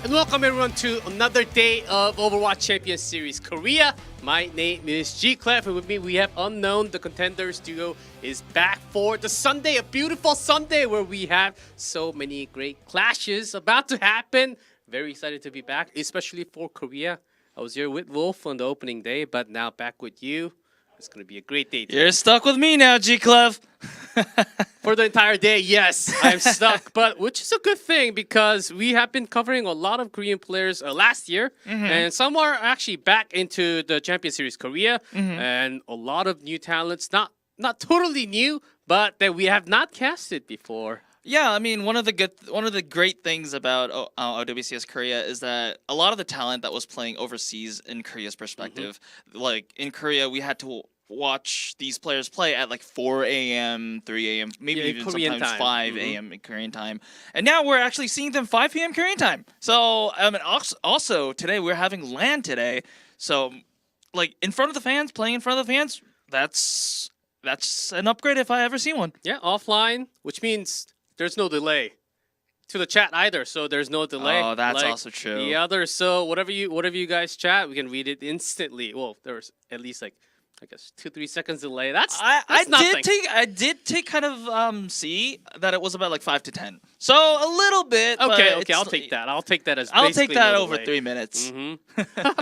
And welcome everyone to another day of Overwatch Champions Series Korea. My name is G Clef, and with me we have Unknown. The Contenders duo is back for the Sunday, a beautiful Sunday where we have so many great clashes about to happen. Very excited to be back, especially for Korea. I was here with Wolf on the opening day, but now back with you. It's going to be a great day today. You're stuck with me now, G-Clev. For the entire day, yes, I'm stuck, but which is a good thing because we have been covering a lot of Korean players last year, and some are actually back into the Champions Series Korea, and a lot of new talents, not totally new, but that we have not casted before. Yeah, I mean, one of the great things about OWCS Korea is that a lot of the talent that was playing overseas in Korea's perspective, like in Korea, we had to watch these players play at like 4 a.m., 3 a.m., maybe even Korean sometimes time. 5 a.m. in Korean time. And now we're actually seeing them 5 p.m. Korean time. So, I mean, also today we're having LAN today. So, like in front of the fans, playing in front of the fans, that's an upgrade if I ever see one. Yeah, offline, which means there's no delay to the chat either, so there's no delay. Oh, that's also true. The other, so whatever you guys chat, we can read it instantly. Well, there's at least like, I guess 2-3 seconds delay. That's nothing. I did take kind of see that it was about like 5 to 10. So a little bit. Okay, I'll take that. I'll take that as I'll take that no over delay. 3 minutes.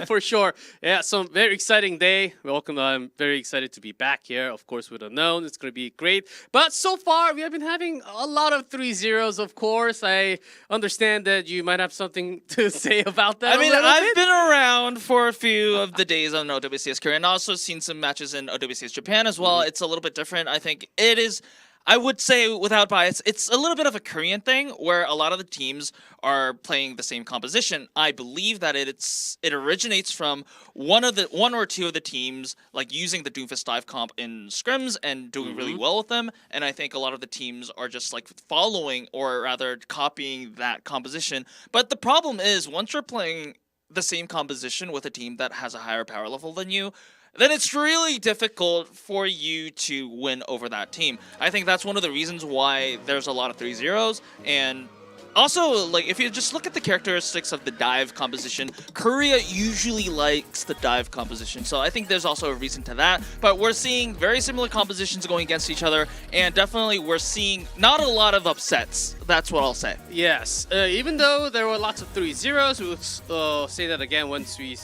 For sure. Yeah, so very exciting day. Welcome. I'm very excited to be back here. Of course, with Unknown, it's going to be great. But so far, we have been having a lot of 3-0s, of course. I understand that you might have something to say about that. I mean, I've been around for a few of the days on OWCS Korea and also seen some matches in OWCS Japan as well. It's a little bit different. I think it is. I would say, without bias, it's a little bit of a Korean thing where a lot of the teams are playing the same composition. I believe that it originates from one or two of the teams like using the Doomfist dive comp in scrims and doing really well with them. And I think a lot of the teams are just like following or rather copying that composition. But the problem is once you're playing the same composition with a team that has a higher power level than you, then it's really difficult for you to win over that team. I think that's one of the reasons why there's a lot of 3-0s. And also, like, if you just look at the characteristics of the dive composition, Korea usually likes the dive composition. So I think there's also a reason to that. But we're seeing very similar compositions going against each other. And definitely we're seeing not a lot of upsets. That's what I'll say. Yes. Even though there were lots of 3-0s, we'll say that again once we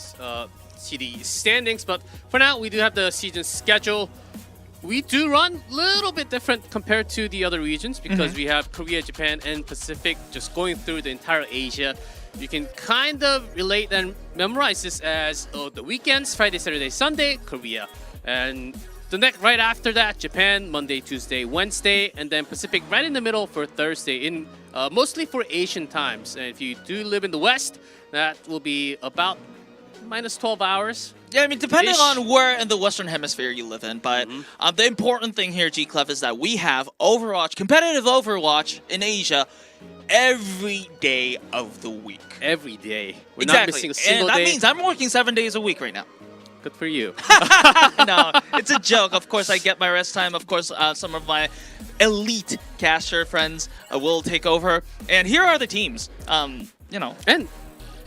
see the standings, but for now we do have the season schedule. We do run a little bit different compared to the other regions because we have Korea, Japan, and Pacific just going through the entire Asia. You can kind of relate and memorize this as the weekends, Friday, Saturday, Sunday, Korea. And the next right after that, Japan, Monday, Tuesday, Wednesday, and then Pacific right in the middle for Thursday, in mostly for Asian times. And if you do live in the West, that will be about minus 12 hours. Yeah, I mean, depending on where in the Western Hemisphere you live in. But the important thing here, G-Clef, is that we have Overwatch, competitive Overwatch in Asia every day of the week. Every day. We're not missing a single day. And that means I'm working 7 days a week right now. Good for you. No, it's a joke. Of course, I get my rest time. Of course, some of my elite caster friends will take over. And here are the teams. You know. And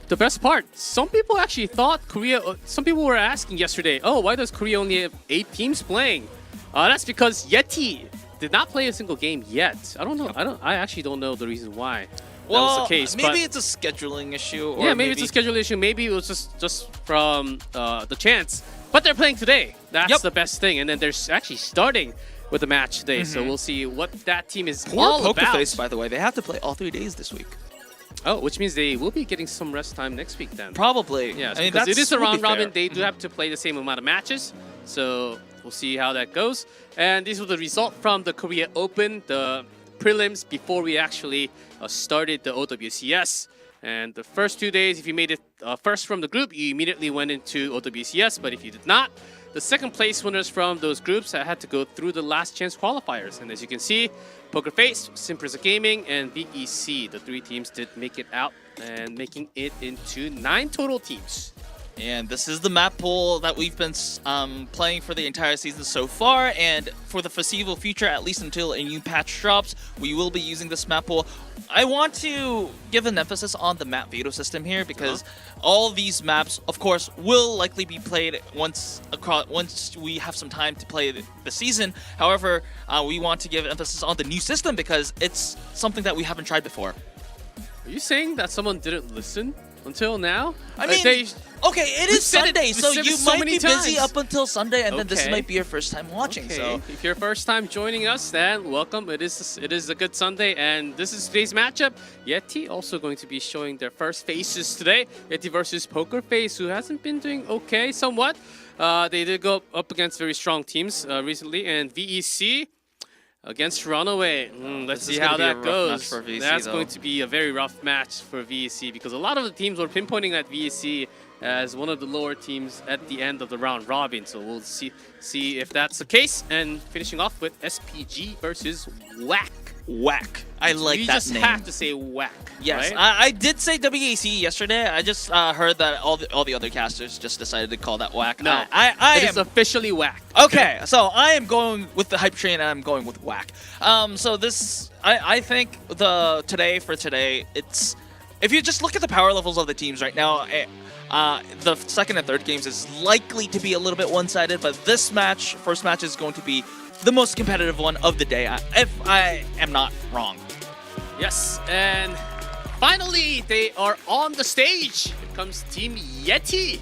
the best part, some people actually thought Korea, some people were asking yesterday, oh, why does Korea only have 8 teams playing? That's because Yeti did not play a single game yet. I don't know. I actually don't know the reason why that was the case. Maybe it's a scheduling issue. Or yeah, maybe it's a scheduling issue. Maybe it was just from the chance. But they're playing today. That's the best thing. And then they're actually starting with the match today. So we'll see what that team is all about. Poker Face, by the way. They have to play all 3 days this week. Oh, which means they will be getting some rest time next week then. Probably. Yeah, I mean, because it is a round robin. They do have to play the same amount of matches. So we'll see how that goes. And these were the result from the Korea Open, the prelims before we actually started the OWCS. And the first 2 days, if you made it first from the group, you immediately went into OWCS. But if you did not, the second place winners from those groups had to go through the last chance qualifiers. And as you can see, Poker Face, Prisa Gaming, and VEC, the 3 teams did make it out and making it into 9 total teams. And this is the map pool that we've been playing for the entire season so far, and for the foreseeable future, at least until a new patch drops, we will be using this map pool. I want to give an emphasis on the map veto system here because all these maps, of course, will likely be played once we have some time to play the season. However, we want to give emphasis on the new system because it's something that we haven't tried before. Are you saying that someone didn't listen until now? I mean, okay, it is Sunday, so you might be busy up until Sunday, and then this might be your first time watching. So if you're first time joining us, then welcome. It is a good Sunday, and this is today's matchup. Yeti also going to be showing their first faces today. Yeti versus Poker Face, who hasn't been doing okay somewhat. They did go up against very strong teams recently, and VEC against Runaway. Let's see how that goes. That's going to be a very rough match for VEC because a lot of the teams were pinpointing at VEC as one of the lower teams at the end of the round robin. So we'll see if that's the case. And finishing off with SPG versus WAC. WAC. I like that name. You just have to say WAC. Yes, right? I did say WAC yesterday. I just heard that all the other casters just decided to call that WAC. No, it is officially WAC. Okay, so I am going with the hype train and I'm going with WAC. So this, I think today, it's, if you just look at the power levels of the teams right now, the second and third games is likely to be a little bit one-sided, but this match, first match, is going to be the most competitive one of the day, if I am not wrong. Yes, and finally, they are on the stage. Here comes Team Yeti.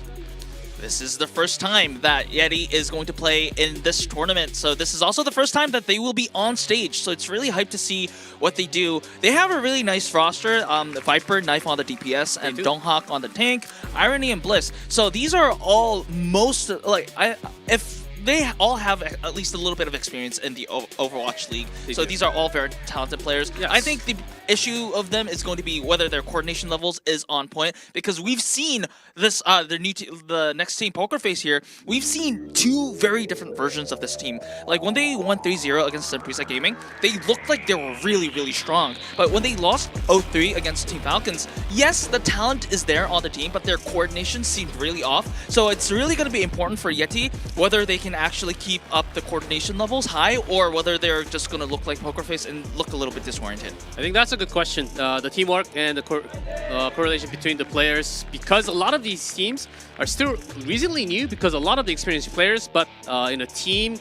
This is the first time that Yeti is going to play in this tournament, so this is also the first time that they will be on stage, so it's really hyped to see what they do. They have a really nice roster, Viper, Knife on the DPS, and Donghak on the tank, Irony and Bliss. So these are all they all have at least a little bit of experience in the Overwatch League. These are all very talented players. Yes. I think the issue of them is going to be whether their coordination levels is on point, because we've seen this the next team, Poker Face here, we've seen two very different versions of this team. Like when they won 3-0 against Prisa Gaming, they looked like they were really, really strong. But when they lost 0-3 against Team Falcons, yes, the talent is there on the team, but their coordination seemed really off. So it's really going to be important for Yeti whether they can actually keep up the coordination levels high, or whether they're just going to look like Poker Face and look a little bit disoriented. I think that's a good question. The teamwork and the correlation between the players, because a lot of these teams are still reasonably new because a lot of the experienced players, but in a team,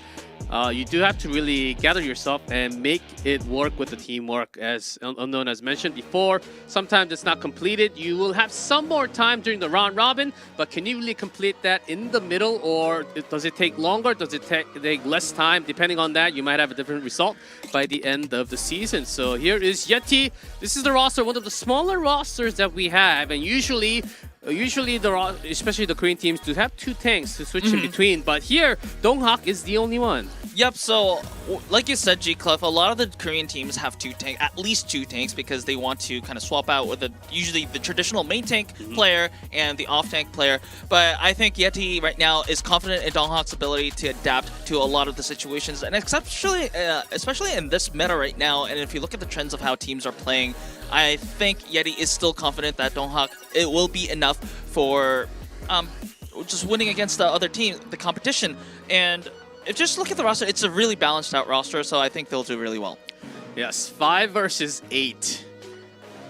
you do have to really gather yourself and make it work with the teamwork, as Unknown has mentioned before. Sometimes it's not completed. You will have some more time during the round robin, but can you really complete that in the middle, or does it take longer? Does it take less time? Depending on that, you might have a different result by the end of the season. So here is Yeti. This is the roster, one of the smaller rosters that we have, and usually especially the Korean teams do have two tanks to switch in between, but here Donghak is the only one. Yep, so like you said, G-Clef, a lot of the Korean teams have at least two tanks, because they want to kind of swap out with usually the traditional main tank player and the off-tank player. But I think Yeti right now is confident in Donghak's ability to adapt to a lot of the situations, and especially in this meta right now. And if you look at the trends of how teams are playing, I think Yeti is still confident that Donghak, it will be enough for just winning against the other team, the competition. And just look at the roster, it's a really balanced out roster, so I think they'll do really well. Yes, 5 versus 8.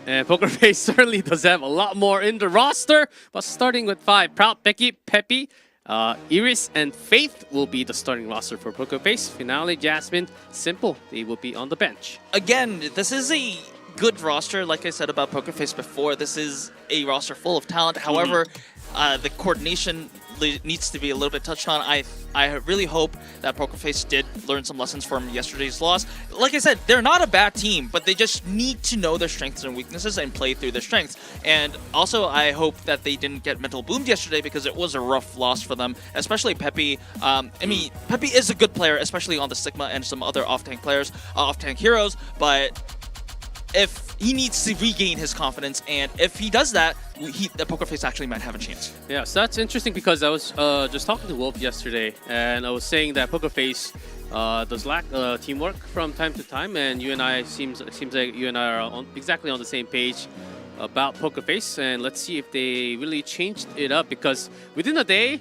And Poker Face certainly does have a lot more in the roster, but starting with 5, Proud, Becky, Peppy, Iris, and Faith will be the starting roster for Poker Face. Finale, Jasmine, Simple, they will be on the bench. Again, this is a good roster. Like I said about Poker Face before, this is a roster full of talent. However, the coordination needs to be a little bit touched on. I really hope that Poker Face did learn some lessons from yesterday's loss. Like I said, they're not a bad team, but they just need to know their strengths and weaknesses and play through their strengths. And also, I hope that they didn't get mental boomed yesterday, because it was a rough loss for them, especially Peppy. I mean, Peppy is a good player, especially on the Sigma and some other off-tank players, off-tank heroes, but if he needs to regain his confidence, and if he does that, the Poker Face actually might have a chance. Yeah, so that's interesting, because I was just talking to Wolf yesterday, and I was saying that Poker Face does lack teamwork from time to time, and you and I seems like you and I are exactly on the same page. about Poker Face, and let's see if they really changed it up, because within a day,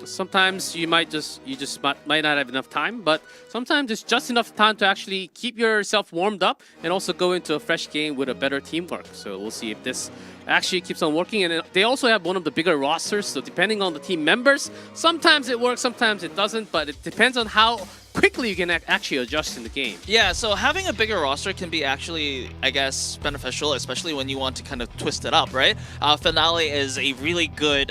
sometimes might not have enough time, but sometimes it's just enough time to actually keep yourself warmed up and also go into a fresh game with a better teamwork. So we'll see if this actually keeps on working. And they also have one of the bigger rosters, so depending on the team members, sometimes it works, sometimes it doesn't, but it depends on how quickly you can actually adjust in the game. Yeah, so having a bigger roster can be actually, I guess, beneficial, especially when you want to kind of twist it up, right? Finale is a really good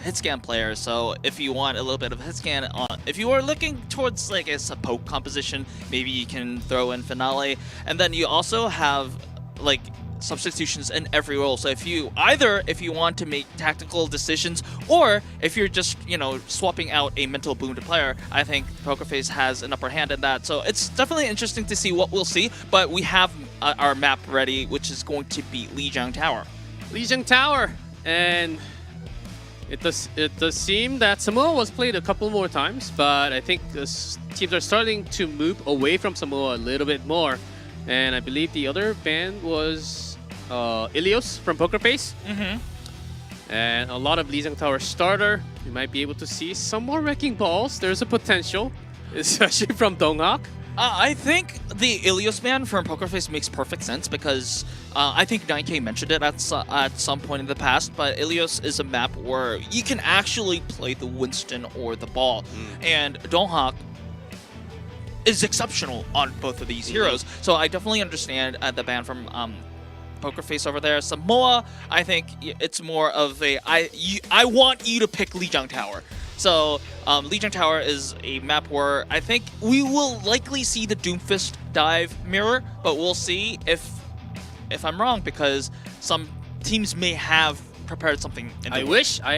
hit scan player, so if you want a little bit of hit scan, if you are looking towards like a poke composition, maybe you can throw in Finale. And then you also have like substitutions in every role. So if you want to make tactical decisions, or if you're just, you know, swapping out a mental boon to player, I think Poker Face has an upper hand in that. So it's definitely interesting to see what we'll see, but we have our map ready, which is going to be Lijiang Tower. Lijiang Tower, and it does seem that Samoa was played a couple more times, but I think the teams are starting to move away from Samoa a little bit more. And I believe the other ban was Ilios from Poker Face. And a lot of Lijiang Tower starter. You might be able to see some more Wrecking Balls. There's a potential, especially from Donghak. I think the Ilios ban from Poker Face makes perfect sense, because I think 9K mentioned it at some point in the past, but Ilios is a map where you can actually play the Winston or the ball. And Donghak is exceptional on both of these heroes. So I definitely understand the ban from Poker Face over there. Samoa, I think it's more of a I want you to pick Lijiang Tower. So Lijiang Tower is a map where I think we will likely see the Doomfist dive mirror, but we'll see if I'm wrong, because some teams may have prepared something. I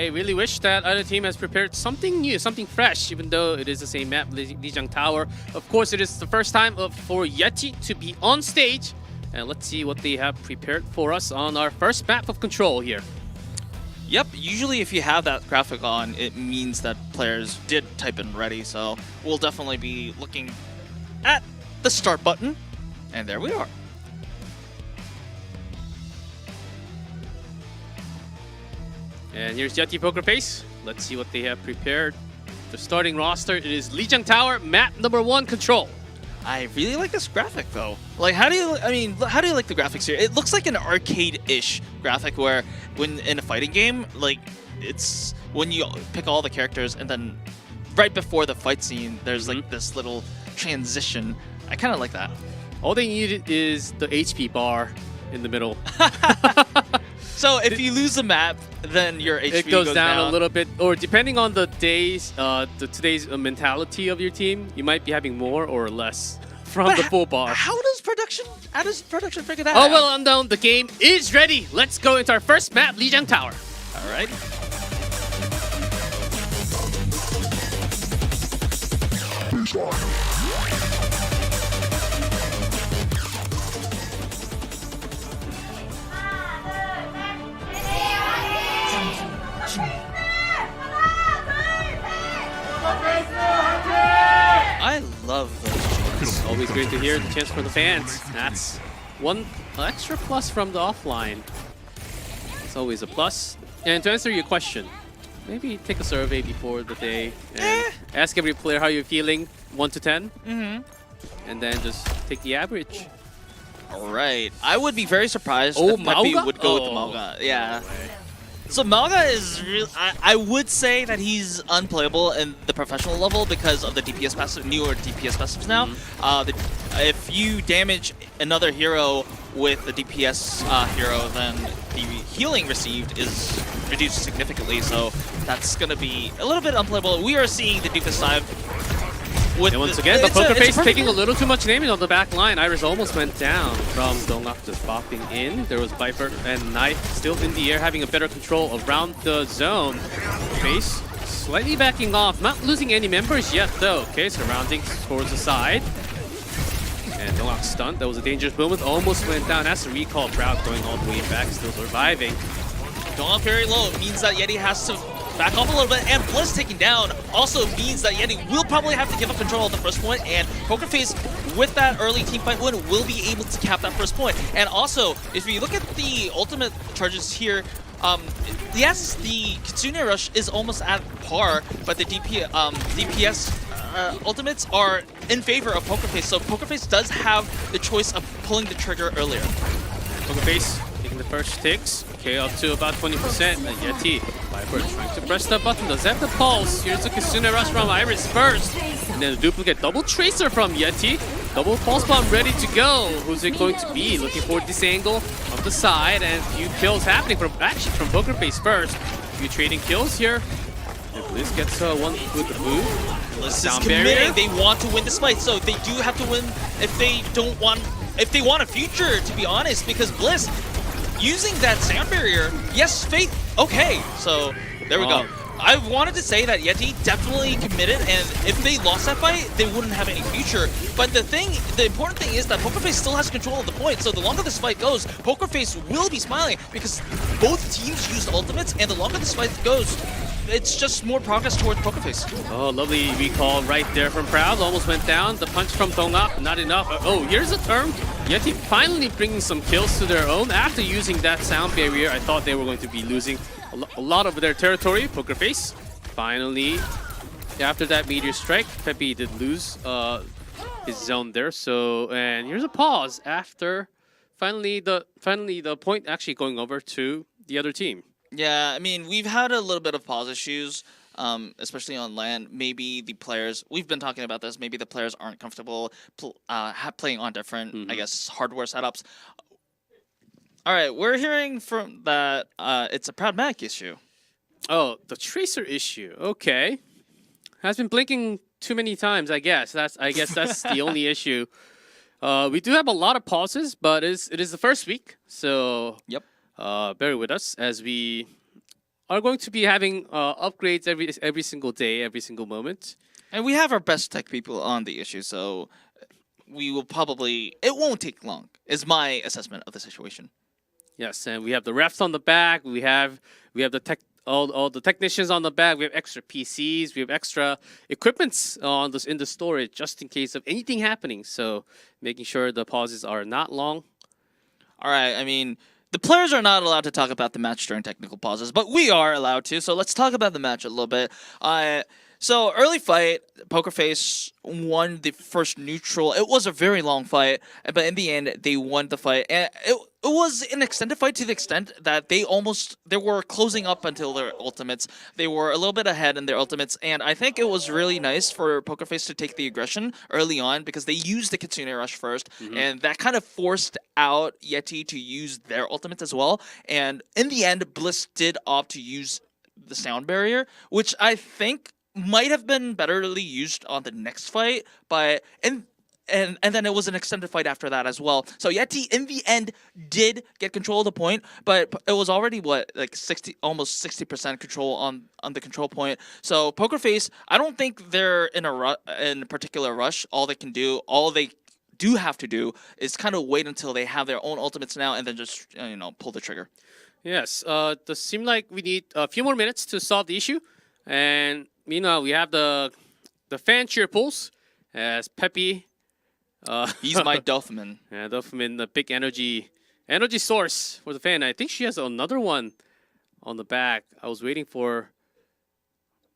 really wish that other team has prepared something new, something fresh, even though it is the same map, Lijiang Tower. Of course, it is the first time for Yeti to be on stage, and let's see what they have prepared for us on our first map of Control here. Yep, usually if you have that graphic on, it means that players did type in ready, so we'll definitely be looking at the start button, and there we are. And here's Yeti Poker Face. Let's see what they have prepared. The starting roster, it is Lijiang Tower, map number 1, Control. I really like this graphic though. Like, how do you like the graphics here? It looks like an arcade-ish graphic where when in a fighting game, like it's when you pick all the characters and then right before the fight scene, there's like this little transition. I kind of like that. All they need is the HP bar in the middle. So if you lose the map, then your HP goes down a little bit, or depending on the today's mentality of your team, you might be having more or less from the full bar. How does production figure that out? Oh, well, unknown. The game is ready. Let's go into our first map, Lijiang Tower. All right. I love those. It's always great to hear the chants from the fans. That's one extra plus from the offline. It's always a plus. And to answer your question, maybe take a survey before the day and ask every player how you're feeling, 1 to 10. And then just take the average. All right. I would be very surprised if Peppy would go with the Malga. Yeah. So Malga is real. I would say that he's unplayable in the professional level because of the DPS passive, newer DPS passives now. If you damage another hero with the DPS hero, then the healing received is reduced significantly. So that's going to be a little bit unplayable. We are seeing the Doofus dive. And once again, the Poker Face taking a little too much damage on the back line. Iris almost went down from Donghak just bopping in. There was Viper and Knife still in the air, having a better control around the zone. Face slightly backing off, not losing any members yet though. Okay, surrounding towards the side. And Donghak stunned. That was a dangerous moment. Almost went down. That's a recall. Proud going all the way back, still surviving. Donghak very low. It means that Yeti has to back off a little bit, and Bliss taking down also means that Yeti will probably have to give up control at the first point, and Poker Face, with that early team fight win, will be able to cap that first point. And also, if you look at the ultimate charges here, yes, the Kitsune Rush is almost at par, but the DPS ultimates are in favor of Poker Face, so Poker Face does have the choice of pulling the trigger earlier. Poker Face taking the first ticks. Okay, up to about 20%. Yeti, Viper trying to press the button. Does have the pulse. Here's the Kitsune Rush from Iris first. And then the duplicate double tracer from Yeti. Double pulse bomb ready to go. Who's it going to be? Looking for this angle from the side, and a few kills happening from Poker Face first. A few trading kills here. And Bliss gets one with the move. Bliss is committing. They want to win this fight, so they do have to win if they want a future, to be honest, because Bliss using that sound barrier, yes, Faith, okay. So there we go. I wanted to say that Yeti definitely committed, and if they lost that fight, they wouldn't have any future. But the important thing is that Poker Face still has control of the point, so the longer this fight goes, Poker Face will be smiling because both teams used ultimates, and the longer this fight goes, it's just more progress towards Poker Face. Oh, lovely recall right there from Proud. Almost went down. The punch from Tongak, not enough. Oh, here's a term. Yeti finally bringing some kills to their own after using that sound barrier. I thought they were going to be losing a lot of their territory. Poker Face finally, after that meteor strike, Pepe did lose his zone there. So, and here's a pause after finally the point actually going over to the other team. Yeah, I mean, we've had a little bit of pause issues, especially on land. Maybe the players, we've been talking about this, maybe the players aren't comfortable playing on different, I guess, hardware setups. All right, we're hearing from that it's a Proud Mac issue. Oh, the tracer issue. Okay. Has been blinking too many times, I guess. That's the only issue. We do have a lot of pauses, but it is the first week, so yep. Bear with us as we are going to be having upgrades every single day, every single moment. And we have our best tech people on the issue, so we will probably, it won't take long, is my assessment of the situation. Yes, and we have the refs on the back. We have the tech, all the technicians on the back. We have extra PCs. We have extra equipments in the storage just in case of anything happening. So making sure the pauses are not long. All right, I mean, the players are not allowed to talk about the match during technical pauses, but we are allowed to. So let's talk about the match a little bit. So early fight, Poker Face won the first neutral. It was a very long fight, but in the end, they won the fight. And it was an extended fight to the extent that they were closing up until their ultimates. They were a little bit ahead in their ultimates, and I think it was really nice for Poker Face to take the aggression early on because they used the Kitsune Rush first, and that kind of forced out Yeti to use their ultimates as well. And in the end, Bliss did opt to use the sound barrier, which I think might have been betterly used on the next fight, but and then it was an extended fight after that as well. So Yeti in the end did get control of the point, but it was already almost 60% control on the control point. So Poker Face, I don't think they're in a particular rush. All they do have to do is kind of wait until they have their own ultimates now, and then just pull the trigger. Yes, does seem like we need a few more minutes to solve the issue, and meanwhile, we have the fan cheer pulse as Pepe. He's my Dolphin. Yeah, Dolphin, the big energy source for the fan. I think she has another one on the back. I was waiting for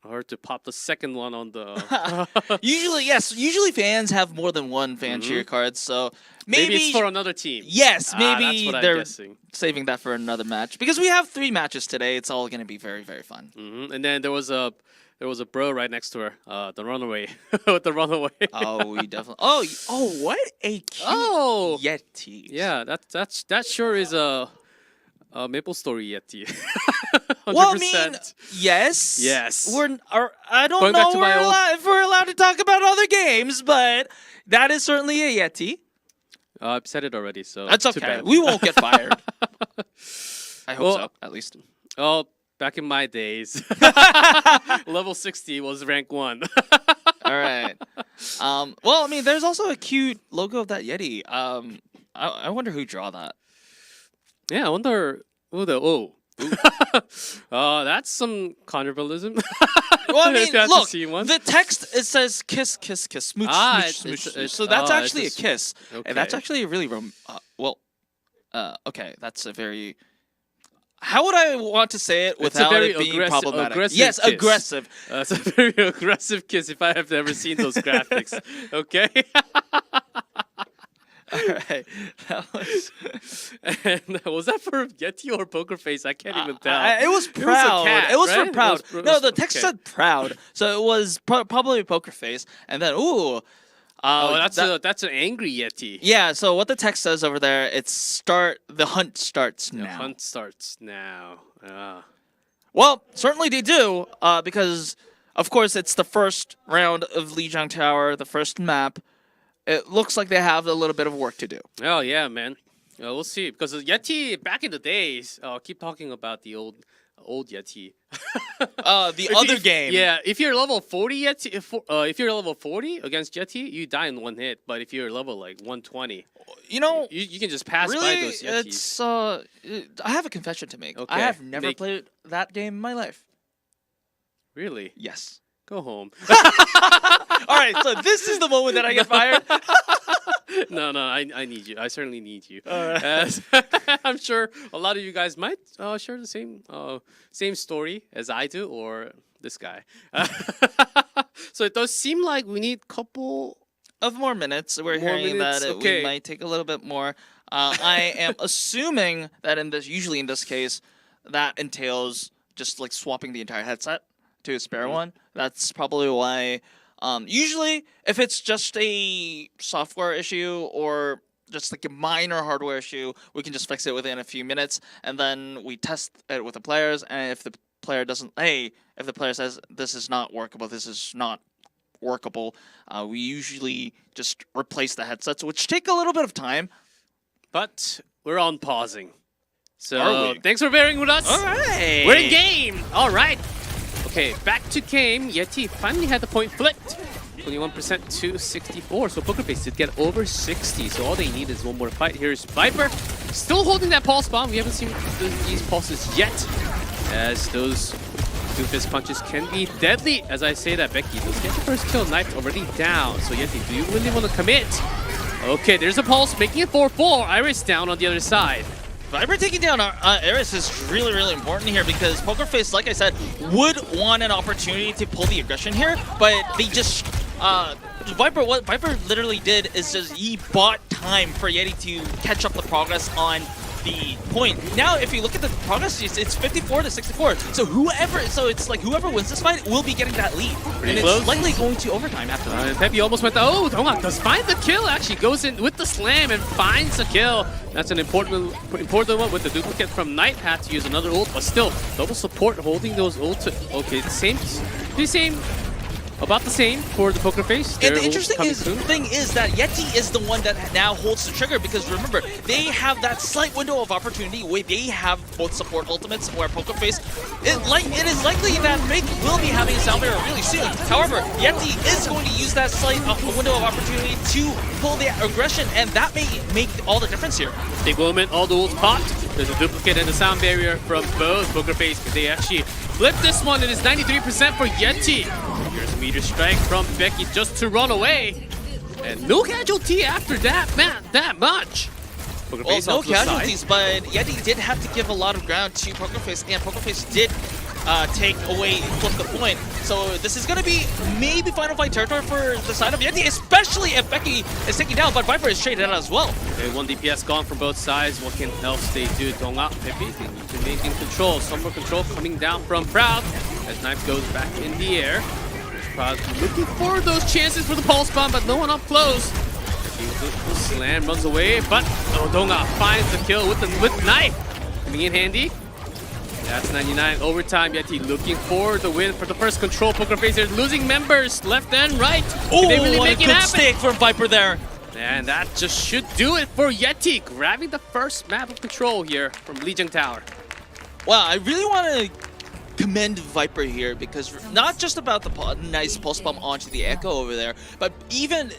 her to pop the second one on the... Usually fans have more than one fan cheer card, so maybe it's for another team. Yes, maybe that's what they're I'm guessing. Saving that for another match. Because we have 3 matches today, it's all going to be very, very fun. And then there was a bro right next to her, the Runaway, with the Runaway. Oh, we definitely. Oh, what a cute Yeti. Yeah, that sure is a Maple Story Yeti. 100%. Well, I mean, yes. I don't know if we're allowed to talk about other games, but that is certainly a Yeti. I've said it already, so that's okay. We won't get fired. I hope so, at least. Oh. Back in my days, level 60 was rank 1. All right. Well, I mean, there's also a cute logo of that Yeti. I wonder who drew that. Yeah, I wonder who the Oh, that's some cannibalism. Well, I mean, If you have to look, see one. the text, it says kiss, kiss, kiss, smooch, smooch, smooch, smooch. So that's actually a kiss. And that's actually a really, okay, that's a very... How would I want to say it without it being problematic? Yes, kiss. aggressive. It's a very aggressive kiss if I have ever seen those graphics. Okay? Alright, that was... And was that for Yeti or Poker Face? I can't even tell. It was proud. It was right? for proud. No, the text okay. said proud. So it was probably Poker Face. And then, ooh... that's an angry Yeti. Yeah, so what the text says over there, it's the hunt starts now. The hunt starts now. Well, certainly they do, because, of course, it's the first round of Lijiang Tower, the first map. It looks like they have a little bit of work to do. Oh, yeah, man. We'll see. Because Yeti, back in the days, keep talking about the old Yeti. The other game. Yeah, if you're level 40 Yeti, if you're level 40 against Yeti, you die in one hit. But if you're level like 120, you know, you can just pass really, by those Yetis. It's I have a confession to make. Okay, I have never played that game in my life. Really? Yes. Go home. All right, so this is the moment that I get fired. No, I need you. I certainly need you. All right. I'm sure a lot of you guys might share the same story as I do, or this guy. So it does seem like we need a couple of more minutes. We're hearing that we might take a little bit more. I am assuming that usually in this case, that entails just like swapping the entire headset to a spare one. That's probably why. Usually, if it's just a software issue or just like a minor hardware issue, we can just fix it within a few minutes, and then we test it with the players. And if the player if the player says this is not workable, we usually just replace the headsets, which take a little bit of time. But we're on pausing. So Are we? Thanks for bearing with us. All right. We're in game. All right. Okay, back to game. Yeti finally had the point flipped. 21% to 64. So Poker Face did get over 60. So all they need is one more fight. Here's Viper. Still holding that pulse bomb. We haven't seen these pulses yet, as those doofus punches can be deadly. As I say that, Becky does get the first kill. Knife already down. So Yeti, do you really want to commit? Okay, there's a pulse, making it 4-4. Iris down on the other side. Viper taking down Eris is really, really important here because Poker Face, like I said, would want an opportunity to pull the aggression here, but they just... what Viper literally did is just he bought time for Yeti to catch up the progress on the point. Now, if you look at the progress, it's 54 to 64. So it's like whoever wins this fight will be getting that lead. Pretty and close. It's likely going to overtime after that. Pepe almost went down. Oh, Dongak does find the kill. Actually goes in with the slam and finds a kill. That's an important one with the duplicate from Knight. Had to use another ult, but still double support holding those ults. Okay, the same. About the same for the Poker Face. And the interesting thing is that Yeti is the one that now holds the trigger because remember, they have that slight window of opportunity where they have both support ultimates where Poker Face, it is likely that Fake will be having a sound barrier really soon. However, Yeti is going to use that slight window of opportunity to pull the aggression, and that may make all the difference here. Big moment, all the ults popped. There's a duplicate and a sound barrier from both Poker Face, but they actually flipped this one. It is 93% for Yeti. Here's a meteor strike from Becky just to run away. And no casualty after that, man, that much. Poker Face no casualties, but Yeti did have to give a lot of ground to Poker Face, and Poker Face did flip the point. So this is going to be maybe final fight territory for the side of Yeti, especially if Becky is taken down, but Viper is traded out as well. Okay, one DPS gone from both sides. What else they do? Donga, Pepe, they need to maintain control. Some more control coming down from Proud as Knife goes back in the air. Proud looking for those chances for the pulse bomb, but no one up close. The slam runs away, but Donga finds the kill with Knife. Coming in handy. That's 99 overtime. Yeti looking for the win for the first control. Poker Face, they're losing members left and right. Oh, they really what make a it good happen? stake from Viper there. And that just should do it for Yeti, grabbing the first map of control here from Lijiang Tower. Wow, I really want to commend Viper here because not just about the nice pulse bomb onto the Echo over there, but even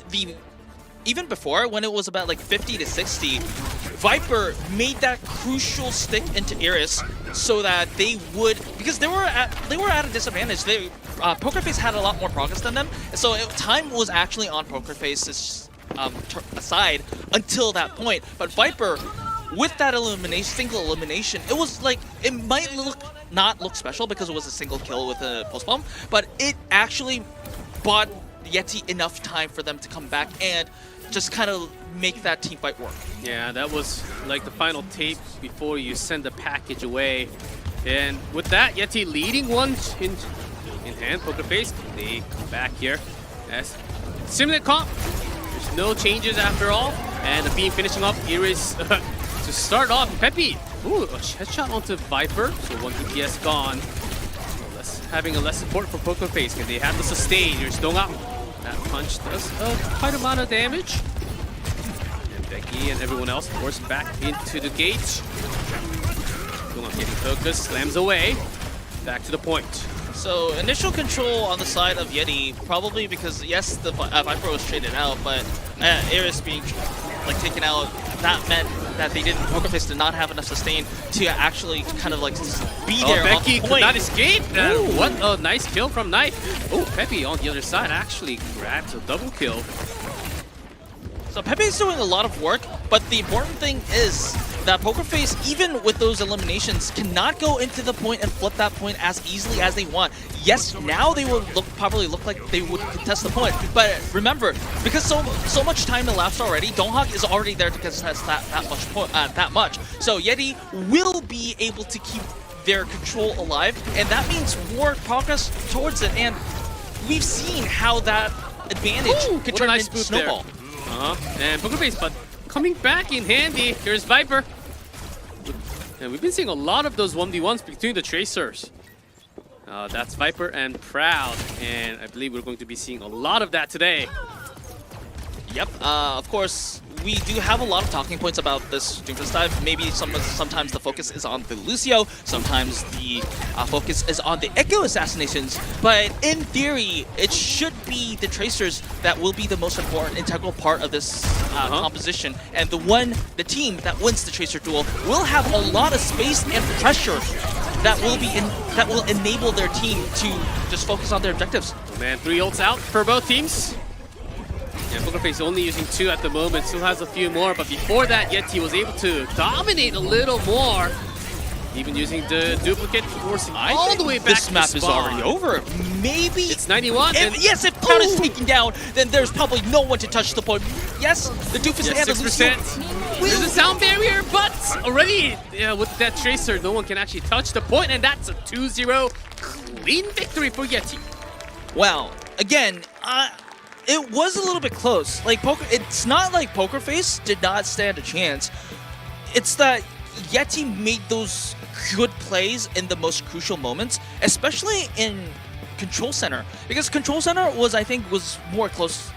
before when it was about like 50 to 60, Viper made that crucial stick into Iris so that they would, because they were at a disadvantage. Poker Face had a lot more progress than them, so time was actually on Poker Face's side until that point. But Viper, with that single elimination, it was like, it might not look special because it was a single kill with a post bomb, but it actually bought Yeti enough time for them to come back and just kind of make that team fight work. Yeah, that was like the final tape before you send the package away. And with that, Yeti leading one in hand. Poker Face, they come back here as Simulate Comp. There's no changes after all. And the beam finishing off Iris to start off. Peppy, ooh, a headshot onto Viper. So 1 DPS gone. Having a less support for Poker Face. Can they have the sustain? Here's Donga. That punch does quite a amount of damage. And Becky and everyone else forced back into the gate. Donga getting focused, slams away. Back to the point. So initial control on the side of Yeti, probably because yes, the Viper was traded out, but Iris being like taken out, that meant that Poker Face did not have enough sustain to actually kind of like be there. Becky on the point. could not escape. What a nice kill from Knife. Oh, Peppy on the other side actually grabs a double kill. So Pepe is doing a lot of work, but the important thing is that Poker Face, even with those eliminations, cannot go into the point and flip that point as easily as they want. Yes, now they would probably look like they would contest the point, but remember, because so much time elapsed already, Donghak is already there to contest that much. So Yeti will be able to keep their control alive, and that means more progress towards it. And we've seen how that advantage could turn into snowball. And Poker Face, but coming back in handy. Here's Viper. And we've been seeing a lot of those 1v1s between the Tracers. That's Viper and Proud. And I believe we're going to be seeing a lot of that today. Yep. Of course, we do have a lot of talking points about this Doomfist dive. Maybe sometimes the focus is on the Lucio, sometimes the focus is on the Echo assassinations, but in theory, it should be the Tracers that will be the most important integral part of this composition. And the team that wins the Tracer duel will have a lot of space and pressure that will enable their team to just focus on their objectives. Oh man, 3 ults out for both teams. Yeah, Poker Face only using 2 at the moment, still has a few more, but before that, Yeti was able to dominate a little more. Even using the duplicate, forcing all the way back to this map is already over. Maybe it's 91. Yes, if Cloud is taken down, then there's probably no one to touch the point. Yes, the Doofus and the Lucio. There's a sound barrier, but already with that Tracer, no one can actually touch the point, and that's a 2-0 clean victory for Yeti. Wow. Again, it was a little bit close. Like it's not like Poker Face did not stand a chance. It's that Yeti made those good plays in the most crucial moments, especially in Control Center, because Control Center was, I think, more close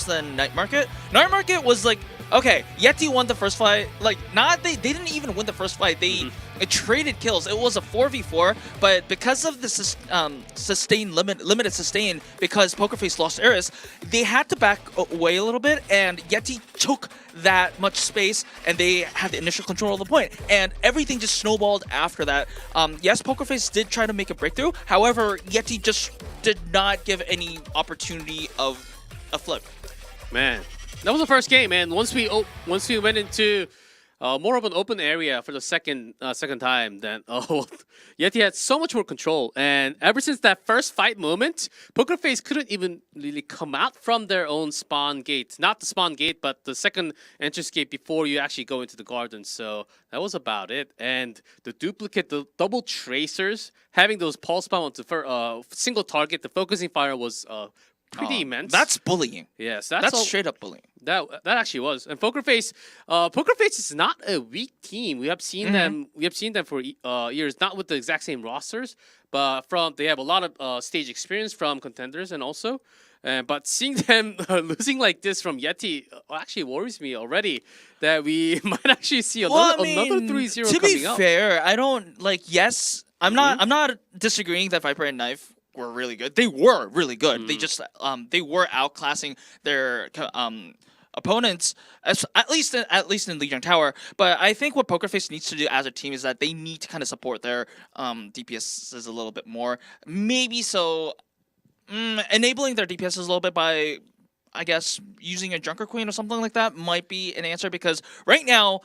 than Night Market. Night Market was like, okay, Yeti won the first fight. Like, they didn't even win the first fight. They traded kills. It was a 4v4, but because of the limited sustain, because Poker Face lost Eris, they had to back away a little bit, and Yeti took that much space, and they had the initial control of the point, and everything just snowballed after that. Yes, Poker Face did try to make a breakthrough. However, Yeti just did not give any opportunity of a flip. Man, that was the first game, man. Once we went into more of an open area for the second time, then Yeti had so much more control. And ever since that first fight moment, Poker Face couldn't even really come out from their own spawn gate. Not the spawn gate, but the second entrance gate before you actually go into the garden. So that was about it. And the duplicate, the double Tracers, having those pulse bomb onto single target, the focusing fire was pretty immense. That's bullying. Yes, that's straight up bullying. That actually was. And Poker Face is not a weak team. We have seen them. We have seen them for years, not with the exact same rosters, but they have a lot of stage experience from contenders and also. But seeing them losing like this from Yeti actually worries me already that we might actually see another 3-0 coming up. To be fair, I don't yes. I'm not disagreeing that Viper and Knife were really good. They were really good. They just they were outclassing their opponents, at least in Legion Tower. But I think what PokerFace needs to do as a team is that they need to kind of support their DPSs a little bit more. Maybe enabling their DPSs a little bit by, I guess, using a Junker Queen or something like that might be an answer, because right now,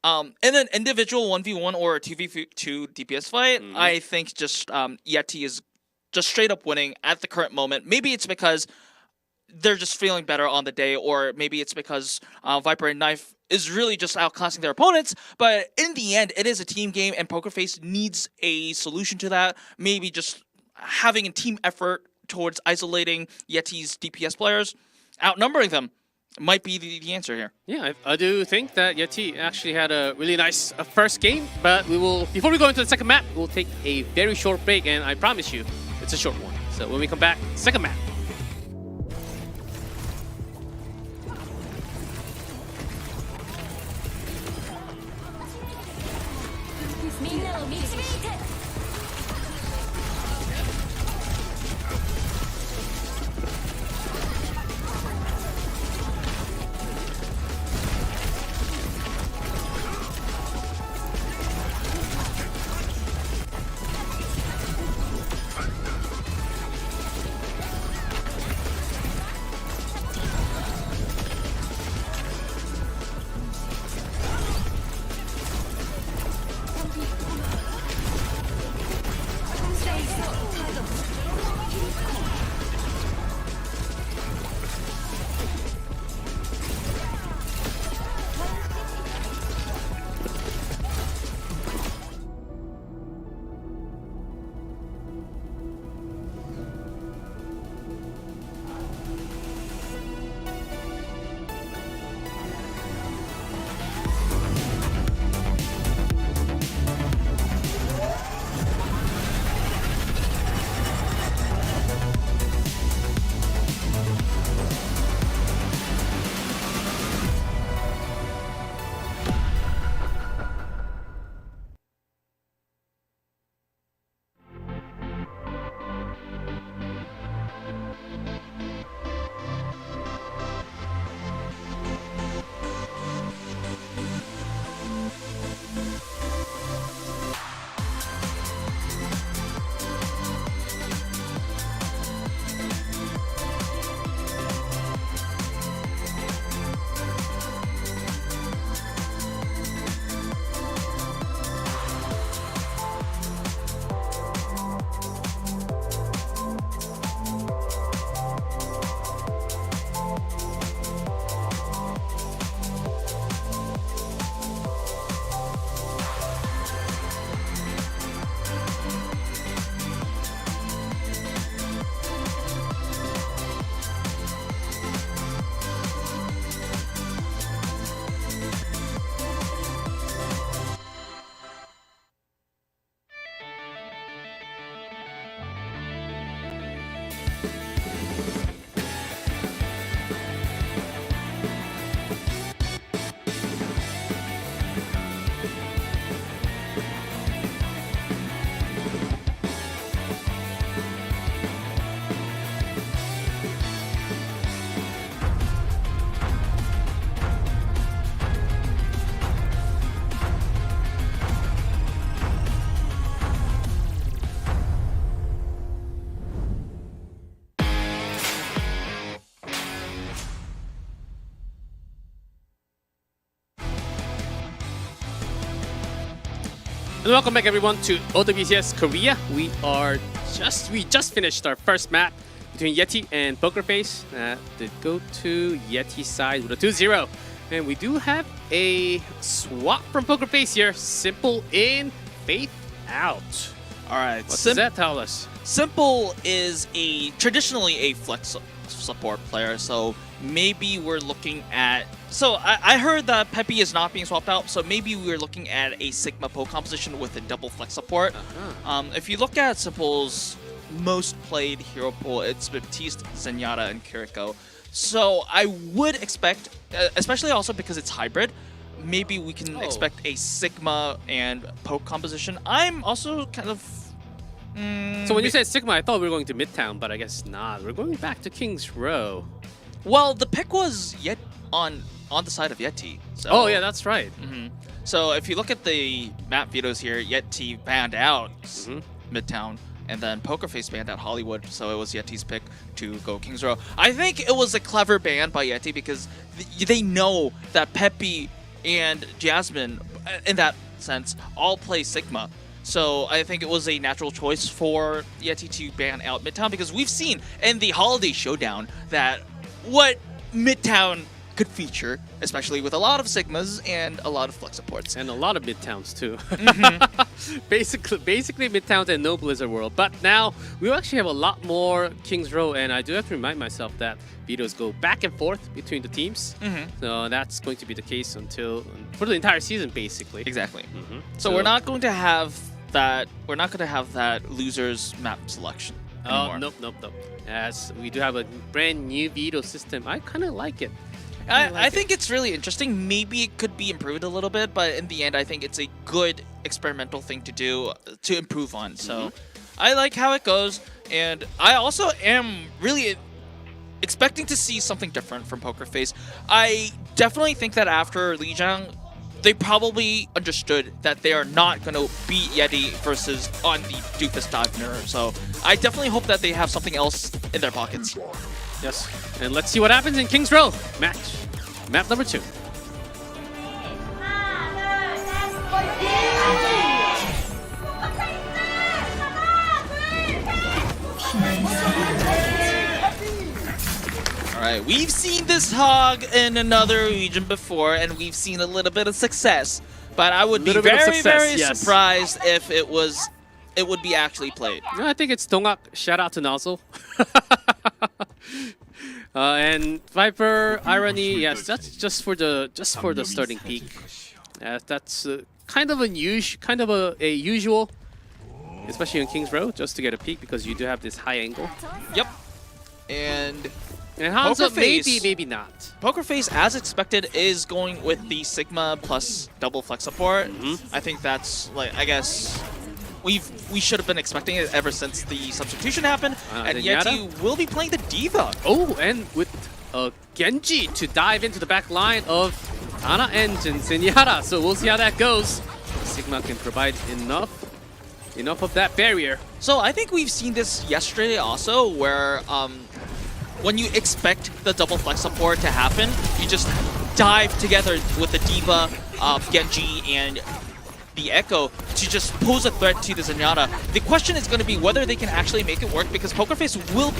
in an individual 1v1 or a 2v2 DPS fight, I think just Yeti is just straight up winning at the current moment. Maybe it's because they're just feeling better on the day, or maybe it's because Viper and Knife is really just outclassing their opponents. But in the end, it is a team game, and PokerFace needs a solution to that. Maybe just having a team effort towards isolating Yeti's DPS players, outnumbering them, might be the answer here. Yeah, I do think that Yeti actually had a really nice first game, but before we go into the second map, we'll take a very short break, and I promise you, it's a short one. So when we come back, second map. And welcome back everyone to OWCS Korea. We just finished our first map between Yeti and PokerFace. Did go to Yeti's side with a 2-0. And we do have a swap from PokerFace here. Simple in, Faith out. All right. What does that tell us? Simple is traditionally a flex support player, so maybe we're looking at... So I heard that Peppy is not being swapped out, so maybe we're looking at a Sigma Poe composition with a double flex support. If you look at Simple's most played hero pool, it's Baptiste, Zenyatta, and Kiriko. So I would expect, especially also because it's hybrid, maybe we can expect a Sigma and Poke composition. I'm also kind of... So when you said Sigma, I thought we were going to Midtown, but I guess not. We're going back to King's Row. Well, the pick was on the side of Yeti. So, Oh yeah, that's right. So if you look at the map vetoes here, Yeti banned out Midtown, and then Pokerface banned out Hollywood. So it was Yeti's pick to go Kings Row. I think it was a clever ban by Yeti because they know that Peppy and Jasmine, in that sense, all play Sigma. So I think it was a natural choice for Yeti to ban out Midtown because we've seen in the Holiday Showdown that what Midtown could feature, especially with a lot of Sigmas and a lot of Flex supports. And a lot of Midtowns too. basically Midtowns and no Blizzard World. But now we actually have a lot more Kings Row, and I do have to remind myself that vetoes go back and forth between the teams. So that's going to be the case for the entire season, basically. Exactly. So we're not going to have that. We're not going to have that losers map selection anymore. Nope. As we do have a brand new veto system. I kind of like it. I think it's really interesting. Maybe it could be improved a little bit, but in the end, I think it's a good experimental thing to do to improve on. So I like how it goes, and I also am really expecting to see something different from Pokerface. I definitely think that after Lijiang, they probably understood that they are not going to beat Yeti versus on the Doofus Dive Mirror. So I definitely hope that they have something else in their pockets. Yes, and let's see what happens in Kings Row match. Map number 2. Alright, we've seen this hog in another region before, and we've seen a little bit of success. But I would be very surprised if it would be actually played. No, I think it's Dongak. Shout out to Nozzle. And Viper, Irony, yes, that's just for the starting peak. That's kind of a usual, especially in Kings Row, just to get a peak because you do have this high angle. Yep. And Hanzo, maybe not. Pokerface, as expected, is going with the Sigma plus double flex support. I think that's I guess we should have been expecting it ever since the substitution happened. And Yeti will be playing the Diva. Oh, and with Genji to dive into the back line of Ana and Zenyatta. So we'll see how that goes. Sigma can provide enough of that barrier. So I think we've seen this yesterday also, where when you expect the double flex support to happen, you just dive together with the Diva, Genji, and the Echo to just pose a threat to the Zenyatta. The question is going to be whether they can actually make it work, because Pokerface will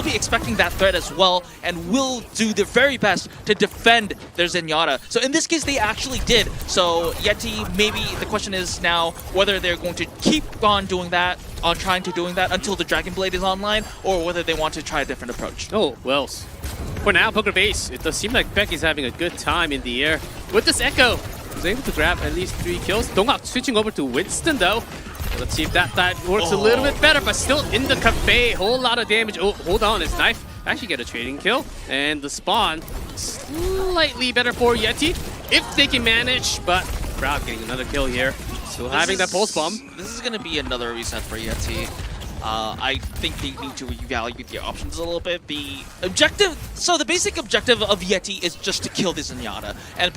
be expecting that threat as well, and will do their very best to defend their Zenyatta. So in this case, they actually did. So Yeti, maybe the question is now whether they're going to keep on trying to doing that until the Dragon Blade is online, or whether they want to try a different approach. Oh, well, for now, Pokerface, it does seem like Becky's having a good time in the air with this Echo. Was able to grab at least 3 kills. Dongak switching over to Winston though. Let's see if that works a little bit better, but still in the cafe. Whole lot of damage. Oh, hold on, his knife actually get a trading kill. And the spawn slightly better for Yeti if they can manage, but Proud getting another kill here. Still having that pulse bomb. This is going to be another reset for Yeti. I think they need to reevaluate their options a little bit. The basic objective of Yeti is just to kill the Zenyatta. And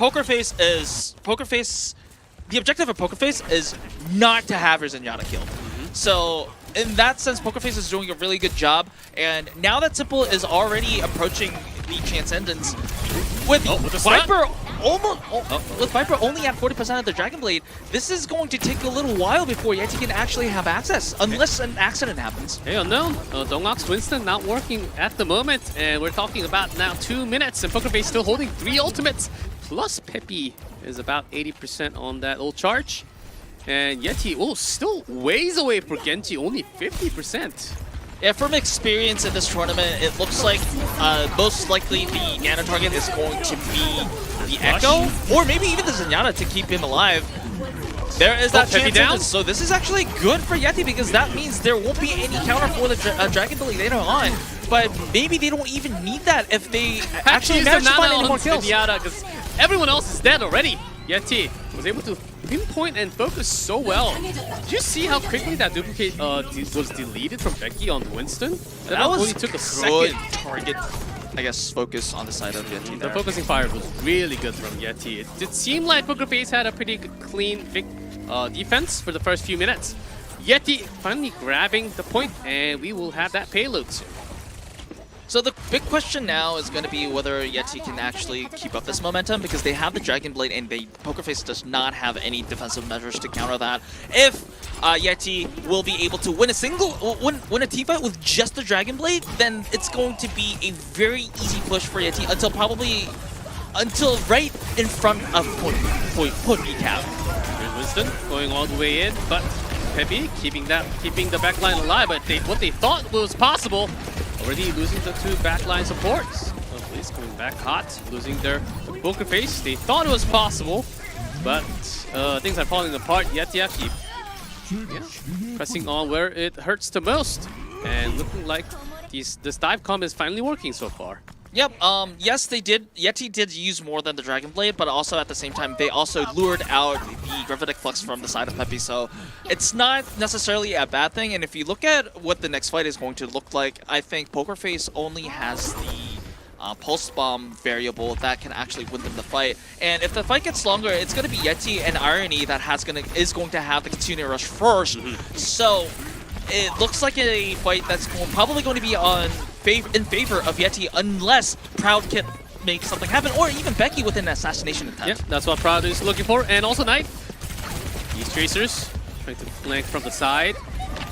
the objective of Pokerface is not to have her Zenyatta killed. So in that sense, Pokerface is doing a really good job. And now that Simple is already approaching the Transcendence, with Viper only at 40% of the Dragon Blade, this is going to take a little while before Yeti can actually have access, unless an accident happens. Hey, unknown. Dongak's Winston not working at the moment, and we're talking about now 2 minutes, and Pokerface still holding 3 ultimates, plus Peppy is about 80% on that old charge. And Yeti, still ways away for Genji, only 50%. Yeah, from experience in this tournament, it looks like most likely the Nano target is going to be the Echo, or maybe even the Zenyatta to keep him alive. There is that chance down. So this is actually good for Yeti, because that means there won't be any counter for the Dragon Blade later on. But maybe they don't even need that if they actually manage to find any more kills. Because everyone else is dead already. Yeti was able to pinpoint and focus so well. Did you see how quickly that duplicate was deleted from Becky on Winston? That was only took a second. Target I guess, focus on the side of Yeti The there. focusing fire was really good from Yeti. It did seem like Poker Face had a pretty good, clean defense for the first few minutes. Yeti finally grabbing the point, and we will have that payload soon. So the big question now is going to be whether Yeti can actually keep up this momentum, because they have the Dragon Blade and Poker Face does not have any defensive measures to counter that. If Yeti will be able to win a win a team fight with just the Dragon Blade, then it's going to be a very easy push for Yeti until right in front of point B cap. Here's Winston going all the way in, but Peppy keeping the backline alive. But what they thought was possible, already losing the two backline supports. So Police coming back hot, losing their Poker Face. They thought it was possible, but things are falling apart. Yeti actually pressing on where it hurts the most, and looking like this dive comp is finally working so far. Yep, yes, they did. Yeti did use more than the Dragon Blade, but also at the same time, they also lured out the Gravitic Flux from the side of Peppy, so it's not necessarily a bad thing. And if you look at what the next fight is going to look like, I think Poker Face only has the Pulse Bomb variable that can actually win them the fight. And if the fight gets longer, it's going to be Yeti and Irony that is going to have the Continuing Rush first. So it looks like a fight that's probably going to be in favor of Yeti, unless Proud can make something happen, or even Becky with an assassination attempt. Yeah, that's what Proud is looking for. And also Knife. These Tracers trying to flank from the side.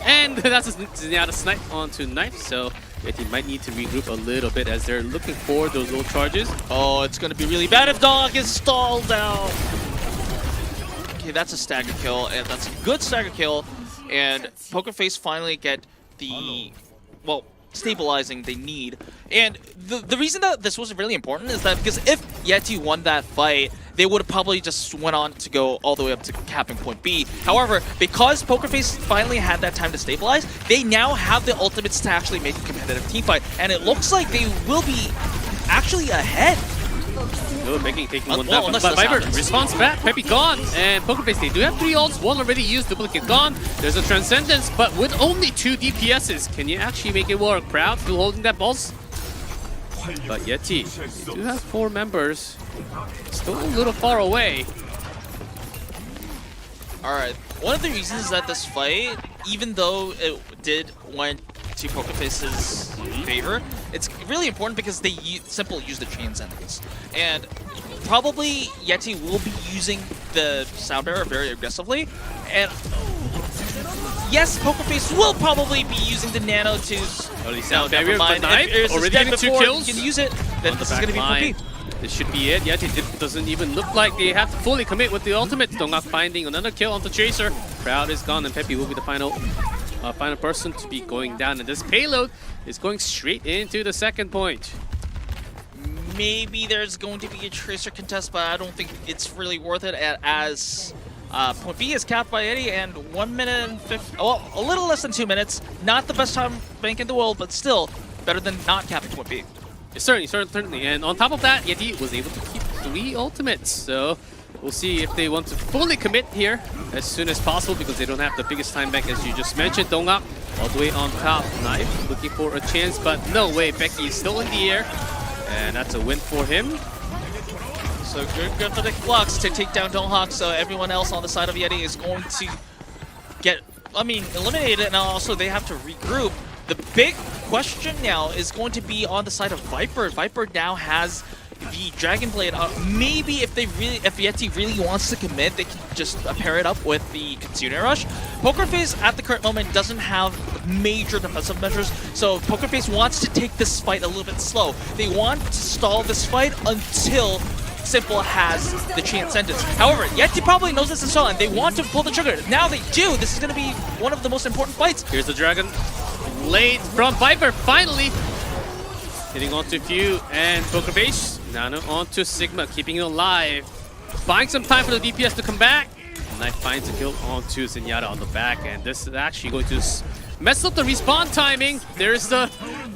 And that's a Zenyatta snipe onto Knife, so Yeti might need to regroup a little bit as they're looking for those little charges. Oh, it's going to be really bad if Dog is stalled out. Okay, that's a stagger kill, and that's a good stagger kill. And Poker Face finally get the, well, stabilizing they need. And the reason that this was really important is that because if Yeti won that fight, they would have probably just went on to go all the way up to capping point B. However, because Poker Face finally had that time to stabilize, they now have the ultimates to actually make a competitive team fight. And it looks like they will be actually ahead. No, Becky taking one down. unless But this Viper happens. responds back. Peppy gone. And Poker Face, they do have 3 ults. One already used, duplicate gone. There's a Transcendence, but with only 2 DPSs, can you actually make it work? Proud still holding that pulse. But Yeti, they do have 4 members. Still a little far away. Alright, one of the reasons that this fight, even though it did went to Poker Face's favor, it's really important because they simply use the Transcendence. And probably Yeti will be using the Sound Bearer very aggressively. And yes, Poker Face will probably be using the Nano to... Early No, Sound never Barrier, mind. but Knife If Iris is already dead getting 2 before kills. you can use it, then this is going to be line. point B. This should be it. Yeti doesn't even look like they have to fully commit with the ultimate. Dongak finding another kill onto Tracer. Proud is gone, and Peppy will be the final person to be going down. And this payload is going straight into the second point. Maybe there's going to be a Tracer contest, but I don't think it's really worth it as point B is capped by Yeti, and 1 minute and 50, well, a little less than 2 minutes. Not the best time bank in the world, but still better than not capping point B. Certainly. And on top of that, Yeti was able to keep 3 ultimates. So we'll see if they want to fully commit here as soon as possible, because they don't have the biggest time back, as you just mentioned. Dongak all the way on top. Knife looking for a chance, but no way. Becky is still in the air, and that's a win for him. So good for the Flux to take down Donghak, so everyone else on the side of Yeti is going to get, eliminated, and also they have to regroup. The big question now is going to be on the side of Viper. Viper now has the Dragon Blade. Maybe if Yeti really wants to commit, they can just pair it up with the Continuing Rush. Poker Face at the current moment doesn't have major defensive measures, so Poker Face wants to take this fight a little bit slow. They want to stall this fight until Simple has the Transcendence. However, Yeti probably knows this as well, and they want to pull the trigger. Now they do. This is going to be one of the most important fights. Here's the Dragon Blade from Viper, finally hitting onto Few and Poker Face. Nano onto Sigma, keeping it alive. Buying some time for the DPS to come back. Knife finds a kill onto Zenyatta on the back, and this is actually going to mess up the respawn timing. There's the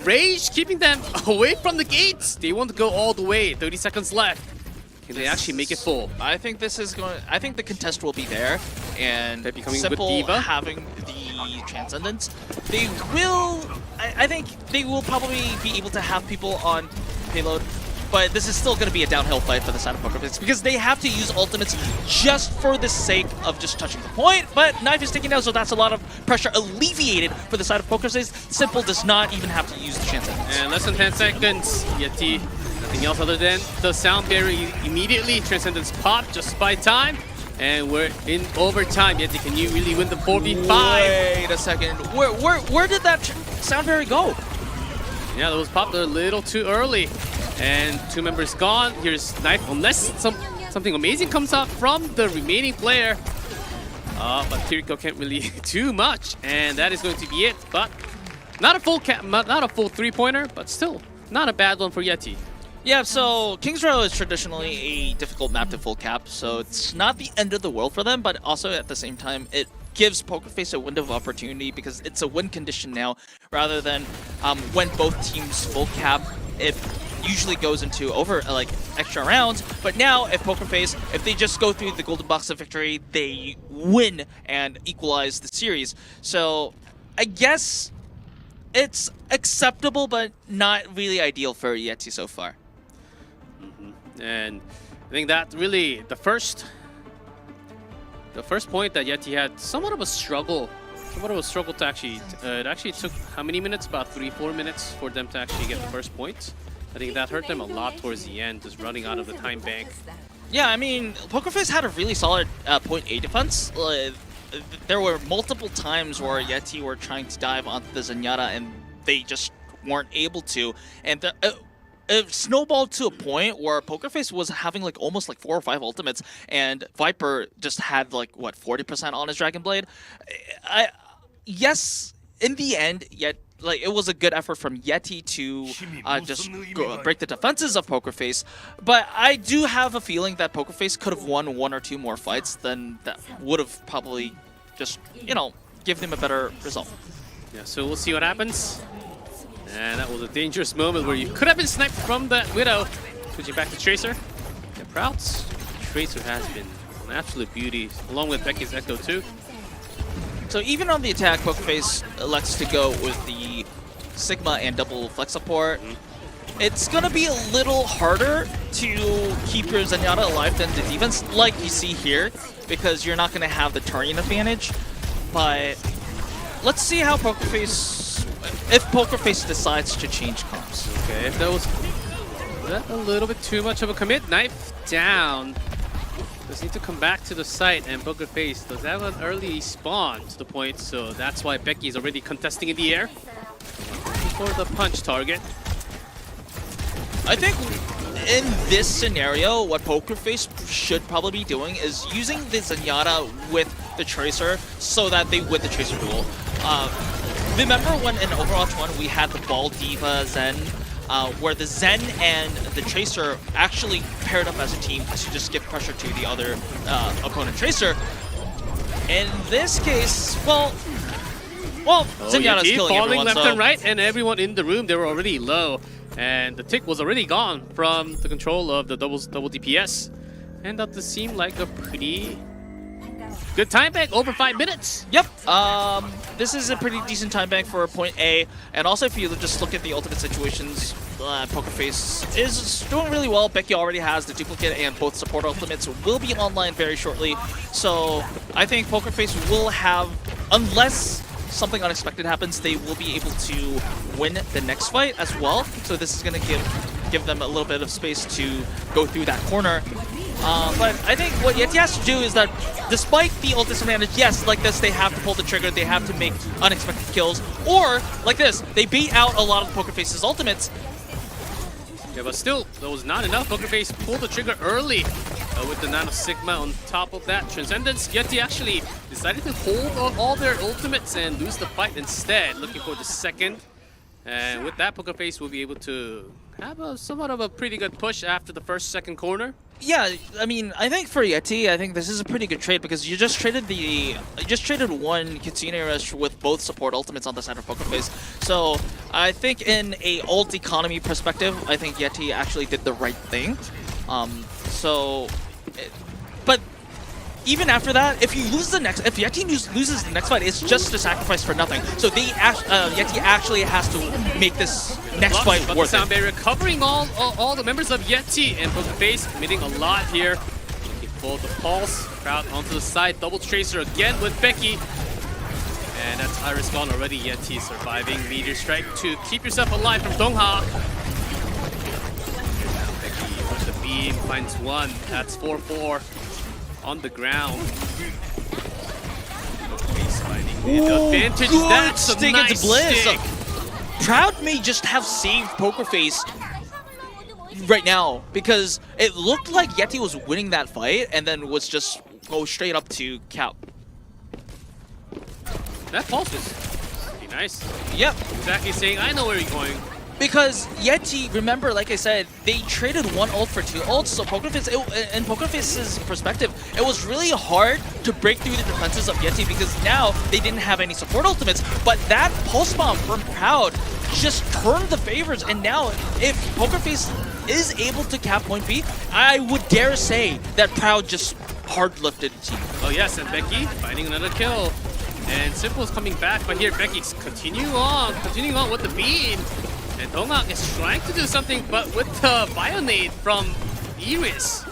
Rage keeping them away from the gates. They want to go all the way. 30 seconds left. Can they actually make it full? I think this is going. I think the contest will be there, and Simple having the Transcendence, they will. I think they will probably be able to have people on payload. But this is still going to be a downhill fight for the side of PokerFace because they have to use ultimates just for the sake of just touching the point. But Knife is taking down, so that's a lot of pressure alleviated for the side of PokerFace. Simple does not even have to use the chance. And less than 10 seconds. Yeti, nothing else other than the sound barrier immediately. Transcendence pop just by time. And we're in overtime. Yeti, can you really win the 4v5? Wait a second. Where did that sound barrier go? Yeah, that was popped a little too early. And 2 members gone. Here's Knife, unless something amazing comes out from the remaining player. But Kiriko can't really do much, and that is going to be it. But not a full 3-pointer, but still not a bad one for Yeti. Yeah, so Kings Row is traditionally a difficult map to full cap, so it's not the end of the world for them, but also at the same time, it gives PokerFace a window of opportunity because it's a win condition now, rather than when both teams full cap, it usually goes into extra rounds. But now, if PokerFace, if they just go through the golden box of victory, they win and equalize the series. So I guess it's acceptable, but not really ideal for Yeti so far. And I think that really the first point that Yeti had somewhat of a struggle to actually. It actually took how many minutes? About 3-4 minutes for them to actually get the first point. I think that hurt them a lot towards the end, just running out of the time bank. Yeah, I mean, PokerFace had a really solid point A defense. There were multiple times where Yeti were trying to dive onto the Zenyatta and they just weren't able to. And it snowballed to a point where PokerFace was having almost 4 or 5 ultimates, and Viper just had 40% on his Dragon Blade. Yes, in the end, it was a good effort from Yeti to just break the defenses of PokerFace, but I do have a feeling that PokerFace could have won 1 or 2 more fights, then that would have probably just, give them a better result. Yeah, so we'll see what happens. And that was a dangerous moment where you could have been sniped from that Widow. Switching back to Tracer. Yeah, Proud's Tracer has been an absolute beauty, along with Becky's Echo too. So even on the attack, PokerFace elects to go with the Sigma and double flex support. It's gonna be a little harder to keep your Zenyatta alive than the defense, like you see here, because you're not gonna have the turning advantage. But let's see how if PokerFace decides to change comps. Okay, if that was a little bit too much of a commit. Knife down. Does need to come back to the site, and PokerFace does have an early spawn to the point, so that's why Becky is already contesting in the air for the punch target. I think in this scenario, what PokerFace should probably be doing is using the Zenyatta with the Tracer so that they win the Tracer duel. Remember when in Overwatch 1 we had the Ball Diva Zen, where the Zen and the Tracer actually paired up as a team to just give pressure to the other opponent Tracer. In this case, well, Zenyatta's killing falling everyone, left so and right, and everyone in the room, they were already low. And the tick was already gone from the control of the double DPS. And that does seem like a pretty good time bank, over 5 minutes. Yep. This is a pretty decent time bank for point A. And also, if you just look at the ultimate situations, PokerFace is doing really well. Becky already has the duplicate, and both support ultimates will be online very shortly. So I think PokerFace will have, unless something unexpected happens, they will be able to win the next fight as well. So this is going to give them a little bit of space to go through that corner. But I think what Yeti has to do is that despite the ult disadvantage, yes, like this, they have to pull the trigger, they have to make unexpected kills, or like this, they bait out a lot of PokerFace's ultimates. Yeah, but still, that was not enough. PokerFace pulled the trigger early with the Nano Sigma on top of that. Transcendence, Yeti actually decided to hold on all their ultimates and lose the fight instead, looking for the second. And with that, PokerFace will be able to have somewhat of a pretty good push after the second corner. Yeah, I mean, I think for Yeti, I think this is a pretty good trade because you just traded one Kitsune Rush with both support ultimates on the side of PokerFace. So I think in a ult economy perspective, I think Yeti actually did the right thing. But even after that, if Yeti loses the next fight, it's just a sacrifice for nothing. So Yeti actually has to make this next fight worth it. Sound barrier covering all the members of Yeti, and Pokerface committing a lot here. Looking for the pulse, crowd onto the side, double tracer again with Becky. And that's Iris gone already. Yeti surviving Meteor Strike to keep yourself alive from Donghak. Becky with the beam finds one. That's 4-4 on the ground. He's fighting the advantage. That's a nice stick. Proud may just have saved Pokerface right now because it looked like Yeti was winning that fight and then was just go straight up to Cap. That pulse is pretty nice. Yep. Exactly saying, I know where you're going. Because Yeti, remember, like I said, they traded one ult for two ults, so in Pokerface's perspective, it was really hard to break through the defenses of Yeti because now they didn't have any support ultimates, but that pulse bomb from Proud just turned the favors, and now if Pokerface is able to cap point B, I would dare say that Proud just hard-lifted the team. Oh yes, and Becky finding another kill. And Simple is coming back, but here Becky's continuing on with the beam. And Donghak is trying to do something, but with the Bionade from Iris.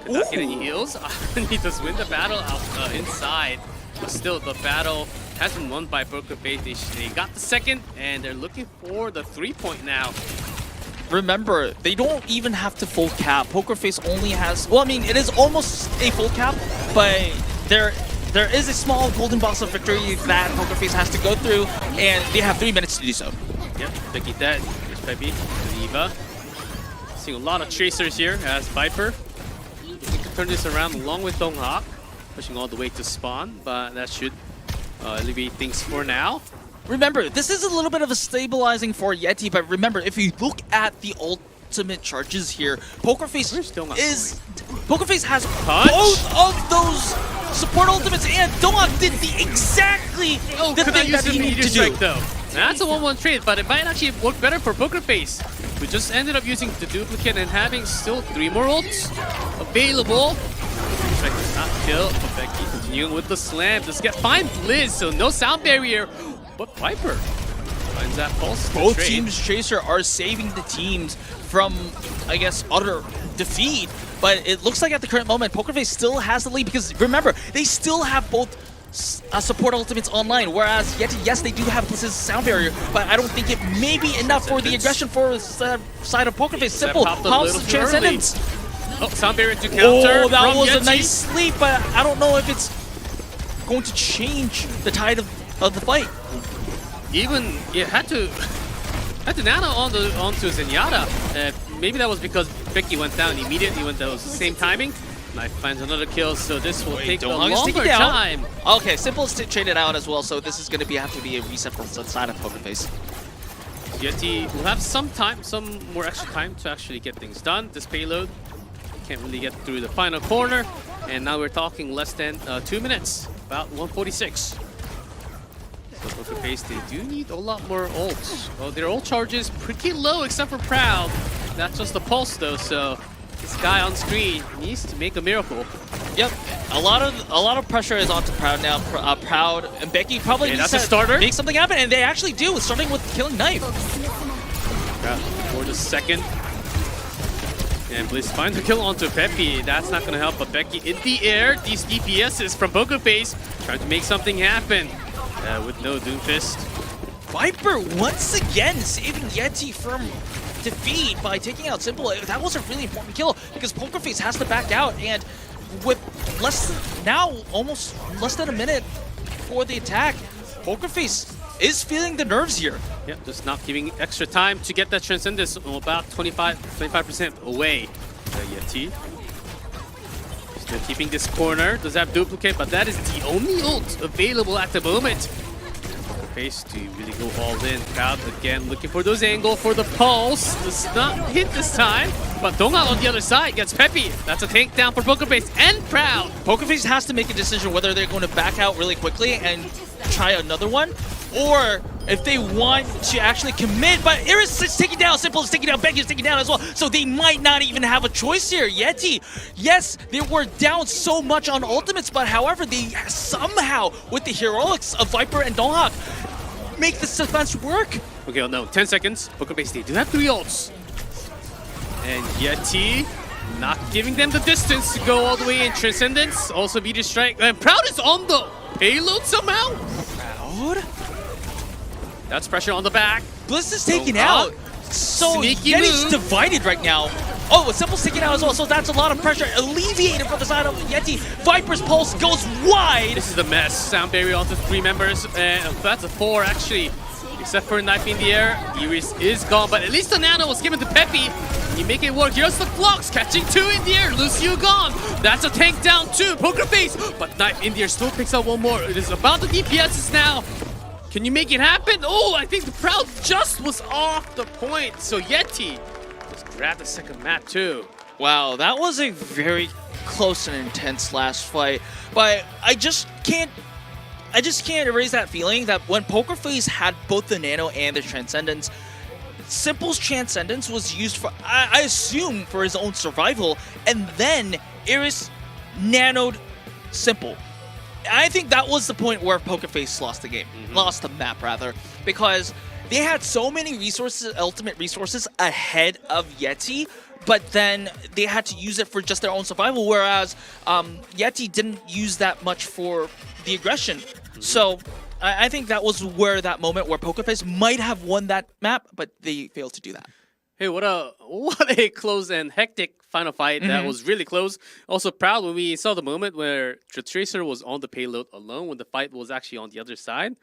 Could not get any heals. He does win the battle out inside. But still, the battle has been won by Pokerface. They got the second, and they're looking for the 3-point now. Remember, they don't even have to full cap. Pokerface only has, well, I mean, it is almost a full cap, but there is a small golden box of victory that Pokerface has to go through, and they have 3 minutes to do so. Yep, Becky dead. Here's Pepe, Eva. Seeing a lot of chasers here as Viper. We can turn this around along with Donghak, pushing all the way to spawn, but that should alleviate things for now. Remember, this is a little bit of a stabilizing for Yeti, but remember, if you look at the ultimate charges here, Pokerface has both of those support ultimates, and Donghak did the thing that he needed to do. Though. That's a 1-1 trade, but it might actually work better for Pokerface, who just ended up using the duplicate and having still 3 more ults available. Strike does not kill, but Becky continuing with the slam. Does find Liz, so no sound barrier, but Viper finds that pulse. Both teams' Tracer are saving the teams from, I guess, utter defeat, but it looks like at the current moment, Pokerface still has the lead because remember, they still have both support ultimates online, whereas Yeti, yes, they do have this sound barrier, but I don't think it may be enough for the aggression for the side of Pokerface. Simple, pops the Transcendence. Oh, sound barrier to counter. Oh, that was Yeti. A nice sleep, but I don't know if it's going to change the tide of the fight. Even it had to nano onto Zenyatta. Maybe that was because Becky went down immediately when that was the same timing. Knife finds another kill, so this will take a longer time. Okay, Simple's traded out as well, so this is going to have to be a reset from the side of Pokerface. Yeti will have some more extra time to actually get things done. This payload can't really get through the final corner, and now we're talking less than 2 minutes, about 1:46. So Pokerface, they do need a lot more ults. Well, their ult charge is pretty low except for Proud. That's just the pulse though, so this guy on screen needs to make a miracle. Yep, a lot of pressure is onto Proud now. Proud and Becky probably needs to make something happen, and they actually do, starting with killing Knife. Yeah, for the second. And Bliss finds a kill onto Pepe. That's not going to help, but Becky in the air. These DPSs from Pokerface trying to make something happen with no Doomfist. Viper once again saving Yeti from defeat by taking out Simple. That was a really important kill because Pokerface has to back out, and with almost less than a minute for the attack, Pokerface is feeling the nerves here. Yep, just not giving extra time to get that Transcendence about 25% away. Yeti still keeping this corner, does have duplicate, but that is the only ult available at the moment. Face to really go all in. Proud again looking for those angle for the pulse. Does not hit this time, but Donghak on the other side gets Pepe. That's a takedown for Pokerface and Proud. Pokerface has to make a decision whether they're going to back out really quickly and try another one, or if they want to actually commit. But Iris is taking down, Simple is taking down, Becky is taking down as well. So they might not even have a choice here. Yeti, yes, they were down so much on ultimates, but however, they somehow, with the heroics of Viper and Donghak, make this defense work. Okay, no, 10 seconds. PokerFace, they do have 3 ults. And Yeti not giving them the distance to go all the way in. Transcendence, also Meteor Strike. And Proud is on the payload somehow. Proud? That's pressure on the back. Bliss is taken out. So Sneaky Yeti's move. divided right now. Oh, Simple's taken out as well, so that's a lot of pressure alleviated from the side of Yeti. Viper's Pulse goes wide. This is a mess. Sound barrier onto 3 members, and that's a 4 actually. Except for a knife in the air, Iris is gone, but at least the nano was given to Peppy. You make it work. Here's the Flux catching 2 in the air. Lucio gone. That's a tank down too. PokerFace, but knife in the air still picks up 1 more. It is about the DPSs now. Can you make it happen? Oh, I think the Proud just was off the point. So Yeti just grabbed the second map too. Wow, that was a very close and intense last fight. But I just can't erase that feeling that when PokerFace had both the Nano and the Transcendence, Simple's Transcendence was used for, I assume, for his own survival, and then Iris nanoed Simple. I think that was the point where PokerFace lost the game, lost the map rather, because they had so many resources, ultimate resources ahead of Yeti, but then they had to use it for just their own survival, whereas Yeti didn't use that much for the aggression. So I think that was where that moment where PokerFace might have won that map, but they failed to do that. Hey, what a close and hectic final fight. That was really close. Also proud when we saw the moment where the Tracer was on the payload alone when the fight was actually on the other side.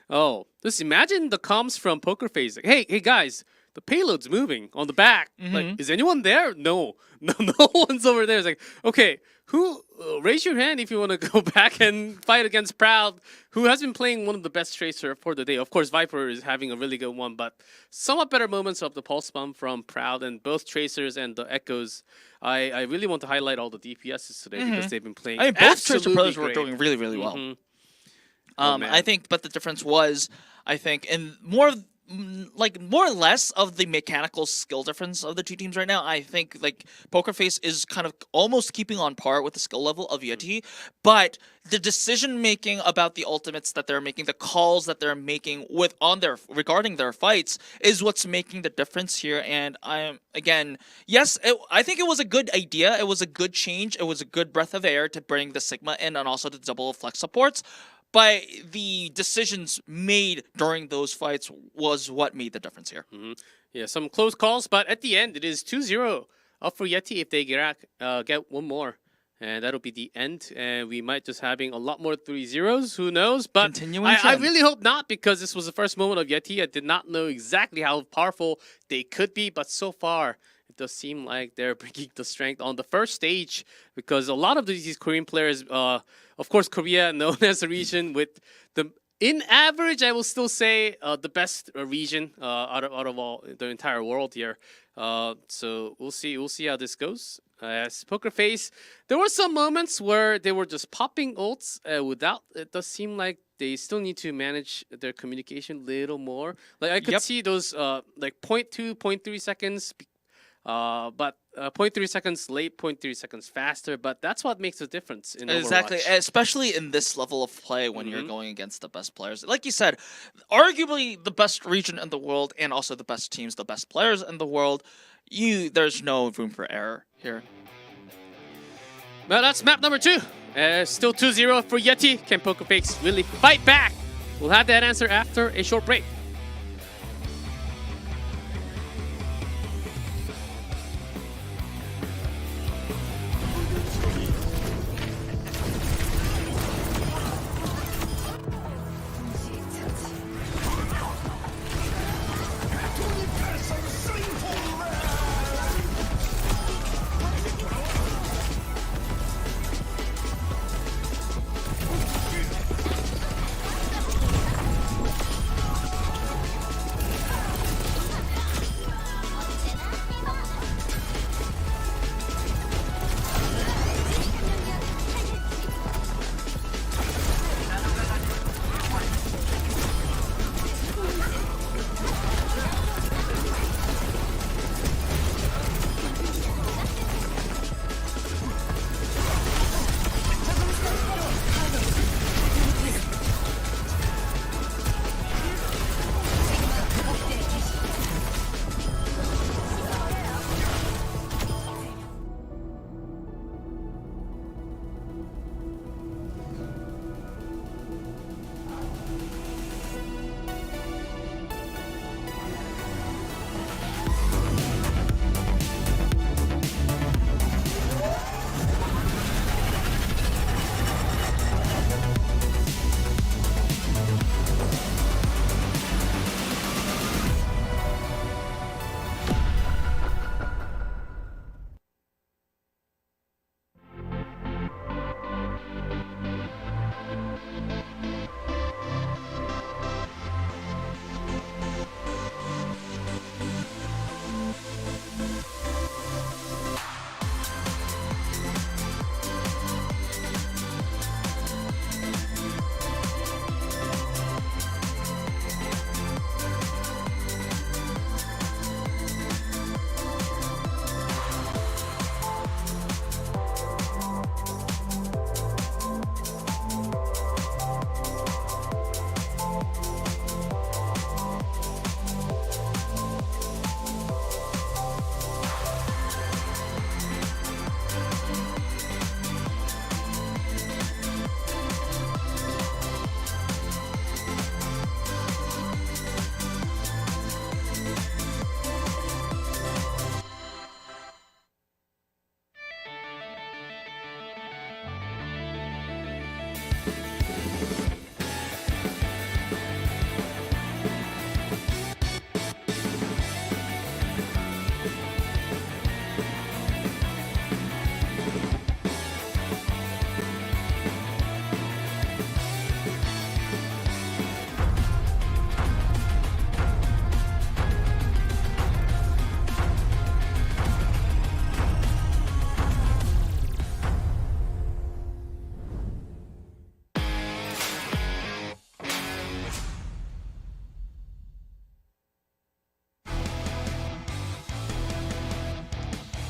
Oh, just imagine the comms from PokerFace. Like, hey guys, the payload's moving on the back. Like, is anyone there? No, no one's over there. It's like, okay, who raise your hand if you want to go back and fight against Proud, who has been playing one of the best Tracer for the day. Of course, Viper is having a really good one, but somewhat better moments of the Pulse Bomb from Proud and both Tracers and the Echoes. I really want to highlight all the DPSs today because they've been playing. I mean, both Tracer absolutely players were great. doing really, really well. Oh, man. I think, but the difference was, I think, in more or less of the mechanical skill difference of the two teams right now. I think like PokerFace is kind of almost keeping on par with the skill level of Yeti, but the decision making about the ultimates that they're making, the calls that they're making regarding their fights is what's making the difference here. And yes, I think it was a good idea. It was a good change. It was a good breath of air to bring the Sigma in and also the double flex supports. But the decisions made during those fights was what made the difference here. Yeah, some close calls, but at the end, it is 2-0 up for Yeti if they get 1 more. And that'll be the end. And we might just having a lot more 3-0s. Who knows? But I really hope not, because this was the first moment of Yeti. I did not know exactly how powerful they could be, but so far, it does seem like they're bringing the strength on the first stage, because a lot of these Korean players, of course, Korea known as a region with the, in average, I will still say the best region out of all the entire world here. So we'll see how this goes. As PokerFace, there were some moments where they were just popping ults without. It does seem like they still need to manage their communication a little more. Like I could see those like 0.2, 0.3 seconds. But 0.3 seconds late, 0.3 seconds faster, but that's what makes a difference in Exactly, Overwatch. Especially in this level of play when you're going against the best players. Like you said, arguably the best region in the world and also the best teams, the best players in the world. There's no room for error here. Well, that's map number 2. Still 2-0 for Yeti. Can PokerFace really fight back? We'll have that answer after a short break.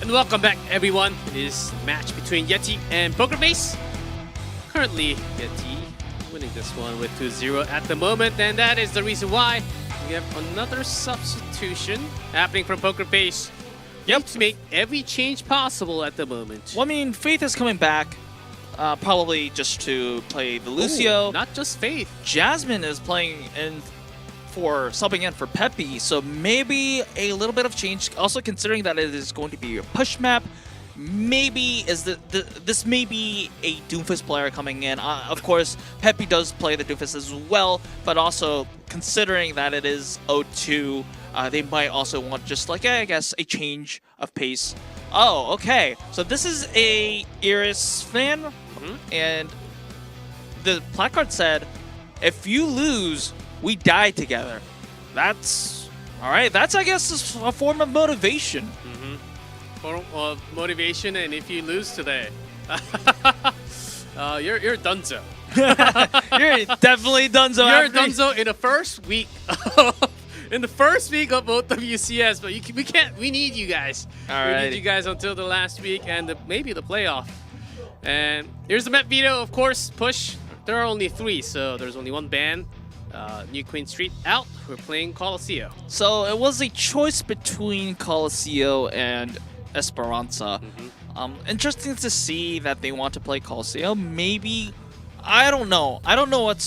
And welcome back, everyone. It is a match between Yeti and Pokerface. Currently, Yeti winning this one with 2-0 at the moment, and that is the reason why we have another substitution happening from Pokerface. Yep. To make every change possible at the moment. Well, I mean, Faith is coming back, probably just to play the Lucio. Ooh, not just Faith. Jasmine is playing in for subbing in for Peppy, so maybe a little bit of change. Also, considering that it is going to be a push map, maybe this may be a Doomfist player coming in. Of course, Peppy does play the Doomfist as well, but also considering that it is O2. They might also want just like, I guess, a change of pace. Oh, okay. So this is a Iris fan, and the placard said, if you lose, we die together. That's, all right, that's, I guess, a form of motivation. Form of motivation, and if you lose today, you're dunzo. You're definitely dunzo. You're dunzo in the first week. In the first week of OWCS, but we need you guys. Alrighty. We need you guys until the last week and maybe the playoff. And here's the map veto, of course, push. There are only 3, so there's only 1 ban. New Queen Street out. We're playing Colosseo. So it was a choice between Colosseo and Esperanza. Interesting to see that they want to play Colosseo. Maybe, I don't know. I don't know what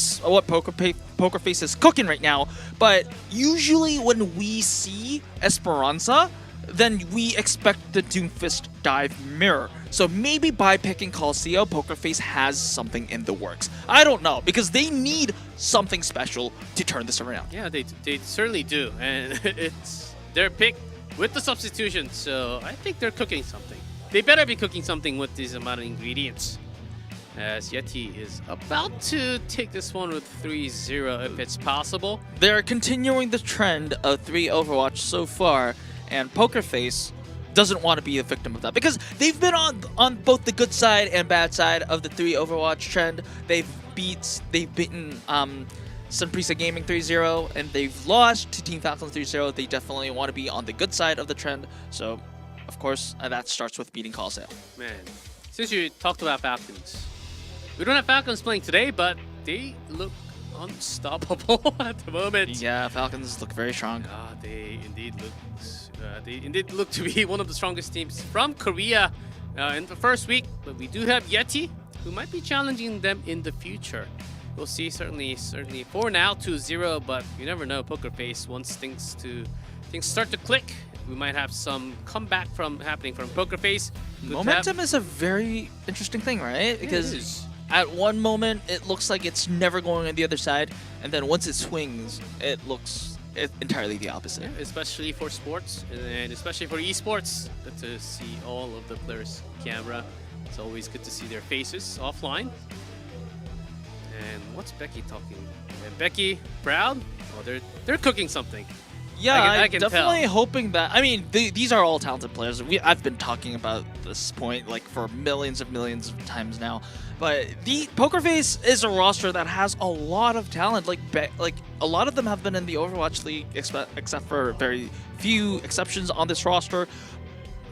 Pokerface is cooking right now, but usually when we see Esperanza, then we expect the Doomfist dive mirror. So maybe by picking Colosseo, Pokerface has something in the works. I don't know, because they need something special to turn this around. Yeah, they certainly do, and it's their pick with the substitution, so I think they're cooking something. They better be cooking something with these amount of ingredients, as Yeti is about to take this one with 3-0 if it's possible. They're continuing the trend of 3 Overwatch so far, and Pokerface doesn't want to be a victim of that, because they've been on both the good side and bad side of the 3 Overwatch trend. They've beaten Prisa Gaming 3-0, and they've lost to Team Falcons 3-0. They definitely want to be on the good side of the trend, so of course that starts with beating Colosseo. Man, since you talked about Falcons, we don't have Falcons playing today, but they look unstoppable at the moment. Yeah, Falcons look very strong. They indeed look to be one of the strongest teams from Korea in the first week. But we do have Yeti, who might be challenging them in the future. We'll see. Certainly for now 2-0, but you never know. Pokerface, once things start to click, we might have some comeback happening from Pokerface. Momentum is a very interesting thing, right? Because at one moment, it looks like it's never going on the other side, and then once it swings, it looks entirely the opposite. Yeah, especially for sports, and especially for esports. Good to see all of the players' camera. It's always good to see their faces offline. And what's Becky talking? And Becky, proud? Oh, they're cooking something. Yeah, I can definitely tell. hoping that. I mean, these are all talented players. I've been talking about this point like for millions of times now. But the Pokerface is a roster that has a lot of talent. Like a lot of them have been in the Overwatch League, except for very few exceptions on this roster.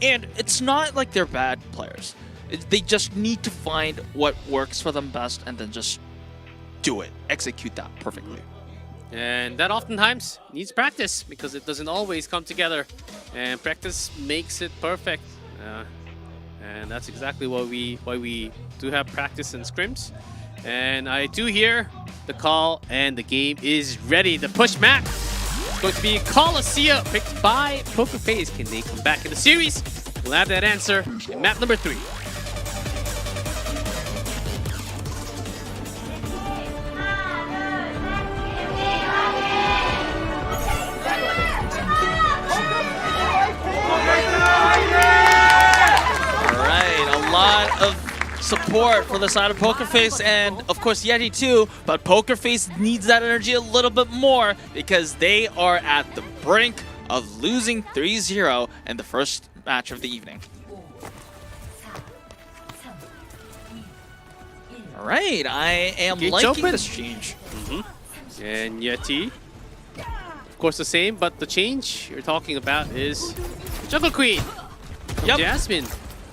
And it's not like they're bad players. They just need to find what works for them best and then just do it, execute that perfectly. And that oftentimes needs practice, because it doesn't always come together. And practice makes it perfect. And that's exactly why we do have practice and scrims. And I do hear the call, and the game is ready. The push map is going to be Colosseo, picked by Pokerface. Can they come back in the series? We'll have that answer in map number 3. Support for the side of Pokerface, and of course Yeti too, but Pokerface needs that energy a little bit more because they are at the brink of losing 3-0 in the first match of the evening. Alright, I am Gates liking open. this change. And Yeti, of course the same, but the change you're talking about is Jungle Queen. Yep. Jasmine.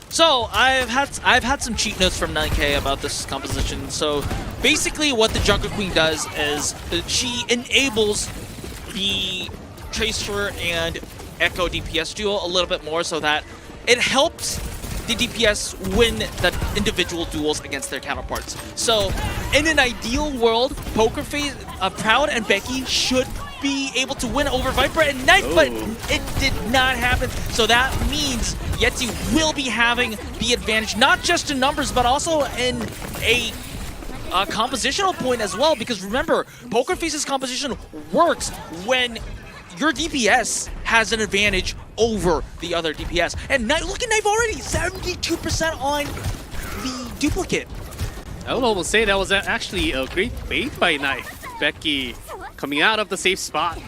So I've had some cheat notes from 9K about this composition. So basically what the Jungle Queen does is she enables the Tracer and Echo DPS duo a little bit more so that it helps the DPS win the individual duels against their counterparts. So in an ideal world, Pokerface, Proud and Becky should be able to win over Viper and Knight, but it did not happen. So that means Yeti will be having the advantage, not just in numbers, but also in a compositional point as well. Because remember, Pokerface's composition works when your DPS has an advantage over the other DPS. And look at Knife already, 72% on the duplicate. I would almost say that was actually a great bait by Knife. Becky coming out of the safe spot.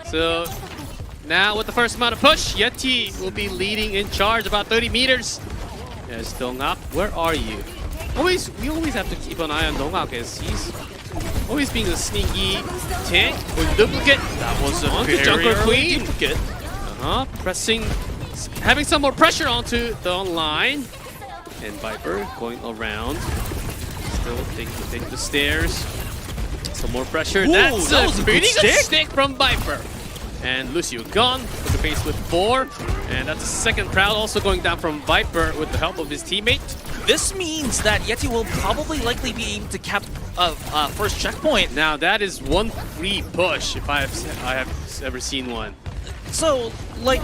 So now with the first amount of push, Yeti will be leading in charge about 30 meters. There's Dongak, where are you? We always have to keep an eye on Dongak as he's always being a sneaky tank with duplicate. That was a very Jungle Queen duplicate. Pressing, having some more pressure onto the online. And Viper going around. Still taking the stairs. Some more pressure. Ooh, That's that was a pretty good stick from Viper. And Lucio gone with the base with 4. And that's the second Proud also going down from Viper with the help of his teammate. This means that Yeti will probably likely be able to cap first checkpoint. Now that is one free push if I have ever seen one. So, like,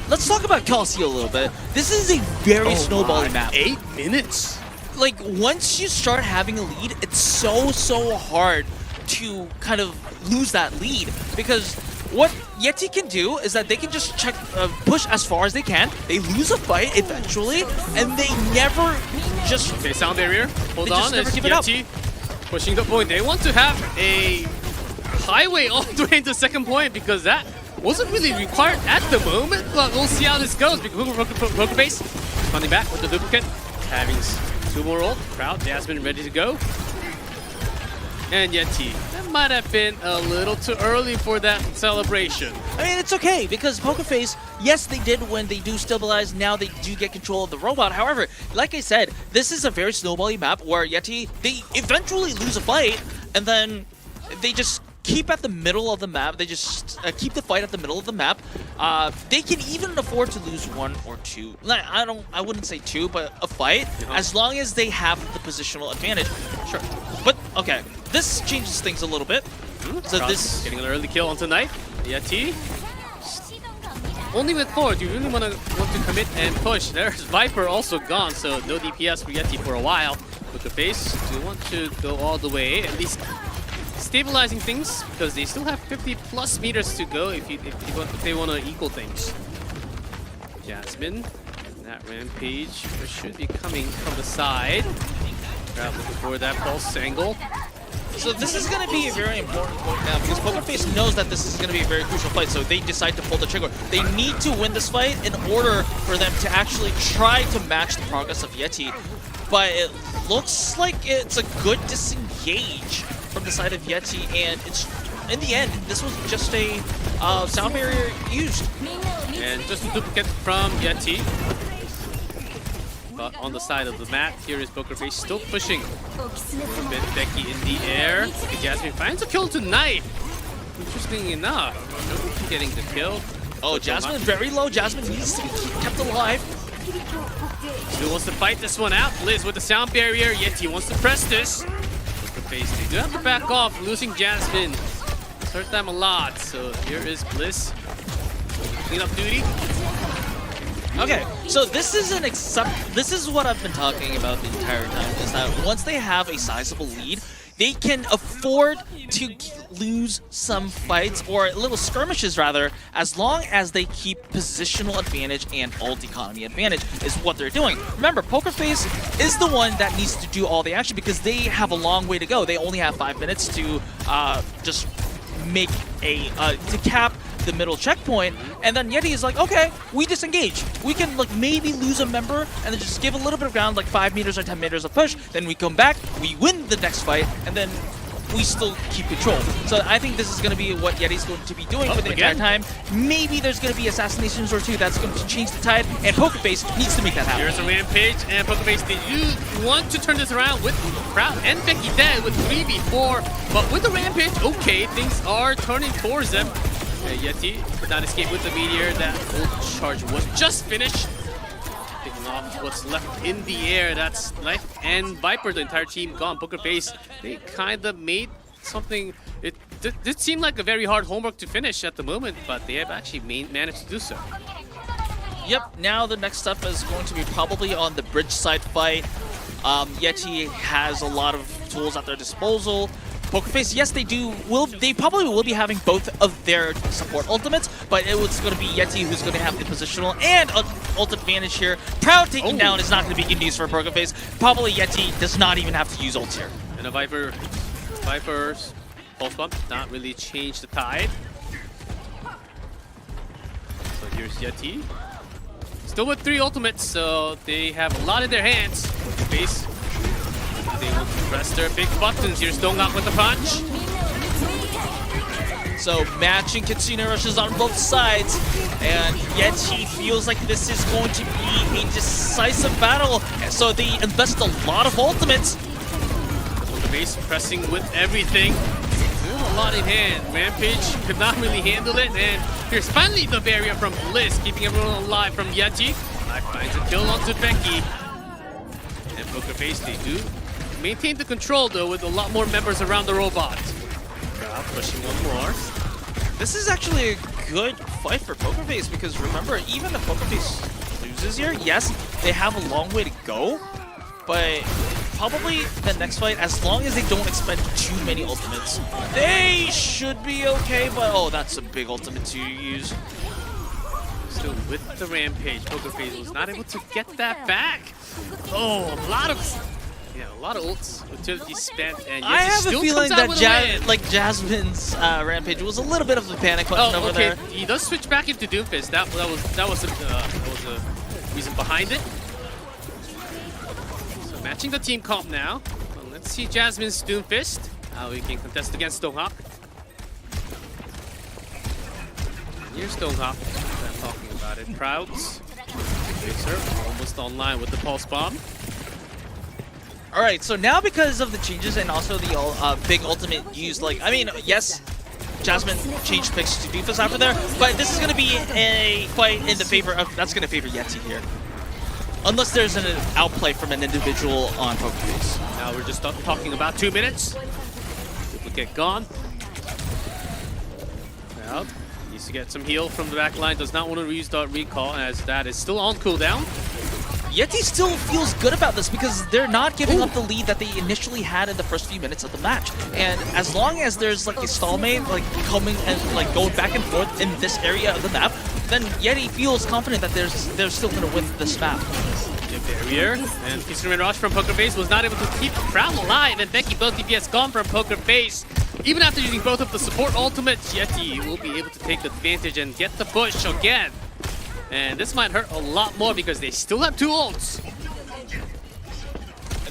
let's talk about Calcio a little bit. This is a very snowballing map. 8 minutes. Like, once you start having a lead, it's so hard to kind of lose that lead. Because what Yeti can do is that they can just push as far as they can. They lose a fight eventually, and they never just... Okay, sound barrier. Hold They on, just never there's give it up. Yeti pushing the point. They want to have a highway all the way into second point because that wasn't really required at the moment. But we'll see how this goes. Poker Face running back with the duplicate. Having 2 more ult. Proud, Jasmine ready to go. And Yeti. That might have been a little too early for that celebration. I mean, it's okay, because Pokerface, yes, they did win, they do stabilize, now they do get control of the robot. However, like I said, this is a very snowbally map where Yeti, they eventually lose a fight, and then they just keep at the middle of the map. They just keep the fight at the middle of the map. They can even afford to lose 1 or 2. I wouldn't say 2, but a fight, as long as they have the positional advantage. Sure. But, okay, this changes things a little bit. So this getting an early kill onto Knife. Yeti. Only with 4, do you really want to commit and push? There's Viper also gone, so no DPS for Yeti for a while. Poker Face, do you want to go all the way? At least stabilizing things, because they still have 50+ meters to go if they want to equal things. Jasmine, that rampage should be coming from the side. Looking for that pulse angle. So this is going to be a very important point now, because Pokerface knows that this is going to be a very crucial fight, so they decide to pull the trigger. They need to win this fight in order for them to actually try to match the progress of Yeti. But it looks like it's a good disengage from the side of Yeti, and it's in the end, this was just a sound barrier used. And just a duplicate from Yeti. But on the side of the mat, here is Pokerface still pushing. A bit Becky in the air. And Jasmine finds a kill tonight. Interesting enough, Nobody getting the kill. Oh, Jasmine very low. Jasmine needs to be kept alive. Still wants to fight this one out. Liz with the sound barrier. Yeti wants to press this. Pokerface, they do have to back off, losing Jasmine. It's hurt them a lot. So here is Bliss. Clean up duty. Okay, so this is what I've been talking about the entire time, is that once they have a sizable lead, they can afford to lose some fights, or little skirmishes rather, as long as they keep positional advantage and ult economy advantage is what they're doing. Remember, Pokerface is the one that needs to do all the action because they have a long way to go. They only have 5 minutes to just make to cap the middle checkpoint, and then Yeti is like, okay, we disengage. We can like maybe lose a member and then just give a little bit of ground, like 5 meters or 10 meters of push, then we come back, we win the next fight, and then we still keep control. So I think this is going to be what Yeti's going to be doing for the entire time. Maybe there's going to be assassinations or two that's going to change the tide, and Pokerface needs to make that happen. Here's a Rampage, and Pokerface, they do want to turn this around with Proud and Becky dead with 3v4, but with the Rampage, okay, things are turning towards them. Yeti could not escape with the Meteor. That ult charge was just finished. Picking off what's left in the air. That's Life and Viper, the entire team gone. Pokerface, they kind of made something. It did seem like a very hard homework to finish at the moment, but they have actually managed to do so. Yep, now the next step is going to be probably on the bridge side fight. Yeti has a lot of tools at their disposal. Pokerface, yes, they probably will be having both of their support ultimates, but it's going to be Yeti who's going to have the positional and ult advantage here. Proud taking down is not going to be good news for Pokerface. Probably Yeti does not even have to use ult here. And a Viper's pulse bump not really changed the tide. So here's Yeti. Still with 3 ultimates, so they have a lot in their hands. Pokerface, they will press their big buttons. Here's Dongak with the punch. So matching Kitsune rushes on both sides, and Yeti feels like this is going to be a decisive battle. So they invest a lot of ultimates. Pokerface pressing with everything. A lot in hand. Rampage could not really handle it, and here's finally the barrier from Bliss, keeping everyone alive from Yeti. Life finds a kill onto Becky. And Pokerface, they do maintain the control though with a lot more members around the robot. Pushing one more. This is actually a good fight for Pokerface because remember, even if Pokerface loses here, yes, they have a long way to go, but probably the next fight, as long as they don't expend too many ultimates, they should be okay, but oh, that's a big ultimate to use. Still with the Rampage, Pokerface was not able to get that back. Oh, a lot of ults, utility spent, and I have a feeling that Jasmine's Rampage was a little bit of a panic button over there. He does switch back into Doomfist. That was a reason behind it. So matching the team comp now. Well, let's see Jasmine's Doomfist. How we can contest against Stonehawk. Here's Stonehawk. I'm talking about it. Prouds. Tracer almost online with the pulse bomb. Alright, so now because of the changes and also the big ultimate used, yes, Jasmine changed picks to Doofus after there, but this is going to be a fight in the favor of, that's going to favor Yeti here. Unless there's an outplay from an individual on Pokerface. Now we're just talking about 2 minutes. Duplicate gone. Well, needs to get some heal from the back line, does not want to use the recall as that is still on cooldown. Yeti still feels good about this because they're not giving up the lead that they initially had in the first few minutes of the match. And as long as there's like a stalemate coming and going back and forth in this area of the map, then Yeti feels confident that they're still going to win this map. The barrier, and Fisherman Rush from Pokerface was not able to keep Proud alive, and Becky both DPS gone from Pokerface. Even after using both of the support ultimates, Yeti will be able to take advantage and get the push again. And this might hurt a lot more because they still have 2 ults.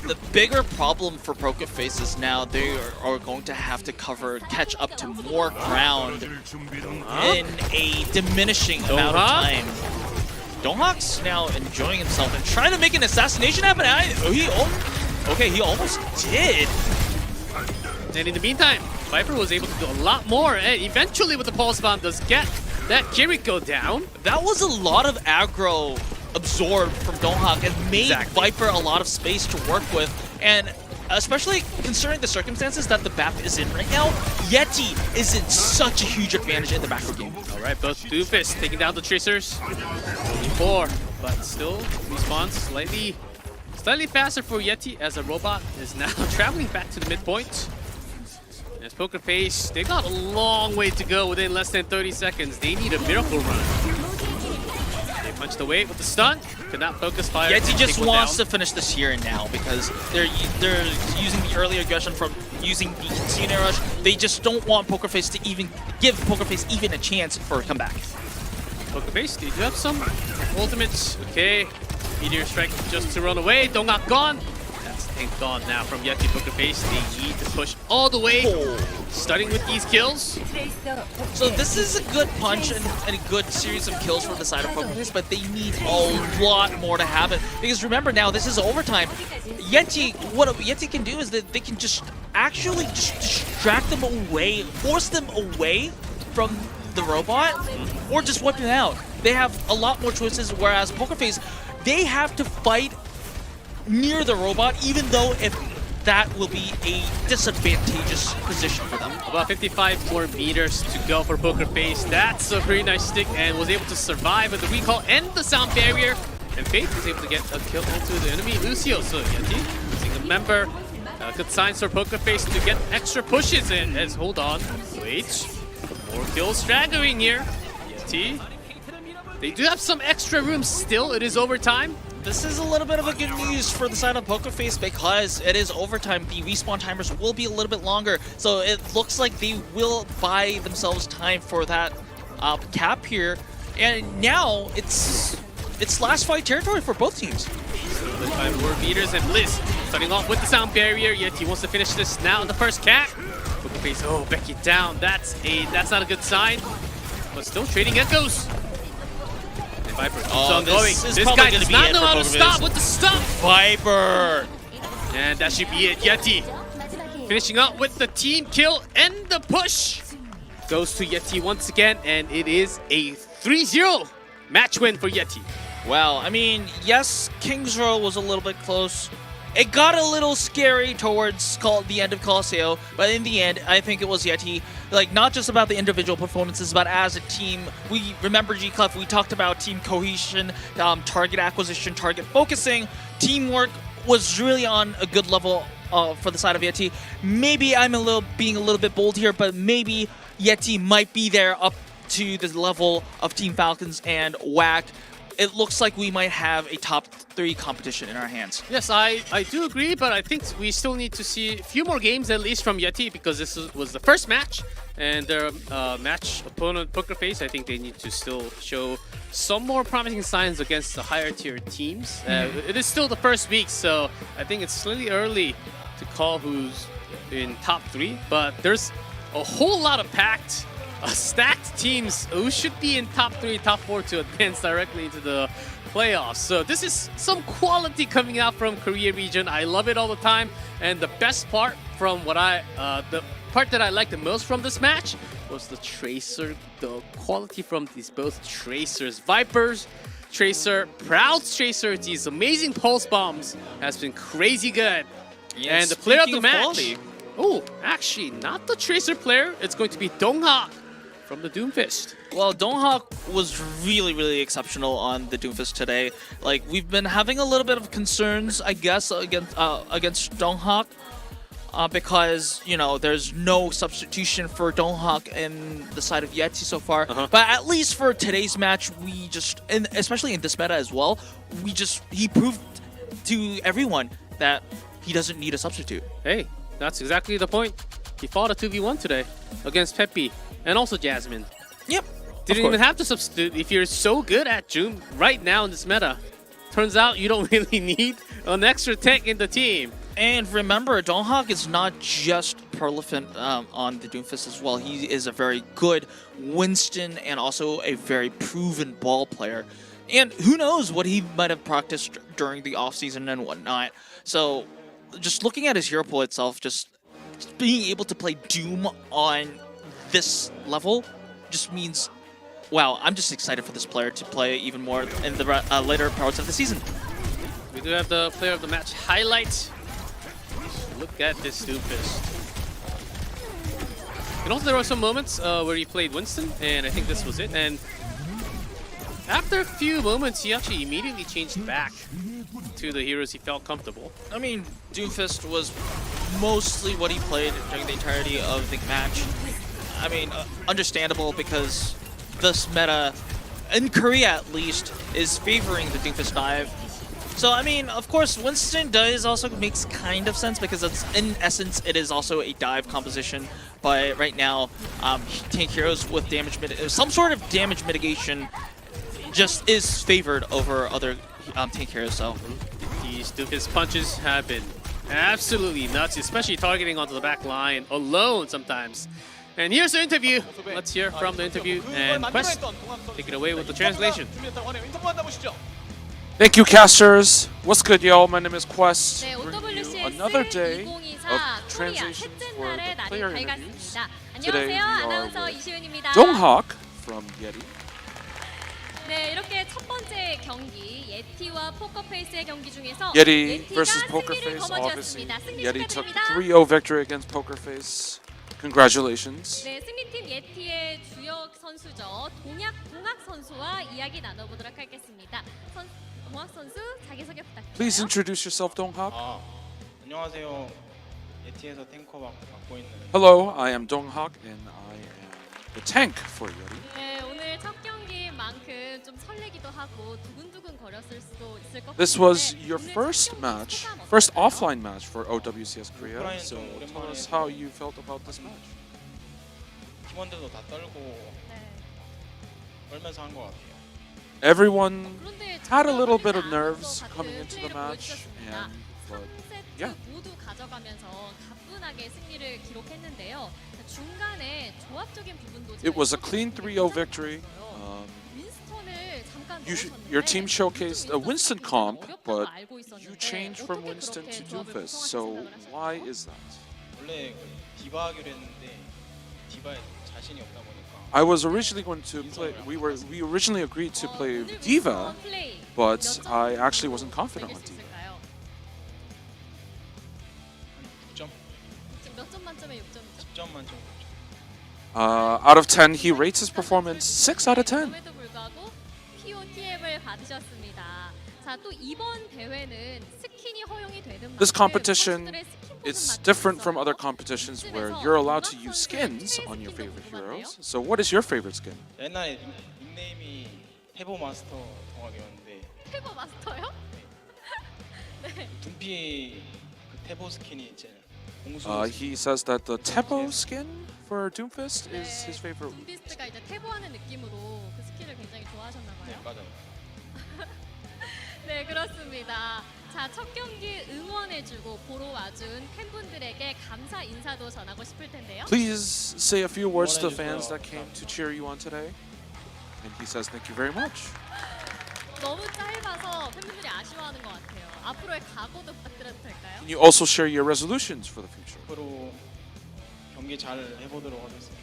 The bigger problem for Pokerface is now they are going to have to catch up to more ground in a diminishing amount of time. Donghak's now enjoying himself and trying to make an assassination happen. He almost did. And in the meantime, Viper was able to do a lot more, and eventually with the pulse bomb does get that Kiriko down. That was a lot of aggro absorbed from Donghak and made Viper a lot of space to work with. And especially considering the circumstances that the map is in right now, Yeti is in such a huge advantage in the macro game. All right, both Doofus taking down the Tracers. Only 4, but still response slightly faster for Yeti as a robot is now traveling back to the midpoint. As Pokerface, they got a long way to go within less than 30 seconds. They need a miracle run. They punched away with the stun. Could not focus fire. Yeti just wants to finish this here and now because they're using the early aggression from using the Kitsune rush. They just don't want Pokerface to even give Pokerface even a chance for a comeback. Pokerface, they do have some ultimates. Okay, Meteor Strike just to run away. Donghak gone. That's thank God now from Yeti Poker Face. They need to push all the way, starting with these kills. So this is a good punch and a good series of kills from the side of Poker Face, but they need a lot more to happen. Because remember now, this is overtime. Yeti, what Yeti can do is that they can just actually just distract them away, force them away from the robot, or just wipe them out. They have a lot more choices, whereas Poker Face, they have to fight near the robot, even though if that will be a disadvantageous position for them. About 55 more meters to go for Poker Face. That's a pretty nice stick and was able to survive with the recall and the sound barrier. And Faith was able to get a kill onto the enemy Lucio. So Yeti using the member. Good signs for Poker Face to get extra pushes in. As hold on, wait. More kills straggling here. Yeti. They do have some extra room still. It is overtime. This is a little bit of a good news for the side of Poker Face because it is overtime. The respawn timers will be a little bit longer, so it looks like they will buy themselves time for that cap here. And now it's last fight territory for both teams. 5 more meters and Bliss starting off with the sound barrier. Yeti wants to finish this now in the first cap. Poker Face, oh, Becky down. That's not a good sign. But still trading echoes. Viper keeps on going. This guy does not know how to stop with the stuff. Viper! And that should be it. Yeti finishing up with the team kill and the push. Goes to Yeti once again, and it is a 3-0 match win for Yeti. Well, I mean, yes, King's Row was a little bit close. It got a little scary towards the end of Colosseo, but in the end, I think it was Yeti. Like, not just about the individual performances, but as a team. We remember G-Clef, we talked about team cohesion, target acquisition, target focusing. Teamwork was really on a good level for the side of Yeti. Maybe I'm being a little bit bold here, but maybe Yeti might be there up to the level of Team Falcons and WAC. It looks like we might have a top 3 competition in our hands. Yes, I do agree, but I think we still need to see a few more games at least from Yeti because this was the first match, and their match opponent Poker Face, I think they need to still show some more promising signs against the higher tier teams. It is still the first week, so I think it's slightly early to call who's in top 3, but there's a whole lot of stacked teams who should be in top 3, top 4 to advance directly into the playoffs. So this is some quality coming out from Korea region. I love it all the time. And the best part from the part that I liked the most from this match was the Tracer, the quality from these both Tracers. Vipers, Tracer, Proud Tracer, these amazing pulse bombs has been crazy good. Yeah, and the player of the match, oh, actually not the Tracer player, it's going to be Donghak from the Doomfist. Well, Donghak was really, really exceptional on the Doomfist today. Like, we've been having a little bit of concerns, I guess, against Donghak because, you know, there's no substitution for Donghak in the side of Yeti so far. But at least for today's match, we just, and especially in this meta as well, he proved to everyone that he doesn't need a substitute. Hey, that's exactly the point. He fought a 2v1 today against Peppy and also Jasmine. Yep. Didn't even have to substitute. If you're so good at June right now in this meta, turns out you don't really need an extra tank in the team. And remember, Donghak is not just prolific on the Doomfist as well. He is a very good Winston and also a very proven ball player. And who knows what he might have practiced during the offseason and whatnot. So just looking at his hero pool itself, just being able to play Doom on this level just means, wow, I'm just excited for this player to play even more in the later parts of the season. We do have the player of the match highlight. Look at this Doomfist. And also there were some moments where he played Winston, and I think this was it. And after a few moments, he actually immediately changed back to the heroes he felt comfortable. I mean, Doomfist was mostly what he played during the entirety of the match. I mean, understandable because this meta, in Korea at least, is favoring the Doomfist dive. So, I mean, of course, Winston also makes kind of sense because it's, in essence, it is also a dive composition. But right now, tank heroes with some sort of damage mitigation just is favored over other tank heroes. So these Doomfist punches have been Absolutely nuts, especially targeting onto the back line alone sometimes. And here's the interview. Let's hear from the interview. And Quest, take it away with the translation. Thank you, casters. What's good, y'all? My name is Quest. 네, Bringing you OWCS another day 2024 of 코리아 translations 셋째 for 날의 the 날이 player interviews. 밝았습니다. Today we 안녕하세요. are 아나운서 with 이시윤입니다. Donghak from Yeti. 네, 이렇게 첫 번째 경기 예티와 포커페이스의 경기 중에서 Yeti 예티가 versus 승리를 Pokerface. Obviously, 거머쥐었습니다. 승리 Yeti took 축하드립니다. 3-0 victory against Pokerface. Congratulations. 네, 승리팀 예티의 주역 선수죠. 동학 선수와 이야기 나눠보도록 하겠습니다. 동학 선수 자기소개 부탁드려요. Please introduce yourself, Donghak. 안녕하세요. 예티에서 탱커 맡고 있는 Hello, I am Donghak, and I am the tank for Yeti. 네, 오늘 첫 경기만큼 좀 설레기도 하고 두근두근 거렸을 수도 있을 것 같은데 This was your 오늘 first 첫 경기 match, 소감 first 어떤가요? offline match for OWCS Korea. 오프라인 So 좀 tell 오랜만에 us how you felt about this match. 팀원들도 다 떨고 네. 떨면서 한 것 같아요. Everyone 그런데 had a little 정말 bit of 흔하지 않은 nerves 것 coming 같은 into the 플레이를 match, 보여주셨습니다. and but 3세트 yeah. 모두 가져가면서 가뿐하게 승리를 기록했는데요. 중간에 조합적인 부분도 it was a 저희 clean 3-0 victory. 윈스턴을 잠깐 Your team 넣으셨는데 showcased a Winston comp, 어렵다고 but 알고 you 있었는데 changed from 어떻게 Winston 그렇게 to 조합을 Doomfist. 구성하실 So 생각을 하셨나요? why is that? 원래 디바 하기로 했는데 디바에 자신이 없다 보니까 I was originally going to play. We originally agreed to play 오늘 Diva, 윈스턴 플레이 but 몇 I 점 actually wasn't confident 매길 on 수 Diva. 있을까요? 한 6점? 지금 몇 점 만점에 6점이죠? 10점 만점 9점. Out of 10, he rates his performance 6 out of 10. 그럼에도 불구하고 POTM을 받으셨습니다. 자, 또 이번 대회는 스킨이 허용이 되는 This 만큼 competition, 선수들의 스킨 it's 보는 different 맛이 from other 있어요. competitions 이쯤에서 where you're allowed to 동학 use 선수의 skins 플레이 on your 스킨도 favorite 궁금한데요. heroes. So what is your favorite skin? 옛날에 닉네임이 태보 마스터 동학이었는데 태보 마스터요? 네. 둠피 그 태보 스킨이 제 공수 He says that the Tepo skin for Doomfist is his favorite. 둠비스트가 이제 태보하는 느낌으로 그 스킨을 굉장히 좋아하셨나 네 봐요. 맞아요. 네, 그렇습니다. 자, 첫 경기 응원해주고 보러 와준 팬분들에게 감사 인사도 전하고 싶을 텐데요. Please say a few words to the fans that came to cheer you on today. And he says thank you very much. 너무 짧아서 팬분들이 아쉬워하는 것 같아요. 앞으로의 각오도 부탁드려도 될까요? Can you also share your resolutions for the future? 앞으로 경기 잘 해보도록 하겠습니다.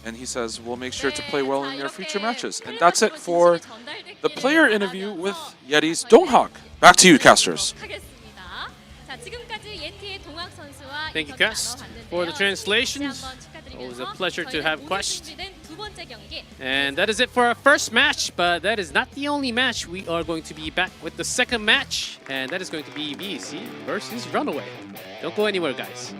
And he says we'll make sure to play 네, well 자, in your 이렇게 future matches. And 팬 that's it 여러분 for 진심이 전달됐기를 the player interview with 바라면서 Yeti's 저희는 Donghak. Back to you, casters. 하겠습니다. 자, 지금까지 예티의 동학 선수와 Thank you, 인터뷰 Quest, 나눠봤는데요. for the translations. 다시 한번 It was 축하드리면서 a pleasure to 저희는 have 오늘 Quest. 준비된 두 번째 경기 And that is it for our first match, but that is not the only match. We are going to be back with the second match, and that is going to be VEC versus Runaway. Don't go anywhere, guys.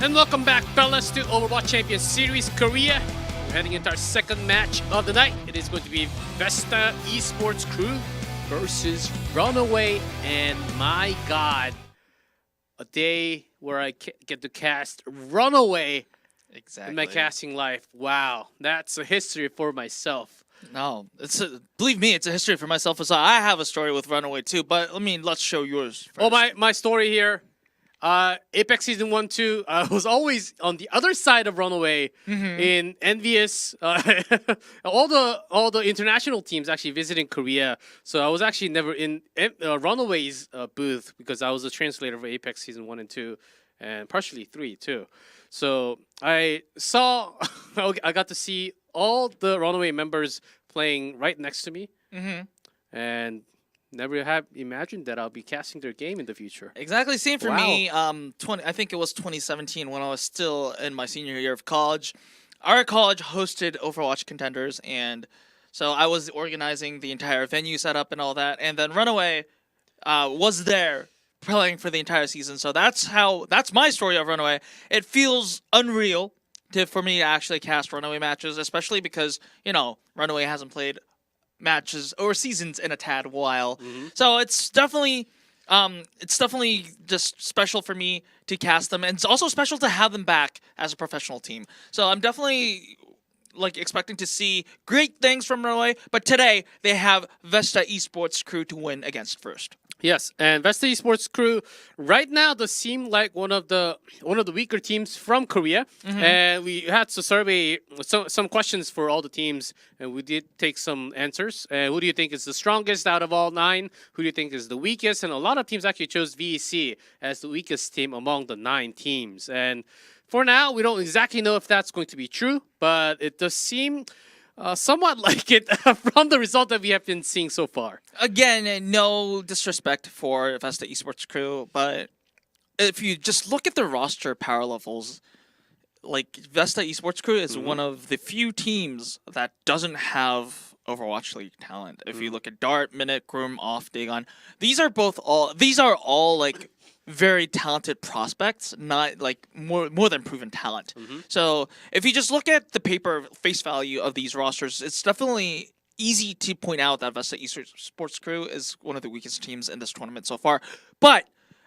And welcome back, fellas, to Overwatch Champions Series Korea. We're heading into our second match of the night. It is going to be Vesta Esports crew versus Runaway. And my God, a day where I get to cast Runaway Exactly. in my casting life. Wow, that's a history for myself. No, believe me, it's a history for myself as well. I have a story with Runaway too, but let's show yours first. Oh, my story here. Apex Season 1, 2, I was always on the other side of Runaway in envious. All the international teams actually visiting Korea. So I was actually never in Runaway's booth because I was a translator for Apex Season 1 and 2 and partially 3 too. So I saw, I got to see all the Runaway members playing right next to me. And never have imagined that I'll be casting their game in the future. Exactly, same for Wow. me. I think it was 2017 when I was still in my senior year of college. Our college hosted Overwatch contenders, and so I was organizing the entire venue setup and all that. And then Runaway was there playing for the entire season. So that's my story of Runaway. It feels unreal for me to actually cast Runaway matches, especially because Runaway hasn't played matches or seasons in a tad while. So it's definitely just special for me to cast them, and it's also special to have them back as a professional team. So I'm definitely expecting to see great things from Runaway, but today they have Vesta Esports crew to win against first. Yes, and Vesta Esports crew right now does seem like one of the weaker teams from Korea. And we had to survey some questions for all the teams, and we did take some answers. And who do you think is the strongest out of all 9? Who do you think is the weakest? And a lot of teams actually chose VEC as the weakest team among the 9 teams. And for now, we don't exactly know if that's going to be true, but it does seem somewhat like it from the result that we have been seeing so far. Again, no disrespect for Vesta Esports crew, but if you just look at the roster power levels, Vesta Esports crew is one of the few teams that doesn't have Overwatch League talent. If you look at Dart, Minute, Groom, Off, Dagon, these are all very talented prospects, not more than proven talent. So if you just look at the paper face value of these rosters, it's definitely easy to point out that Vesta Esports crew is one of the weakest teams in this tournament so far. But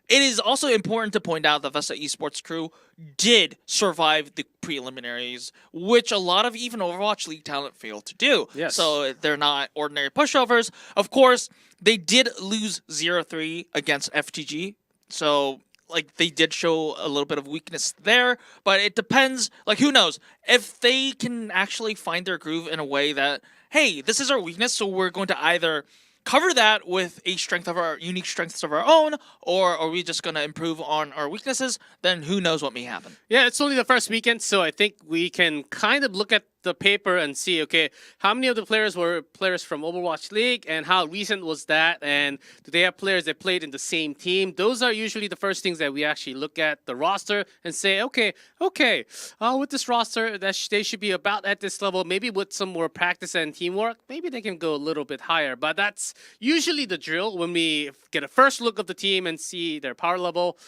it is also important to point out that Vesta Esports crew did survive the preliminaries, which a lot of even Overwatch League talent failed to do. Yes. So they're not ordinary pushovers. Of course, they did lose 0-3 against FTG. So, they did show a little bit of weakness there, but it depends. Who knows? If they can actually find their groove in a way that, hey, this is our weakness, so we're going to either cover that with unique strengths of our own, or are we just going to improve on our weaknesses, then who knows what may happen. Yeah, it's only the first weekend, so I think we can kind of look at the paper and see, okay, how many of the players were players from Overwatch League and how recent was that, and do they have players that played in the same team? Those are usually the first things that we actually look at the roster and say, okay, with this roster, they should be about at this level. Maybe with some more practice and teamwork, maybe they can go a little bit higher. But that's usually the drill when we get a first look of the team and see their power level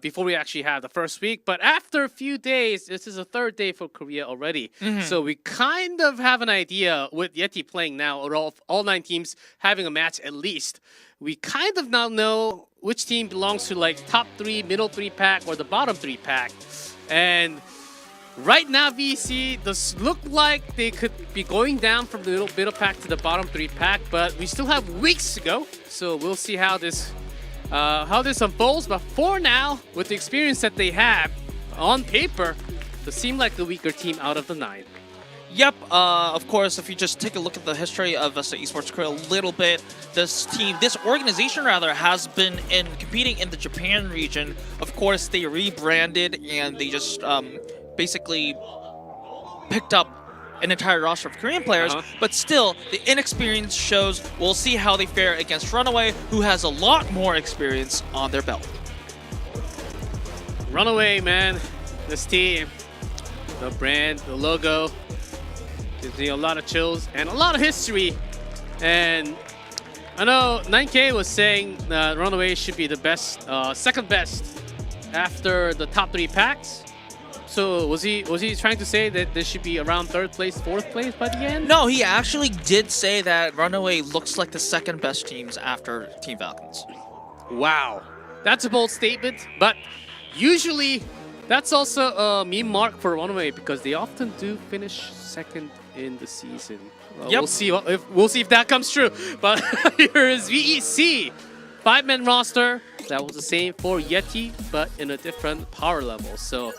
before we actually have the first week. But after a few days, this is a 3rd day for Korea already. So we kind of have an idea with Yeti playing now, or all 9 teams having a match at least. We kind of now know which team belongs to top 3, middle 3 pack, or the bottom 3 pack. And right now, VEC does look like they could be going down from the middle pack to the bottom 3 pack, but we still have weeks to go. So we'll see how this unfolds. But for now, with the experience that they have on paper, they seem like the weaker team out of the 9. Yep, of course, if you just take a look at the history of Vesta Esports Crew a little bit, this organization rather, has been competing in the Japan region. Of course, they rebranded and they just basically picked up an entire roster of Korean players, but still, the inexperience shows. We'll see how they fare against Runaway, who has a lot more experience on their belt. Runaway, man, this team, the brand, the logo, gives me a lot of chills and a lot of history. And I know 9K was saying that Runaway should be the best, second best after the top 3 packs. So was he trying to say that they should be around 3rd place, 4th place by the end? No, he actually did say that Runaway looks like the second best teams after Team Falcons. Wow, that's a bold statement, but usually that's also a meme mark for Runaway because they often do finish second in the season. Well, Yep. We'll see if that comes true. But here is VEC, 5-man roster. That was the same for Yeti, but in a different power level. So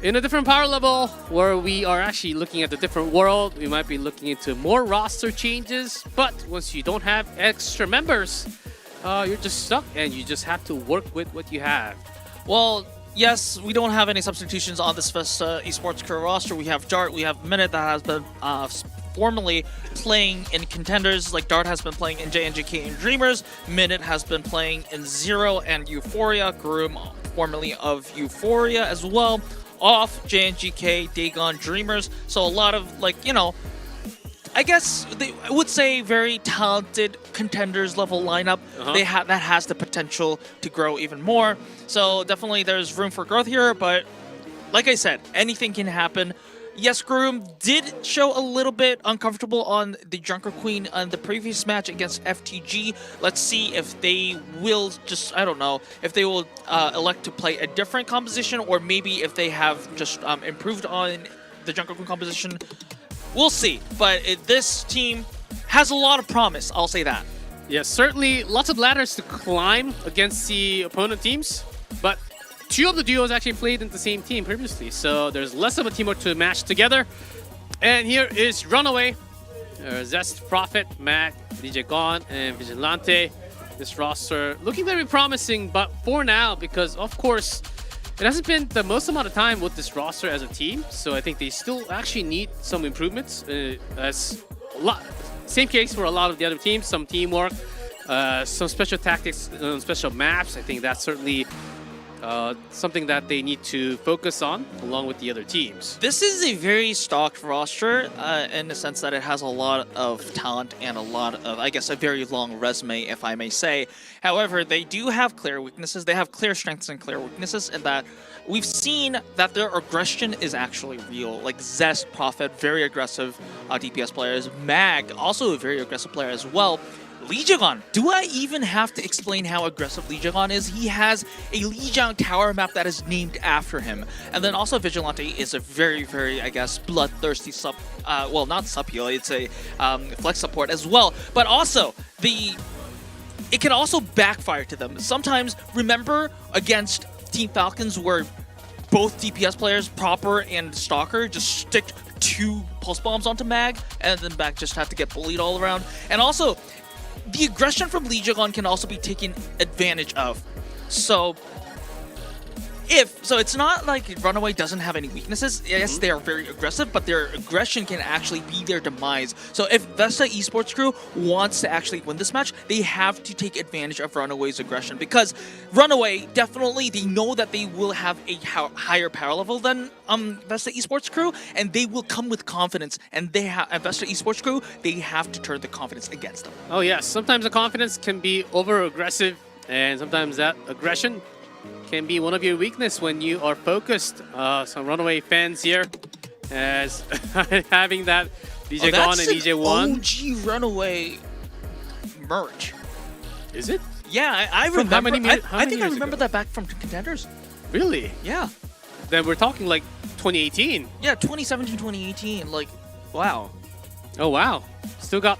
in a different power level where we are actually looking at a different world, we might be looking into more roster changes. But once you don't have extra members, you're just stuck and you just have to work with what you have. Well, yes, we don't have any substitutions on this Vesta Esports Crew roster. We have Dart, we have Minute that has been formerly playing in contenders, like Dart has been playing in JNGK and Dreamers. Minute has been playing in Zero and Euphoria. Groom, formerly of Euphoria as well. Off JNGK, Dagon, Dreamers. So a lot of, like, you know, I guess I would say very talented contenders level lineup. That has the potential to grow even more. So definitely there's room for growth here, but like I said, anything can happen. Yes, Groom did show a little bit uncomfortable on the Junker Queen on the previous match against FTG. Let's see if they will just, I don't know, if they will elect to play a different composition, or maybe if they have just improved on the Junker Queen composition. We'll see, but this team has a lot of promise, I'll say that. Yes, certainly lots of ladders to climb against the opponent teams, but 2 of the duos actually played in the same team previously, so there's less of a teamwork to match together. And here is Runaway, Zest, Prophet, Mag, DJ Gon, and Vigilante. This roster looking very promising, but for now, because of course, it hasn't been the most amount of time with this roster as a team, so I think they still actually need some improvements. Same case for a lot of the other teams, some teamwork, some special tactics, special maps. I think that's certainly something that they need to focus on along with the other teams. This is a very stocked roster in the sense that it has a lot of talent and a lot of, I guess, a very long resume, if I may say. However, they do have clear weaknesses. They have clear strengths and clear weaknesses, in that we've seen that their aggression is actually real. Like Zest, Prophet, very aggressive DPS players. Mag, also a very aggressive player as well. Lijiang, do I even have to explain how aggressive Lijiang is? He has a Lijiang tower map that is named after him. And then also Vigilante is a very, very, I guess, bloodthirsty sub, well, not sub heal, it's a flex support as well. But also, it can also backfire to them. Sometimes, remember against Team Falcons where both DPS players, Proper and Stalker, just stick 2 pulse bombs onto Mag, and then Mag just have to get bullied all around. And also, the aggression from Lijiang can also be taken advantage of. So it's not like Runaway doesn't have any weaknesses. Yes, they are very aggressive, but their aggression can actually be their demise. So if Vesta Esports Crew wants to actually win this match, they have to take advantage of Runaway's aggression, because Runaway, definitely, they know that they will have a higher power level than Vesta Esports Crew, and they will come with confidence, and Vesta Esports Crew, they have to turn the confidence against them. Oh yes, sometimes the confidence can be over-aggressive, and sometimes that aggression can be one of your weakness when you are focused. Some Runaway fans here as having that DJ Gon and EJ1. OG Runaway merch. Is it? Yeah, I From remember. how many I years remember ago? that back from Contenders. Really? Yeah. Then we're talking like 2018. Yeah, 2017, 2018. Like, wow. Oh wow. Still got,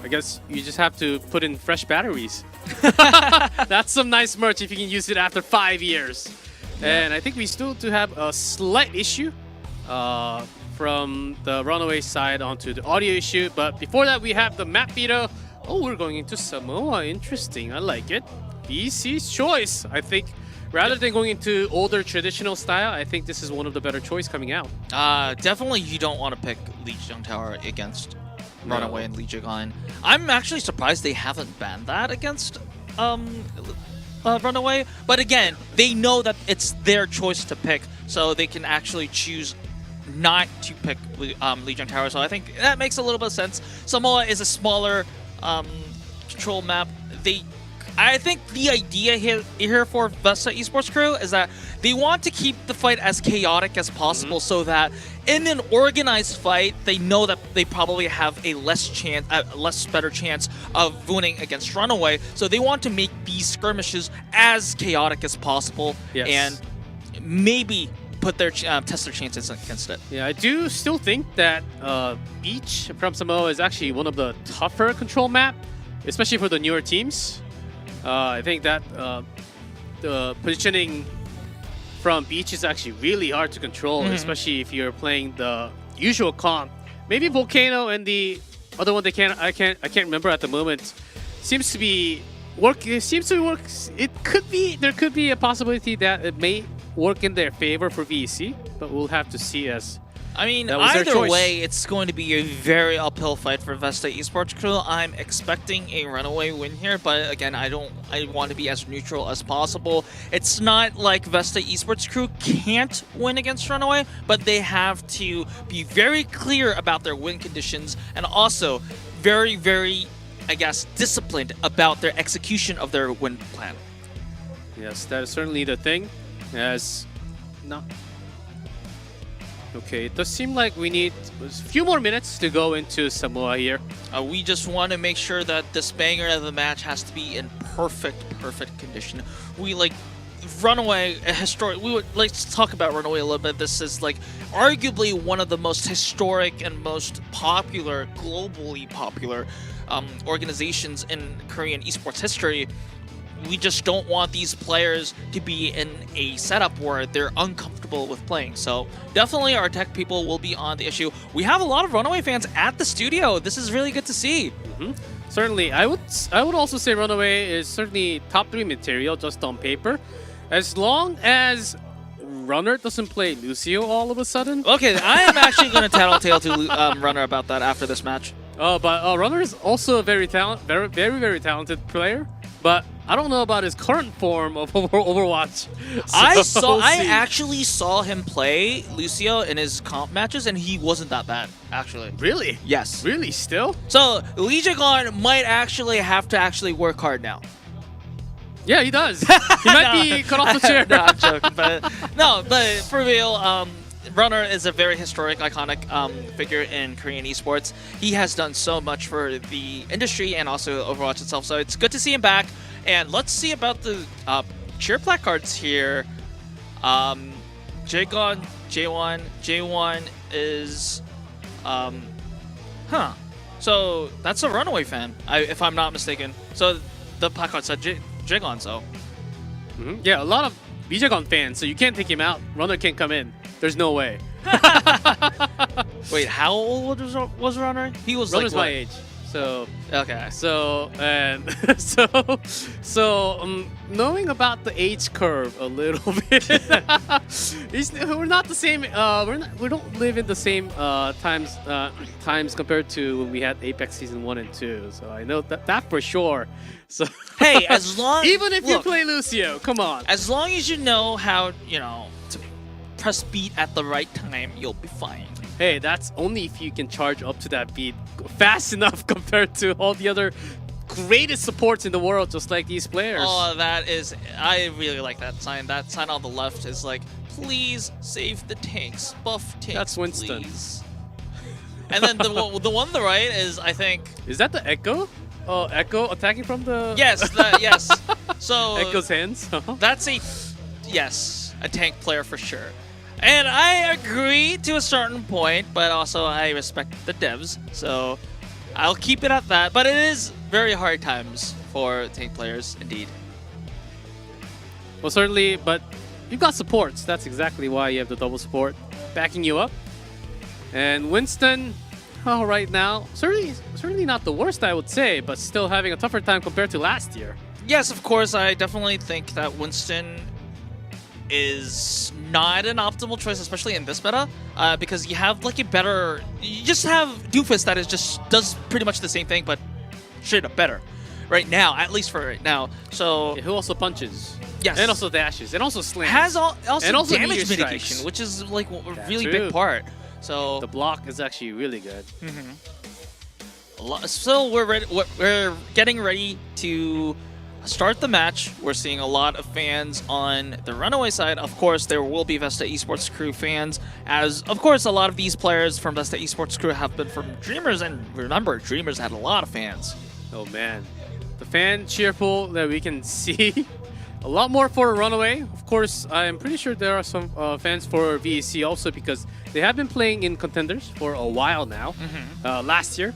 I guess you just have to put in fresh batteries. That's some nice merch if you can use it after 5 years. Yeah. And I think we still do have a slight issue from the Runaway side onto the audio issue. But before that, we have the map veto. Oh, we're going into Samoa. Interesting. I like it. BC's choice. I think rather than going into older traditional style, I think this is one of the better choice coming out. Definitely you don't want to pick Lijiang Tower against Runaway and Lijiang. I'm actually surprised they haven't banned that against Runaway. But again, they know that it's their choice to pick, so they can actually choose not to pick Lijiang Tower. So I think that makes a little bit of sense. Samoa is a smaller control map. I think the idea here for Vesta Esports crew is that they want to keep the fight as chaotic as possible, so that in an organized fight, they know that they probably have a less better chance of winning against Runaway. So they want to make these skirmishes as chaotic as possible, and maybe put their test their chances against it. Yeah, I do still think that Beach from Samoa is actually one of the tougher control map, especially for the newer teams. I think that the positioning from Beach is actually really hard to control, especially if you're playing the usual comp. Maybe Volcano and the other one I can't remember at the moment seems to be work. It seems to work. There could be a possibility that it may work in their favor for VEC, but we'll have to see as. I mean, that was their either choice. way, it's going to be a very uphill fight for Vesta Esports crew. I'm expecting a Runaway win here, but again, I want to be as neutral as possible. It's not like Vesta Esports crew can't win against Runaway, but they have to be very clear about their win conditions and also very, very, I guess, disciplined about their execution of their win plan. Yes, that is certainly the thing. As not. Okay, it does seem like we need a few more minutes to go into Samoa here. We just want to make sure that this banger of the match has to be in perfect condition. We like Runaway, let's talk about Runaway a little bit. This is like arguably one of the most historic and most popular, globally popular organizations in Korean esports history. We just don't want these players to be in a setup where they're uncomfortable with playing. So definitely our tech people will be on the issue. We have a lot of Runaway fans at the studio. This is really good to see. Certainly, I would also say Runaway is certainly top 3 material just on paper, as long as Runner doesn't play Lucio all of a sudden. Okay, I am actually going to tattletale to Runner about that after this match. But Runner is also a very talented player. But I don't know about his current form of Overwatch. I actually saw him play Lucio in his comp matches, and he wasn't that bad, actually. Really? Yes. Really? Still? So Lijiang might actually have to work hard now. Yeah, he does. He might be cut off the chair. No, I'm joking. But for real, Runner is a very historic, iconic figure in Korean esports. He has done so much for the industry and also Overwatch itself, so it's good to see him back. And let's see about the cheer placards here. J1. J1 is... So that's a Runaway fan, if I'm not mistaken. So the placard said J1, so... Yeah, a lot of Bijagon fans, so you can't take him out. Runner can't come in. There's no way. Wait, how old was Runner? He was Runner's like my age. So okay. So and knowing about the age curve a little bit, we're not the same. We don't live in the same times compared to when we had Apex Season 1 and 2. So I know that for sure. So hey, as long even if you play Lucio, come on. As long as you know how to press beat at the right time, you'll be fine. Hey, that's only if you can charge up to that beat fast enough compared to all the other greatest supports in the world, just like these players. Oh, I really like that sign. That sign on the left is like, please save the tanks, buff tanks, That's Winston. please. And then the one on the right is, I think... Is that the Echo? Oh, Echo attacking from the... Yes, yes. So Echo's hands? That's a tank player for sure. And I agree to a certain point, but also I respect the devs, so I'll keep it at that. But it is very hard times for tank players, indeed. Well, certainly, but you've got supports. That's exactly why you have the double support backing you up. And Winston, oh, right now, certainly not the worst, I would say, but still having a tougher time compared to last year. Yes, of course, I definitely think that Winston is not an optimal choice, especially in this meta, because you have like a better, you just have Doofus that is just does pretty much the same thing, but straight up better right now, at least for right now. So Who also punches. yes, And also dashes. And also slams. has also and also damage meteor mitigation, strikes. which is like a That's really true. big part. So The block is actually really good. So we're ready. We're getting ready to start the match. We're seeing a lot of fans on the Runaway side. Of course, there will be Vesta Esports Crew fans, as of course a lot of these players from Vesta Esports Crew have been from Dreamers, and remember, Dreamers had a lot of fans. Oh man, the fan cheerful that we can see. A lot more for Runaway. Of course, I'm pretty sure there are some fans for VEC also because they have been playing in contenders for a while now. Last year.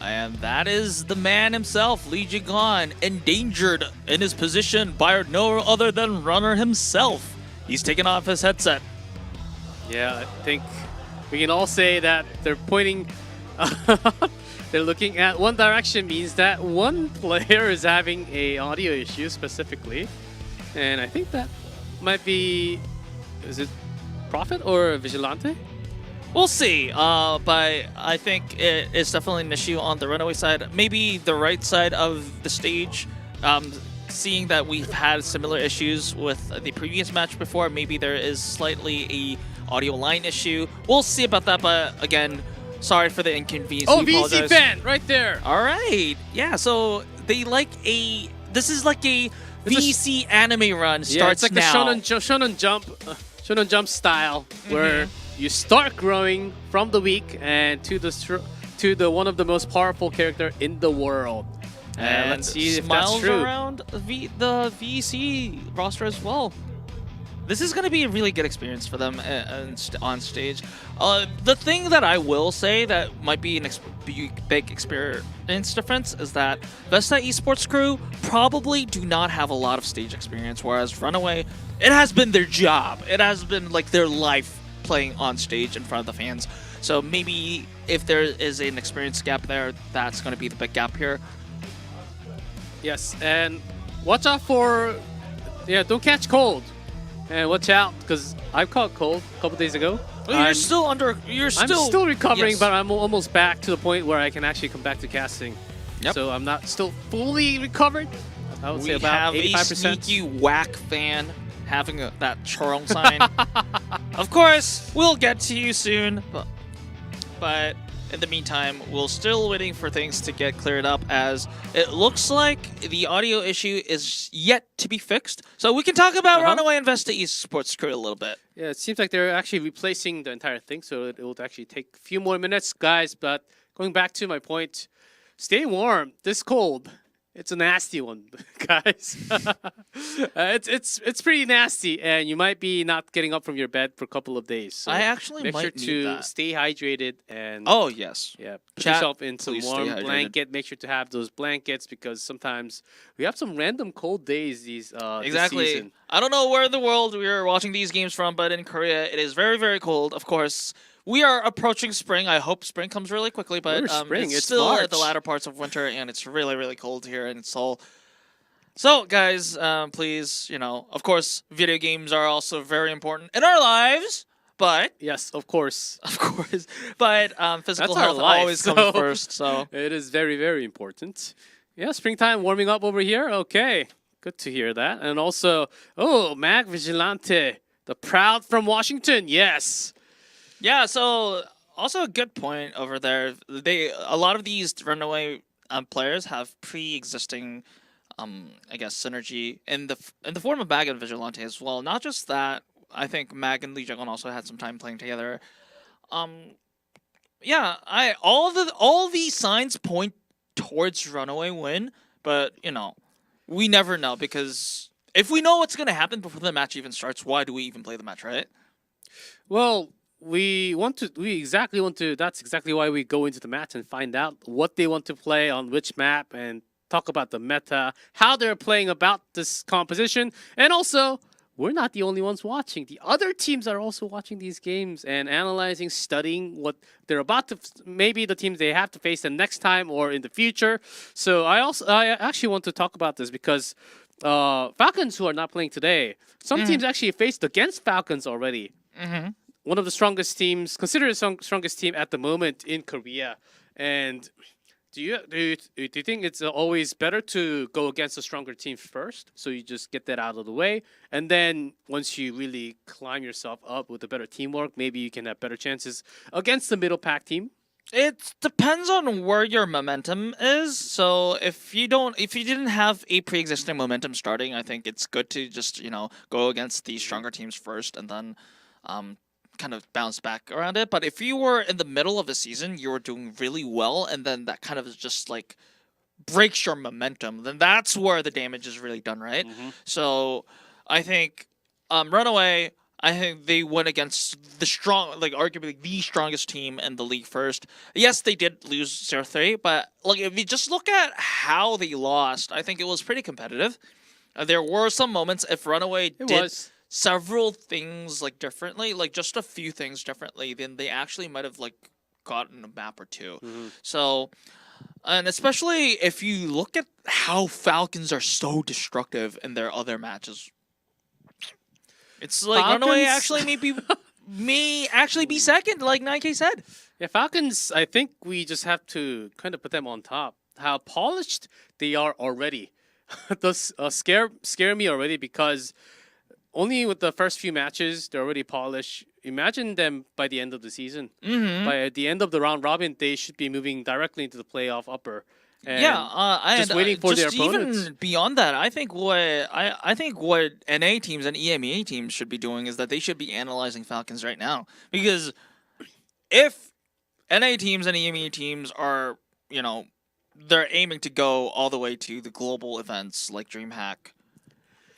And that is the man himself, Lee Jigon, endangered in his position by no other than Runner himself. He's taken off his headset. Yeah, I think we can all say that they're pointing. They're looking at one direction means that one player is having a audio issue specifically, and I think that might be, is it Prophet or Vigilante? We'll see, but I think it's definitely an issue on the Runaway side. Maybe the right side of the stage, seeing that we've had similar issues with the previous match before, maybe there is slightly a audio line issue. We'll see about that, but again, sorry for the inconvenience. Oh, We VC apologize. fan right there. All right, yeah, so they like this is like a VC anime run Yeah, starts it's like now. the Shonen Jump style where you start growing from the weak and to the one of the most powerful character in the world. And let's see if that's smiles true. around the VC roster as well. This is going to be a really good experience for them on stage. The thing that I will say that might be a big experience difference is that Vesta Esports Crew probably do not have a lot of stage experience, whereas Runaway, it has been their job. It has been like their life playing on stage in front of the fans. So maybe if there is an experience gap there, that's going to be the big gap here. Yes, and watch out for, don't catch cold. And watch out, because I caught cold a couple days ago. You're still under. You're I'm still recovering, yes. but I'm almost back to the point where I can actually come back to casting. Yep. So I'm not still fully recovered. I would say We about have 85%. a sneaky whack fan having that Charong sign. Of course, we'll get to you soon, but in the meantime, we're still waiting for things to get cleared up, as it looks like the audio issue is yet to be fixed. So we can talk about Runaway and Vesta Esports Crew a little bit. Yeah, it seems like they're actually replacing the entire thing, so it will actually take a few more minutes, guys. But going back to my point, stay warm. This cold, it's a nasty one, guys. It's pretty nasty, and you might be not getting up from your bed for a couple of days. So I actually make might sure need to that. stay hydrated and Oh yes. yeah, put Chat, yourself in some please stay warm hydrated. blanket. Make sure to have those blankets because sometimes we have some random cold days this Exactly. season. I don't know where in the world we are watching these games from, but in Korea it is very, very cold. Of course, we are approaching spring. I hope spring comes really quickly, but Where's spring? it's It's still at the March. latter parts of winter, and it's really, really cold here in Seoul. So, guys, please, of course, video games are also very important in our lives, but Yes, of course. but physical That's our health life, always so- comes first. So. It is very, very important. Yeah, springtime warming up over here. Okay, good to hear that. And also, Mag Vigilante, the proud from Washington. Yes. Yeah, so also a good point over there. A lot of these Runaway players have pre-existing, I guess, synergy in the form of Mag and Vigilante as well. Not just that, I think Mag and Lee Jae-gon also had some time playing together. Yeah, all these signs point towards Runaway win, but we never know, because if we know what's gonna happen before the match even starts, why do we even play the match, right? Well, that's exactly why we go into the match and find out what they want to play on which map and talk about the meta, how they're playing about this composition, and also we're not the only ones watching. The other teams are also watching these games and analyzing, studying what they're about to, maybe the teams they have to face the next time or in the future. So I actually want to talk about this because Falcons, who are not playing today, some teams actually faced against Falcons already. One of the strongest teams, considered the strongest team at the moment in Korea. And do you think it's always better to go against a stronger team first, so you just get that out of the way, and then once you really climb yourself up with a better teamwork, maybe you can have better chances against the middle pack team? It depends on where your momentum is. So if you didn't have a pre-existing momentum starting, I think it's good to just go against the stronger teams first and then kind of bounce back around it. But if you were in the middle of the season, you were doing really well, and then that kind of just like breaks your momentum, then that's where the damage is really done, right? So I think Runaway, I think they went against the arguably the strongest team in the league first. Yes, they did lose 0-3, but if you just look at how they lost, I think it was pretty competitive. There were some moments if Runaway did several things differently, just a few things differently, then they actually might have gotten a map or two. So, and especially if you look at how Falcons are so destructive in their other matches, it's like Runaway actually may actually be second, like 9K said. Yeah, Falcons, I think we just have to kind of put them on top. How polished they are already. Does scare me already, because only with the first few matches, they're already polished. Imagine them by the end of the season. By the end of the round robin, they should be moving directly into the playoff upper. And just waiting for their opponents. Even beyond that, I think what NA teams and EMEA teams should be doing is that they should be analyzing Falcons right now. Because if NA teams and EMEA teams are, they're aiming to go all the way to the global events like DreamHack,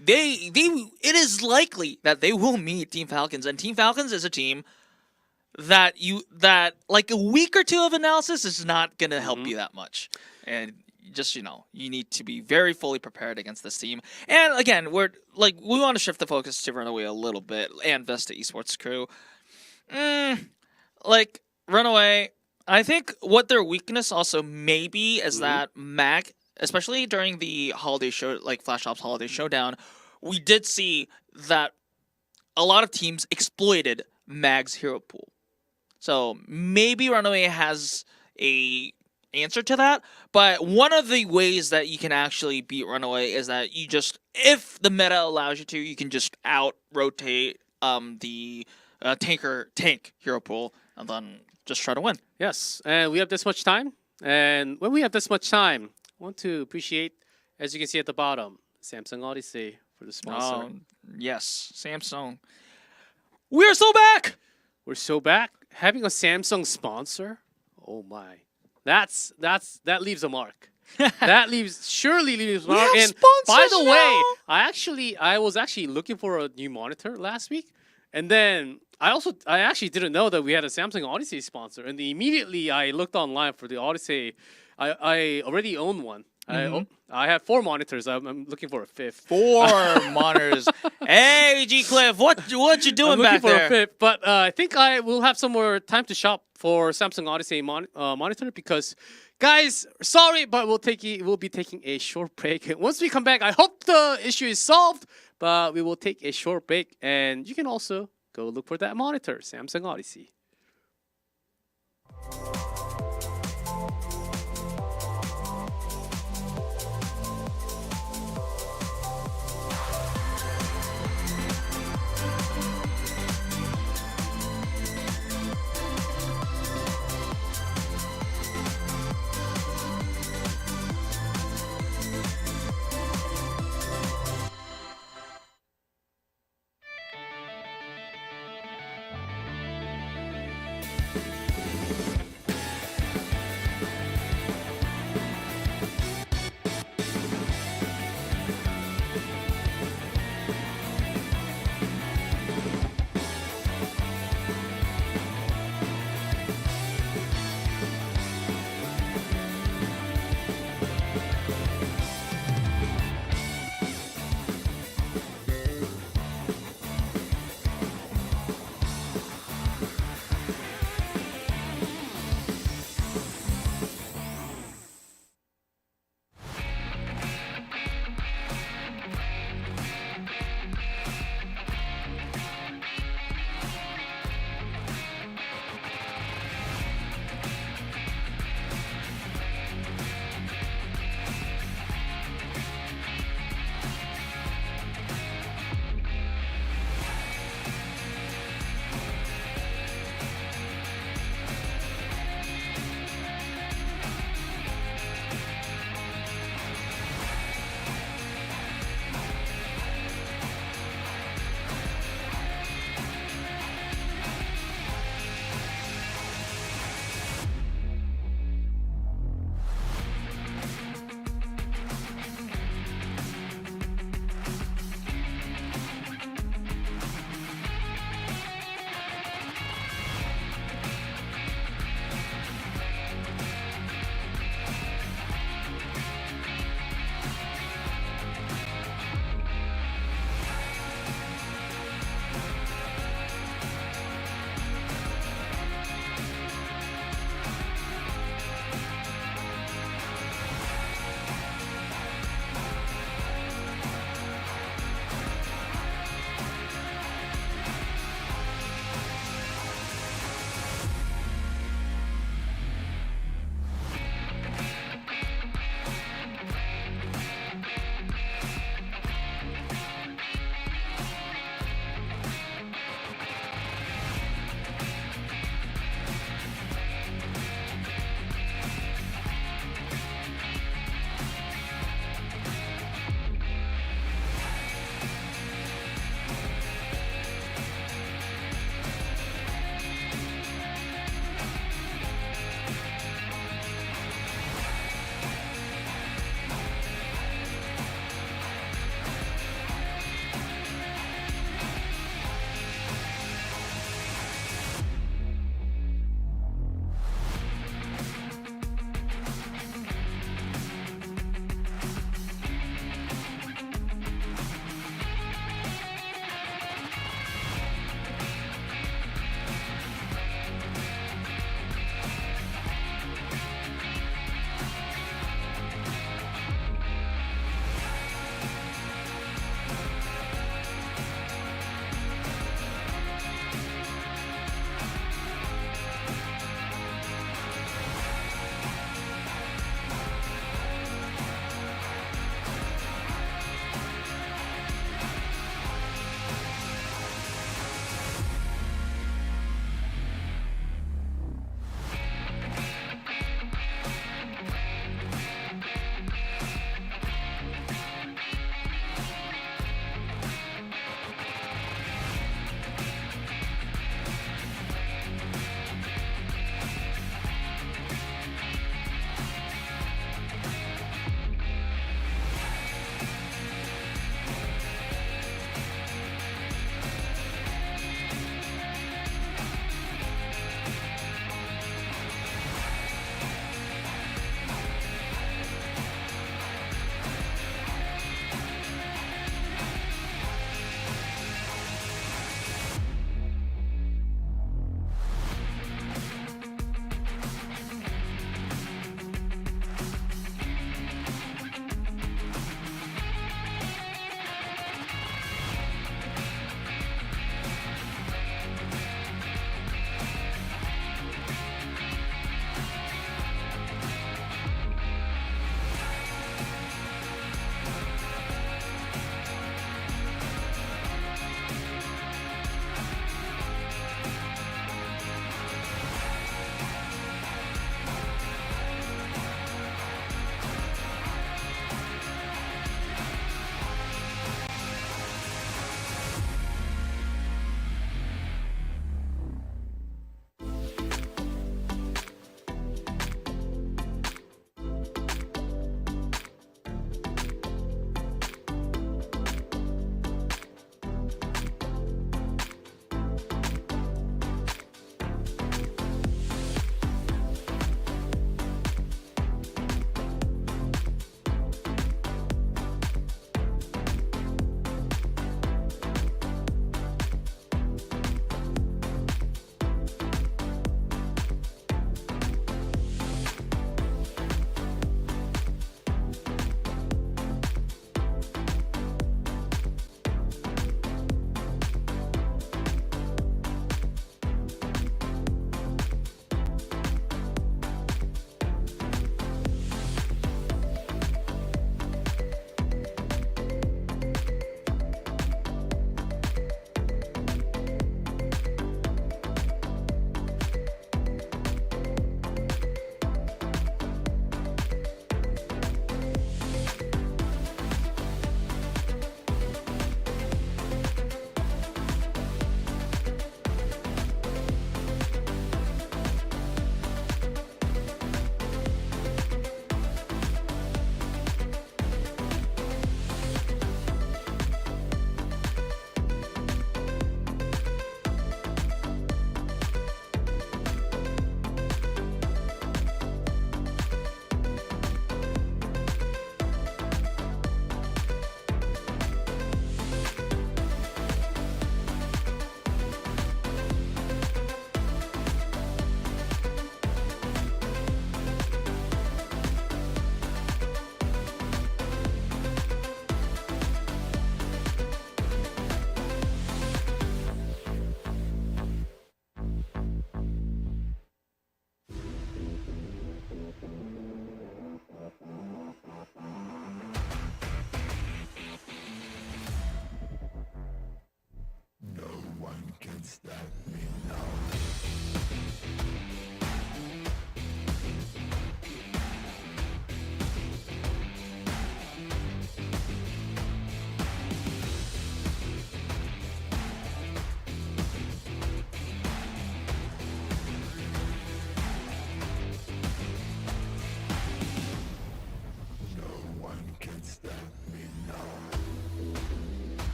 it is likely that they will meet Team Falcons, and Team Falcons is a team that a week or two of analysis is not going to help you that much. And just you need to be very fully prepared against this team. And again, we want to shift the focus to Runaway a little bit and Vesta Esports crew. Runaway, I think what their weakness also may be is that Mag, especially during the holiday show, Flash Ops Holiday Showdown, we did see that a lot of teams exploited Mag's hero pool. So maybe Runaway has a answer to that, but one of the ways that you can actually beat Runaway is that if the meta allows you to, you can just out-rotate the tank hero pool and then just try to win. Yes, and we have this much time. And when we have this much time, I want to appreciate, as you can see at the bottom, Samsung Odyssey for the sponsor. Yes, Samsung. We're so back! We're so back. Having a Samsung sponsor? Oh my. That leaves a mark. That surely leaves a mark. And by the way, I was actually looking for a new monitor last week. And then I actually didn't know that we had a Samsung Odyssey sponsor. And immediately I looked online for the Odyssey. I already own one. I have 4 monitors. I'm looking for a 5th. 4 monitors. Hey, G Cliff, what you doing back there? I'm looking for a 5th, but I think I will have some more time to shop for Samsung Odyssey monitor, because, guys, sorry, but we'll be taking a short break. Once we come back, I hope the issue is solved, but we will take a short break, and you can also go look for that monitor, Samsung Odyssey.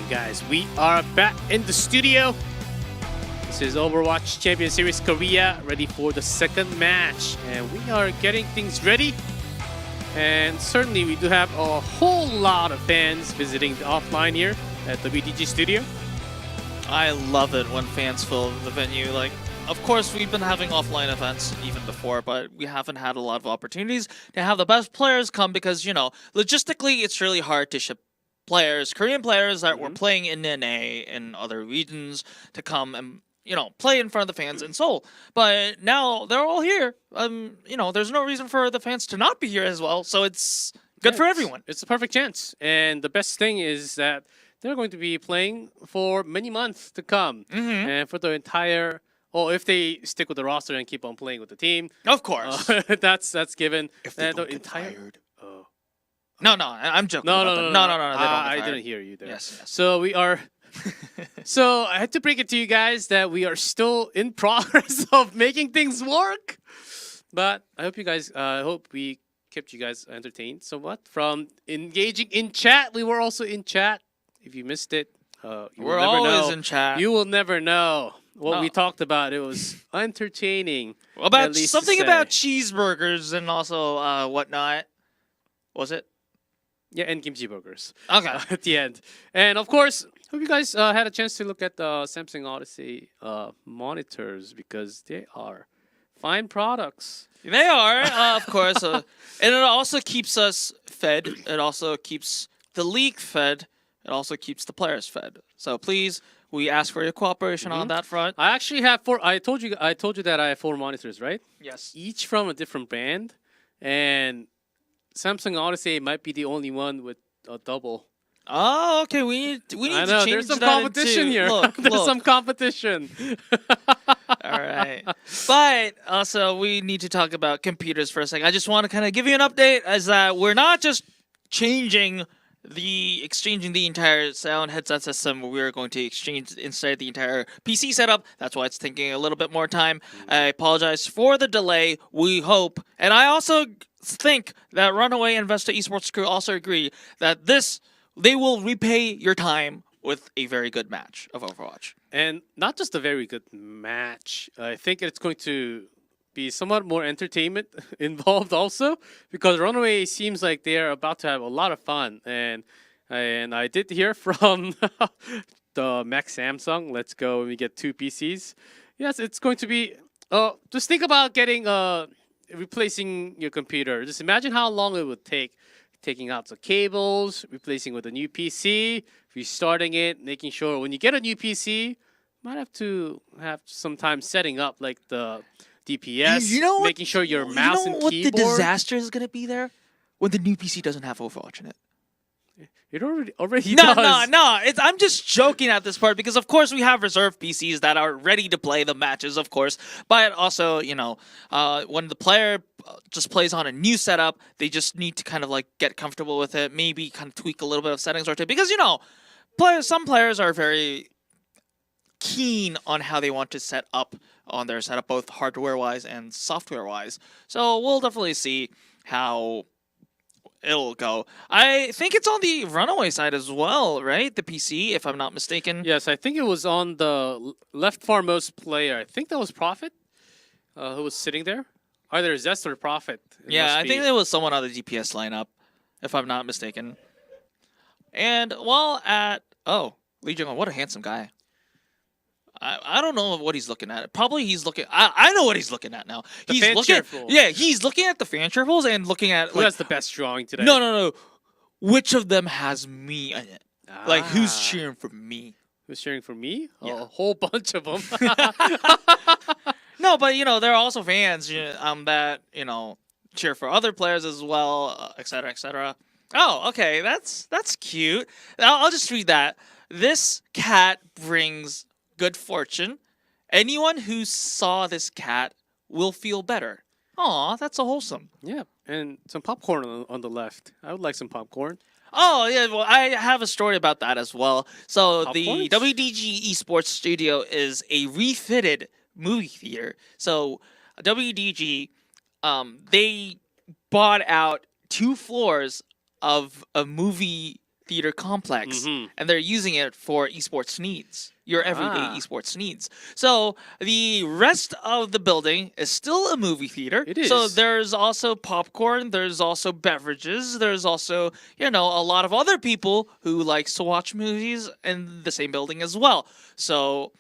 you guys. We are back in the studio. This is Overwatch Champions Series Korea, ready for the second match. And we are getting things ready. And certainly we do have a whole lot of fans visiting the offline here at the WDG studio. I love it when fans fill the venue. Like, of course, we've been having offline events even before, but we haven't had a lot of opportunities to have the best players come because, you know, logistically, it's really hard to ship players, Korean players that were playing in NA and other regions to come and, you know, play in front of the fans in Seoul. But now they're all here. You know, there's no reason for the fans to not be here as well. So it's good for everyone. It's a perfect chance. And the best thing is that they're going to be playing for many months to come. And for the entire... Well, if they stick with the roster and keep on playing with the team. Of course. That's given. If they the don't get entire... fired. No, I'm joking. No, about no, that. no, no. They don't get I fired. didn't hear you there. Yes. So we are... So I had to break it to you guys that we are still in progress of making things work. But I hope you guys... I hope we kept you guys entertained somewhat from engaging in chat. We were also in chat. If you missed it, you We're will never always know. in chat. You will never know what No. we talked about. It was entertaining. About at least to something say. about cheeseburgers and also whatnot. Was it? Yeah, and kimchi burgers Okay. at the end. And of course, hope you guys had a chance to look at the Samsung Odyssey monitors because they are fine products. They are, of course. And it also keeps us fed. It also keeps the league fed. It also keeps the players fed. So please, we ask for your cooperation on that front. I actually have four. I told you that I have 4 monitors, right? Yes. Each from a different brand, and Samsung Odyssey might be the only one with a double. Oh, okay. We need I to know change there's some that competition into- here. Look, There's look. some competition. All right. But also, we need to talk about computers for a second. I just want to kind of give you an update as that we're not just exchanging the entire sound headset system. We're going to exchange inside the entire PC setup. That's why it's taking a little bit more time. I apologize for the delay. We hope, and I also think that Runaway and Vesta Esports crew also agree that they will repay your time with a very good match of Overwatch. And not just a very good match. I think it's going to be somewhat more entertainment involved also because Runaway seems like they are about to have a lot of fun. And I did hear from the Max Samsung, let's go and we get 2 PCs. Yes, it's going to be... just think about getting... replacing your computer. Just imagine how long it would take. Taking out the cables, replacing with a new PC, restarting it, making sure when you get a new PC, you might have to have some time setting up like the DPS, You know what? making sure your mouse and what keyboard. the disaster is going to be there? When the new PC doesn't have Overwatch in it. It already No, does. no. I'm just joking at this part because, of course, we have reserved PCs that are ready to play the matches, of course. But also, you know, when the player just plays on a new setup, they just need to kind of like get comfortable with it, maybe kind of tweak a little bit of settings or two. Because, you know, some players are very keen on how they want to set up on their setup, both hardware-wise and software-wise. So we'll definitely see how it'll go. I think it's on the Runaway side as well, right? The PC, if I'm not mistaken. Yes, I think it was on the left farmost player. I think that was Prophet who was sitting there. Either Zest or Prophet. It Yeah, must I be. think there was someone on the DPS lineup, if I'm not mistaken. And while at... Oh, Lee Jong-un, what a handsome guy. I don't know what he's looking at. Probably he's looking... I know what he's looking at now. The He's fan looking... shuffle. Yeah, he's looking at the fan shuffles and looking at... Who Like, has the best drawing today? no. Which of them has me in it? Like, who's Ah. cheering for me? Who's cheering for me? Yeah. A whole bunch of them. No, but, you know, there are also fans that, you know, cheer for other players as well, et cetera, et cetera. Oh, okay, that's cute. I'll just read that. This cat brings good fortune. Anyone who saw this cat will feel better. Aw, that's so wholesome. Yeah, and some popcorn on the left. I would like some popcorn. Oh, yeah, well, I have a story about that as well. So the Popcorns? WDG Esports Studio is a refitted movie theater. So WDG, they bought out 2 floors of a movie theater complex, Mhm. and they're using it for esports needs, your everyday Ah. esports needs. So the rest of the building is still a movie theater. It So is. there's also popcorn, there's also beverages, there's also, a lot of other people who likes to watch movies in the same building as well. So,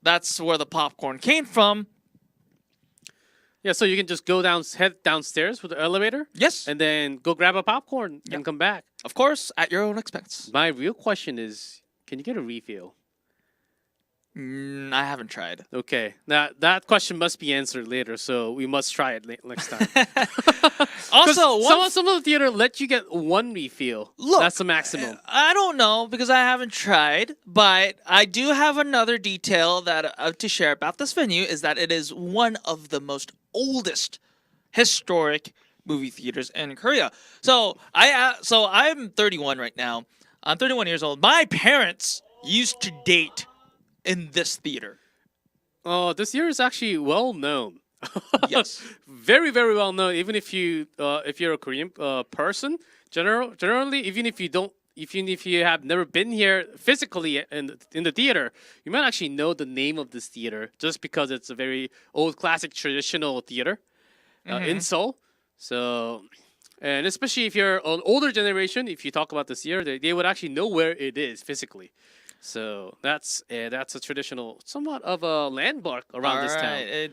that's where the popcorn came from. Yeah, so you can just head downstairs with the elevator, Yes, and then go grab a popcorn and come back. of course, at your own expense. My real question is, can you get a refill? I haven't tried. Okay, now that question must be answered later, so we must try it next time. Also, some of the theater let you get one refill. Look, That's the maximum. I don't know because I haven't tried, but I do have another detail that to share about this venue is that it is one of the most oldest historic movie theaters in Korea. So I'm 31 right now. I'm 31 years old. My parents used to date in this theater. Oh, this year is actually well known. Yes. Very, very well known. Even if you're a Korean person, generally, even if you have never been here physically in the theater, you might actually know the name of this theater just because it's a very old, classic, traditional theater in Seoul. So, and especially if you're an older generation, if you talk about this theater, they would actually know where it is physically. So that's a traditional, somewhat of a landmark around this town.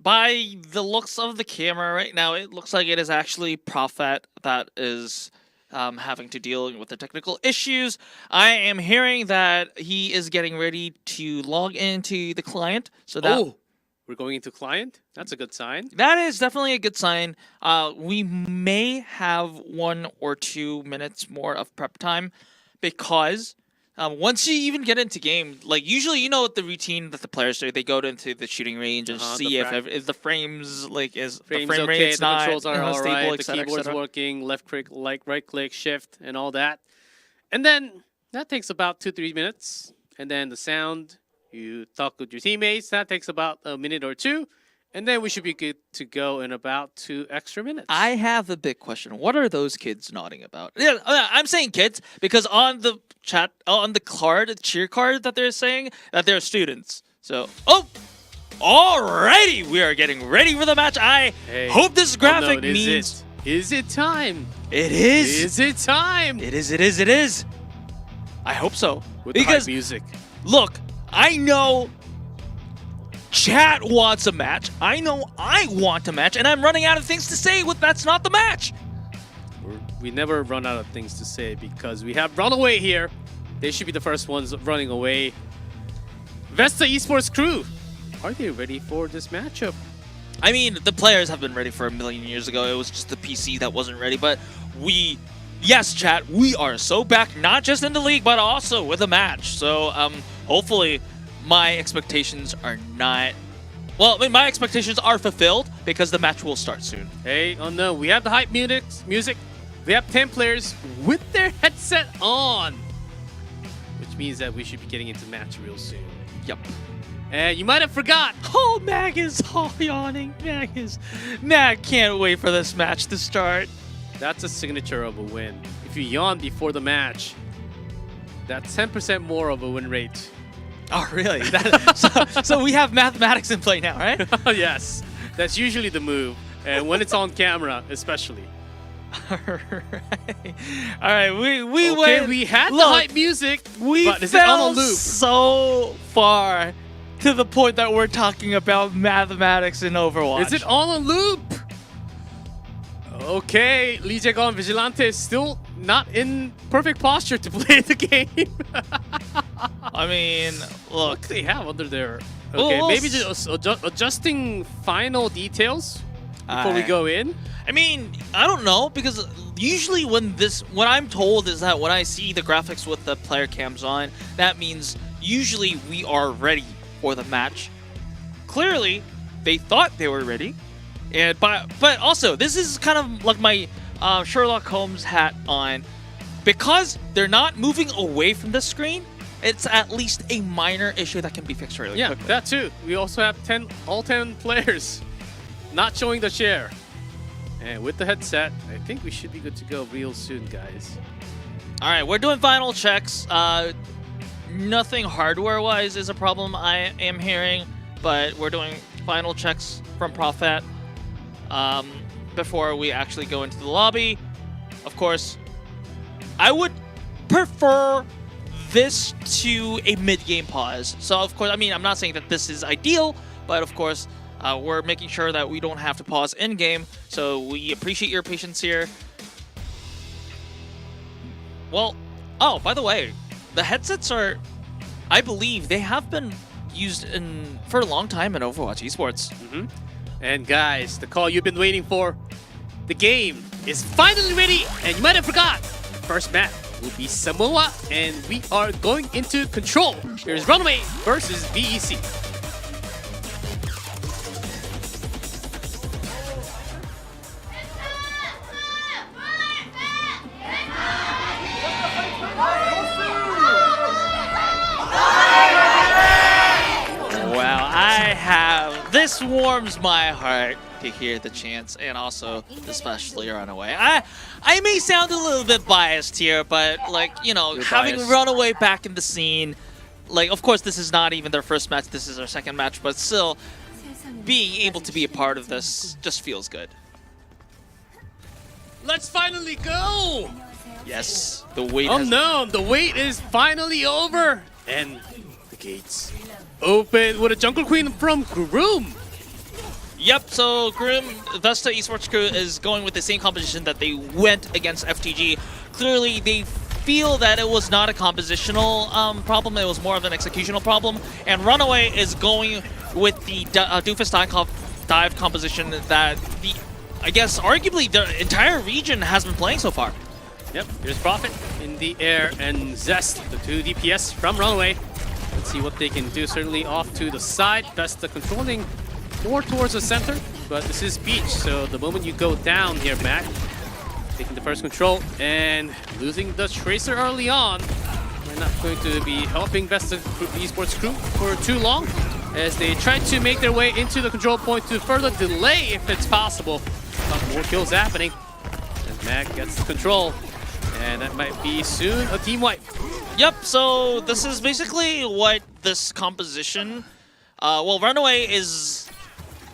By the looks of the camera right now, it looks like it is actually Prophet that is having to deal with the technical issues. I am hearing that he is getting ready to log into the client. So that We're going into client. That's a good sign. that is definitely a good sign. We may have 1 or 2 minutes more of prep time because once you even get into game, like usually what the routine that the players do, they go into the shooting range and see if the frames is Frames the frame okay, rate's the not controls are all stable, right, the etc., keyboard's etc. working, left click, right click, shift, and all that. And then that takes about 2-3 minutes. And then the sound, you talk with your teammates, that takes about a minute or 2. And then we should be good to go in about 2 extra minutes. I have a big question. What are those kids nodding about? Yeah, I'm saying kids because on the chat, on the cheer card that they're saying that they're students. So, alrighty, we are getting ready for the match. I hope this graphic means Is it time? it is. Is it time? It is. I hope so. With the Because hype music. look, I know chat wants a match. I know I want a match, and I'm running out of things to say with that's not the match. We never run out of things to say because we have Runaway here. They should be the first ones running away. Vesta Esports crew, are they ready for this matchup? I mean, the players have been ready for a million years ago. It was just the PC that wasn't ready. But yes, chat, we are so back, not just in the league, but also with a match. So hopefully my expectations are not... Well, I mean, my expectations are fulfilled because the match will start soon. Hey, oh no, we have the hype music. We have 10 players with their headset on, which means that we should be getting into match real soon. Yep. And you might have forgot. Oh, Mag is yawning. Mag can't wait for this match to start. That's a signature of a win. If you yawn before the match, that's 10% more of a win rate. Oh, really? So we have mathematics in play now, right? Yes, that's usually the move, and when it's on camera, especially. All right. We went. We had the Look, hype music, We but is it on a fell loop? so far to the point that we're talking about mathematics in Overwatch. Is it on a loop? Okay, Lee Jae-gon Vigilante is still not in perfect posture to play the game. I mean, What look. do they have under there? Okay, We'll maybe just adjusting final details before we go in. I mean, I don't know because usually when I'm told is that when I see the graphics with the player cams on, that means usually we are ready for the match. Clearly, they thought they were ready, but also this is kind of like my Sherlock Holmes hat on because they're not moving away from the screen. It's at least a minor issue that can be fixed really Yeah, quickly. that too. We also have all 10 players not showing the share. And with the headset, I think we should be good to go real soon, guys. All right, we're doing final checks. Nothing hardware-wise is a problem I am hearing, but we're doing final checks from Prophet before we actually go into the lobby. Of course, I would prefer this to a mid-game pause. So, of course, I mean, I'm not saying that this is ideal, but of course, we're making sure that we don't have to pause in-game. So we appreciate your patience here. Well, oh, by the way, the headsets are, I believe, they have been used for a long time in Overwatch Esports. And guys, the call you've been waiting for, the game is finally ready, and you might have forgot, the first map will be Samoa, and we are going into control. Here's Runaway versus VEC. This warms my heart to hear the chants, and also especially Runaway. I may sound a little bit biased here, but like, you know, You're having biased. Runaway back in the scene, like, of course this is not even their first match, this is their second match, but still being able to be a part of this just feels good. Let's finally go! Yes, the wait Oh has no, the wait is finally over! And the gates open with a jungle queen from Groom. Yep, so Grim, Vesta Esports crew is going with the same composition that they went against FTG. Clearly, they feel that it was not a compositional problem, it was more of an executional problem. And Runaway is going with the Doofus dive composition that, I guess, arguably the entire region has been playing so far. Yep, here's Prophet in the air and Zest, the 2 DPS from Runaway. Let's see what they can do. Certainly off to the side. Vesta controlling more towards the center, but this is Beach, so the moment you go down here, Mac, taking the first control and losing the Tracer early on, we're not going to be helping Vesta Esports crew for too long as they try to make their way into the control point to further delay if it's possible. But more kills happening as Mac gets the control, and that might be soon a team wipe. Yep, so this is basically what this composition, well, Runaway is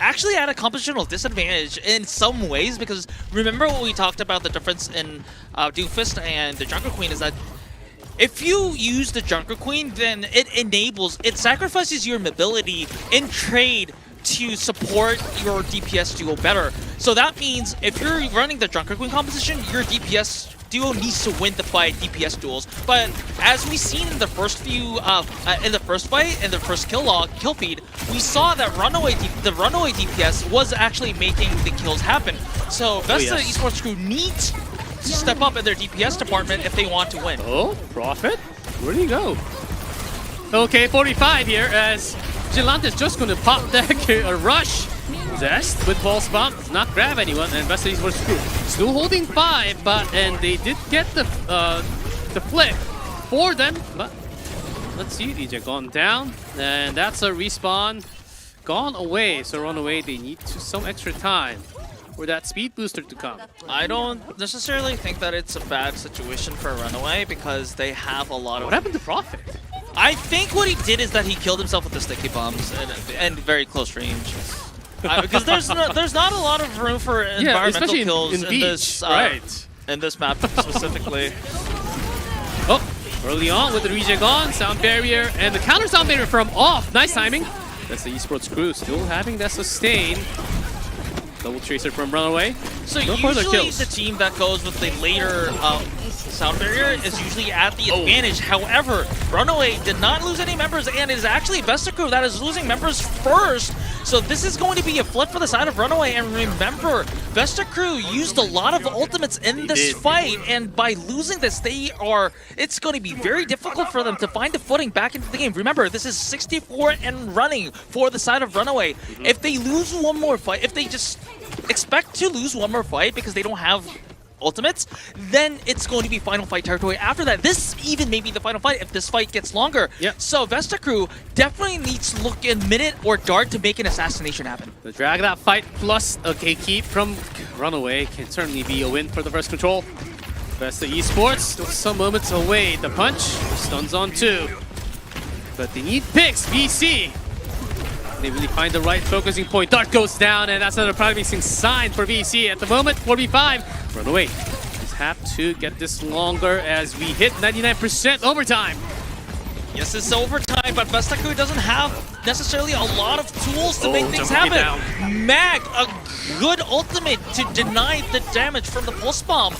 actually at a compositional disadvantage in some ways, because remember what we talked about, the difference in Doofus and the Jungle Queen is that if you use the Jungle Queen, then it sacrifices your mobility in trade to support your DPS duo better. So that means if you're running the Jungle Queen composition, your DPS duo needs to win the fight DPS duels. But as we've seen in the first few, in the first fight, in the first kill feed, we saw that the Runaway DPS was actually making the kills happen. So Vesta Esports crew needs to step up in their DPS department if they want to win. Oh, Prophet? Where'd he go? Okay, 45 here as Gilante's just going to pop that rush. Zest with false bomb does not grab anyone, and Vesta Esports crew still holding 5, and they did get the flip for them. But let's see, DJ gone down, and that's a respawn gone away. So Runaway, they need some extra time for that speed booster to come. I don't necessarily think that it's a bad situation for Runaway because they have a lot of. What happened to Prophet? I think what he did is that he killed himself with the sticky bombs and very close range. Because there's not a lot of room for environmental kills in this in this map specifically. Oh, early on with the reject on, sound barrier, and the counter sound barrier from off. Nice timing. That's the Esports crew still having that sustain. Double Tracer from Runaway. So no further usually kills. the team that goes with the later sound barrier is usually at the advantage. However, Runaway did not lose any members, and it is actually Vesta crew that is losing members first. So this is going to be a flip for the side of Runaway. And remember, Vesta crew used a lot of ultimates in this fight, and by losing this, it's going to be very difficult for them to find a footing back into the game. Remember, this is 64 and running for the side of Runaway. If they lose one more fight, if they just expect to lose one more fight because they don't have ultimates, then it's going to be final fight territory after that. This even may be the final fight if this fight gets longer. Yep. So Vesta crew definitely needs to look in Minute or Dart to make an assassination happen. The drag that fight plus a gatekeep from Runaway can certainly be a win for the first control. Vesta Esports still some moments away. The punch, stuns on 2. But they need picks, VC. They really find the right focusing point. Dart goes down, and that's another promising sign for VC. At the moment, 4v5. Runaway just have to get this longer as we hit 99% overtime. Yes, it's overtime, but Vesta doesn't have necessarily a lot of tools to make things jumping happen. Mag, a good ultimate to deny the damage from the pulse bomb.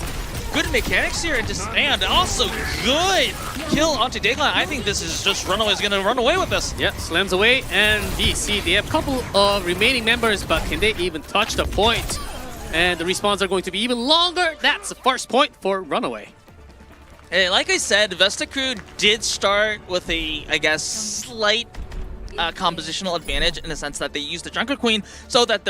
Good mechanics here and just and also good kill onto Dayline. I think this is just Runaway's gonna run away with this. Yep, slams away, and VC, they have a couple of remaining members, but can they even touch the point? And the respawns are going to be even longer. That's the first point for Runaway. Hey, like I said, Vesta Crew did start with a, I guess, slight compositional advantage in the sense that they use the Junker Queen so that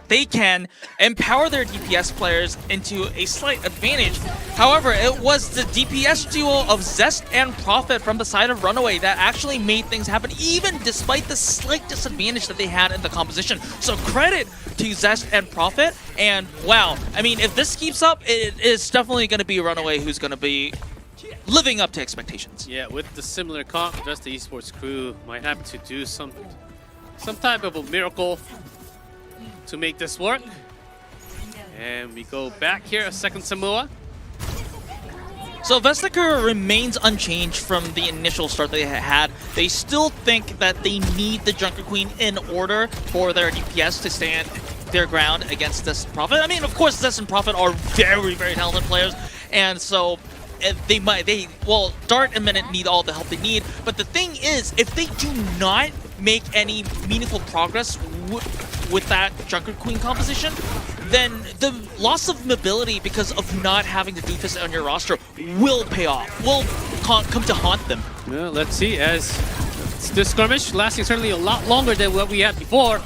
they can empower their DPS players into a slight advantage. However, it was the DPS duo of Zest and Prophet from the side of Runaway that actually made things happen, even despite the slight disadvantage that they had in the composition. So credit to Zest and Prophet, and wow, I mean, if this keeps up, it is definitely going to be Runaway who's going to be living up to expectations. Yeah, with the similar comp, Vesta Esports crew might have to do some type of a miracle to make this work. And we go back here, a second Samoa. So Vesta Crew remains unchanged from the initial start they had. They still think that they need the Junker Queen in order for their DPS to stand their ground against Zest and Prophet. I mean, of course, Zest and Prophet are very, very talented players, and so well, Dart and Minute need all the help they need, but the thing is, if they do not make any meaningful progress with that Junker Queen composition, then the loss of mobility because of not having the Doofus on your roster will pay off, will come to haunt them. Well, let's see, as this skirmish lasting certainly a lot longer than what we had before.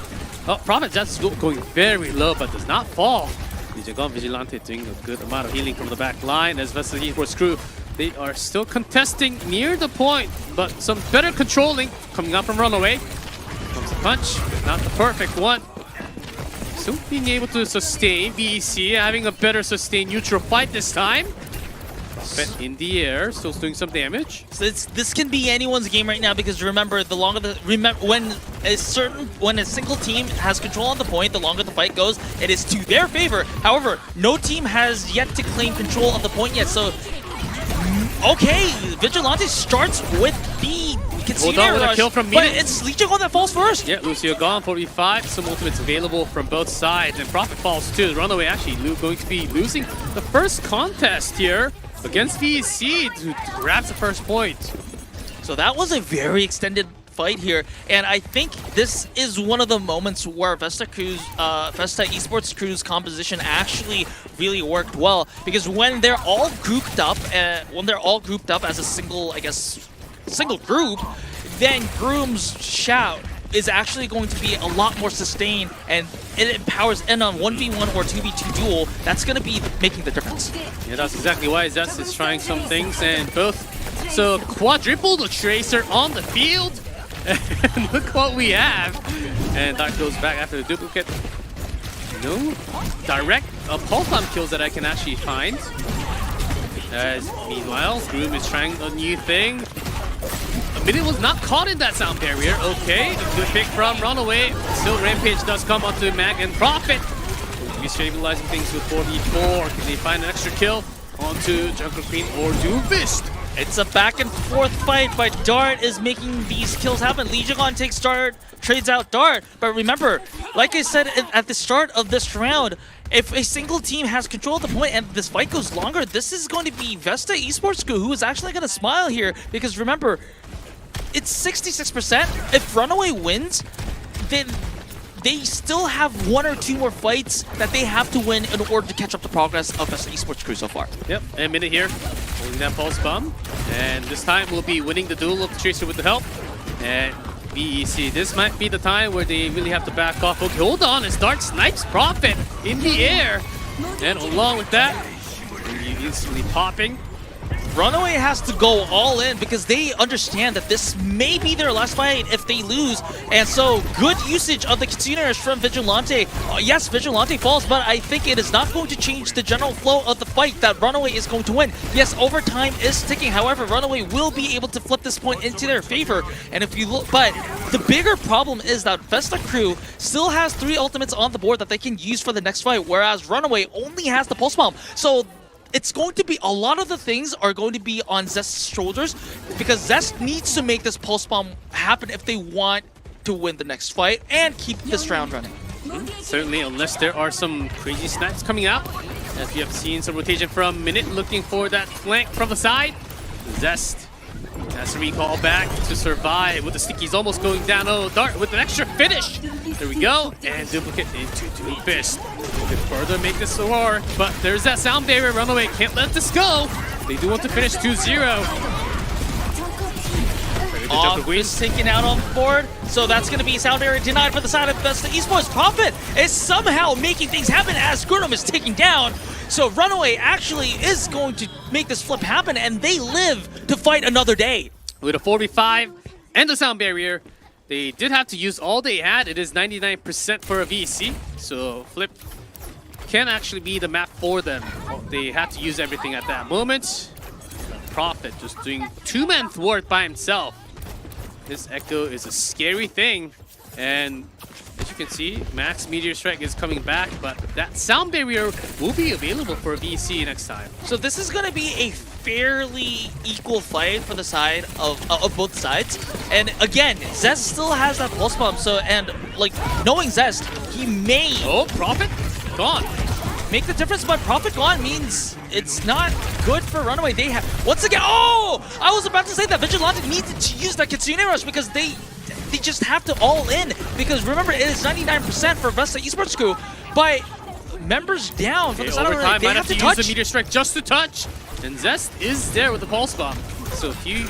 Oh, Prophet just going very low, but does not fall. Vigilante doing a good amount of healing from the back line as Vesta Esports crew. They are still contesting near the point, but some better controlling coming out from Runaway. Comes the punch, not the perfect one. Still being able to sustain. VEC having a better sustained neutral fight this time. Prophet in the air, still doing some damage. So this can be anyone's game right now because remember, when a single team has control on the point, the longer the fight goes, it is to their favor. However, no team has yet to claim control of the point yet. So, okay, Vigilante starts with the Hold with a kill from but Mina. it's Lijiang that falls first. Yeah, Lucio gone, 4v5. Some ultimates available from both sides, and Prophet falls too. Runaway actually going to be losing the first contest here against VEC, who grabs the first point. So that was a very extended fight here, and I think this is one of the moments where Vesta Esports crew's composition actually really worked well, because when they're all grouped up, as a single, I guess, single group, then Groom's shout is actually going to be a lot more sustained, and it empowers in on 1v1 or 2v2 duel. That's going to be making the difference. Yeah, that's exactly why Zest is trying some things, and both. So quadruple the Tracer on the field, and look what we have. And that goes back after the duplicate. No direct pulse bomb kills that I can actually find. As meanwhile, Groom is trying a new thing. Minute was not caught in that sound barrier. Okay, a good pick from Runaway. Still, Rampage does come onto Mag and Prophet. We'll be stabilizing things with 4v4. Can they find an extra kill onto Junker Queen or Doofus? It's a back and forth fight, but Dart is making these kills happen. Lijiang takes Dart, trades out Dart. But remember, like I said at the start of this round, if a single team has control of the point and this fight goes longer, this is going to be Vesta Esports crew who is actually going to smile here. Because remember, it's 66%. If Runaway wins, then they still have one or two more fights that they have to win in order to catch up the progress of Vesta Esports crew so far. Yep, and Minute here, holding that pulse bomb. And this time we'll be winning the duel of the Tracer with the help. And VEC, this might be the time where they really have to back off. Okay, hold on, as Dart snipes Prophet in the air. And along with that, instantly popping. Runaway has to go all in because they understand that this may be their last fight if they lose. And so good usage of the containers from Vigilante. Yes, Vigilante falls, but I think it is not going to change the general flow of the fight that Runaway is going to win. Yes, overtime is ticking. However, Runaway will be able to flip this point into their favor. And if you look, but the bigger problem is that Vesta crew still has 3 ultimates on the board that they can use for the next fight, whereas Runaway only has the pulse bomb. So it's going to be, a lot of the things are going to be on Zest's shoulders because Zest needs to make this pulse bomb happen if they want to win the next fight and keep this round running. Certainly, unless there are some crazy snipes coming out. As we have seen some rotation from Minute looking for that flank from the side. Zest has to recall back to survive with the stickies almost going down. Oh, Dart with an extra finish. There we go. And duplicate into Doomfist. Could further make this a war, but there's that sound barrier. Runaway can't let this go. They do want to finish 2-0. Off is taken out on board, so that's going to be sound barrier denied for the side of Vesta Esports. Profit is somehow making things happen as Gurnam is taken down. So Runaway actually is going to make this flip happen, and they live to fight another day. With a 4v5 and the sound barrier, they did have to use all they had. It is 99% for a VC, so Flip can actually be the map for them. They had to use everything at that moment. Prophet just doing 2-man thwart by himself. This Echo is a scary thing, and as you can see, Max Meteor Strike is coming back, but that sound barrier will be available for a VC next time. So this is going to be a fairly equal fight for the side of both sides. And again, Zest still has that pulse bomb, so, and like, knowing Zest, he may... Oh, Prophet gone. Make the difference, but Prophet gone means it's not good for Runaway. They have, once again, oh! I was about to say that Vigilante needs to use that Kitsune Rush because they just have to all in. Because remember, it is 99% for Vesta Esports crew, but members down for the side of overtime, they might have to use touch. the Meteor Strike just to touch. And Zest is there with the Pulse Bomb. So few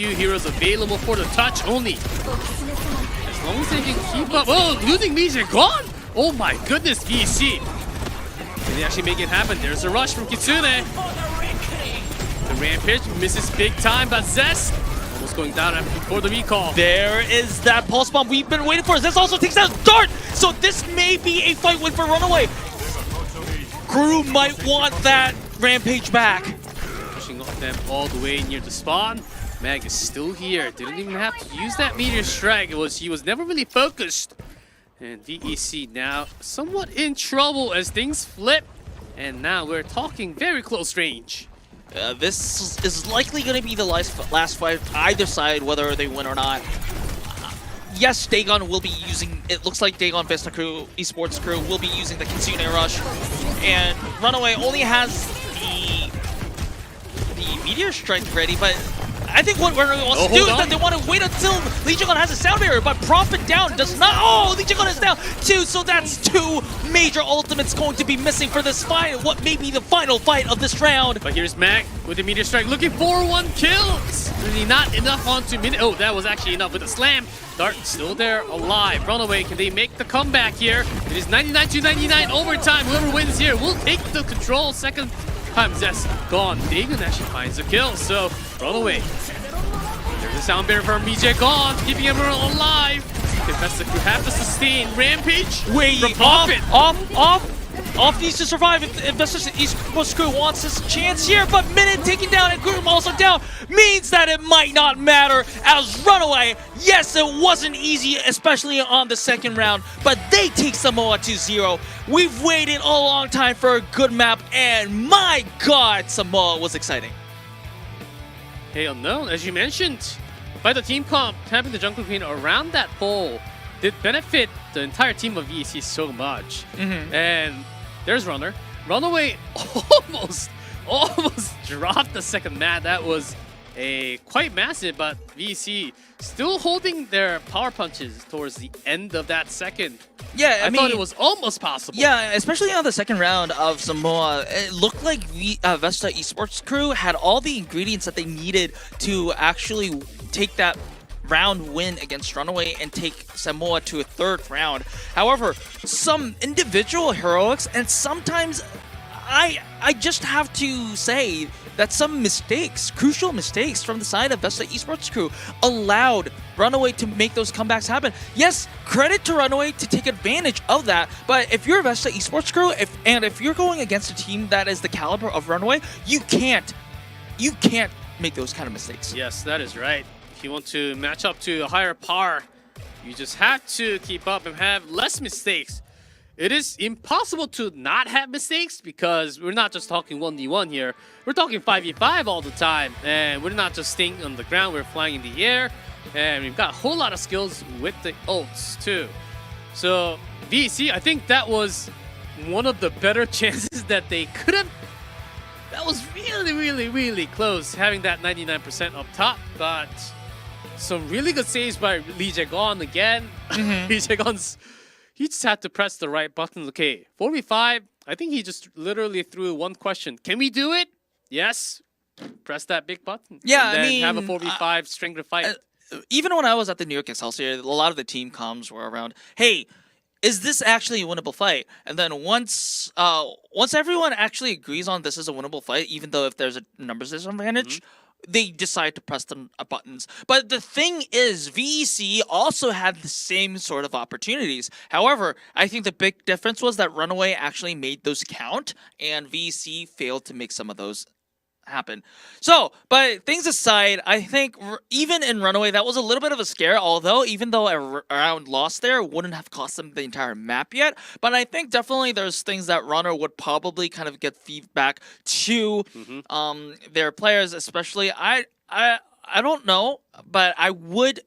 heroes available for the touch only. As long as they can keep up. Oh, losing Meteor gone! Oh my goodness, VC. Can they actually make it happen? There's a rush from Kitsune. The Rampage misses big time, but Zest almost going down before the recall. There is that Pulse Bomb we've been waiting for. Zest also takes out Dart! So this may be a fight win for Runaway. Crew might want that Rampage back. Pushing them all the way near the spawn. Mag is still here. Didn't even have to use that Meteor Strike. He was never really focused. And VEC now somewhat in trouble as things flip. And now we're talking very close range. This is likely going to be the last fight either side, whether they win or not. Yes, Dagon will be using, it looks like Dagon Vesta crew, Esports crew will be using the Kitsune Rush. And Runaway only has the Meteor Strike ready, but I think what Runaway wants to do is that they want to wait until Legion has a sound barrier, but Prophet down does not. Oh, Legion is down too, so that's 2 major ultimates going to be missing for this fight. What may be the final fight of this round. But here's Mag with the Meteor Strike looking for 1 kill. Really not enough onto Minute. Oh, that was actually enough with a slam. Dart still there, alive. Runaway, can they make the comeback here? It is 99 to 99 overtime. Whoever wins here will take the control. Second time Zest gone. Dagon actually finds a kill, so Runaway. There's a sound barrier from BJ gone, keeping everyone alive. The Vesta crew have to sustain. Rampage. Wait, off needs to survive if Vesta Esports crew wants this chance here, but Minute taken down and Group also down means that it might not matter as Runaway. Yes, it wasn't easy, especially on the second round, but they take Samoa 2-0. We've waited a long time for a good map, and my God, Samoa was exciting. Hey, Unknown, as you mentioned, by the team comp, having the Jungle Queen around that pole did benefit the entire team of VEC so much. And there's Runner. Runaway almost dropped the second mat. That was quite massive, but VEC still holding their power punches towards the end of that second. Yeah, I thought it was almost possible. Yeah, especially on the second round of Samoa, it looked like Vesta Esports crew had all the ingredients that they needed to actually take that round win against Runaway and take Samoa to a third round. However, some individual heroics, and sometimes I just have to say that some mistakes, crucial mistakes from the side of Vesta Esports crew allowed Runaway to make those comebacks happen. Yes, credit to Runaway to take advantage of that, but if you're Vesta Esports crew, if you're going against a team that is the caliber of Runaway, you can't make those kind of mistakes. Yes, that is right. If you want to match up to a higher par, you just have to keep up and have less mistakes. It is impossible to not have mistakes because we're not just talking 1v1 here. We're talking 5v5 all the time. And we're not just staying on the ground, we're flying in the air. And we've got a whole lot of skills with the ults too. So VEC, I think that was one of the better chances that they could have. That was really close, having that 99% up top. But some really good saves by Lee Jae-gon again. Lee Jae-gon's... He just had to press the right button. Okay, 4v5. I think he just literally threw one question. Can we do it? Yes. Press that big button. Yeah, and then I mean, have a 4v5 string to fight. Even when I was at the New York Excelsior, a lot of the team comms were around, hey, is this actually a winnable fight? And then once everyone actually agrees on this is a winnable fight, even though if there's a numbers disadvantage, they decide to press the buttons. But the thing is, VEC also had the same sort of opportunities. However, I think the big difference was that Runaway actually made those count, and VEC failed to make some of those happen. So, but things aside, I think even in Runaway, that was a little bit of a scare, although even though a round lost there wouldn't have cost them the entire map yet. But I think definitely there's things that Runner would probably kind of get feedback to their players, especially. I don't know, but I would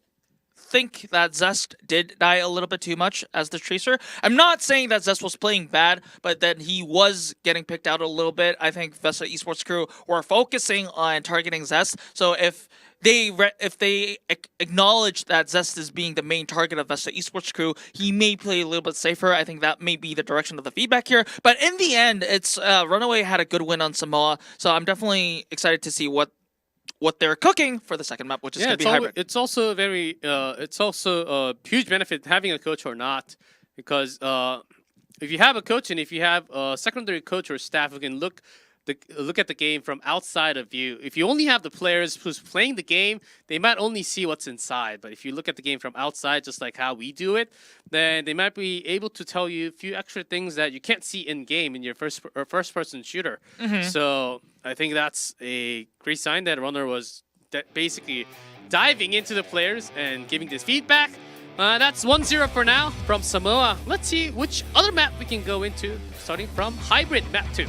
think that Zest did die a little bit too much as the Tracer. I'm not saying that Zest was playing bad, but that he was getting picked out a little bit. I think Vesta Esports crew were focusing on targeting Zest. So if they acknowledge that Zest is being the main target of Vesta Esports crew, he may play a little bit safer. I think that may be the direction of the feedback here. But in the end, it's Runaway had a good win on Samoa. So I'm definitely excited to see what they're cooking for the second map, which is going to be hybrid. It's also a huge benefit having a coach or not, because if you have a coach and if you have a secondary coach or staff who can look at the game from outside of you. If you only have the players who's playing the game, they might only see what's inside. But if you look at the game from outside, just like how we do it, then they might be able to tell you a few extra things that you can't see in game in your first person shooter. So I think that's a great sign that Runner was basically diving into the players and giving this feedback. That's 1-0 for now from Samoa. Let's see which other map we can go into, starting from Hybrid Map 2.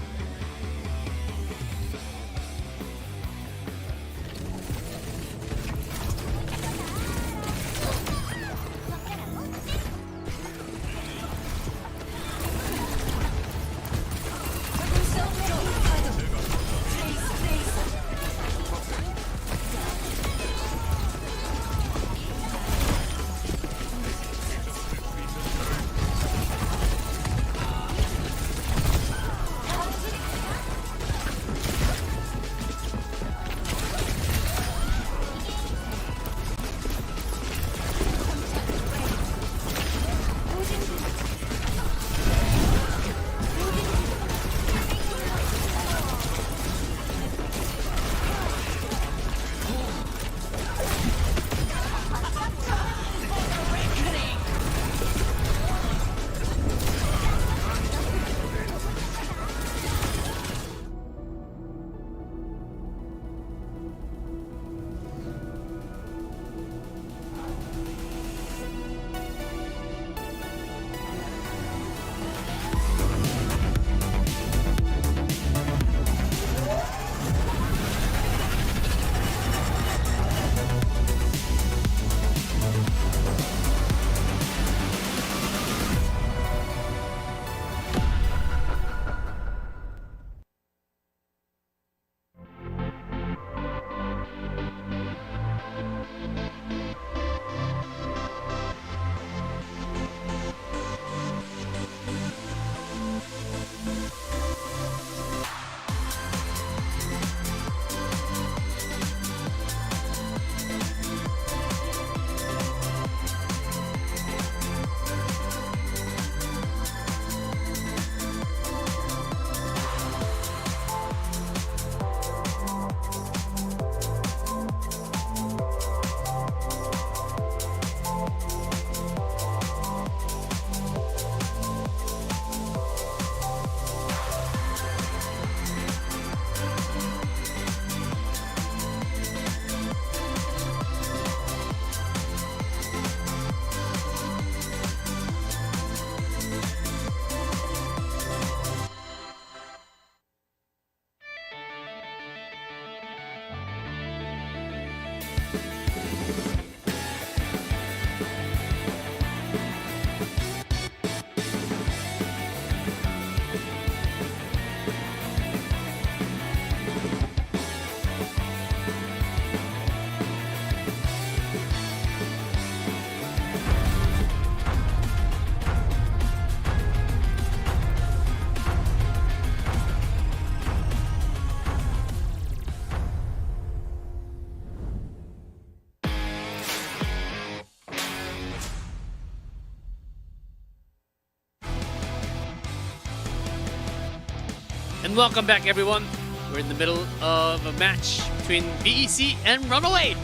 And welcome back, everyone. We're in the middle of a match between VEC and Runaway.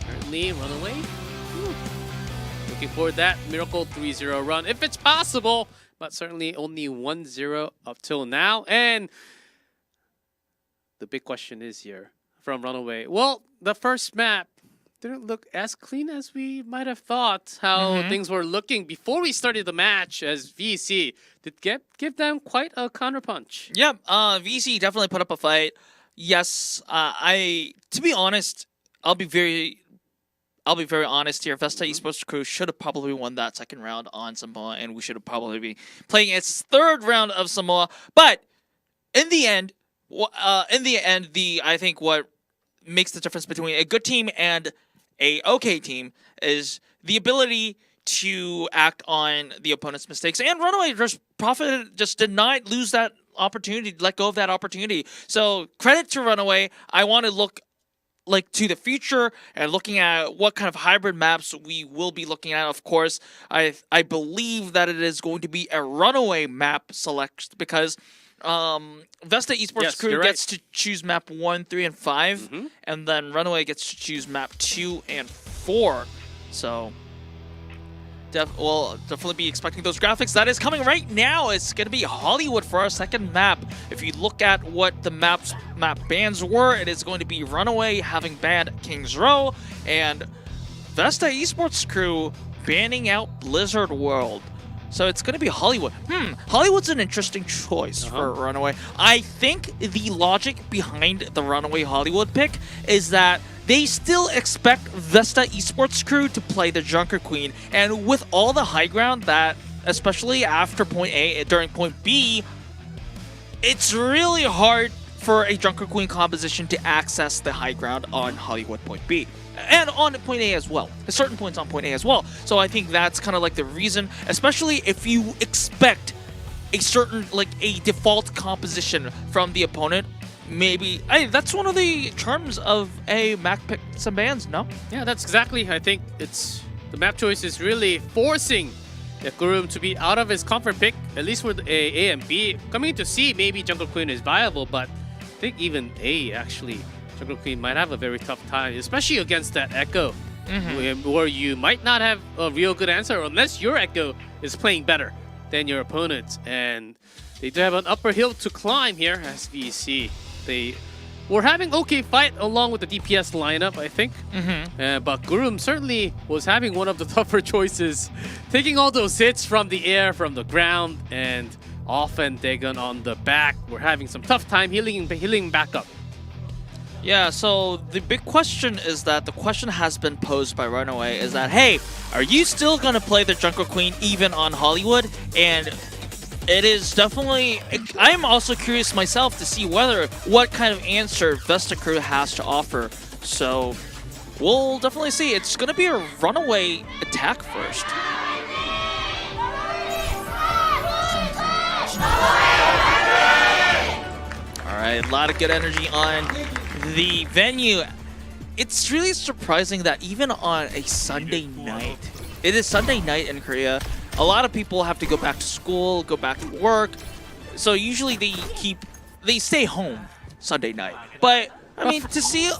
Currently, Runaway. Looking forward to that miracle 3-0 run, if it's possible. But certainly only 1-0 up till now. And the big question is here from Runaway. Well, the first map didn't look as clean as we might have thought how things were looking before we started the match, as VEC did give them quite a counterpunch. Yeah, VC definitely put up a fight. Yes, to be honest, I'll be very honest here. Vesta Esports crew should have probably won that second round on Samoa, and we should have probably be playing its third round of Samoa. But in the end, I think what makes the difference between a good team and a okay team is the ability to act on the opponent's mistakes. And Runaway just did not lose that opportunity, let go of that opportunity. So credit to Runaway. I want to look to the future and looking at what kind of hybrid maps we will be looking at. Of course, I believe that it is going to be a Runaway map select because Vesta Esports crew gets to choose map 1, 3, and 5, and then Runaway gets to choose map 2 and 4. So we'll definitely be expecting those graphics. That is coming right now. It's going to be Hollywood for our second map. If you look at what the map bans were, it is going to be Runaway having banned Kings Row and Vesta Esports crew banning out Blizzard World. So it's going to be Hollywood. Hollywood's an interesting choice for Runaway. I think the logic behind the Runaway Hollywood pick is that they still expect Vesta Esports crew to play the Junker Queen. And with all the high ground that, especially after point A, during point B, it's really hard for a Junker Queen composition to access the high ground on Hollywood point B. And on point A as well. At certain points on point A as well. So I think that's kind of like the reason, especially if you expect a certain, a default composition from the opponent. Maybe that's one of the charms of a map pick some bans, no? Yeah, that's exactly. I think it's the map choice is really forcing Gurum to be out of his comfort pick, at least with A and B. Coming into C, maybe Jungle Queen is viable, but I think even A actually, Jungle Queen might have a very tough time, especially against that Echo, where you might not have a real good answer unless your Echo is playing better than your opponent. And they do have an upper hill to climb here as VEC. They were having okay fight along with the DPS lineup, I think. But Gurum certainly was having one of the tougher choices, taking all those hits from the air, from the ground, and often Dagon on the back. We're having some tough time healing back up. Yeah, so the big question is that the question has been posed by Runaway is that, hey, are you still going to play the Junker Queen even on Hollywood? And it is definitely, I'm also curious myself to see what kind of answer Vesta crew has to offer. So we'll definitely see. It's going to be a Runaway attack first. All right, a lot of good energy on the venue. It's really surprising that even on a Sunday night, it is Sunday night in Korea, a lot of people have to go back to school, go back to work. So usually they stay home Sunday night. But I mean, to see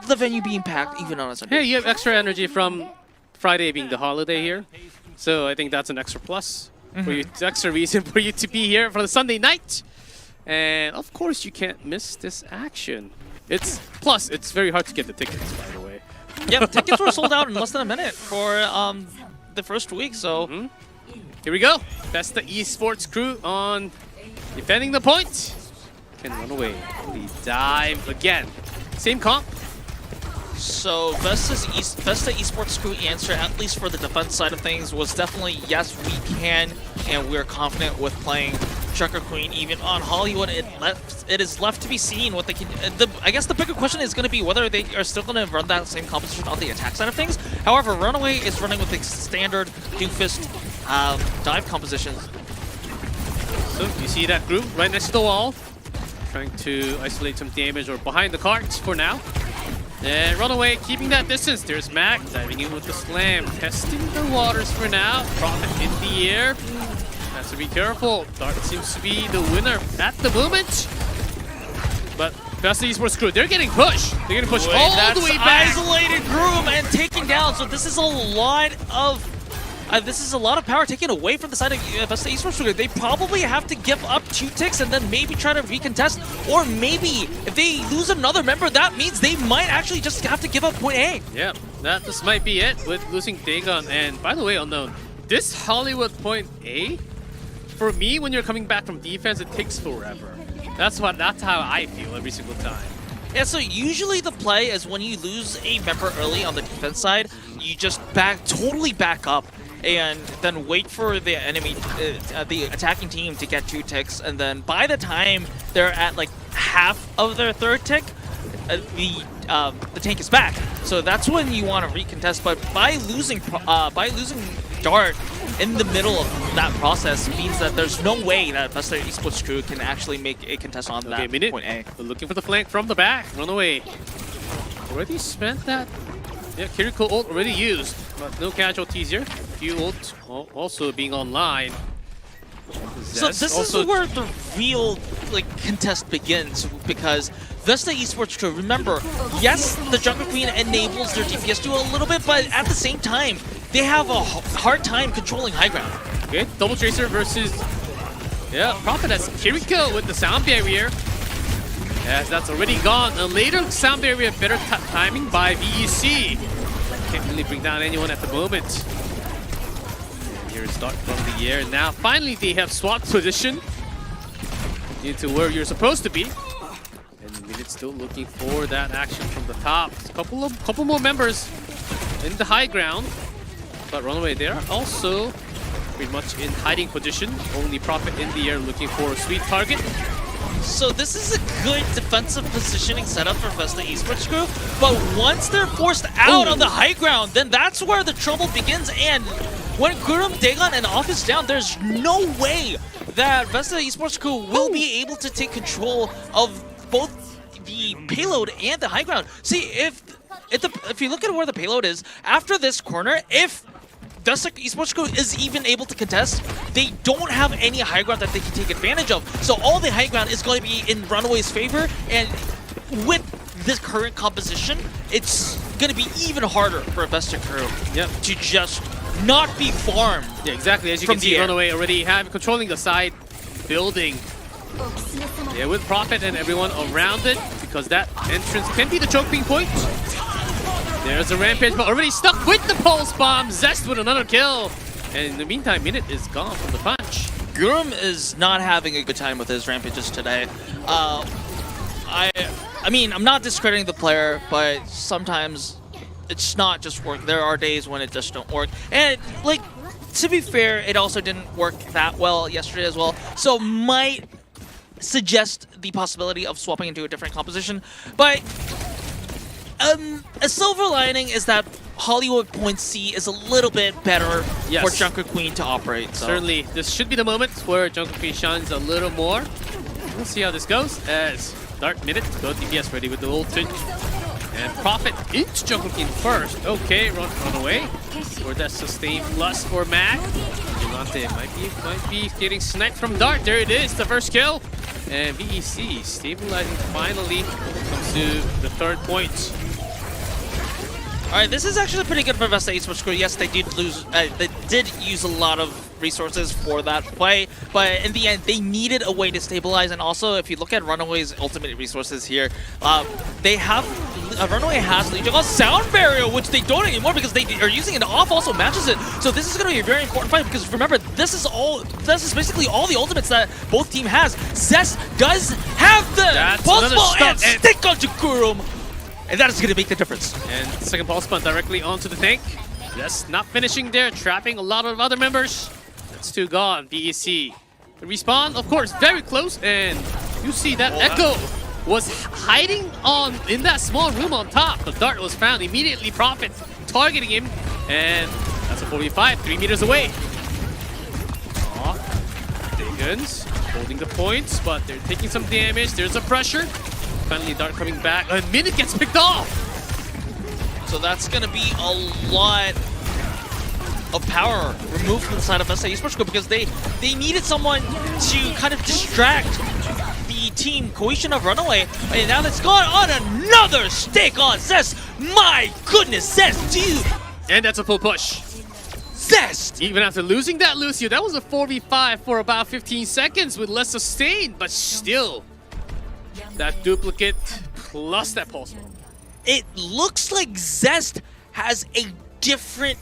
the venue being packed even on a Sunday. Yeah, you have extra energy from Friday being the holiday here. So I think that's an extra plus for you, extra reason for you to be here for the Sunday night. And of course, you can't miss this action. It's very hard to get the tickets, by the way. Yeah, tickets were sold out in less than a minute for the first week. So here we go. Vesta Esports crew on defending the point. Can Runaway really dive again? Same comp. So Vesta Esports crew answer, at least for the defense side of things, was definitely yes, we can, and we're confident with playing Junker Queen even on Hollywood. It is left to be seen what they can. I guess the bigger question is going to be whether they are still going to run that same composition on the attack side of things. However, Runaway is running with the standard Doomfist dive compositions. So you see that group right next to the wall, trying to isolate some damage or behind the carts for now. And Runaway keeping that distance. There's Mac diving in with the slam, testing the waters for now. Prophet in the air. Has to be careful. Dart seems to be the winner at the moment. But Vesta Esports crew, they're getting pushed. They're getting pushed all the way back. Isolated Groom and taken down. So this is a lot of power taken away from the side of Vesta Esports crew. They probably have to give up 2 ticks and then maybe try to recontest. Or maybe if they lose another member, that means they might actually just have to give up point A. Yeah, that just might be it with losing Dagon. And by the way, Unknown, this Hollywood point A, for me, when you're coming back from defense, it takes forever. That's how I feel every single time. Yeah, so usually the play is when you lose a member early on the defense side, you just totally back up and then wait for the enemy, the attacking team to get 2 ticks, and then by the time they're at like half of their 3rd tick, the tank is back. So that's when you want to recontest. But by losing Dart in the middle of that process means that there's no way that Vesta Esports crew can actually make a contest on that point A. They're looking for the flank from the back. Runaway already spent that. Yeah, Kiriko ult already used, but no casualties here. Few ult also being online. So this is where the real contest begins, because Vesta Esports crew, remember, yes, the Jungle Queen enables their DPS to a little bit, but at the same time, they have a hard time controlling high ground. Okay, Double Tracer versus Prophet has Kiriko with the sound barrier. Yes, that's already gone. A later sound barrier, better timing by VEC. Can't really bring down anyone at the moment. Here's Dart from the air. Now, finally, they have swapped position into where you're supposed to be. And Minute still looking for that action from the top. Couple more members in the high ground. But Runaway there also pretty much in hiding position. Only Prophet in the air looking for a sweet target. So this is a good defensive positioning setup for Vesta Esports crew, but once they're forced out on the high ground, then that's where the trouble begins. And when Gurum, Dagon, and Off is down, there's no way that Vesta Esports crew will be able to take control of both the payload and the high ground. See, if you look at where the payload is, after this corner, if Vesta Esports crew is even able to contest, they don't have any high ground that they can take advantage of. So all the high ground is going to be in Runaway's favor, and with this current composition, it's going to be even harder for Vesta crew to just not be farmed. Yeah, exactly. As you can see, Runaway already controlling the side building. Yeah, with Prophet and everyone around it, because that entrance can be the choking point. There's a Rampage, but already stuck with the Pulse Bomb. Zest with another kill. And in the meantime, Minute is gone from the punch. Gurum is not having a good time with his Rampages today. I mean, I'm not discrediting the player, but sometimes it's not just work. There are days when it just don't work. And, to be fair, it also didn't work that well yesterday as well. So might suggest the possibility of swapping into a different composition. But a silver lining is that Hollywood Point C is a little bit better for Junker Queen to operate. So. Certainly, this should be the moment where Junker Queen shines a little more. We'll see how this goes as Dart Minute, both DPS ready with the ult. And Prophet into Jungle Queen first. Okay, run away. For that sustain plus for Mac. Gigante might be getting sniped from Dart. There it is, the first kill. And VEC stabilizing finally comes to the 3rd point. Alright, this is actually pretty good for Vesta Esports crew. Yes, they did use a lot of resources for that play, but in the end, they needed a way to stabilize. And also, if you look at Runaway's ultimate resources here, Runaway has a sound barrier, which they don't anymore because they are using it. Off also matches it. So this is going to be a very important fight because remember, this is basically all the ultimates that both team has. Zest does have the pulse ball and stick onto Gurum. And that is going to make the difference. And second pulse button directly onto the tank. Just not finishing there, trapping a lot of other members. That's 2 gone, VEC. The respawn, of course, very close. And you see that Echo was hiding in that small room on top. The Dart was found immediately. Prophet targeting him. And that's a 4v5, 3 meters away. Digans holding the points, but they're taking some damage. There's a pressure. Finally, Dart coming back. A Minute gets picked off. So that's going to be a lot of power removed from the side of Vesta Esports Group because they needed someone to kind of distract the the team cohesion of Runaway. And now that's gone on another stick on Zest. My goodness, Zest, dude. And that's a full push. Zest. Even after losing that Lucio, that was a 4v5 for about 15 seconds with less sustain, but still, that duplicate plus that pulse bomb. It looks like Zest has a different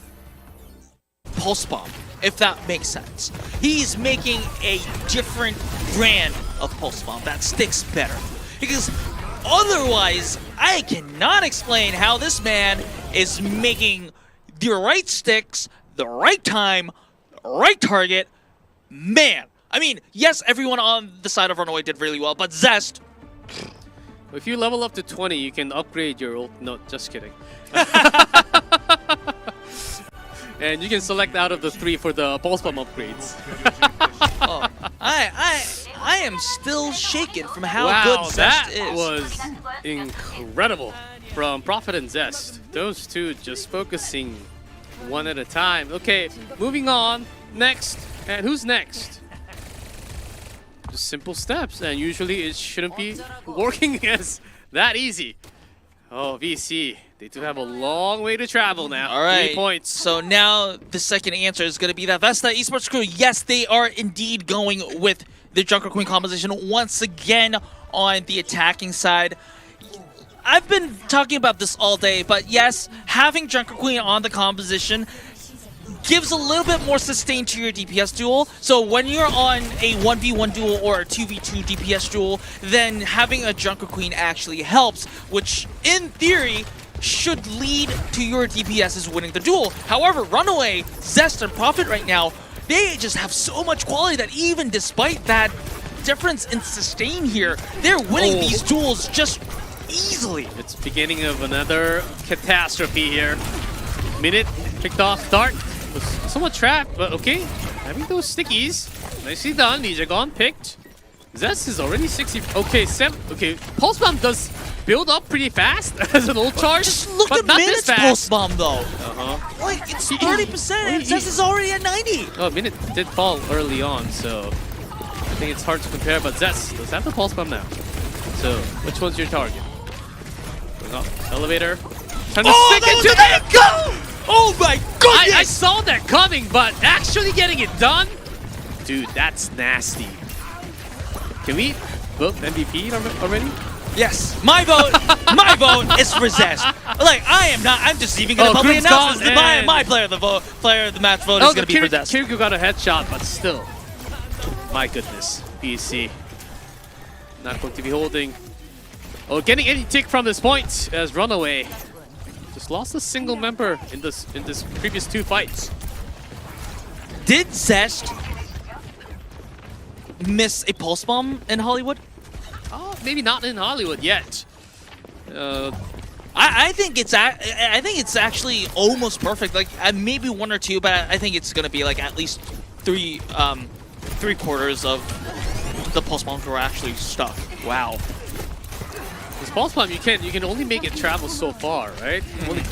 pulse bomb, if that makes sense. He's making a different brand of pulse bomb that sticks better. Because otherwise, I cannot explain how this man is making the right sticks, the right time, the right target. Man, I mean, yes, everyone on the side of Runaway did really well, but Zest, If you level up to 20, you can upgrade your ult. No, just kidding. And you can select out of the 3 for the pulse bomb upgrades. oh, I am still shaken from how Wow, good Zest that is. was incredible from Prophet and Zest. Those two just focusing one at a time. Okay, moving on. Next. And who's next? Just simple steps, and usually it shouldn't be working as that easy. Oh, VC. They do have a long way to travel now. All right. 3 points. So now the second answer is going to be that Vesta Esports crew. Yes, they are indeed going with the Junker Queen composition once again on the attacking side. I've been talking about this all day, but yes, having Junker Queen on the composition gives a little bit more sustain to your DPS duel. So when you're on a 1v1 duel or a 2v2 DPS duel, then having a Junker Queen actually helps, which in theory should lead to your DPSs winning the duel. However, Runaway, Zest, and Prophet right now, they just have so much quality that even despite that difference in sustain here, they're winning these duels just easily. It's beginning of another catastrophe here. Minute picked off Dart. Was somewhat trapped, but okay. Having those stickies. Nicely done. Nijagon picked. Zest is already 60. Okay, okay. Pulse Bomb does build up pretty fast as an ult charge. Just look but at not this Minutes fast. Pulse Bomb though. Uh-huh. Like, it's 30% and Zest is already at 90. Oh, Minute did fall early on, so I think it's hard to compare, but Zest does have the Pulse Bomb now. So, which one's your target? Going up, elevator. Trying to stick into that! Go! Oh my goodness! I saw that coming, but actually getting it done? Dude, that's nasty. Can we vote MVP already? Yes, my vote is for Zest. Like, I'm just even gonna publicly Group's announce this. gone, My player of the match vote is gonna be for Zest. Kiryu got a headshot, but still. My goodness, PC. Not going to be holding. Oh, getting any tick from this point as Runaway just lost a single member in this previous 2 fights. Did Zest miss a pulse bomb in Hollywood? Oh, maybe not in Hollywood yet. I think it's actually almost perfect. Like maybe 1 or 2, but I think it's gonna be like at least 3/4 of the pulse bombs were actually stuck. Wow. This pulse bomb, you can only make it travel so far, right?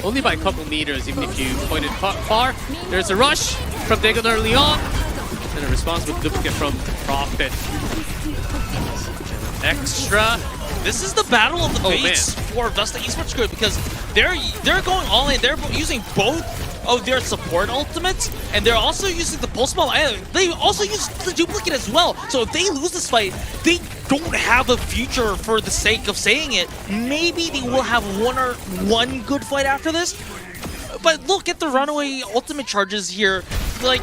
Only by a couple meters, even if you point it far. There's a rush from Dagon early on, and a response with duplicate from Prophet. Extra. This is the battle of the fates for Vesta Esports Group because they're going all in. They're using both of their support ultimates, and they're also using the pulse bomb. They also use the duplicate as well. So if they lose this fight, they don't have a future for the sake of saying it. Maybe they will have one good fight after this. But look at the Runaway ultimate charges here. Like,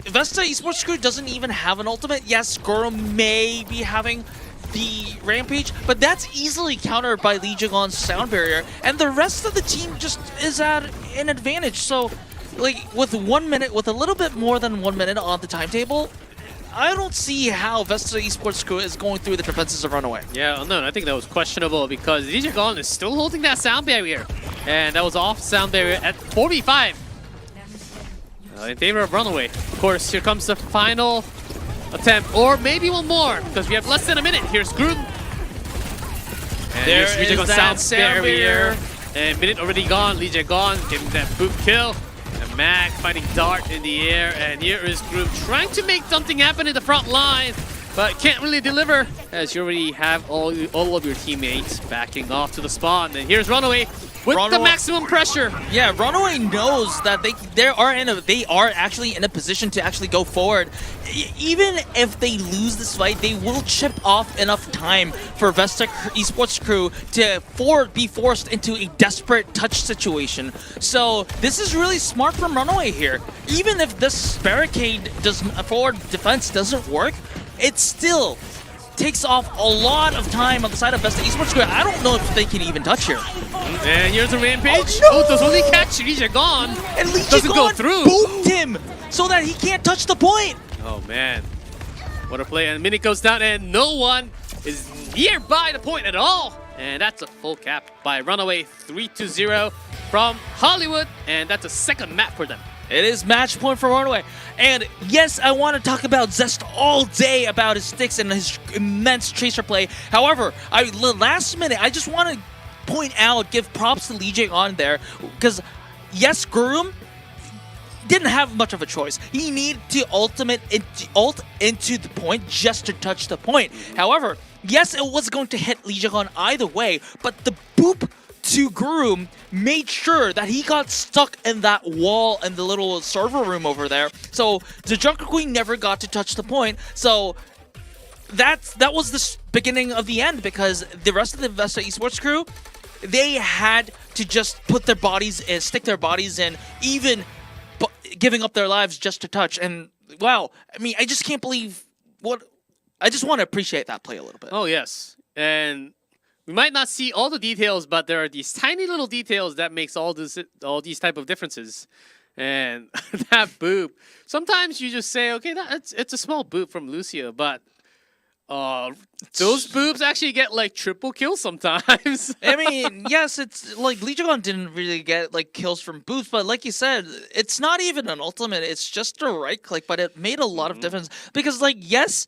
Vesta Esports Group doesn't even have an ultimate. Yes, Goro may be having the Rampage, but that's easily countered by Lee Jagon's sound barrier, and the rest of the team just is at an advantage. So, like, with 1 minute, with a little bit more than 1 minute on the timetable, I don't see how Vesta Esports Crew is going through the defenses of Runaway. Yeah, no, I think that was questionable because Lee Jagon is still holding that sound barrier, and that was off sound barrier at 4v5 in favor of Runaway. Of course, here comes the final attempt, or maybe one more, because we have less than a minute. Here's Groom. And there here's is that sound barrier. And minute already gone. Lee Jae-gon getting that boot kill. And Mag fighting Dart in the air. And here is Groom trying to make something happen in the front line. but can't really deliver as you already have all of your teammates backing off to the spawn. And here's Runaway with the maximum pressure. Yeah, Runaway knows that they are actually in a position to actually go forward. Even if they lose this fight, they will chip off enough time for Vesta Esports crew to be forced into a desperate touch situation. So this is really smart from Runaway here. Even if this barricade forward defense doesn't work, it still takes off a lot of time on the side of Vesta Esports crew. I don't know if they can even touch here. And here's a rampage. Oh, no! Does only catch Lee Jae-gon. And Lee doesn't go Jae-gon through. booped him so that he can't touch the point. Oh man, what a play! And minute goes down, and no one is nearby the point at all. And that's a full cap by Runaway, 3-0 from Hollywood, and that's a second map for them. It is match point for Runaway. And yes, I want to talk about Zest all day about his sticks and his immense tracer play. However, last minute, I just want to point out, give props to Lee Jae-on there, because yes, Gurum didn't have much of a choice. He needed to ult into the point just to touch the point. However, yes, it was going to hit Lee Jae-on either way, but the boop to Gurum made sure that he got stuck in that wall in the little server room over there. So the Junker Queen never got to touch the point. So that was the beginning of the end, because the rest of the Vesta Esports crew, they had to just put their bodies in, stick their bodies in, even giving up their lives just to touch. And wow, I mean, I just can't believe I just want to appreciate that play a little bit. Oh yes, and we might not see all the details, but there are these tiny little details that makes all these type of differences. And that boop, sometimes you just say, okay, it's a small boop from Lucio, but those boobs actually get like triple kills sometimes. I mean, yes, it's like Lee Jae-on didn't really get like kills from boots, but like you said, it's not even an ultimate, it's just a right click, but it made a lot of difference, because like, yes,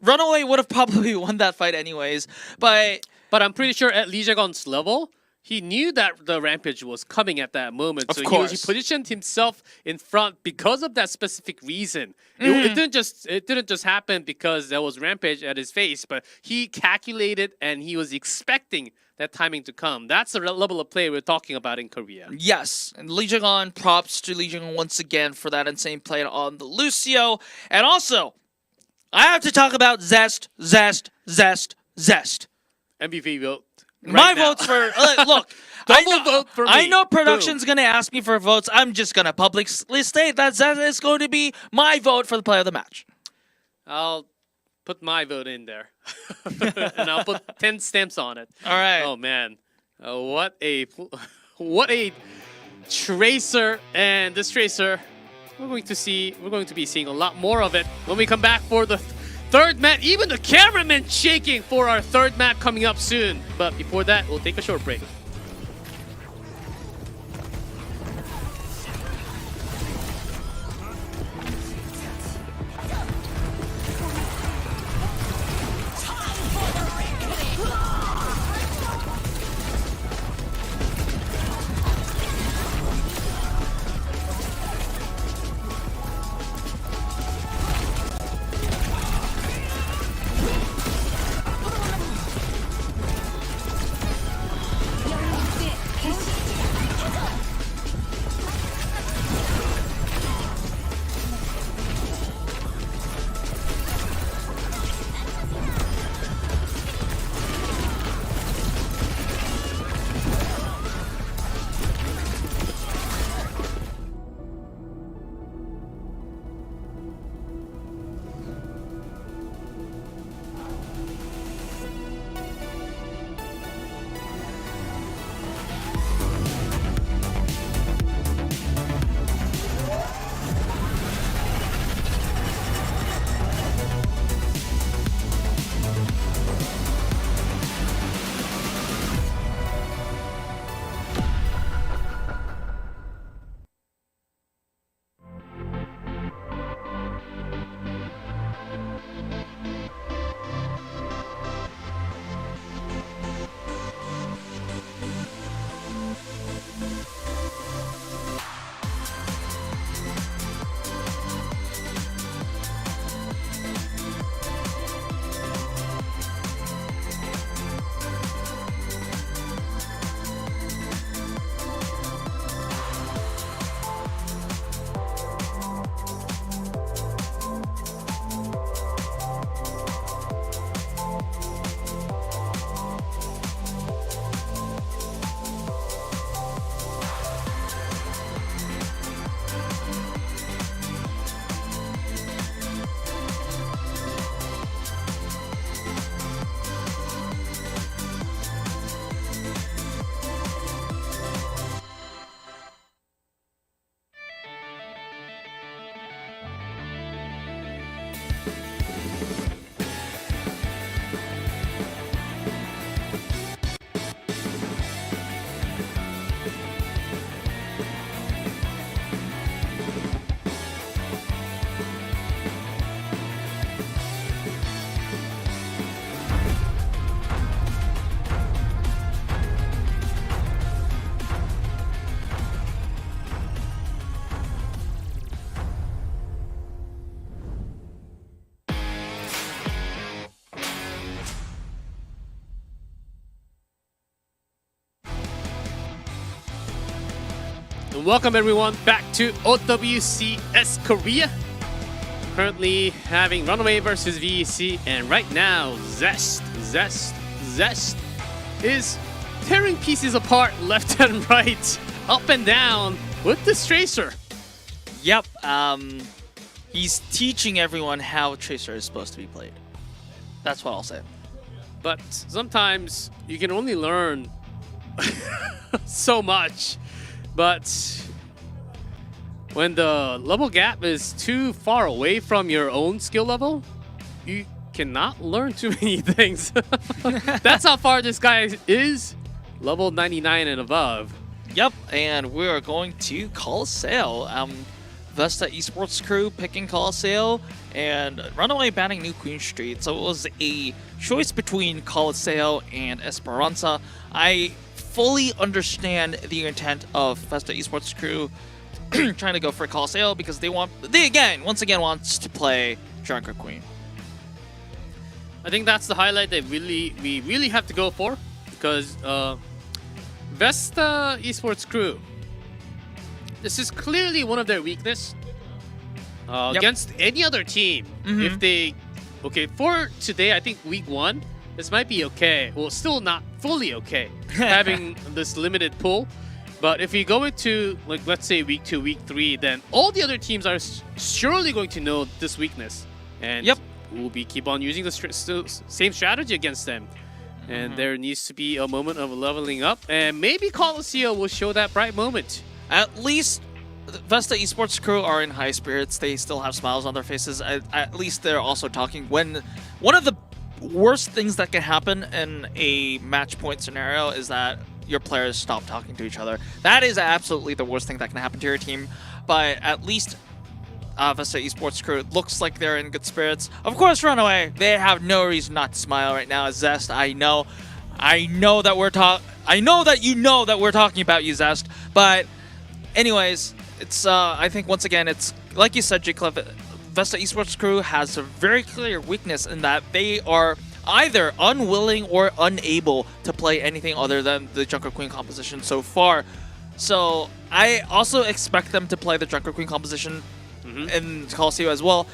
Runaway would have probably won that fight anyways, but I'm pretty sure at Lee Jae-gon's level, he knew that the Rampage was coming at that moment. Of so course. He positioned himself in front because of that specific reason. It didn't just happen because there was Rampage at his face, but he calculated and he was expecting that timing to come. That's the level of play we're talking about in Korea. yes, and Lee Jae-on, props to Lee Jae-on once again for that insane play on the Lucio. And also, I have to talk about Zest. MVP vote. My vote's for look. Vote for me. I know production's gonna ask me for votes. I'm just gonna publicly state that Zest is going to be my vote for the player of the match. I'll put my vote in there. And I'll put 10 stamps on it. All right. Oh man. What a tracer. And this tracer, we're going to be seeing a lot more of it when we come back for the third map. Even the cameraman shaking for our third map coming up soon. But before that, we'll take a short break. and welcome everyone back to OWCS Korea. Currently having Runaway versus VEC, and right now Zest is tearing pieces apart left and right, up and down with this Tracer. Yep. He's teaching everyone how Tracer is supposed to be played. That's what I'll say. But sometimes you can only learn so much. But when the level gap is too far away from your own skill level, you cannot learn too many things. That's how far this guy is. Level 99 and above. Yep, and we are going to Coliseum. Vesta Esports crew picking Coliseum, and Runaway banning New Queen Street. So it was a choice between Coliseum and Esperanza. I fully understand the intent of Vesta Esports crew trying to go for Coliseum because they once again wants to play Junker Queen. I think that's the highlight that we really have to go for, because Vesta Esports crew, this is clearly one of their weakness against any other team. If they, for today, I think week 1, this might be okay. Well, still not fully okay having this limited pool. But if we go into, like, let's say week 2, week 3, then all the other teams are surely going to know this weakness. And we'll keep on using the same strategy against them. And there needs to be a moment of leveling up. And maybe Coliseum will show that bright moment. At least Vesta Esports crew are in high spirits. They still have smiles on their faces. At least they're also talking. When one of the worst things that can happen in a match point scenario is that your players stop talking to each other. That is absolutely the worst thing that can happen to your team. But at least Vesta Esports crew looks like they're in good spirits. Of course, Runaway, they have no reason not to smile right now. Zest, I know that you know that we're talking about you, Zest. But anyways, it's I think once again it's like you said, J-Cliff, Vesta Esports crew has a very clear weakness in that they are either unwilling or unable to play anything other than the Junker Queen composition so far. So I also expect them to play the Junker Queen composition in Coliseum as well.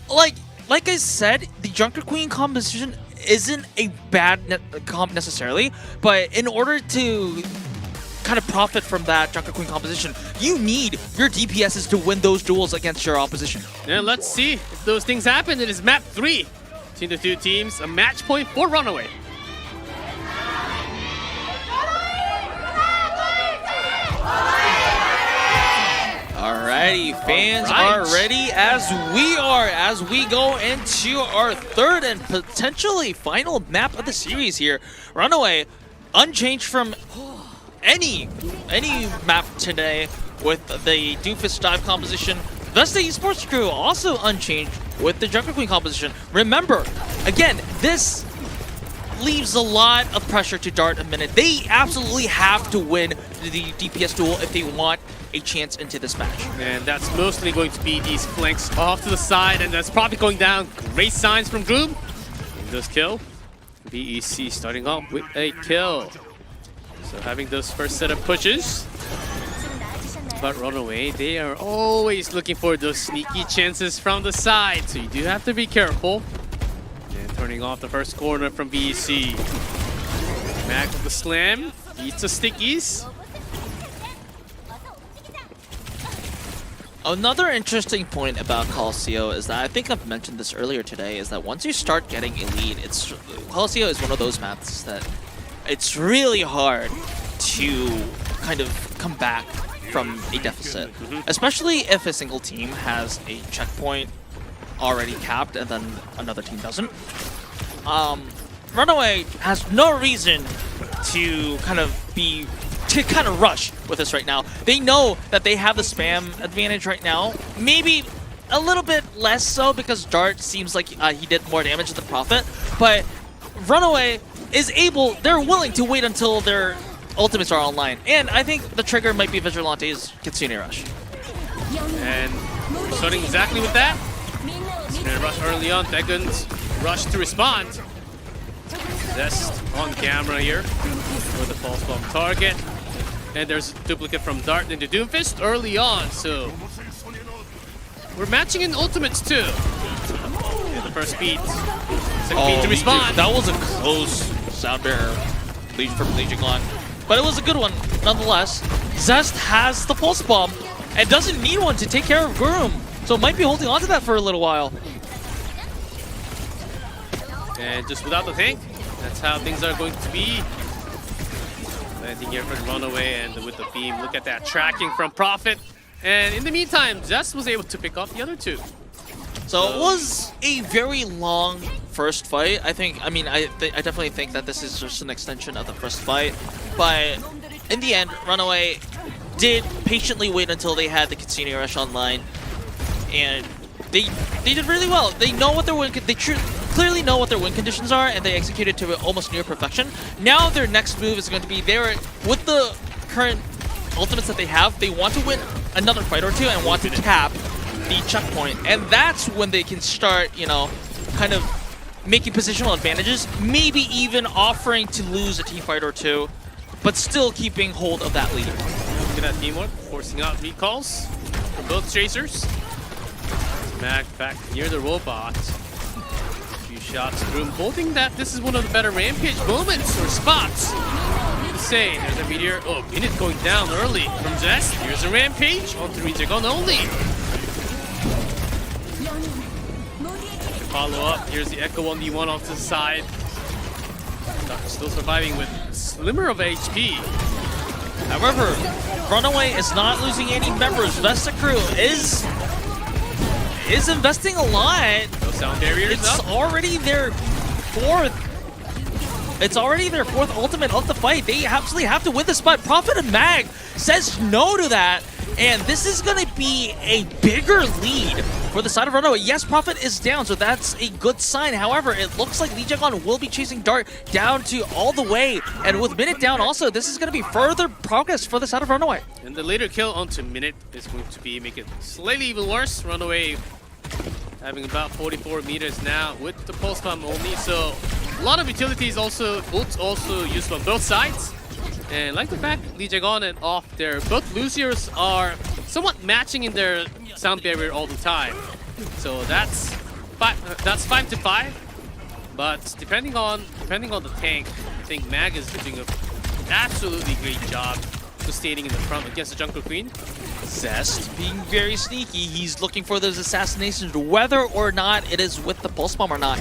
Like I said, the Junker Queen composition isn't a bad comp necessarily, but in order to kind of profit from that Junker Queen composition, you need your DPSs to win those duels against your opposition. And let's see if those things happen. It is map 3 between the two teams, a match point for Runaway. Alrighty, fans are ready as we are, as we go into our third and potentially final map of the series here. Runaway, unchanged from any map today with the Doofus Dive composition. Vesta Esports crew also unchanged with the Junker Queen composition. Remember, again, this leaves a lot of pressure to Dart a minute. They absolutely have to win the DPS duel if they want a chance into this match. And that's mostly going to be these flanks off to the side, and that's probably going down. Great signs from Groom. This kill. VEC starting off with a kill. So having those first set of pushes. But Runaway, they are always looking for those sneaky chances from the side, so you do have to be careful. And turning off the first corner from VEC. Back with the slam, beats the stickies. Another interesting point about Coliseum is that I think I've mentioned this earlier today, is that once you start getting a lead, Coliseum is one of those maps that it's really hard to kind of come back from a deficit, especially if a single team has a checkpoint already capped and then another team doesn't. Runaway has no reason to kind of rush with this right now. They know that they have the spam advantage right now. Maybe a little bit less so because Dart seems like he did more damage than Prophet, but Runaway they're willing to wait until their ultimates are online. And I think the trigger might be Vigilante's Kitsune Rush. And starting exactly with that. Kitsune Rush early on, Tegun's rush to respond. Zest on camera here with the false bomb target. And there's a duplicate from Dart into Doomfist early on, so we're matching in ultimates too. And the first beat. Second beat to respond. That was a close sound barrier from Legion Gone. But it was a good one nonetheless. Zest has the pulse bomb and doesn't need one to take care of Gurum. So might be holding on to that for a little while. And just without the tank, that's how things are going to be. Landing here from Runaway and with the beam. Look at that tracking from Prophet. And in the meantime, Zest was able to pick off the other two. So it was a very long first fight. I definitely think that this is just an extension of the first fight. But in the end, Runaway did patiently wait until they had the Kitsune Rush online. And they did really well. They know what their clearly know what their win conditions are, and they executed to almost near perfection. Now their next move is going to be with the current ultimates that they have, they want to win another fight or two and want to tap the checkpoint. And that's when they can start, kind of making positional advantages, maybe even offering to lose a team fight or two, but still keeping hold of that lead. Look at that teamwork, forcing out recalls from both chasers. Mag back near the robot. Few shots through him, holding that this is one of the better Rampage moments or spots. To say, there's a meteor. Oh, Minute going down early from Zest. Here's a Rampage on 3 on only. To follow up, here's the Echo 1v1 off to the side. Still surviving with slimmer of HP. However, Runaway is not losing any members. Vesta crew is investing a lot. No sound barriers It's up. already their fourth. It's already their fourth ultimate of the fight. They absolutely have to win this spot. Prophet and Mag says no to that, and this is going to be a bigger lead for the side of Runaway. Yes, Prophet is down, so that's a good sign. However, it looks like Lee Jae-gon will be chasing Dart down to all the way, and with Minute down also, this is going to be further progress for the side of Runaway. And the later kill onto Minute is going to make it slightly even worse. Runaway having about 44 meters now with the pulse bomb only, so a lot of utilities ults also used on both sides. And like the fact Lee Jae-gon and off there, both Luciers are somewhat matching in their sound barrier all the time. So that's 5 to 5. But depending on the tank, I think Mag is doing an absolutely great job sustaining in the front against the Jungle Queen. Zest being very sneaky. He's looking for those assassinations, whether or not it is with the pulse bomb or not.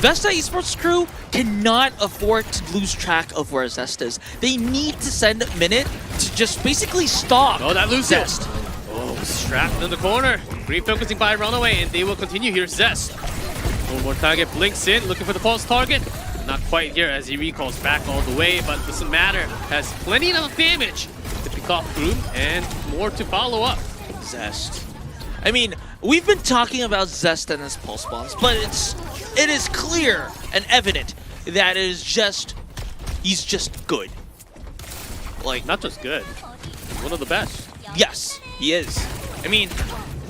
Vesta Esports crew cannot afford to lose track of where Zest is. They need to send Minute to just basically stop that loses Zest. Oh, strapped in the corner. Great focusing by Runaway, and they will continue here. Zest. One more target blinks in, looking for the pulse target. Not quite here as he recalls back all the way, but doesn't matter. Has plenty enough damage to pick off Groom and more to follow up. Zest. I mean, we've been talking about Zest and his pulse bombs, but it is clear and evident that he's just good. Like, Not just good, one of the best. yes, he is. I mean,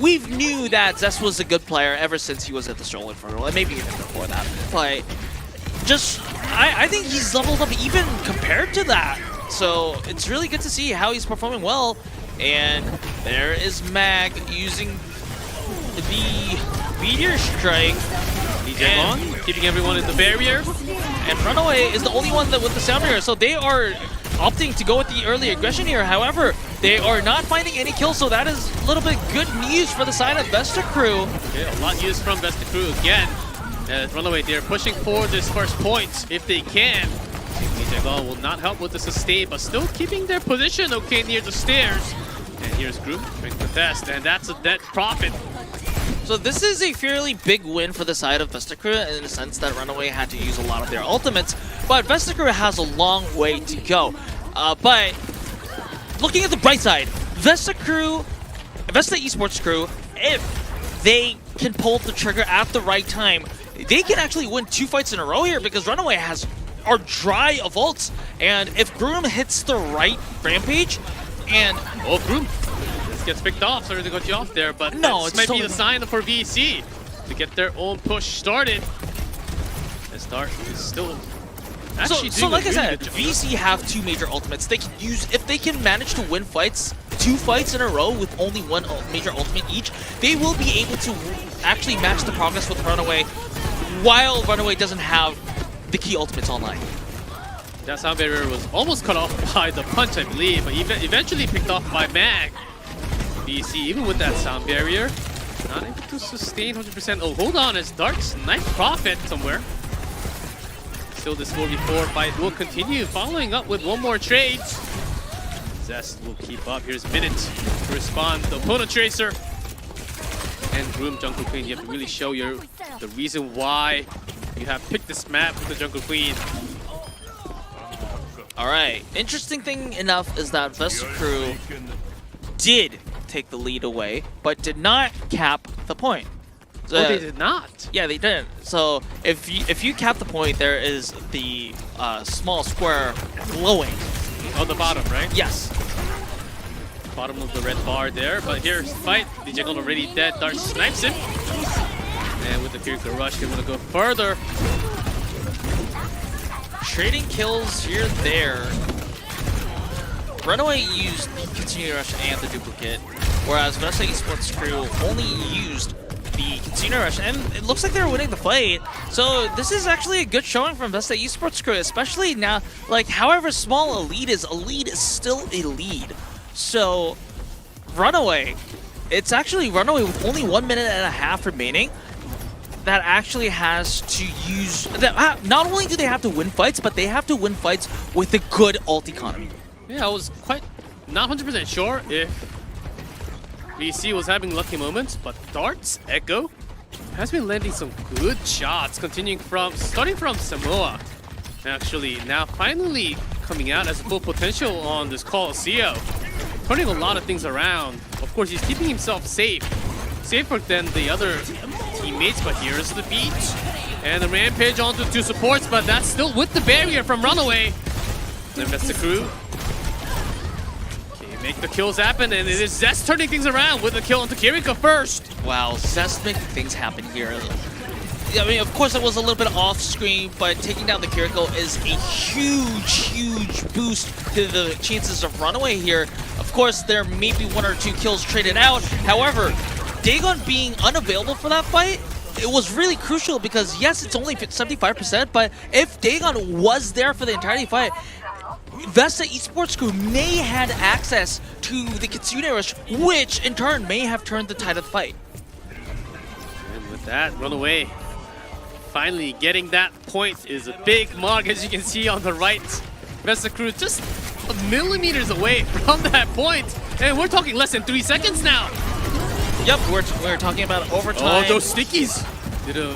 we've knew that Zest was a good player ever since he was at the Stolen Inferno, and maybe even before that. But I think he's leveled up even compared to that. So it's really good to see how he's performing well. And there is Mag using the Meteor Strike. And keeping everyone in the barrier. And Runaway is the only one with the sound barrier, so they are opting to go with the early aggression here. However, they are not finding any kills, so that is a little bit good news for the side of Vesta crew. Okay, a lot used from Vesta crew again. Runaway, they're pushing for this first point if they can. Lee Jae-gon will not help with the sustain, but still keeping their position okay near the stairs. And here's Group trying to contest, and that's a dead Prophet. So this is a fairly big win for the side of Vesta crew in the sense that Runaway had to use a lot of their ultimates, but Vesta crew has a long way to go. But looking at the bright side, Vesta Esports crew, if they can pull the trigger at the right time, they can actually win 2 fights in a row here because Runaway are dry of ults, and if Groom hits the right Rampage, and Groom gets picked off, sorry to cut you off there, but no, this might be the sign for VC to get their own push started. As Dart is still Actually So doing a like I really said, good job. VC have 2 major ultimates. They can use, if they can manage to win fights, 2 fights in a row with only 1 major ultimate each, they will be able to actually match the progress with Runaway, while Runaway doesn't have the key ultimates online. That sound barrier was almost cut off by the punch, I believe, but eventually picked off by Mag. BC, even with that sound barrier, not able to sustain 100%. Oh, hold on, it's Dark's nice profit somewhere. Still, this 4v4 fight will continue, following up with one more trade. Zest will keep up. Here's Minute to respond. The opponent Tracer and Groom Jungle Queen. You have to really show the reason why you have picked this map with the Jungle Queen. Alright, interesting thing enough is that Vesta Crew did take the lead away, but did not cap the point. Oh, they did not. Yeah, they didn't. So if you cap the point, there is the small square glowing On the bottom, right? Yes. Bottom of the red bar there, but here's the fight. The Jungle already dead. Dart snipes him. And with the Kiriko Rush, they're gonna go further. Trading kills here, there. Runaway used the Continue Rush and the duplicate, whereas Vesta Esports Crew only used the Continue Rush, and it looks like they're winning the fight. So this is actually a good showing from Vesta Esports Crew, especially now, like, however small a lead is still a lead. So Runaway, it's actually Runaway with only 1 minute and a half remaining that actually has to use, not only do they have to win fights, but they have to win fights with a good ult economy. Yeah, I was quite not 100% sure if VC was having lucky moments, but Dart's Echo has been landing some good shots, starting from Samoa. Actually, now finally coming out as a full potential on this Coliseum, turning a lot of things around. Of course, he's keeping himself safer than the other teammates, but here's the beat. And the Rampage onto 2 supports, but that's still with the barrier from Runaway. Then Vesta Crew make the kills happen, and it is Zest turning things around with a kill onto Kiriko first. Wow, Zest making things happen here. I mean, of course, it was a little bit off screen, but taking down the Kiriko is a huge boost to the chances of Runaway here. Of course, there may be 1 or 2 kills traded out. However, Dagon being unavailable for that fight, it was really crucial because, yes, it's only 75%, but if Dagon was there for the entirety of the fight, Vesta Esports Crew may had access to the Kitsune Rush, which in turn may have turned the tide of the fight. And with that, Runaway finally getting that point is a big mark, as you can see on the right. Vesta Crew just millimeters away from that point, and we're talking less than 3 seconds now. Yep, we're talking about overtime. Oh, those stickies did a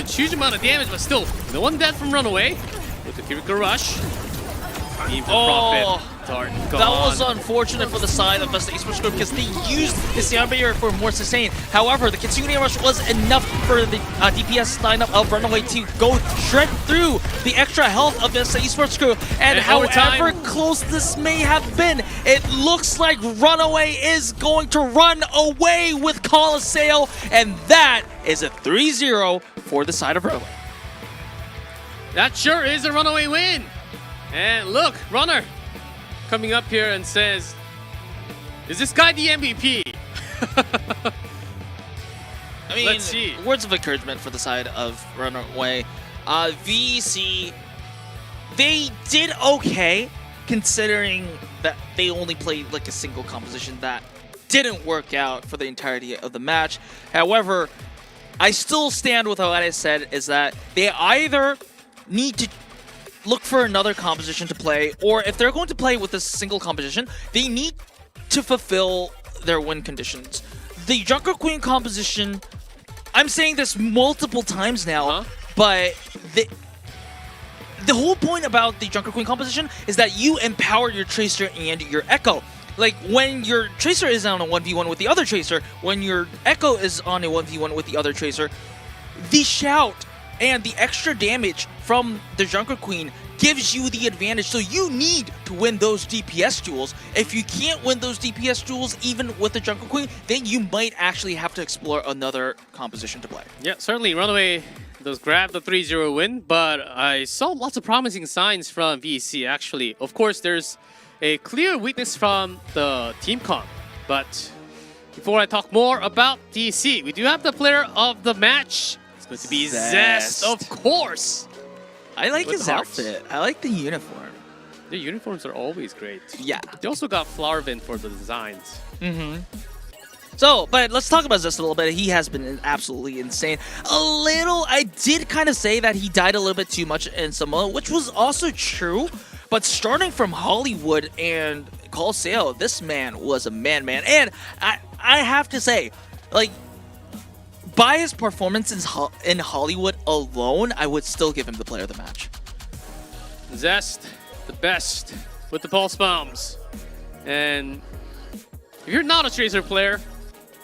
huge amount of damage, but still, no one dead from Runaway with the Kiriko Rush. Even profit. Dart gone. That was unfortunate for the side of Vesta Esports Group because they used the sound barrier for more sustain. However, the Kitsune Rush was enough for the DPS lineup of Runaway to go shred through the extra health of Vesta Esports Group. And however close this may have been, it looks like Runaway is going to run away with Coliseum, and that is a 3-0 for the side of Runaway. That sure is a Runaway win. And look, Runner coming up here and says, is this guy the MVP? I mean, let's see. Words of encouragement for the side of Runaway. VC, they did okay considering that they only played like a single composition that didn't work out for the entirety of the match. However, I still stand with what I said, is that they either need to look for another composition to play, or if they're going to play with a single composition, they need to fulfill their win conditions. The Junker Queen composition, I'm saying this multiple times now, but the whole point about the Junker Queen composition is that you empower your Tracer and your Echo. Like, when your Tracer is on a 1v1 with the other Tracer, when your Echo is on a 1v1 with the other Tracer, the shout and the extra damage from the Junker Queen gives you the advantage. So you need to win those DPS duels. If you can't win those DPS duels even with the Junker Queen, then you might actually have to explore another composition to play. Yeah, certainly Runaway does grab the 3-0 win, but I saw lots of promising signs from VEC actually. Of course, there's a clear weakness from the team comp, but before I talk more about VEC, we do have the player of the match. It's going to be Zest, of course. I like With his the hearts. outfit. I like the uniform. The uniforms are always great. Yeah. They also got Flowervin for the designs. So, but let's talk about Zest a little bit. He has been absolutely insane. I did kind of say that he died a little bit too much in Samoa, which was also true. But starting from Hollywood and Colosseo, this man was a man. And I have to say, like, by his performance in Hollywood alone, I would still give him the player of the match. Zest, the best with the pulse bombs. And if you're not a Tracer player,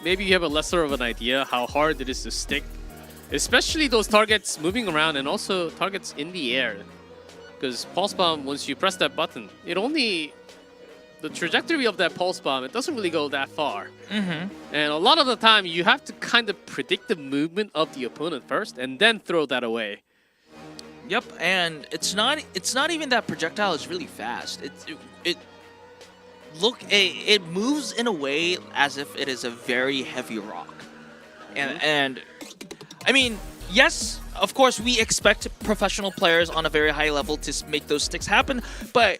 maybe you have a lesser of an idea how hard it is to stick. Especially those targets moving around and also targets in the air. Because pulse bomb, once you press that button, the trajectory of that pulse bomb, it doesn't really go that far. And a lot of the time, you have to kind of predict the movement of the opponent first and then throw that away. Yep, and it's not even that projectile is really fast. It moves in a way as if it is a very heavy rock. And I mean, yes, of course we expect professional players on a very high level to make those sticks happen, but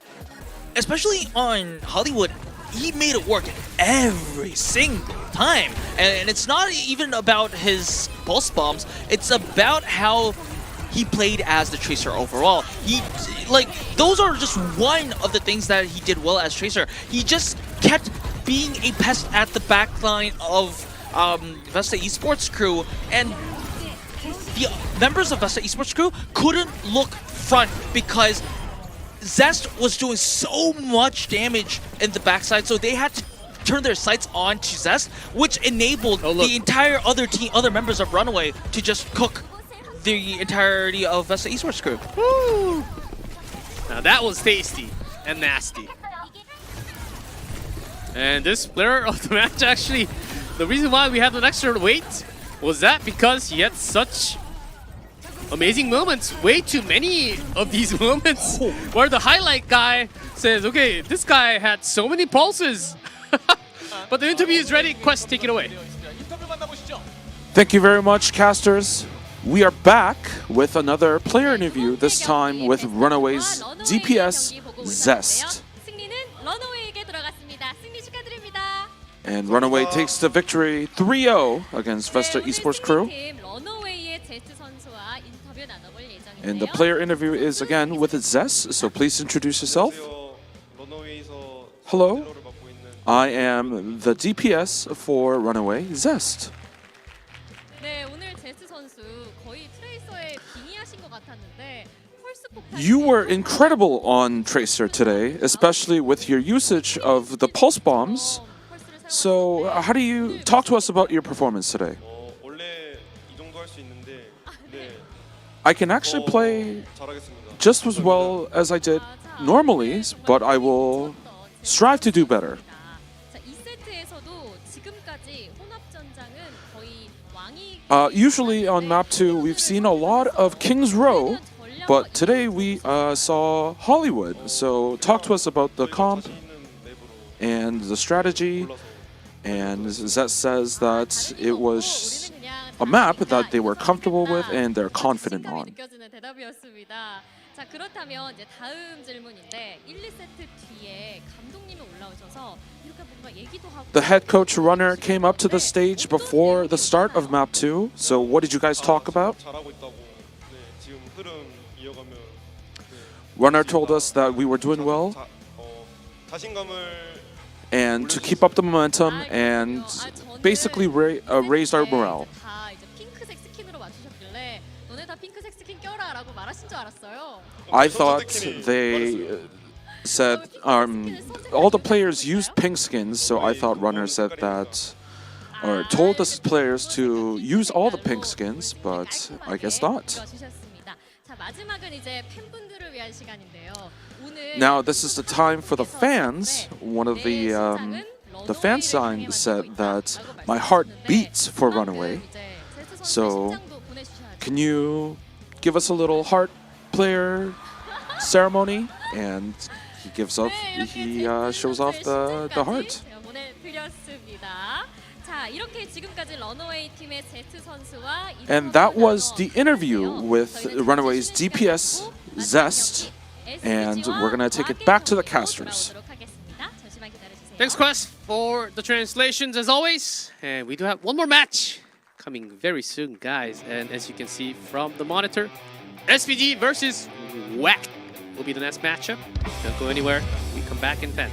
especially on Hollywood, he made it work every single time. And it's not even about his pulse bombs, it's about how he played as the Tracer overall. Those are just one of the things that he did well as Tracer. He just kept being a pest at the backline of Vesta Esports crew, and the members of Vesta Esports crew couldn't look front because Zest was doing so much damage in the backside, so they had to turn their sights on to Zest, which enabled the entire other members of Runaway to just cook the entirety of Vesta Esports crew. Woo! Now that was tasty and nasty. And this player of the match, actually, the reason why we had an extra wait was that because he had such amazing moments. Way too many of these moments where the highlight guy says, okay, this guy had so many pulses. But the interview is ready. Quest, take it away. Thank you very much, casters. We are back with another player interview, this time with Runaway's DPS Zest. And Runaway takes the victory 3-0 against Vesta Esports crew. And the player interview is again with Zest, so please introduce yourself. Hello, I am the DPS for Runaway, Zest. You were incredible on Tracer today, especially with your usage of the pulse bombs. So how do you talk to us about your performance today? I can actually play just as well as I did normally, but I will strive to do better. Usually on map 2, we've seen a lot of King's Row, but today we saw Hollywood. So talk to us about the comp and the strategy. And Zest says that it was a map that they were comfortable with and they're confident on. 자, 그렇다면 이제 다음 질문인데 1, 2세트 뒤에 감독님이 올라오셔서 이렇게 뭔가 얘기도 하고 The head coach runner came up to the stage before the start of map 2. So what did you guys talk about? Runner told us that we were doing well and to keep up the momentum and basically raise our morale. 다 이제 핑크색 스킨으로 맞추셨길래 너네 다 핑크색 스킨 껴라라고 말하신 줄 알았어요. I thought they said all the players used pink skins, so I thought Runner said that, or told the players to use all the pink skins, but I guess not. 자, 마지막은 이제 팬분들을 위한 시간인데요. 오늘 Now this is the time for the fans. One of the fan sign said that my heart beats for Runaway. So can you give us a little heart player ceremony? And he gives off, he shows off the heart. 보내드렸습니다. 자, 이렇게 지금까지 러너웨이 팀의 제트 선수와 And that was the interview with Runaway's DPS Zest. And we're gonna take it back to the casters. Thanks, Quest, for the translations as always. And we do have one more match coming very soon, guys. And as you can see from the monitor, SPG versus WAC will be the next matchup. Don't go anywhere. We come back in 10.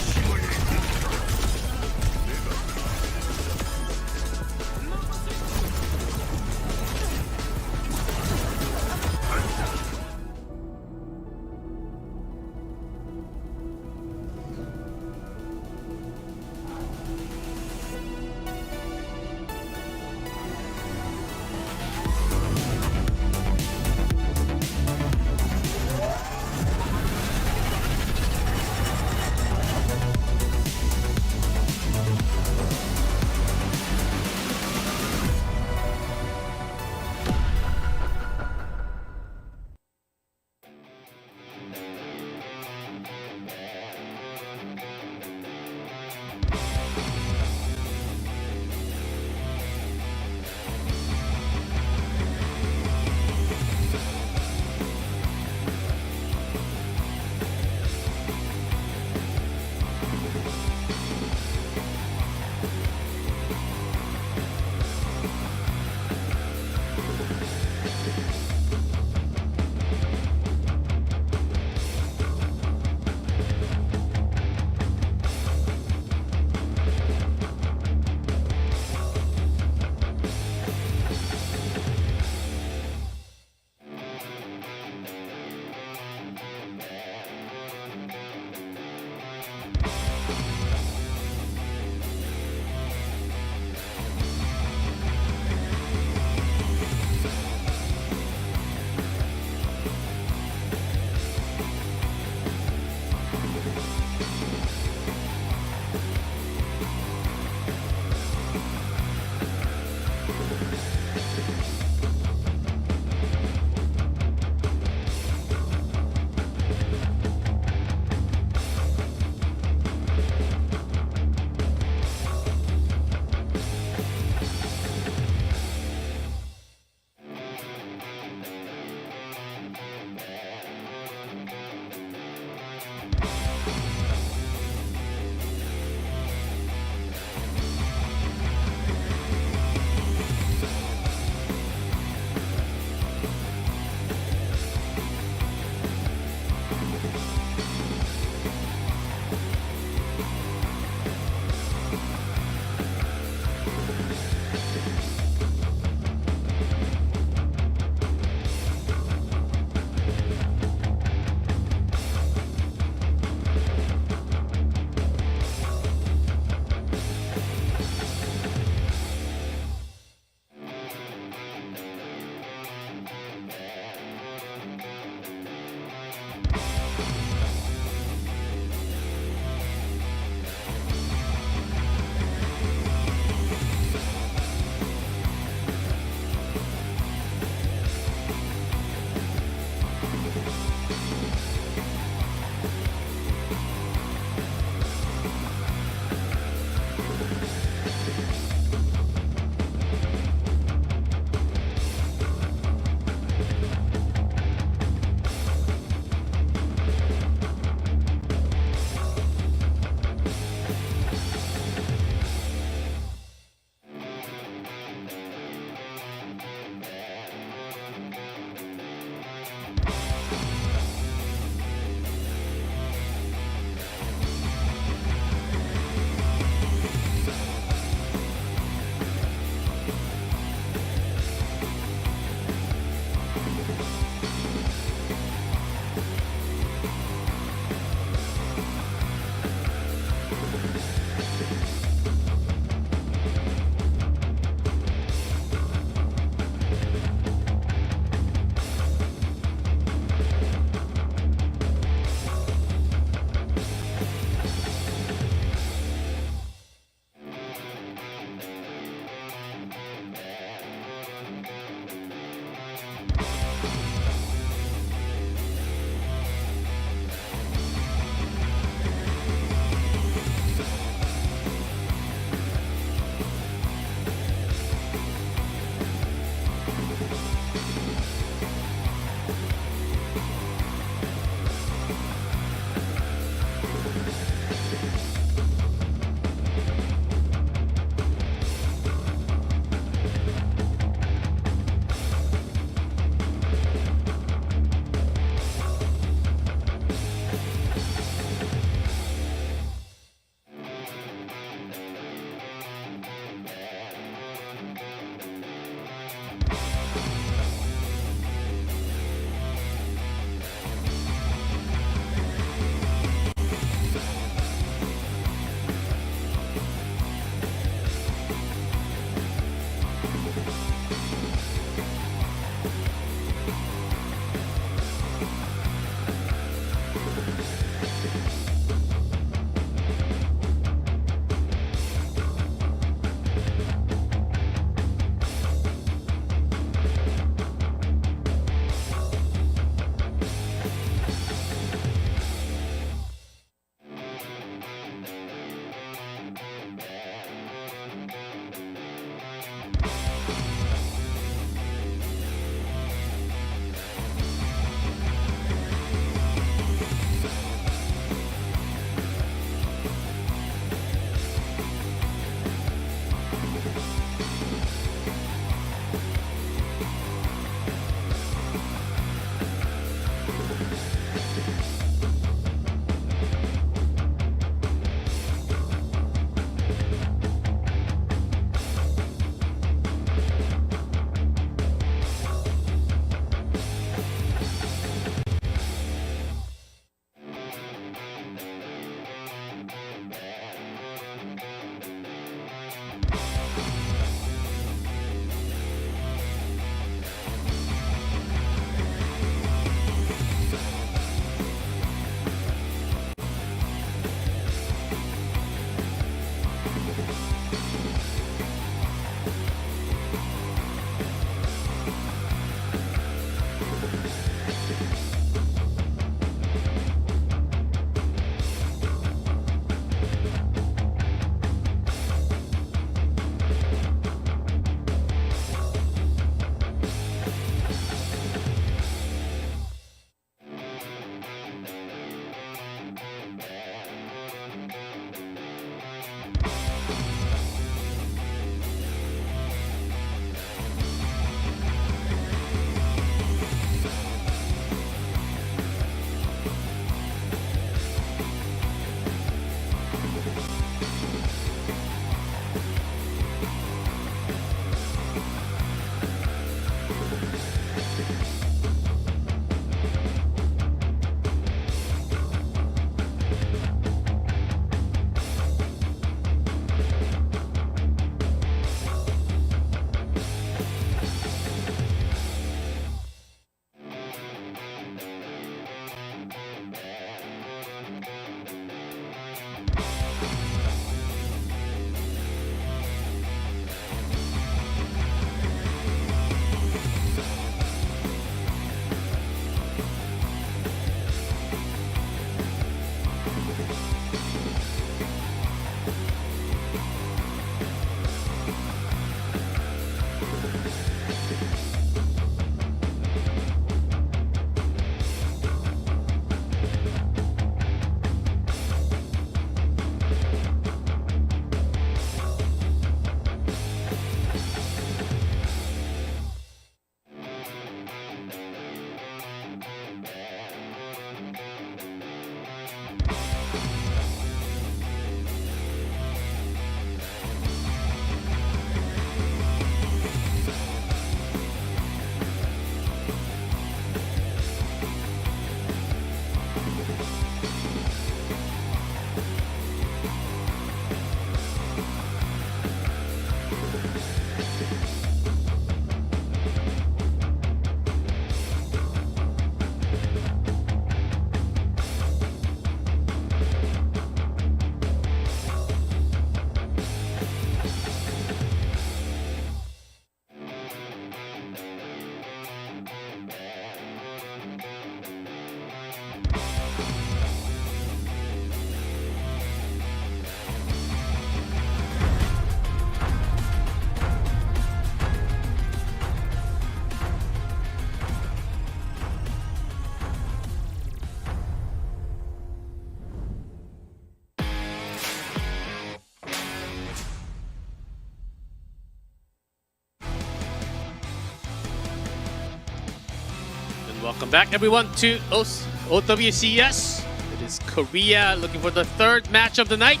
Welcome back, everyone, to OWCS. It is Korea looking for the third match of the night.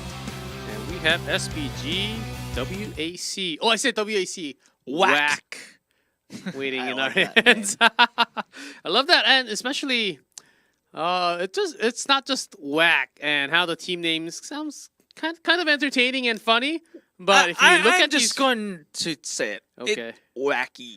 And we have SBG, WAC. Oh, I said WAC. Whack. Waiting in I our like that hands. I love that. And especially, it's not just whack. And how the team names sounds kind of entertaining and funny. But if you look I'm at just these... going to say it. Okay. Wacky.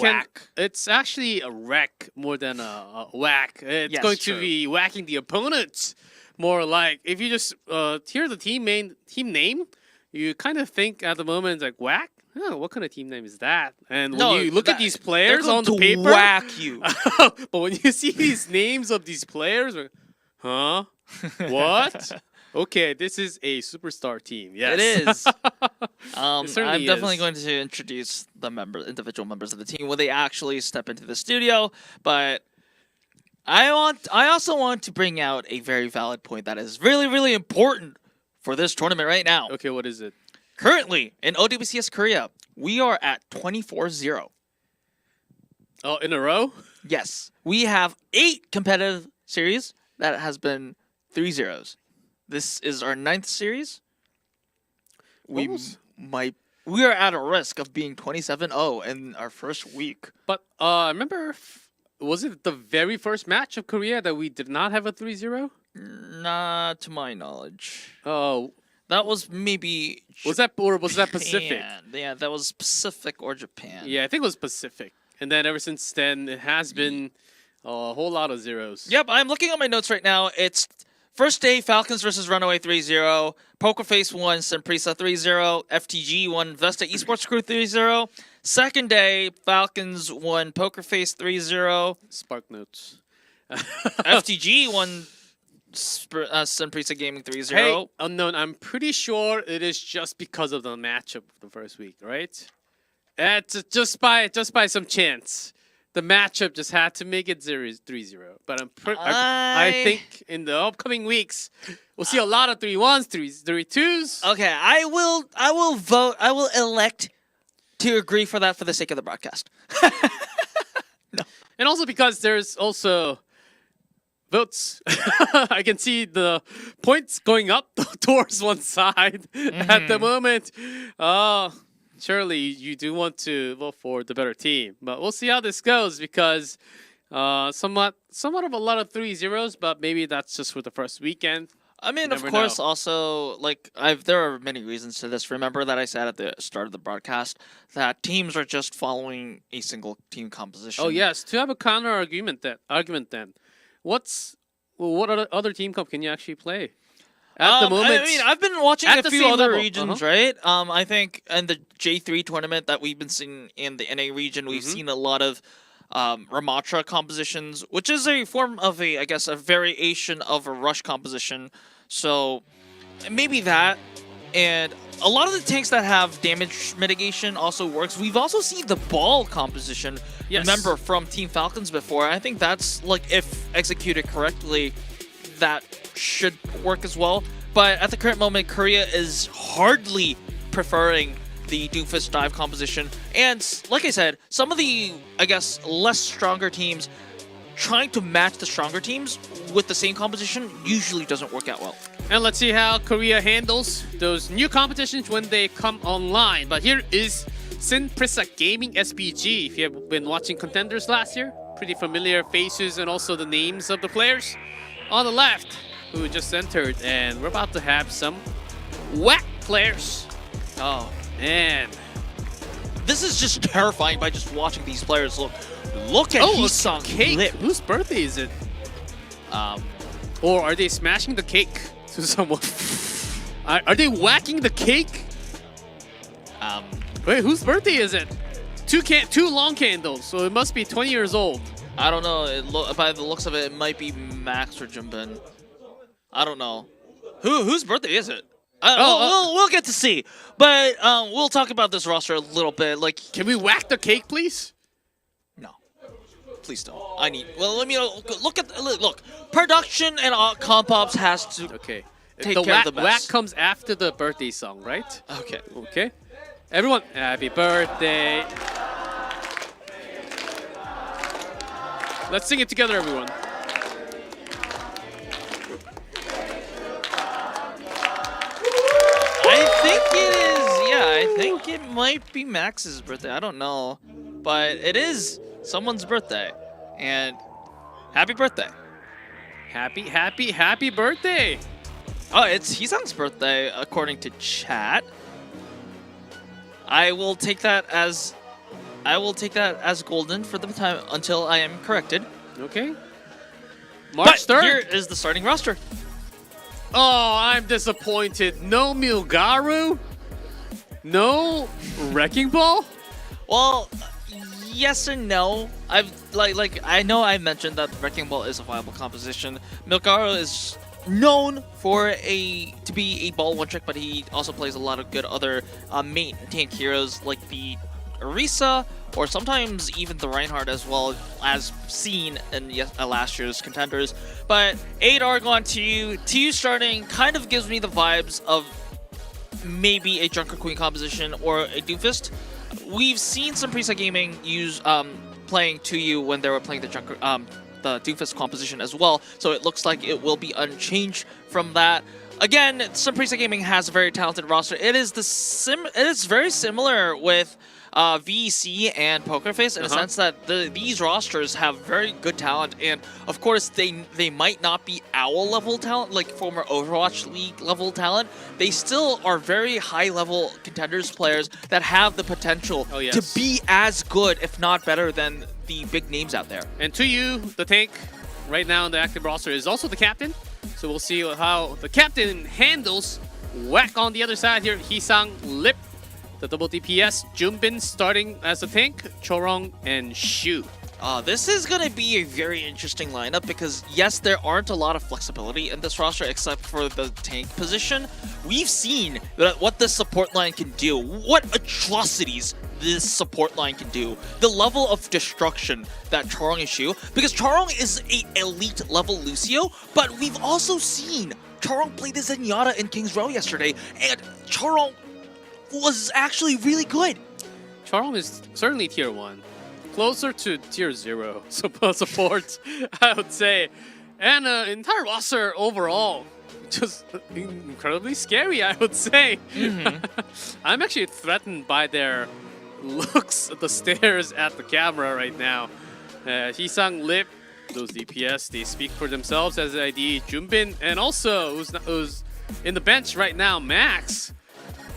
Whack. It's actually a wreck more than a whack. It's Yes, going true. to be whacking the opponents. More like if you just hear the team name, you kind of think at the moment like whack. Oh, what kind of team name is that? And when you look at these players on the paper, whack you. but when you see these names of these players, like, huh? What? Okay, this is a superstar team. Yes, It is. It certainly I'm definitely is. going to introduce the individual members of the team when they actually step into the studio. But I also want to bring out a very valid point that is really, really important for this tournament right now. Okay, what is it? Currently, in OWCS Korea, we are at 24-0. Oh, in a row? Yes, we have 8 competitive series that has been 3-0s. This is our 9th series. We are at a risk of being 27-0 in our first week. But I remember, was it the very first match of Korea that we did not have a 3-0? Not to my knowledge. Oh, That was maybe was that Pacific? Japan. Yeah, that was Pacific or Japan. Yeah, I think it was Pacific. And then ever since then, it has been a whole lot of zeros. Yep, I'm looking at my notes right now. It's first day, Falcons versus Runaway 3-0. Pokerface won Prisa 3-0. FTG won Vesta Esports Crew 3-0. Second day, Falcons won Pokerface 3-0. Spark notes. FTG won Prisa Gaming 3-0. Hey, Unknown, I'm pretty sure it is just because of the matchup of the first week, right? It's just by some chance. The matchup just had to make it 3-0. But I think in the upcoming weeks, we'll see a lot of 3-1s, 3-2s. Okay, I will vote. I will elect to agree for that for the sake of the broadcast. And also because there's also votes. I can see the points going up towards one side at the moment. Surely you do want to vote for the better team. But we'll see how this goes because somewhat of a lot of 3-0s, but maybe that's just for the first weekend. I mean, of Never course, know. also, like, there are many reasons to this. Remember that I said at the start of the broadcast that teams are just following a single team composition. Oh yes, to have a counter argument then. What other team comp can you actually play? At the moment, I mean, I've been watching at a the few same other level, regions, right? I think in the J3 tournament that we've been seeing in the NA region, we've seen a lot of Ramatra compositions, which is a form of a variation of a rush composition. So maybe that, and a lot of the tanks that have damage mitigation also works. We've also seen the ball composition, Yes. remember, from Team Falcons before. I think that's, like, if executed correctly, that should work as well. But at the current moment, Korea is hardly preferring the Doomfist dive composition. And like I said, some of the, less stronger teams trying to match the stronger teams with the same composition usually doesn't work out well. And let's see how Korea handles those new competitions when they come online. But here is Prisa Gaming SPG. If you have been watching Contenders last year, pretty familiar faces and also the names of the players. On the left, who just entered, and we're about to have some whack players. Oh, man. This is just terrifying by just watching these players. Look at Heesung cake. Lip. Whose birthday is it? Or are they smashing the cake to someone? Are they whacking the cake? Wait, whose birthday is it? Two long candles, so it must be 20 years old. I don't know. By the looks of it, it might be Max or Jimbin. I don't know. Whose birthday is it? We'll get to see. But we'll talk about this roster a little bit. Like, can we whack the cake, please? No, please don't. Let me look. Production and comp ops has to Okay. take the care whack, of the whack best. comes after the birthday song, right? Okay. Okay. Everyone, happy birthday. Let's sing it together, everyone. I think it is. Yeah, I think it might be Max's birthday. I don't know, but it is someone's birthday, and happy birthday. Happy birthday. Oh, it's Hisang's birthday according to chat. I will take that as golden for the time until I am corrected. Okay. March But 3rd. here is the starting roster. Oh, I'm disappointed. No Milgaru? No Wrecking Ball? Well, yes and no. I know I mentioned that Wrecking Ball is a viable composition. Milgaro is known to be a ball one trick, but he also plays a lot of good other main tank heroes like the Prisa or sometimes even the Reinhardt as well, as seen in last year's contenders. But 8 Argon to starting kind of gives me the vibes of maybe a Junker Queen composition or a Doomfist. We've seen some Prisa Gaming use playing 2U when they were playing the Doomfist composition as well, so it looks like it will be unchanged from that. Again, some Prisa Gaming has a very talented roster. It is very similar with VEC and Pokerface in a sense that these rosters have very good talent, and of course they might not be OWL level talent, like former Overwatch League level talent. They still are very high level contenders players that have the potential to be as good, if not better, than the big names out there. And to you, the tank right now in the active roster is also the captain. So we'll see how the captain handles Whack on the other side here. Hisang, Lip, the double DPS, Junbin starting as a tank, Chorong, and Shu. This is going to be a very interesting lineup because, yes, there aren't a lot of flexibility in this roster except for the tank position. We've seen what this support line can do, what atrocities this support line can do, the level of destruction that Chorong and Shu, because Chorong is an elite level Lucio, but we've also seen Chorong play the Zenyatta in King's Row yesterday, and Chorong was actually really good. Chorong is certainly tier 1. Closer to tier 0 support, I would say. And entire roster overall, just incredibly scary, I would say. I'm actually threatened by their looks at the stares at the camera right now. Hisang, Lip, those DPS, they speak for themselves as ID. Junbin, and also who's in the bench right now, Max.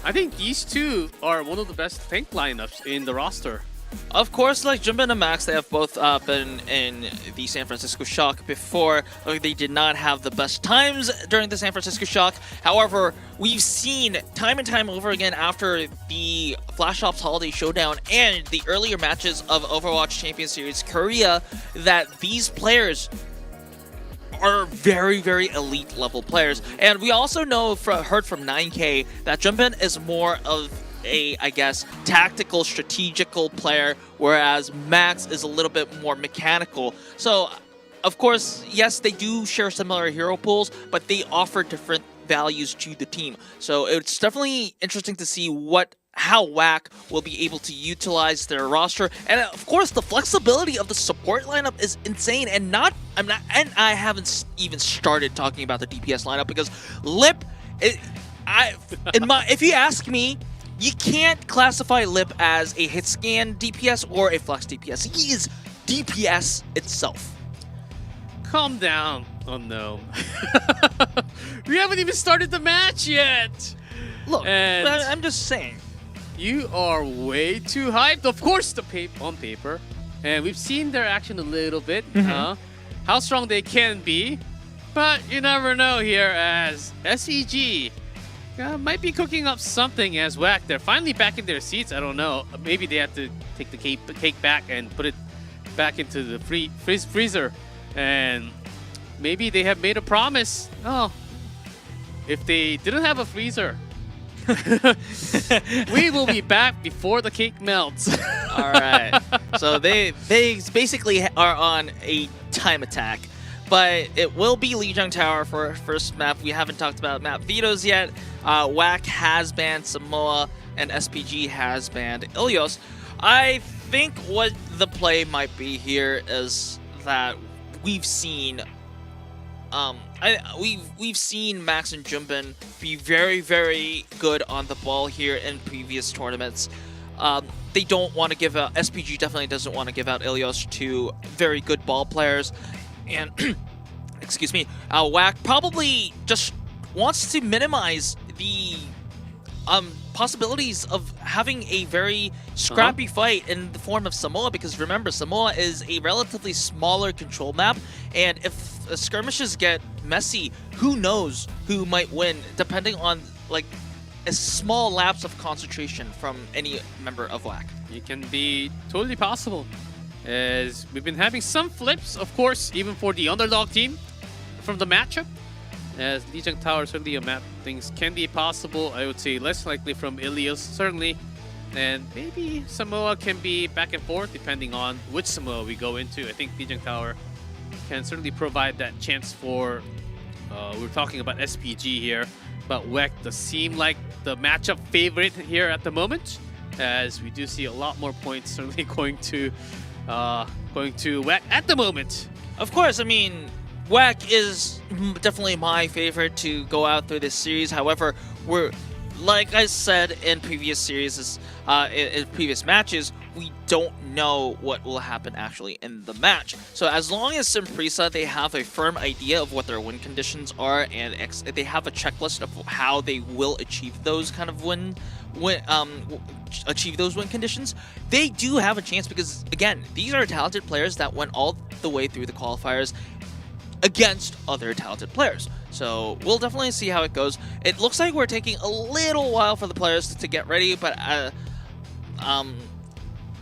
I think these two are one of the best tank lineups in the roster. Of course, like Junbin and Max, they have both been in the San Francisco Shock before. They did not have the best times during the San Francisco Shock. However, we've seen time and time over again after the Flash Ops Holiday Showdown and the earlier matches of Overwatch Champions Series Korea that these players are very, very elite level players. And we also heard from 9K that Junbin is more of a, I guess, tactical, strategical player, whereas Max is a little bit more mechanical. So, of course, yes, they do share similar hero pools, but they offer different values to the team. So it's definitely interesting to see how WAC will be able to utilize their roster, and of course, the flexibility of the support lineup is insane. And I haven't even started talking about the DPS lineup because Lip, if you ask me, you can't classify Lip as a hit scan DPS or a flex DPS. He is DPS itself. Calm down, Unknown. We haven't even started the match yet. Look, and I'm just saying. You are way too hyped. Of course, on paper. And we've seen their action a little bit. How strong they can be. But you never know here as SEG might be cooking up something as WAC. They're finally back in their seats. I don't know. Maybe they have to take the cake back and put it back into the freezer. And maybe they have made a promise. Oh, if they didn't have a freezer, we will be back before the cake melts. All right. So they basically are on a time attack. But it will be Lijiang Tower for our first map. We haven't talked about map vetoes yet. WAC has banned Samoa, and SPG has banned Ilios. I think what the play might be here is that we've seen. We've seen Max and Junbin be very, very good on the ball here in previous tournaments. They don't want to give out. SPG definitely doesn't want to give out Ilios to very good ball players, and excuse me, WAC probably just wants to minimize the possibilities of having a very scrappy fight in the form of Samoa, because remember, Samoa is a relatively smaller control map, and if skirmishes get messy, who knows who might win, depending on like a small lapse of concentration from any member of WAC. It can be totally possible, as we've been having some flips, of course, even for the underdog team from the matchup. As Lijiang Tower, certainly a map, things can be possible. I would say less likely from Ilios, certainly. And maybe Samoa can be back and forth, depending on which Samoa we go into. I think Lijiang Tower can certainly provide that chance for, we're talking about SPG here, but WEC does seem like the matchup favorite here at the moment, as we do see a lot more points certainly going to WEC at the moment. Of course, I mean, WAC is definitely my favorite to go out through this series. However, we're, like I said in previous series, in previous matches, we don't know what will happen actually in the match. So as long as Prisa, they have a firm idea of what their win conditions are, and they have a checklist of how they will achieve those kind of achieve those win conditions, they do have a chance, because again, these are talented players that went all the way through the qualifiers against other talented players. So we'll definitely see how it goes. It looks like we're taking a little while for the players to get ready, but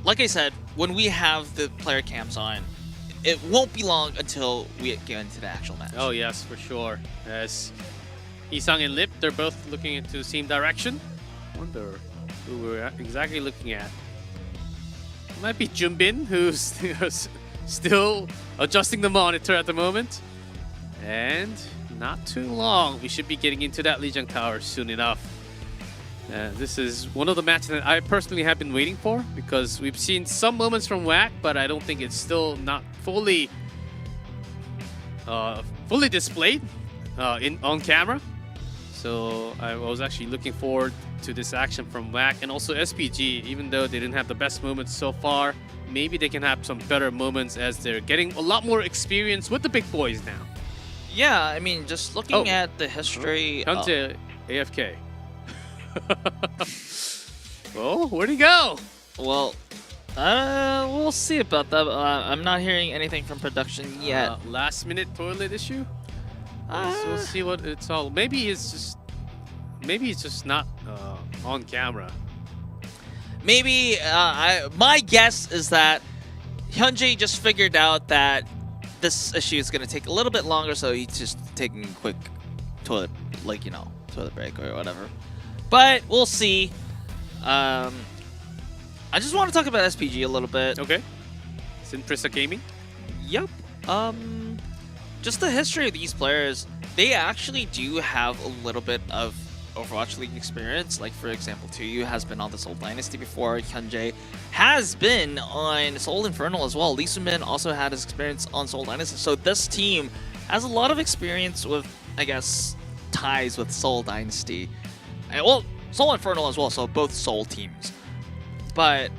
like I said, when we have the player cams on, it won't be long until we get into the actual match. Oh yes, for sure. As Isang and Lip, they're both looking into the same direction. Wonder who we're exactly looking at. It might be Junbin, who's still adjusting the monitor at the moment. And not too long, we should be getting into that Lijiang Tower soon enough. This is one of the matches that I personally have been waiting for, because we've seen some moments from WAC, but I don't think it's still not fully displayed on camera. So I was actually looking forward to this action from WAC, and also SPG. Even though they didn't have the best moments so far, maybe they can have some better moments as they're getting a lot more experience with the big boys now. Yeah, I mean, just looking at the history. 현재 AFK. Well, where'd he go? Well, we'll see about that. I'm not hearing anything from production yet. Last minute toilet issue? So we'll see what it's all. Maybe it's just not on camera. Maybe my guess is that Hyunjae just figured out that this issue is going to take a little bit longer, so he's just taking a quick toilet break or whatever. But we'll see. I just want to talk about SPG a little bit. Okay. Prisa Gaming? Yep. Just the history of these players, they actually do have a little bit of Overwatch League experience. Like, for example, Tuyu has been on the Seoul Dynasty before. Hyunjae has been on Seoul Infernal as well. Lee Soo-min also had his experience on Seoul Dynasty. So this team has a lot of experience with, I guess, ties with Seoul Dynasty. And, well, Seoul Infernal as well, so both Seoul teams. But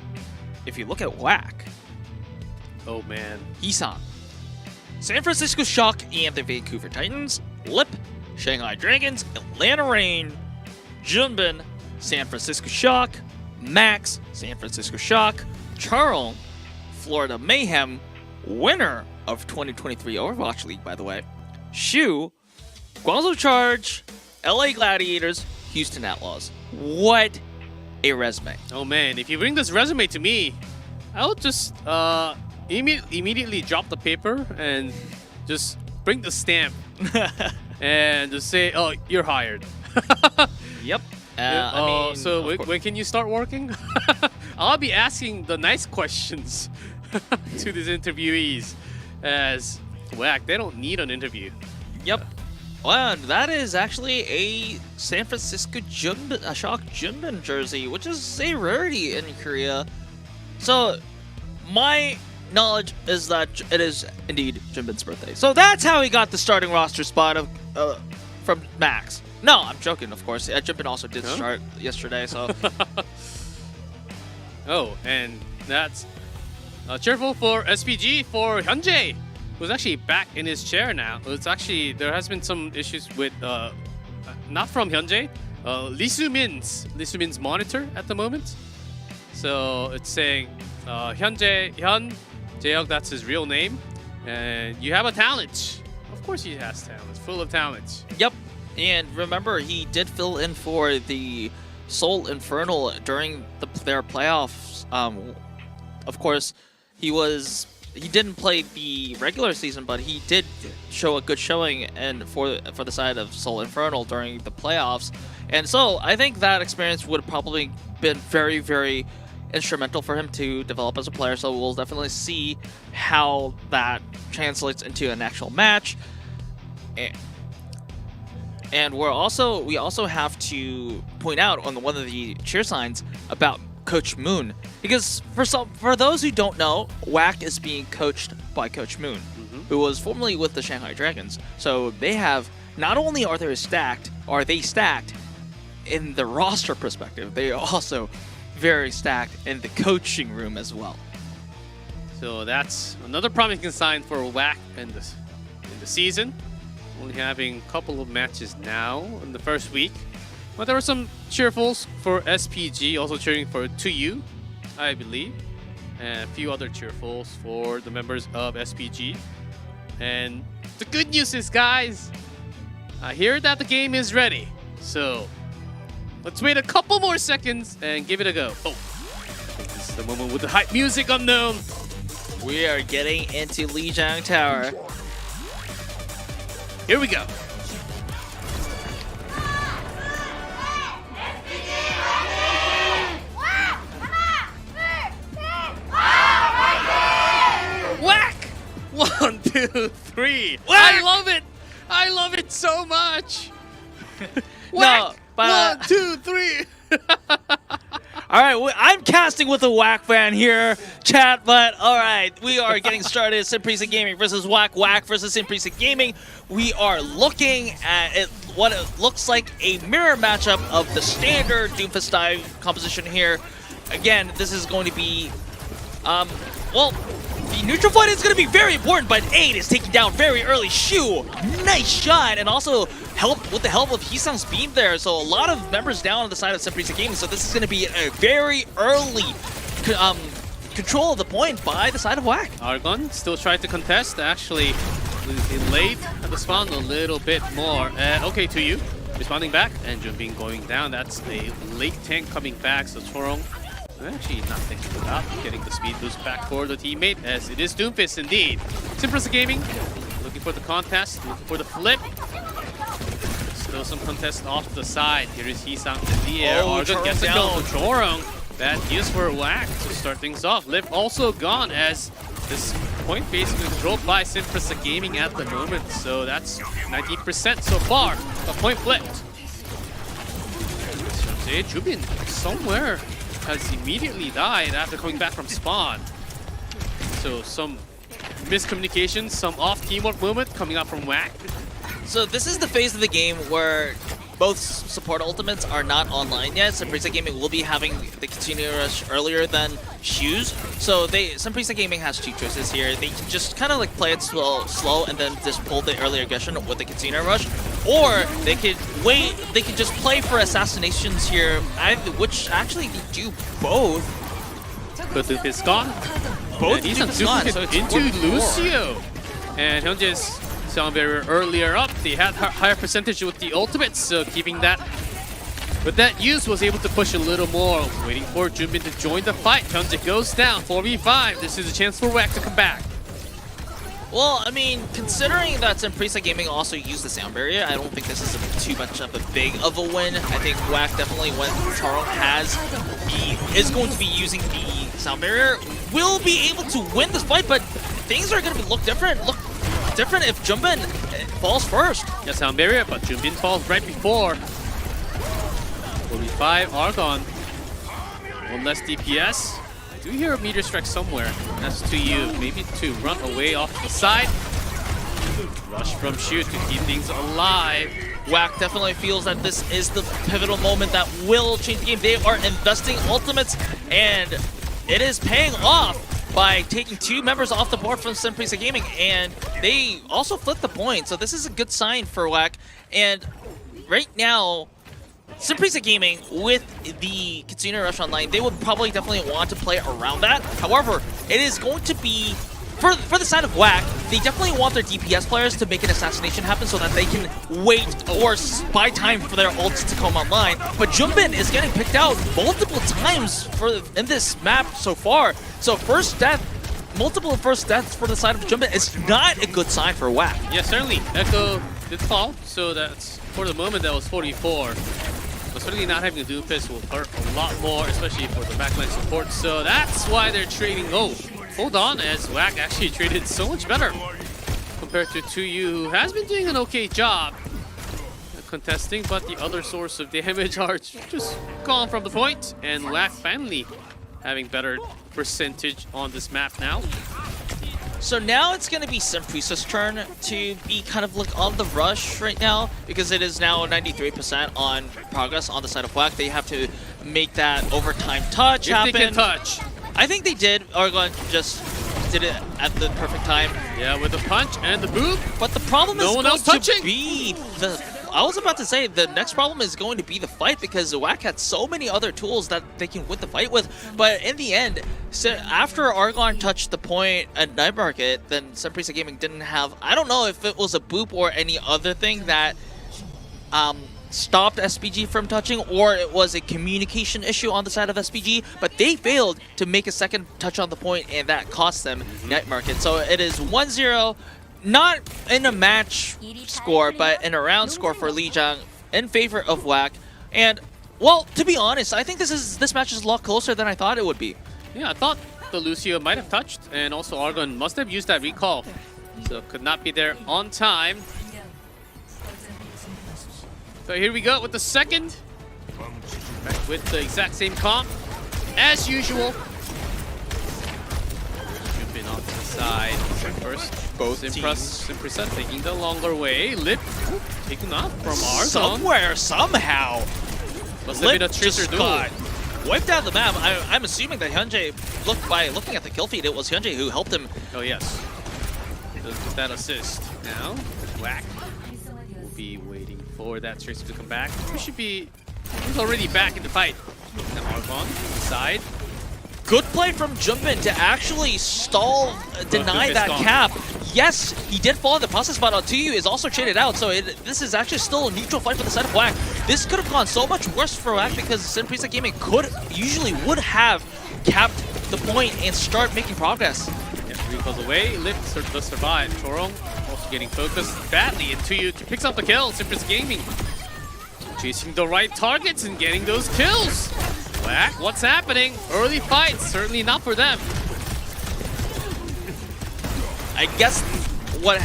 if you look at WAC, oh man. Hisang, San Francisco Shock and the Vancouver Titans, Lip, Shanghai Dragons, Atlanta Reign, Junbin, San Francisco Shock, Max, San Francisco Shock, Charles, Florida Mayhem, winner of 2023 Overwatch League, by the way, Shu, Guangzhou Charge, LA Gladiators, Houston Outlaws. What a resume. Oh man, if you bring this resume to me, I'll just immediately drop the paper and just bring the stamp and just say, oh, you're hired. Yep. I mean, so of when can you start working? I'll be asking the nice questions to these interviewees, as WAC, they don't need an interview. Yep. Well, that is actually a San Francisco Shock Junbin jersey, which is a rarity in Korea. So, my knowledge is that it is indeed Jimbin's birthday. So that's how he got the starting roster spot of from Max. No, I'm joking, of course. Jimbin also did start yesterday, so... Oh, and that's cheerful for SPG for Hyunjae, who's actually back in his chair now. It's actually, there has been some issues with, not from Hyunjae, Lee Soo-min's monitor at the moment. So it's saying Hyun Jaehyuk, that's his real name, and you have a talent. Of course he has talent, full of talent. Yep, and remember he did fill in for the Seoul Infernal during their playoffs. Of course, he didn't play the regular season, but he did show a good showing and for the side of Seoul Infernal during the playoffs. And so I think that experience would have probably been very, very instrumental for him to develop as a player. So we'll definitely see how that translates into an actual match. And we also have to point out on one of the cheer signs about Coach Moon, because for those who don't know, WAC is being coached by Coach Moon, who was formerly with the Shanghai Dragons. So they have, not only are they stacked in the roster perspective, they are also very stacked in the coaching room as well. So that's another promising sign for WAC in the season. Only having a couple of matches now in the first week. But there were some cheerfuls for SPG, also cheering for 2U, I believe. And a few other cheerfuls for the members of SPG. And the good news is, guys, I hear that the game is ready. So let's wait a couple more seconds and give it a go. Oh, this is the moment with the hype music unknown. We are getting into Lijiang Tower. Here we go. Whack! 1, 2, 3. Whack! I love it. I love it so much. No, but 1, 2, 3. all right, I'm casting with a WAC fan here, chat, but all right, we are getting started. Prisa Gaming versus WAC versus Prisa Gaming. We are looking at what it looks like a mirror matchup of the standard Doomfist dive composition here. Again, this is going to be, well, the neutral fight is going to be very important, but 8 is taking down very early. Shu, nice shot, and also with the help of Hisang's beam there. So a lot of members down on the side of Prisa Gaming. So this is going to be a very early control of the point by the side of WAC. Argon still tried to contest, actually delayed at the spawn a little bit more. Okay, 2U responding back, and Junbin going down. That's a late tank coming back, so Chorong actually not thinking about getting the speed boost back for the teammate, as it is Doomfist indeed. Prisa Gaming looking for the contest, looking for the flip. Still some contest off the side. Here is Hisang in the air. Argon gets it down to Chorong. Bad news for WAC to start things off. Liv also gone, as this point basically controlled by Prisa Gaming at the moment. So that's 90% so far. A point flipped. Jubin somewhere has immediately died after coming back from spawn. So some miscommunication, some off teamwork movement coming up from WAC. So this is the phase of the game where both support ultimates are not online yet. Prisa Gaming will be having the Katsuna Rush earlier than Shu's. So Prisa Gaming has two choices here. They can just kind of like play it slow and then just pull the early aggression with the Katsuna Rush. Or they could wait, they could just play for assassinations here, which actually they do both. But Doomfist is gone. Both he's Doomfist gone, so it's into 4-4. Lucio. And Hyunjae's sound barrier earlier up. They had higher percentage with the ultimates, so keeping that. But that use was able to push a little more. Waiting for Junbin to join the fight. Hyunjae goes down, 4v5. This is a chance for WAC to come back. Well, I mean, considering that Prisa Gaming also used the sound barrier, I don't think this is too much of a big of a win. I think WAC definitely, when Chorong is going to be using the sound barrier, will be able to win this fight, but things are going to look different if Junbin falls first. Yeah, sound barrier, but Junbin falls right before. 45 Argon. One less DPS. do hear a meteor strike somewhere. That's to you. Maybe to run away off the side. Rush from Shu to keep things alive. WAC definitely feels that this is the pivotal moment that will change the game. They are investing ultimates, and it is paying off by taking 2 members off the board from Prisa Gaming, and they also flipped the point. So this is a good sign for WAC. And right now, Prisa Gaming with the Kitsune Rush Online, they would probably definitely want to play around that. However, it is going to be for the side of WAC, they definitely want their DPS players to make an assassination happen so that they can wait or buy time for their ults to come online. But Jumbin is getting picked out multiple times in this map so far. So multiple first deaths for the side of Jumbin is not a good sign for WAC. Yeah, certainly. Echo did fall, so that's, for the moment, that was 44. But certainly not having a Doomfist will hurt a lot more, especially for the backline support. So that's why they're trading. Oh, hold on, as WAC actually traded so much better compared to 2U, who has been doing an okay job contesting, but the other source of damage are just gone from the point, and WAC finally having better percentage on this map now. So now it's going to be Prisa's turn to be kind of like on the rush right now, because it is now 93% on progress on the side of WAC. They have to make that overtime touch happen. If they can touch. I think they did. Argon just did it at the perfect time. Yeah, with the punch and the boop. But the problem is one else going to touching. be I was about to say the next problem is going to be the fight, because WAC had so many other tools that they can win the fight with. But in the end, so after Argon touched the point at Night Market, then Prisa Gaming didn't have, I don't know if it was a boop or any other thing that stopped SPG from touching, or it was a communication issue on the side of SPG, but they failed to make a second touch on the point, and that cost them Night Market. So it is 1-0. Not in a match score, but in a round score for Lijiang in favor of WAC. And, well, to be honest, I think this match is a lot closer than I thought it would be. Yeah, I thought the Lucio might have touched, and also Argon must have used that recall, so could not be there on time. So here we go with the second, back with the exact same comp as usual. Jumping onto the side first. Both Prisa taking the longer way. Lip taken off from Argon. Somewhere, somehow, Must have been a Lip tracer just duel. got wiped out the map. I'm assuming that Hyunjae, by looking at the kill feed, it was Hyunjae who helped him. Oh yes, with that assist. Now, WAC will be waiting for that tracer to come back. He's already back in the fight. Now Argon side. Good play from Jumpin to actually deny that cap. Yes, he did fall in the process, but Tuyu is also traded out, so this is actually still a neutral fight for the side of WAC. This could have gone so much worse for WAC, because Prisa Gaming would have capped the point and start making progress. Yeah, 3 calls away. Lip does survive. Chorong also getting focused badly, and Tuyu picks up the kill. Prisa Gaming chasing the right targets and getting those kills. WAC, what's happening? Early fights, certainly not for them. I guess what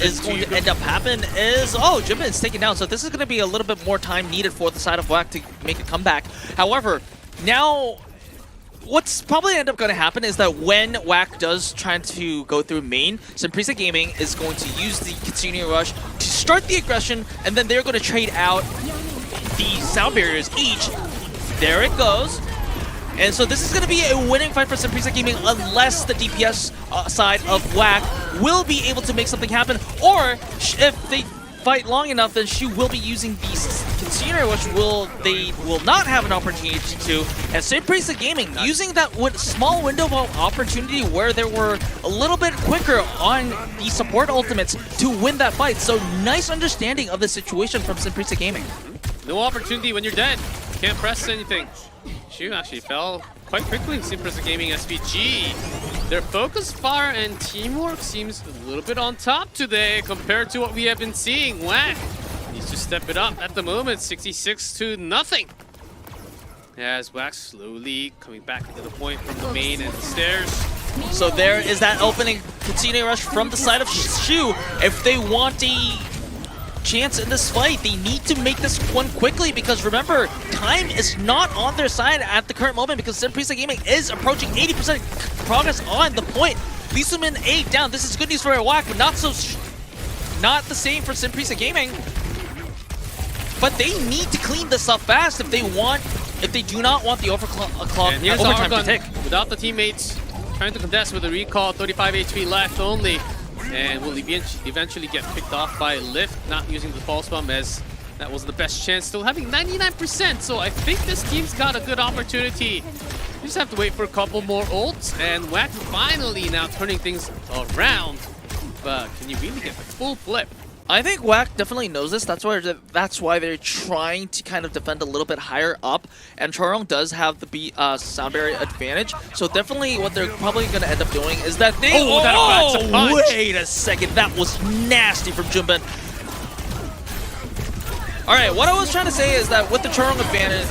is going to end up happen is, Jimin is taken down, so this is going to be a little bit more time needed for the side of WAC to make a comeback. However, now what's probably end up going to happen is that when WAC does try to go through main, Prisa Gaming is going to use the Kitsune Rush to start the aggression, and then they're going to trade out the sound barriers each. There it goes. And so this is going to be a winning fight for Prisa Gaming, unless the DPS side of WAC will be able to make something happen, or if they fight long enough, then she will be using the Kitsune, which they will not have an opportunity to. And Prisa Gaming using that small window of opportunity where they were a little bit quicker on the support ultimates to win that fight. So nice understanding of the situation from Prisa Gaming. No opportunity when you're dead. Can't press anything. Shu actually fell quite quickly. Prisa Gaming SPG. Their focus, fire, and teamwork seems a little bit on top today compared to what we have been seeing. WAC needs to step it up at the moment. 66-0. As WAC slowly coming back into the point from the main and the stairs. So there is that opening Kitsune Rush from the side of Shu. If they want chance in this fight. They need to make this one quickly because remember, time is not on their side at the current moment because Prisa Gaming is approaching 80% progress on the point. Lisumin 8 down. This is good news for WAC, but not the same for Prisa Gaming. But they need to clean this up fast if they do not want the And here's overtime to Argon tick. without the teammates trying to contest with a recall, 35 HP left only. And will eventually get picked off by Lift, not using the false bomb as that was the best chance, still having 99%. So I think this team's got a good opportunity. You just have to wait for a couple more ults, and WAC finally now turning things around. But can you really get the full flip? I think WAC definitely knows this. That's why they're trying to kind of defend a little bit higher up. And Chorong does have the sound barrier advantage. So definitely what they're probably going to end up doing is that they... that's a punch. Wait a second. That was nasty from Junbin. All right, what I was trying to say is that with the Chorong advantage,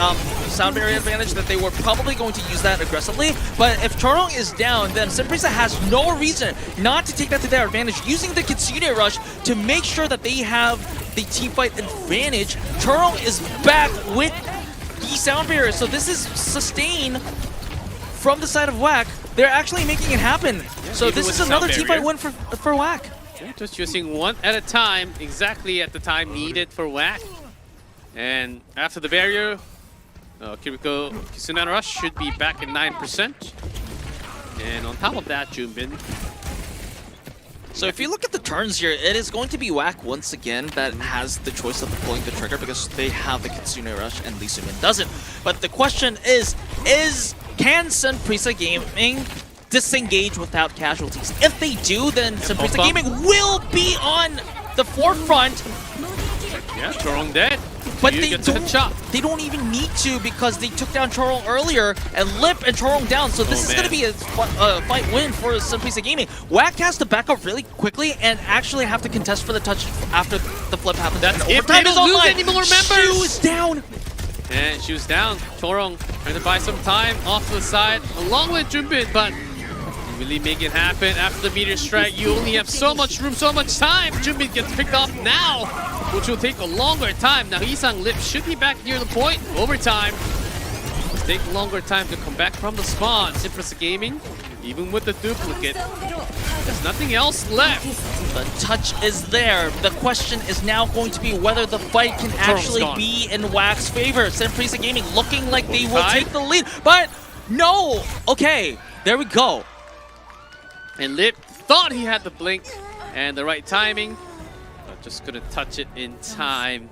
sound barrier advantage, that they were probably going to use that aggressively. But if Chorong is down, then Prisa has no reason not to take that to their advantage, using the Kitsune Rush to make sure that they have the teamfight advantage. Chorong is back with the sound barrier, so this is sustain from the side of WAC. They're actually making it happen. So this is another teamfight win for WAC. Yeah, just using one at a time, exactly at the time needed for WAC. And after the barrier, Kiriko Kitsune Rush should be back at 9%. And on top of that, Junbin. So if you look at the turns here, it is going to be WAC once again that has the choice of pulling the trigger because they have the Kitsune Rush and Lisumin doesn't. But the question is can Prisa Gaming disengage without casualties? If they do, then Prisa Gaming will be on the forefront. Yeah, Chorong dead. But they don't even need to because they took down Chorong earlier and Lip and Chorong down. So this is going to be a fight win for Prisa Gaming. WAC has to back up really quickly and actually have to contest for the touch after the flip happens. That's and if they don't lose any more members. Shoes down. And shoes down. Chorong trying to buy some time off to the side along with Junbin, but really make it happen after the meteor strike. You only have so much room, so much time. Junbin gets picked off now, which will take a longer time. Now Isang Lip should be back near the point. Overtime. It'll take a longer time to come back from the spawn. Prisa Gaming, even with the duplicate, there's nothing else left. The touch is there. The question is now going to be whether the fight can actually be in WAC's favor. Prisa Gaming looking like they will take the lead, but no. Okay, there we go. And Lip thought he had the blink and the right timing, but just couldn't touch it in time.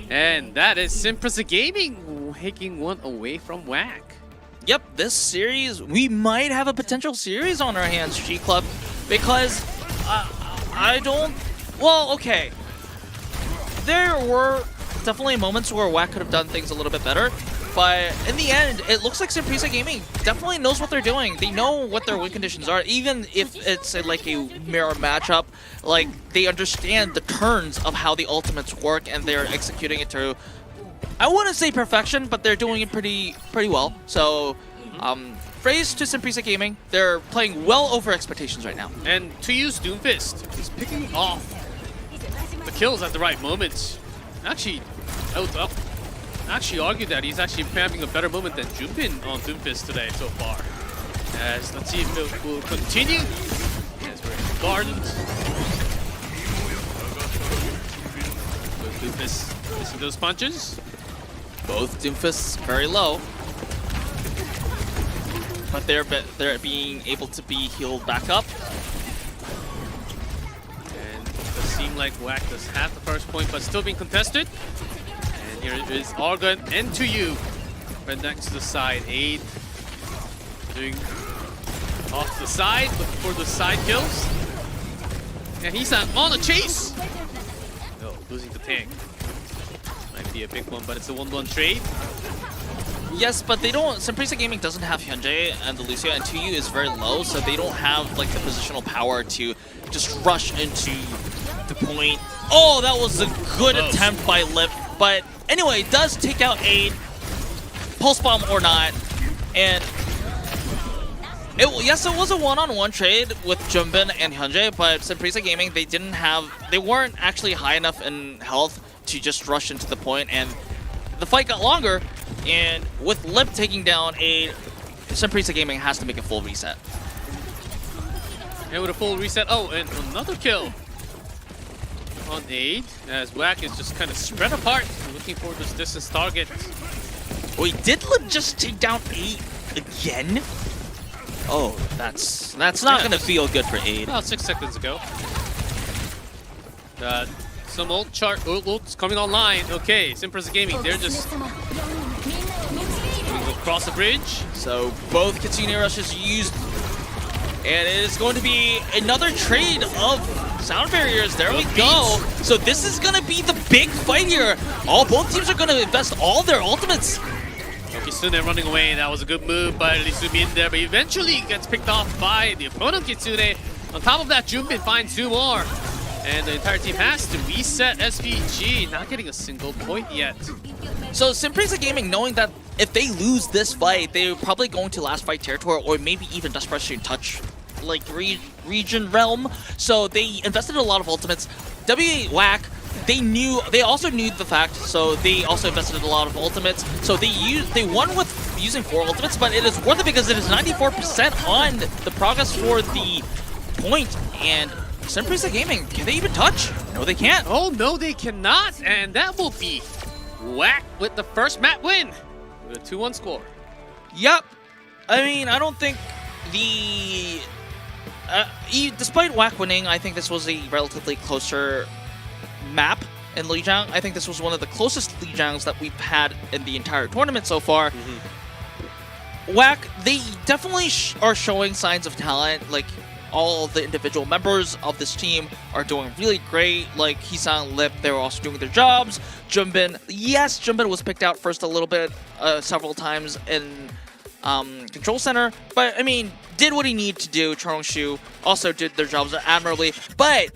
And that is Prisa Gaming taking one away from WAC. Yep, this series, we might have a potential series on our hands, G-Club, because well, okay. There were definitely moments where WAC could have done things a little bit better, but in the end, it looks like Prisa Gaming definitely knows what they're doing. They know what their win conditions are, even if it's like a mirror matchup. Like, they understand the turns of how the ultimates work, and they're executing it to, I wouldn't say perfection, but they're doing it pretty well. So, praise to Prisa Gaming. They're playing well over expectations right now. And to use Doomfist, he's picking off the kills at the right moments. Actually, I would actually argue that he's actually having a better moment than Junbin on Doomfist today so far. As let's see if it will continue. As we're in the gardens. Doomfist missing those punches. Both Doomfists very low, but they're being able to be healed back up. And it does seem like WAC does have the first point, but still being contested. And here is Argon and to you, right next to the side. Aid doing off the side, looking for the side kills. And he's on a chase. No, losing the tank. Might be a big one, but it's a 1-1 trade. Yes, but they don't. Prisa Gaming doesn't have Hyunjae and the Lucio, and 2U is very low, so they don't have like the positional power to just rush into the point. Oh, that was a good attempt by Lip, but anyway, it does take out Aid, pulse bomb or not, and Yes, it was a one-on-one trade with Jumbin and Hyunjae, but Prisa Gaming, they weren't actually high enough in health to just rush into the point, and the fight got longer. And with Lip taking down Aid, Prisa Gaming has to make a full reset. And with a full reset, oh, and another kill on Aid, as WAC is just kind of spread apart, looking for this distance target. Wait, did Lip just take down Aid again? Oh, that's not gonna feel good for Aid. About 6 seconds ago. Some ults coming online. Okay, Prisa Gaming, they're just across the bridge. So both Kitsune rushes used, and it is going to be another trade of sound barriers. There we go. So this is gonna be the big fight here. Both teams are gonna invest all their ultimates. Kitsune running away. That was a good move by Risumi in there, but eventually gets picked off by the opponent Kitsune. On top of that, Jumbin finds 2 more. And the entire team has to reset SVG, not getting a single point yet. So Prisa Gaming, knowing that if they lose this fight, they're probably going to last fight territory or maybe even desperation touch like region realm. So they invested a lot of ultimates. WAC, they also knew the fact, so they also invested a lot of ultimates. So they won with using 4 ultimates, but it is worth it because it is 94% on the progress for the point. And Prisa Gaming, can they even touch? No, they can't. Oh, no, they cannot. And that will be WAC with the first map win with a 2-1 score. Yep. I mean, I don't think despite WAC winning, I think this was a relatively closer map in Lijiang. I think this was one of the closest Lijiangs that we've had in the entire tournament so far. WAC, they definitely are showing signs of talent. Like, all of the individual members of this team are doing really great. Like Hisang, Lip, they were also doing their jobs. Jumbin, yes, Jumbin was picked out first a little bit, several times in Control Center, but I mean, did what he needed to do. Shu also did their jobs admirably. But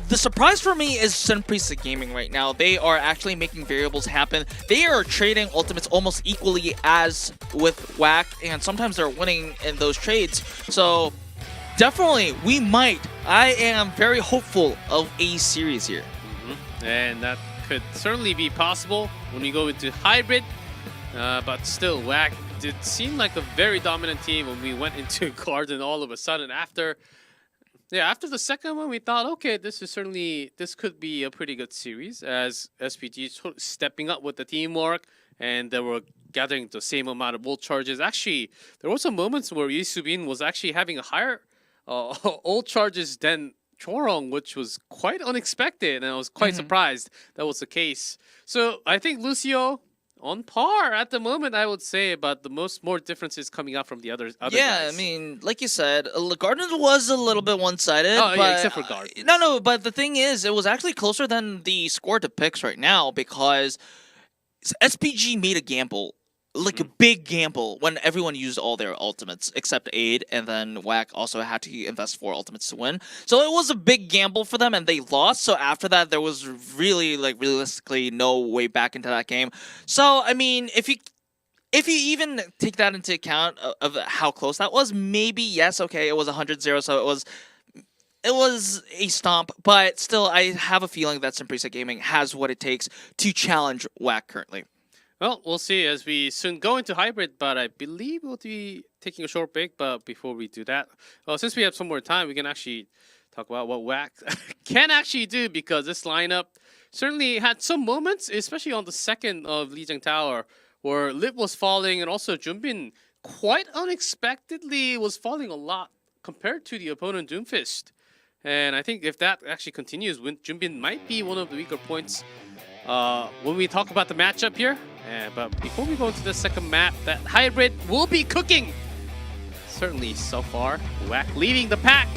the surprise for me is Prisa Gaming right now. They are actually making variables happen. They are trading ultimates almost equally as with WAC, and sometimes they're winning in those trades. So definitely, I am very hopeful of a series here. And that could certainly be possible when we go into hybrid. But still, WAC did seem like a very dominant team when we went into Garden all of a sudden. After the second one, we thought, okay, this could be a pretty good series, as SPG stepping up with the teamwork, and they were gathering the same amount of ult charges. Actually, there were some moments where Yisubin was actually having a higher ult charges than Chorong, which was quite unexpected, and I was quite surprised that was the case. So I think Lucio on par at the moment, I would say, but the more differences coming out from the other yeah, guys. I mean, like you said, Garden was a little bit one-sided. Oh, but, yeah, except for Garden. No, but the thing is, it was actually closer than the score depicts right now because SPG made a gamble. Like a big gamble when everyone used all their ultimates except Aid, and then WAC also had to invest 4 ultimates to win. So it was a big gamble for them, and they lost. So after that, there was really, realistically no way back into that game. So I mean, if you even take that into account of how close that was, maybe yes, okay, it was 100-0, so it was a stomp. But still, I have a feeling that Prisa Gaming has what it takes to challenge WAC currently. Well, we'll see as we soon go into hybrid, but I believe we'll be taking a short break. But before we do that, well, since we have some more time, we can actually talk about what WAC can actually do, because this lineup certainly had some moments, especially on the second of Lijiang Tower, where Lip was falling, and also Jumbin quite unexpectedly was falling a lot compared to the opponent Doomfist. And I think if that actually continues, Jumbin might be one of the weaker points when we talk about the matchup here. But before we go into the second map, that hybrid will be cooking. Certainly so far, WAC leading the pack.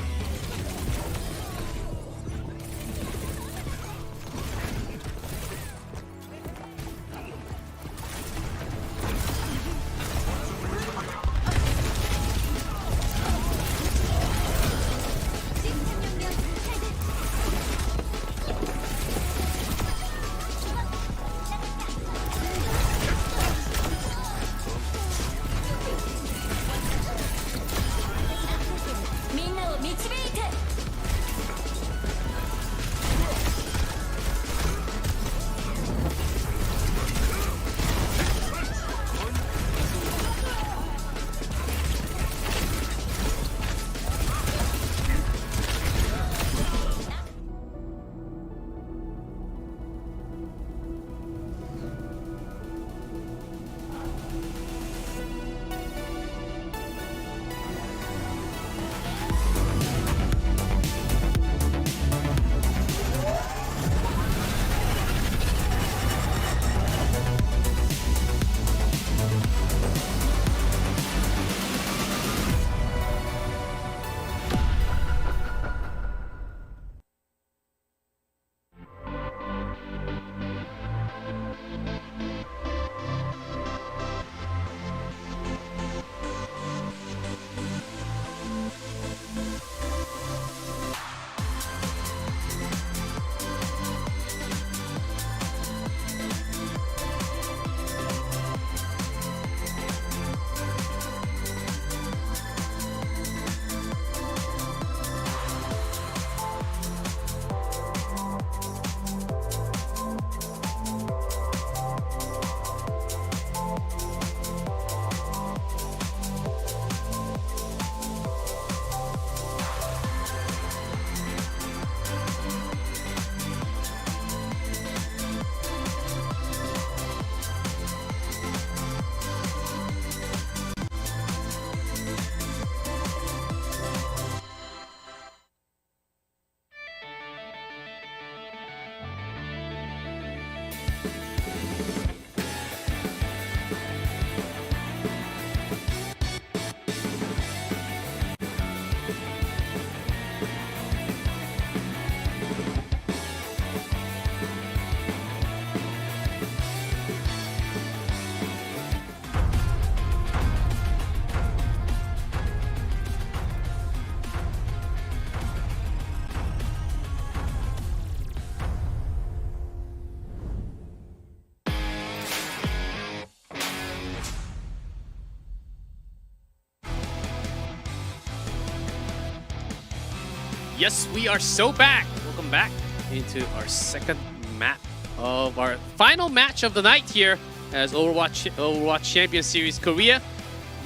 Yes, we are so back. Welcome back into our second map of our final match of the night here as Overwatch Champions Series Korea.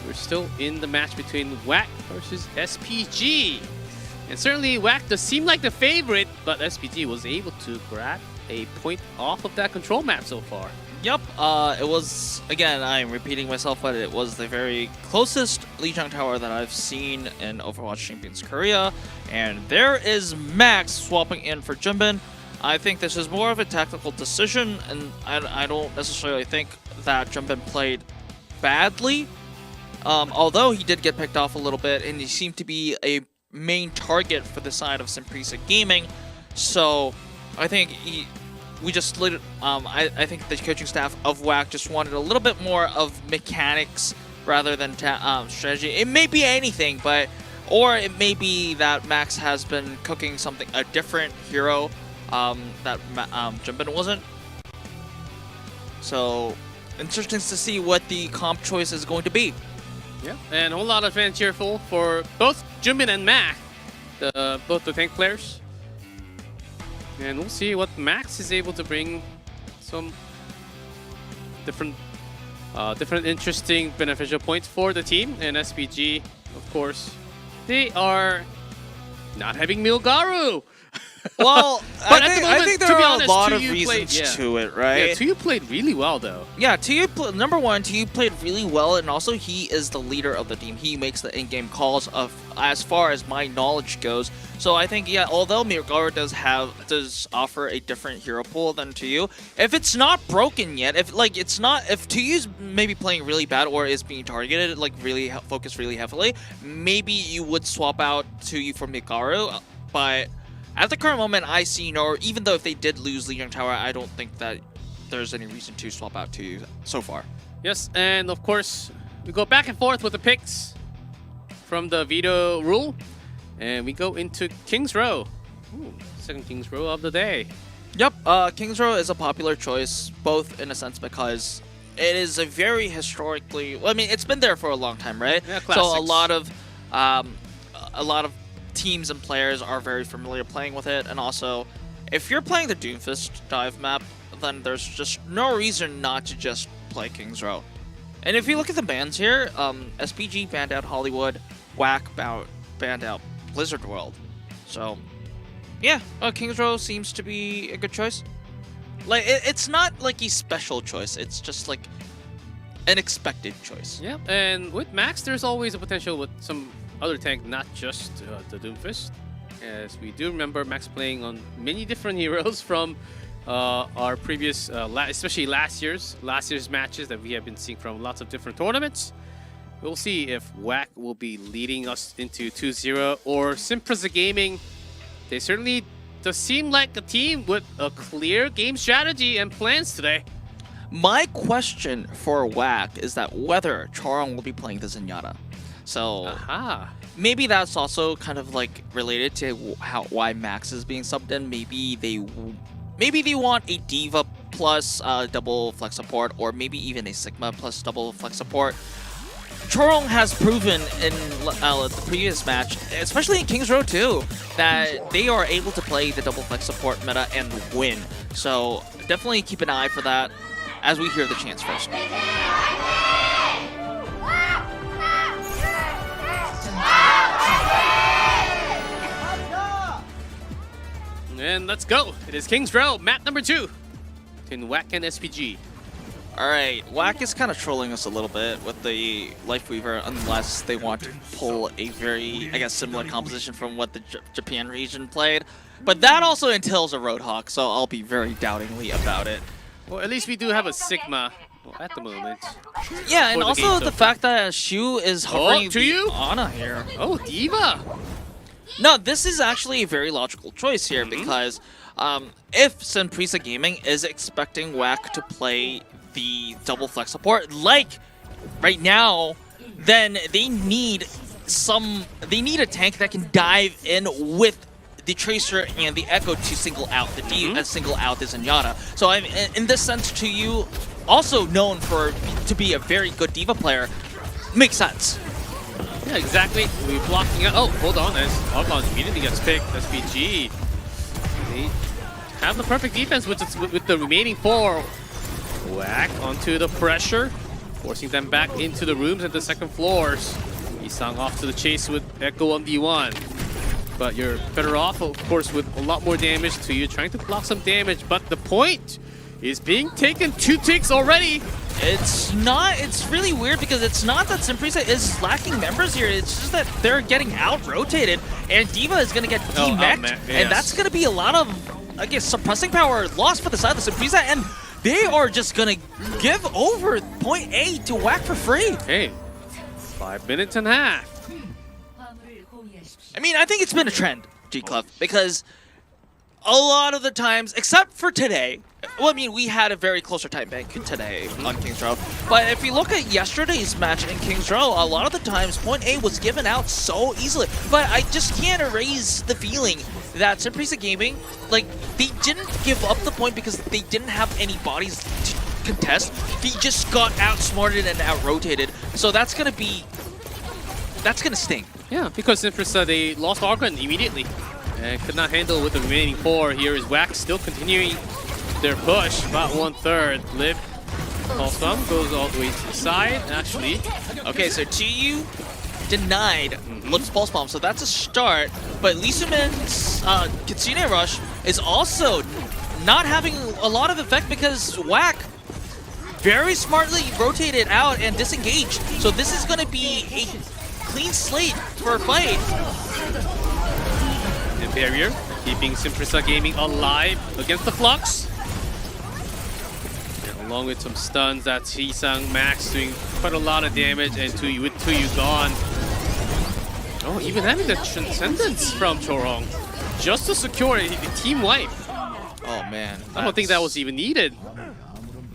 We're still in the match between WAC versus SPG. And certainly WAC does seem like the favorite, but SPG was able to grab a point off of that control map so far. Yep, it was, again, I'm repeating myself, but it was the very closest Lijiang Tower that I've seen in Overwatch Champions Korea. And there is Max swapping in for Jimbin. I think this is more of a tactical decision, and I don't necessarily think that Jimbin played badly. Although he did get picked off a little bit, and he seemed to be a main target for the side of Prisa Gaming. So I think I think the coaching staff of WAC just wanted a little bit more of mechanics rather than strategy. It may be anything, or it may be that Max has been cooking a different hero that Jimbin wasn't. So interesting to see what the comp choice is going to be. Yeah, and a whole lot of fans cheerful for both Jimbin and Mac, both the tank players. And we'll see what Max is able to bring. Some different interesting beneficial points for the team. And SPG, of course, they are not having Milgaru. Well, but I think there to be are honest, a lot of TU reasons to it, right? Yeah, TU played really well, though. Yeah, number one, TU played really well, and also he is the leader of the team. He makes the in-game calls as far as my knowledge goes. So I think, yeah, although Milgaru does offer a different hero pool than TU, if it's not broken yet, if TU's maybe playing really bad or is being targeted, really focused really heavily, maybe you would swap out TU for Milgaru, but at the current moment, I see even though if they did lose Lijiang Tower, I don't think that there's any reason to swap out TU so far. Yes, and of course, we go back and forth with the picks from the veto rule. And we go into King's Row. Ooh, second King's Row of the day. Yep, King's Row is a popular choice, both in a sense because it is a very historically... Well, I mean, it's been there for a long time, right? Yeah, classics. So a lot of teams and players are very familiar playing with it, and also, if you're playing the Doomfist dive map, then there's just no reason not to just play King's Row. And if you look at the bans here, SPG banned out Hollywood, WAC banned out Blizzard World. So, yeah, King's Row seems to be a good choice. It's not like a special choice, it's just like an expected choice. Yeah, and with Max, there's always a potential with some other tank, not just the Doomfist. As we do remember Max playing on many different heroes from our previous, especially last year's matches that we have been seeing from lots of different tournaments. We'll see if WAC will be leading us into 2-0 or Prisa Gaming. They certainly does seem like a team with a clear game strategy and plans today. My question for WAC is that whether Chorong will be playing the Zenyatta. So maybe that's also kind of related to why Max is being subbed in. Maybe they want a Diva plus double flex support, or maybe even a Sigma plus double flex support. Chorong has proven in the previous match, especially in King's Row too, that they are able to play the double flex support meta and win. So definitely keep an eye for that as we hear the chants first. And let's go. It is King's Row, map number 2 between WAC and SPG. Alright, WAC is kind of trolling us a little bit with the Life Weaver unless they want to pull a very, I guess, similar composition from what the Japan region played. But that also entails a Roadhog, so I'll be very doubtingly about it. Well, at least we do have a Sigma at the moment. Yeah, and also the fact that Shu is hovering the Ana here. Oh, Diva! No, this is actually a very logical choice here because if Prisa Gaming is expecting WAC to play the double flex support right now, then they need a tank that can dive in with the Tracer and the Echo to single out the Zenyatta. So in this sense, to you, also known to be a very good Diva player, makes sense. Yeah, Yeah, exactly. We're blocking out. Oh, hold on. As Argon immediately gets picked. SPG. They have the perfect defense with the remaining 4. Whack onto the pressure, forcing them back into the rooms at the second floors. Isang off to the chase with Echo on D1. But you're better off, of course, with a lot more damage to you, trying to block some damage. But the point is being taken 2 ticks already. It's really weird because it's not that Prisa is lacking members here. It's just that they're getting out-rotated, and D.Va is going to get demeched, and that's going to be a lot of, I guess, suppressing power lost for the side of Prisa, and they are just going to give over point A to Whack for free. Hey, 5 minutes and a half. I mean, I think it's been a trend, G-Club, because a lot of the times, except for today, well, I mean, we had a very closer time bank today on Kings Row, but if you look at yesterday's match in Kings Row, a lot of the times point A was given out so easily, but I just can't erase the feeling that Prisa Gaming, like, they didn't give up the point because they didn't have any bodies to contest. They just got outsmarted and out-rotated, so that's gonna sting. Yeah, because in Prisa, they lost Argon immediately and could not handle with the remaining 4. Here is Wax still continuing their push, about 1/3. Lip, Pulse Bomb goes all the way to the side, actually. Okay, so TU denied Lip's Pulse Bomb, so that's a start. But Lisuman's Kitsune Rush is also not having a lot of effect because Whack very smartly rotated out and disengaged. So this is going to be a clean slate for a fight. The barrier keeping Prisa Gaming alive against the Flux. And along with some stuns, that's Hisang Max doing quite a lot of damage, and with Tuyu gone. Oh, even having the Transcendence from Chorong just to secure a team wipe. Oh man, I don't think that was even needed.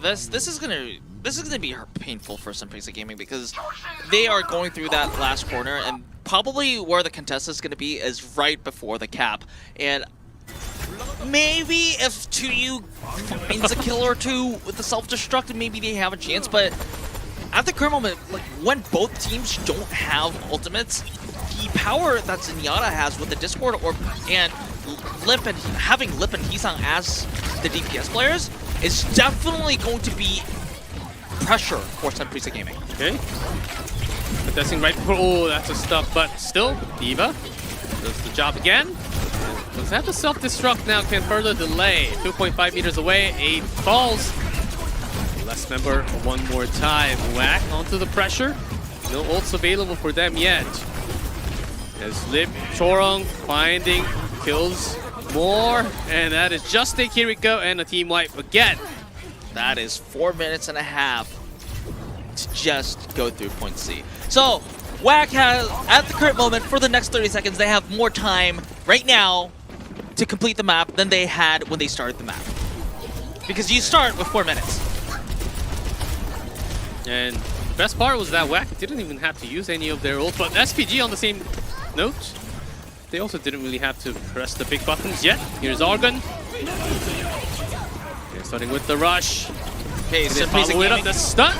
This is gonna be painful for Prisa Gaming because they are going through that last corner, and probably where the contest is gonna be is right before the cap. And maybe if Tuyu finds a kill or 2 with the self-destruct, maybe they have a chance. But at the current moment, like when both teams don't have ultimates, the power that Zenyatta has with the Discord and Lip and having Lip and Hisang as the DPS players is definitely going to be pressure for Prisa Gaming. Okay. Contesting right before. Oh, that's a stuff, but still, D.Va does the job again. Does have the self-destruct now, can further delay. 2.5 meters away, 8 falls. Last member one more time. Whack onto the pressure. No ults available for them yet. As Lip, Chorong finding kills more, and that is just a Kiriko and a team wipe again. That is 4 minutes and a half to just go through point C. So, Whack has, at the current moment, for the next 30 seconds, they have more time right now to complete the map than they had when they started the map. Because you start with 4 minutes. And best part was that Whack didn't even have to use any of their ult, but SPG on the same note, they also didn't really have to press the big buttons yet. Here's Argon. Okay, starting with the rush. Okay, so follow it up, the stun.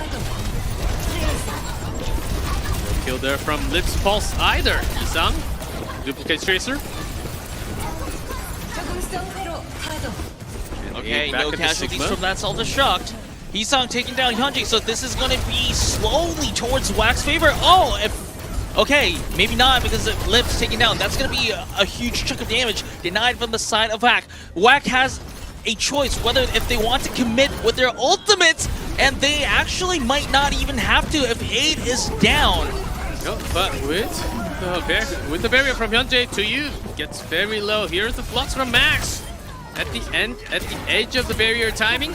No kill there from Lip's Pulse either. Isang, duplicate Tracer. Okay, no casualties from that self-destruct. Hisang taking down Hyunji, so this is going to be slowly towards Whack's favor. Oh, okay, maybe not because Lip's taking down. That's going to be a huge chunk of damage denied from the side of Whack. Whack has a choice whether if they want to commit with their ultimates, and they actually might not even have to if 8 is down. No, but with the barrier from Hyunjae, Tuyu gets very low. Here's the Flux from Max at the end, at the edge of the barrier timing.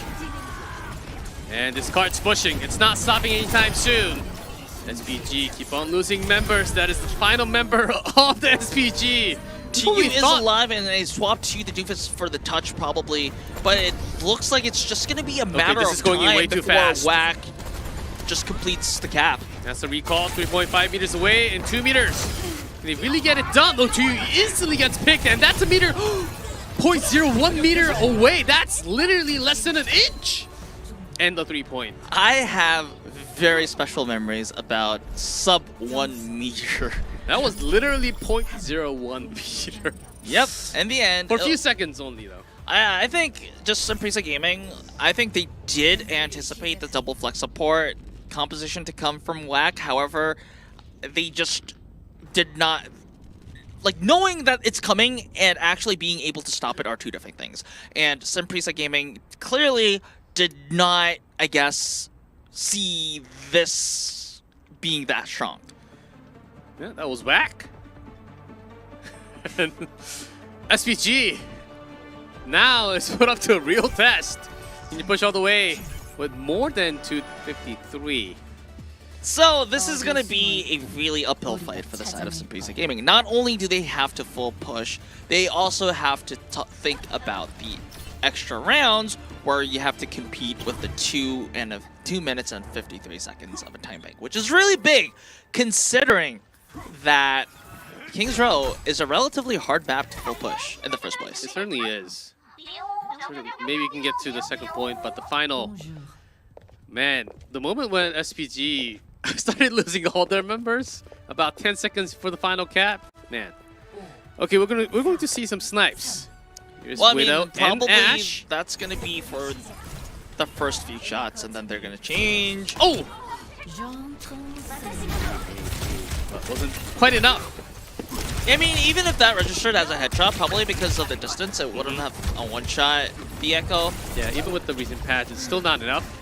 And this card's pushing. It's not stopping anytime soon. SPG keep on losing members. That is the final member of the SPG. TU is alive, and they swapped to the Doofus for the touch probably, but it looks like it's just going to be a matter of time before Whack just completes the cap. That's a recall, 3.5 meters away and 2 meters. Can they really get it done? Though TU instantly gets picked, and that's a meter, 0.01 meter away. That's literally less than an inch. And the 3-point. I have very special memories about sub 1 meter. That was literally 0.01 meter. Yep, in the end. For a few seconds only, though. I think just some Prisa Gaming, I think they did anticipate the double flex support composition to come from WAC. However, they just did not... Like, knowing that it's coming and actually being able to stop it are two different things. And some Prisa Gaming clearly did not, I guess, see this being that strong. Yeah, that was whack. And SPG now is put up to a real test. Can you push all the way with more than 253? So this is going to be a really uphill fight for the side of Prisa Gaming. Not only do they have to full push, they also have to think about the extra rounds where you have to compete with the 2 minutes and 53 seconds of a time bank, which is really big considering that Kings Row is a relatively hard map to full push in the first place. It certainly is. Maybe you can get to the second point, but the final... Man, the moment when SPG started losing all their members, about 10 seconds for the final cap, man. Okay, we're going to see some snipes. Here's Well, I Widow mean, probably and Ash. that's going to be for the first few shots, and then they're going to change. Oh! But wasn't quite enough. I mean, even if that registered as a headshot, probably because of the distance, it wouldn't have a one-shot the Echo. Yeah, even with the recent patch, it's still not enough.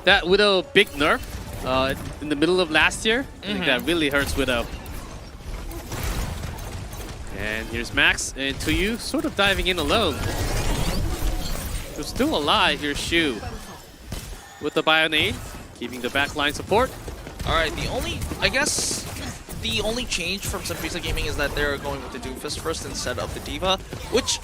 That Widow big nerf in the middle of last year, I think that really hurts Widow. And here's Max and Tuyu sort of diving in alone. They're still alive. Here's Shu with the Bionade, keeping the backline support. All right, I guess the only change from some Prisa Gaming is that they're going with the Doomfist first instead of the D.Va, which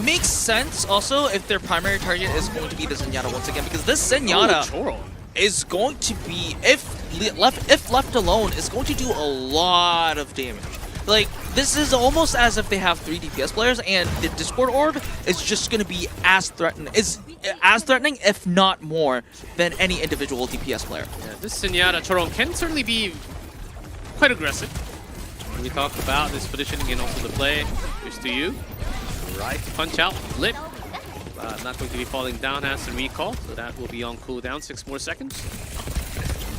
makes sense also if their primary target is going to be the Zenyatta once again, because this Zenyatta is going to be, if left alone, is going to do a lot of damage. Like, this is almost as if they have 3 DPS players, and the Discord Orb is just going to be as threatening, if not more, than any individual DPS player. Yeah, this Zenyatta Choron can certainly be quite aggressive. We talked about this positioning and also the play. Here's to you. Right, punch out, Lip. Not going to be falling down, has to recall, so that will be on cooldown, 6 more seconds.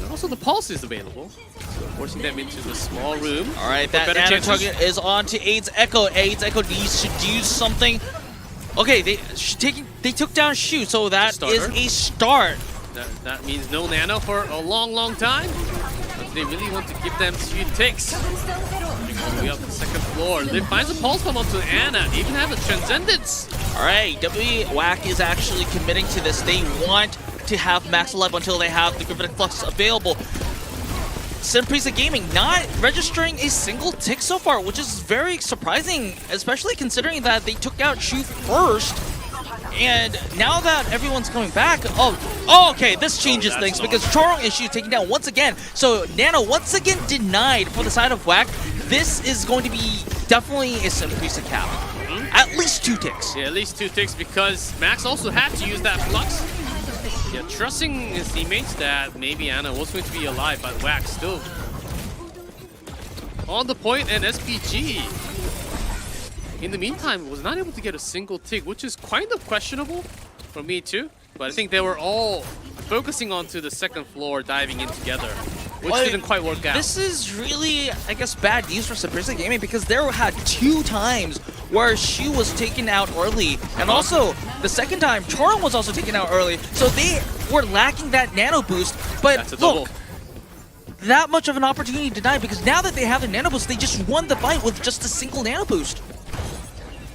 And also the pulse is available, so forcing them into the small room. All right, that nano target is on to AIDS Echo. AIDS Echo needs to do something. Okay, they took down Shu, so that is a start. That means no nano for a long time. But they really want to give them 2 ticks. All the way up to the second floor. Lip finds a pulse bomb onto Anna. They even have a Transcendence. All right, WAC is actually committing to this. They want to have max alive until they have the Gravitic Flux available. Prisa Gaming not registering a single tick so far, which is very surprising, especially considering that they took out Shu first. And now that everyone's coming back, okay, this changes things because Chorong and Shu taken down once again. So Nano once again denied for the side of WAC. This is going to be definitely a Prisa cap. At least 2 ticks. Yeah, at least 2 ticks because Max also had to use that flux. Yeah, trusting his teammates that maybe Anna was going to be alive, but WAC still on the point, and SPG in the meantime was not able to get a single tick, which is kind of questionable for me too. But I think they were all focusing onto the second floor, diving in together, which didn't quite work out. This is really, I guess, bad news for Prisa Gaming because there had 2 times where Shu was taken out early, and also the second time Choron was also taken out early, so they were lacking that nano boost. But look, that much of an opportunity denied because now that they have the nano boost, they just won the fight with just a single nano boost.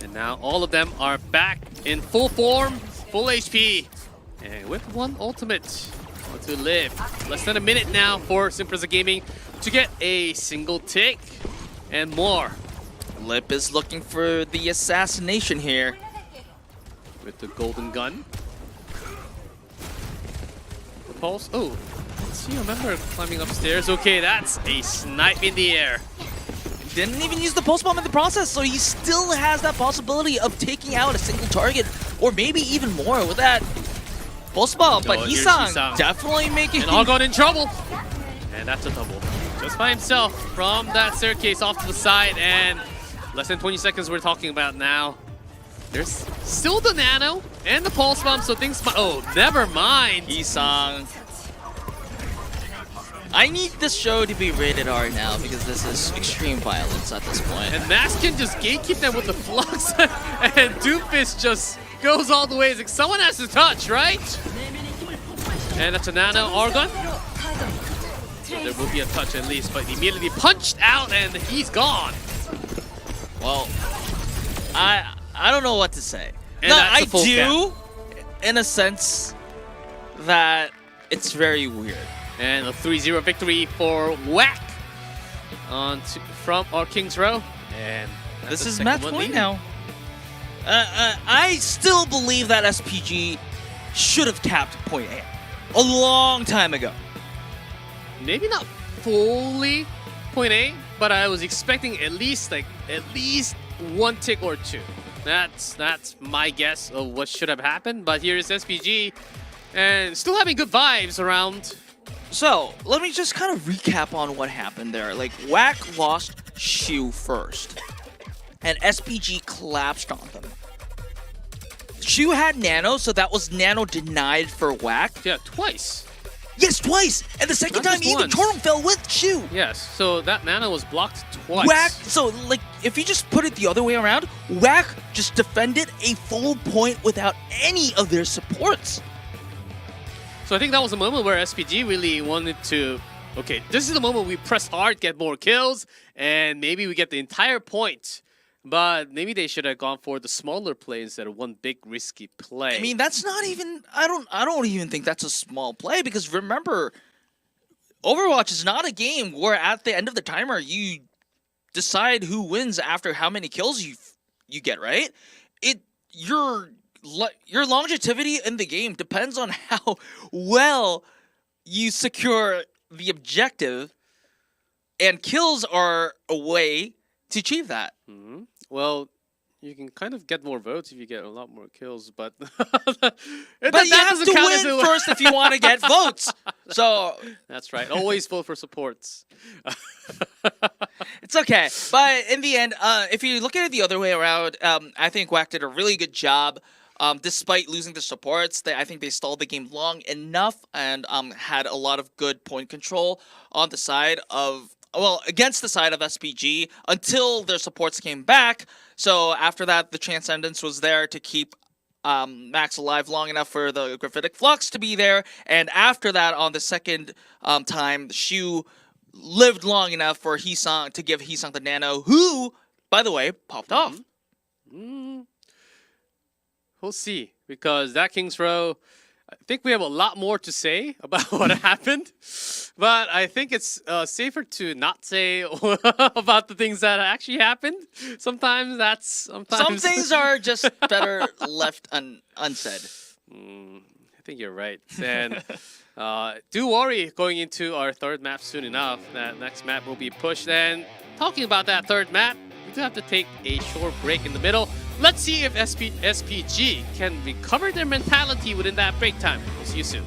And now all of them are back in full form, full HP, and with 1 ultimate to live. Less than a minute now for Prisa Gaming to get a single tick and more. Lip is looking for the assassination here. With the golden gun. The pulse. Oh, I see a member climbing upstairs. Okay, that's a snipe in the air. Didn't even use the pulse bomb in the process, so he still has that possibility of taking out a single target, or maybe even more with that Pulse bomb, but Oh, here's Hisang Hisang. definitely making. And Argon in trouble. And that's a double. Just by himself from that staircase off to the side. And less than 20 seconds we're talking about now. There's still the nano and the pulse bomb, so things might... Oh, never mind. Hisang. I need this show to be rated R now because this is extreme violence at this point. And Max can just gatekeep them with the flux. And Doofus just goes all the way. It's like someone has to touch, right? And that's a nano Argon. So there will be a touch at least, but immediately punched out and he's gone. Well, I don't know what to say. And no, that's I a full do, in a sense that it's very weird. And a 3-0 victory for Whack from our King's Row. And This is match point now. I still believe that SPG should have capped point A a long time ago. Maybe not fully point A, but I was expecting at least one tick or two. That's my guess of what should have happened. But here is SPG, and still having good vibes around. So let me just kind of recap on what happened there. Like Whack lost Shu first, and SPG collapsed on them. Shu had Nano, so that was Nano denied for Whack. Yeah, twice. Yes, twice! And the second Not time, just even once. Torm fell with Shu. Yes, so that nano was blocked twice. Whack, so like, if you just put it the other way around, Whack just defended a full point without any of their supports. So I think that was a moment where SPG really wanted to, okay, this is the moment we press hard, get more kills, and maybe we get the entire point. But maybe they should have gone for the smaller play instead of one big risky play. I mean, that's not even, I don't even think that's a small play, because remember, Overwatch is not a game where at the end of the timer you decide who wins after how many kills you get, right? Your longevity in the game depends on how well you secure the objective, and kills are a way to achieve that. Mhm. Well, you can kind of get more votes if you get a lot more kills, but But you have to win first if you want to get votes. So That's right. Always vote for supports. it's okay. But in the end, if you look at it the other way around, I think Whack did a really good job. Despite losing the supports, I think they stalled the game long enough and had a lot of good point control on the side of, well, against the side of SPG until their supports came back. So after that, the Transcendence was there to keep Max alive long enough for the Graphitic Flux to be there. And after that, on the second time, Shu lived long enough for Hisang to give Hisang the Nano, who, by the way, popped off. We'll see, because that King's Row, I think we have a lot more to say about what happened, but I think it's safer to not say about the things that actually happened. Sometimes Some things are just better left unsaid. I think you're right. And do worry going into our third map soon enough. That next map will be pushed. And talking about that third map, we do have to take a short break in the middle. Let's see if SPG can recover their mentality within that break time. We'll see you soon.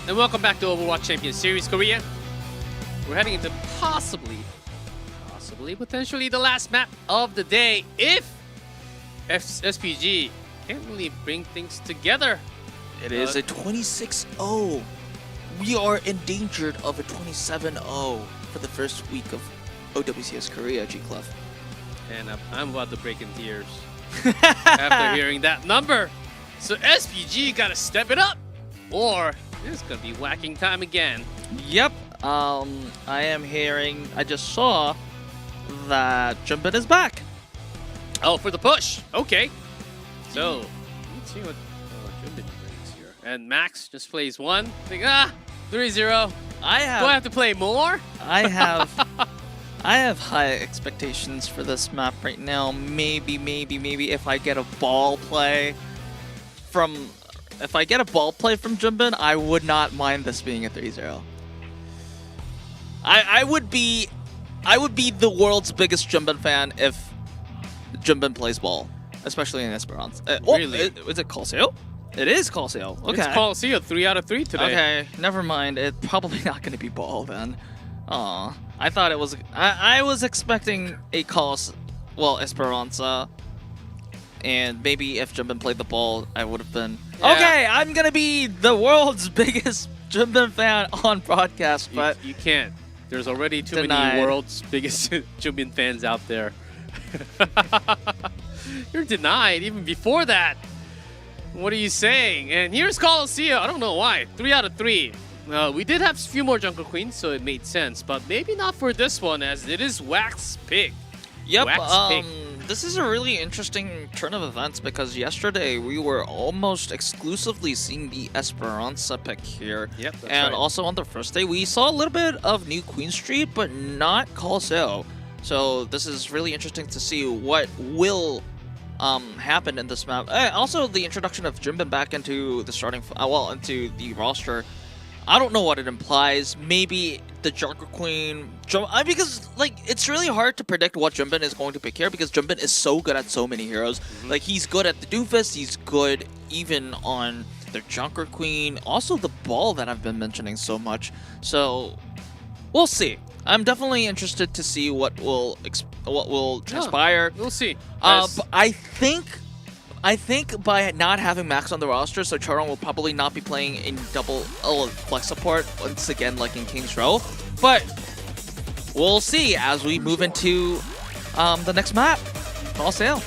and welcome back to Overwatch Champions Series Korea. We're heading into possibly, potentially the last map of the day if SPG can't really bring things together. It is a 26-0. We are endangered of a 27-0 for the first week of OWCS Korea, G-Clef. And I'm about to break in tears after hearing that number. So SPG gotta step it up, or it's gonna be whacking time again. Yep. I just saw that Jumpin is back. Oh, for the push. Okay. So let's see what Jumbin brings here. And Max just plays one. Think, 3-0. Do I have to play more? I have high expectations for this map right now. Maybe if I get a ball play from Jumbin, I would not mind this being a 3-0. I would be the world's biggest Jumbin fan if Jumbin plays ball, especially in Esperance. Really? Is it Coloseo? It is Coloseo. Okay. It's Coloseo 3 out of 3 today. Okay, never mind. It's probably not going to be ball then. Aw, I thought it was. I was expecting a Esperanza, and maybe if Jumbin played the ball, I would have been okay. I'm gonna be the world's biggest Jumbin fan on broadcast, but you can't. There's already too Denied. many world's biggest Jumbin fans out there. You're denied even before that. What are you saying? And here's Coloseo. I don't know why. 3 out of 3. We did have a few more Jungle Queens, so it made sense, but maybe not for this one, as it is Wax Pig. Yep. Wax Pig. This is a really interesting turn of events because yesterday we were almost exclusively seeing the Esperanza pick here. Yep, that's and right. also on the first day we saw a little bit of New Queen Street, but not Coloseo. So this is really interesting to see what will happen in this map. Also, the introduction of Jumbin back into the into the roster. I don't know what it implies. Maybe the Jungle Queen, because like it's really hard to predict what Jumbin is going to pick here because Jumbin is so good at so many heroes. Like he's good at the Doomfist, he's good even on the Jungle Queen, also the ball that I've been mentioning so much. So we'll see. I'm definitely interested to see what will transpire. We'll see. But I think by not having Max on the roster, so Charon will probably not be playing in double flex support once again like in King's Row. But we'll see as we move into the next map. All sail.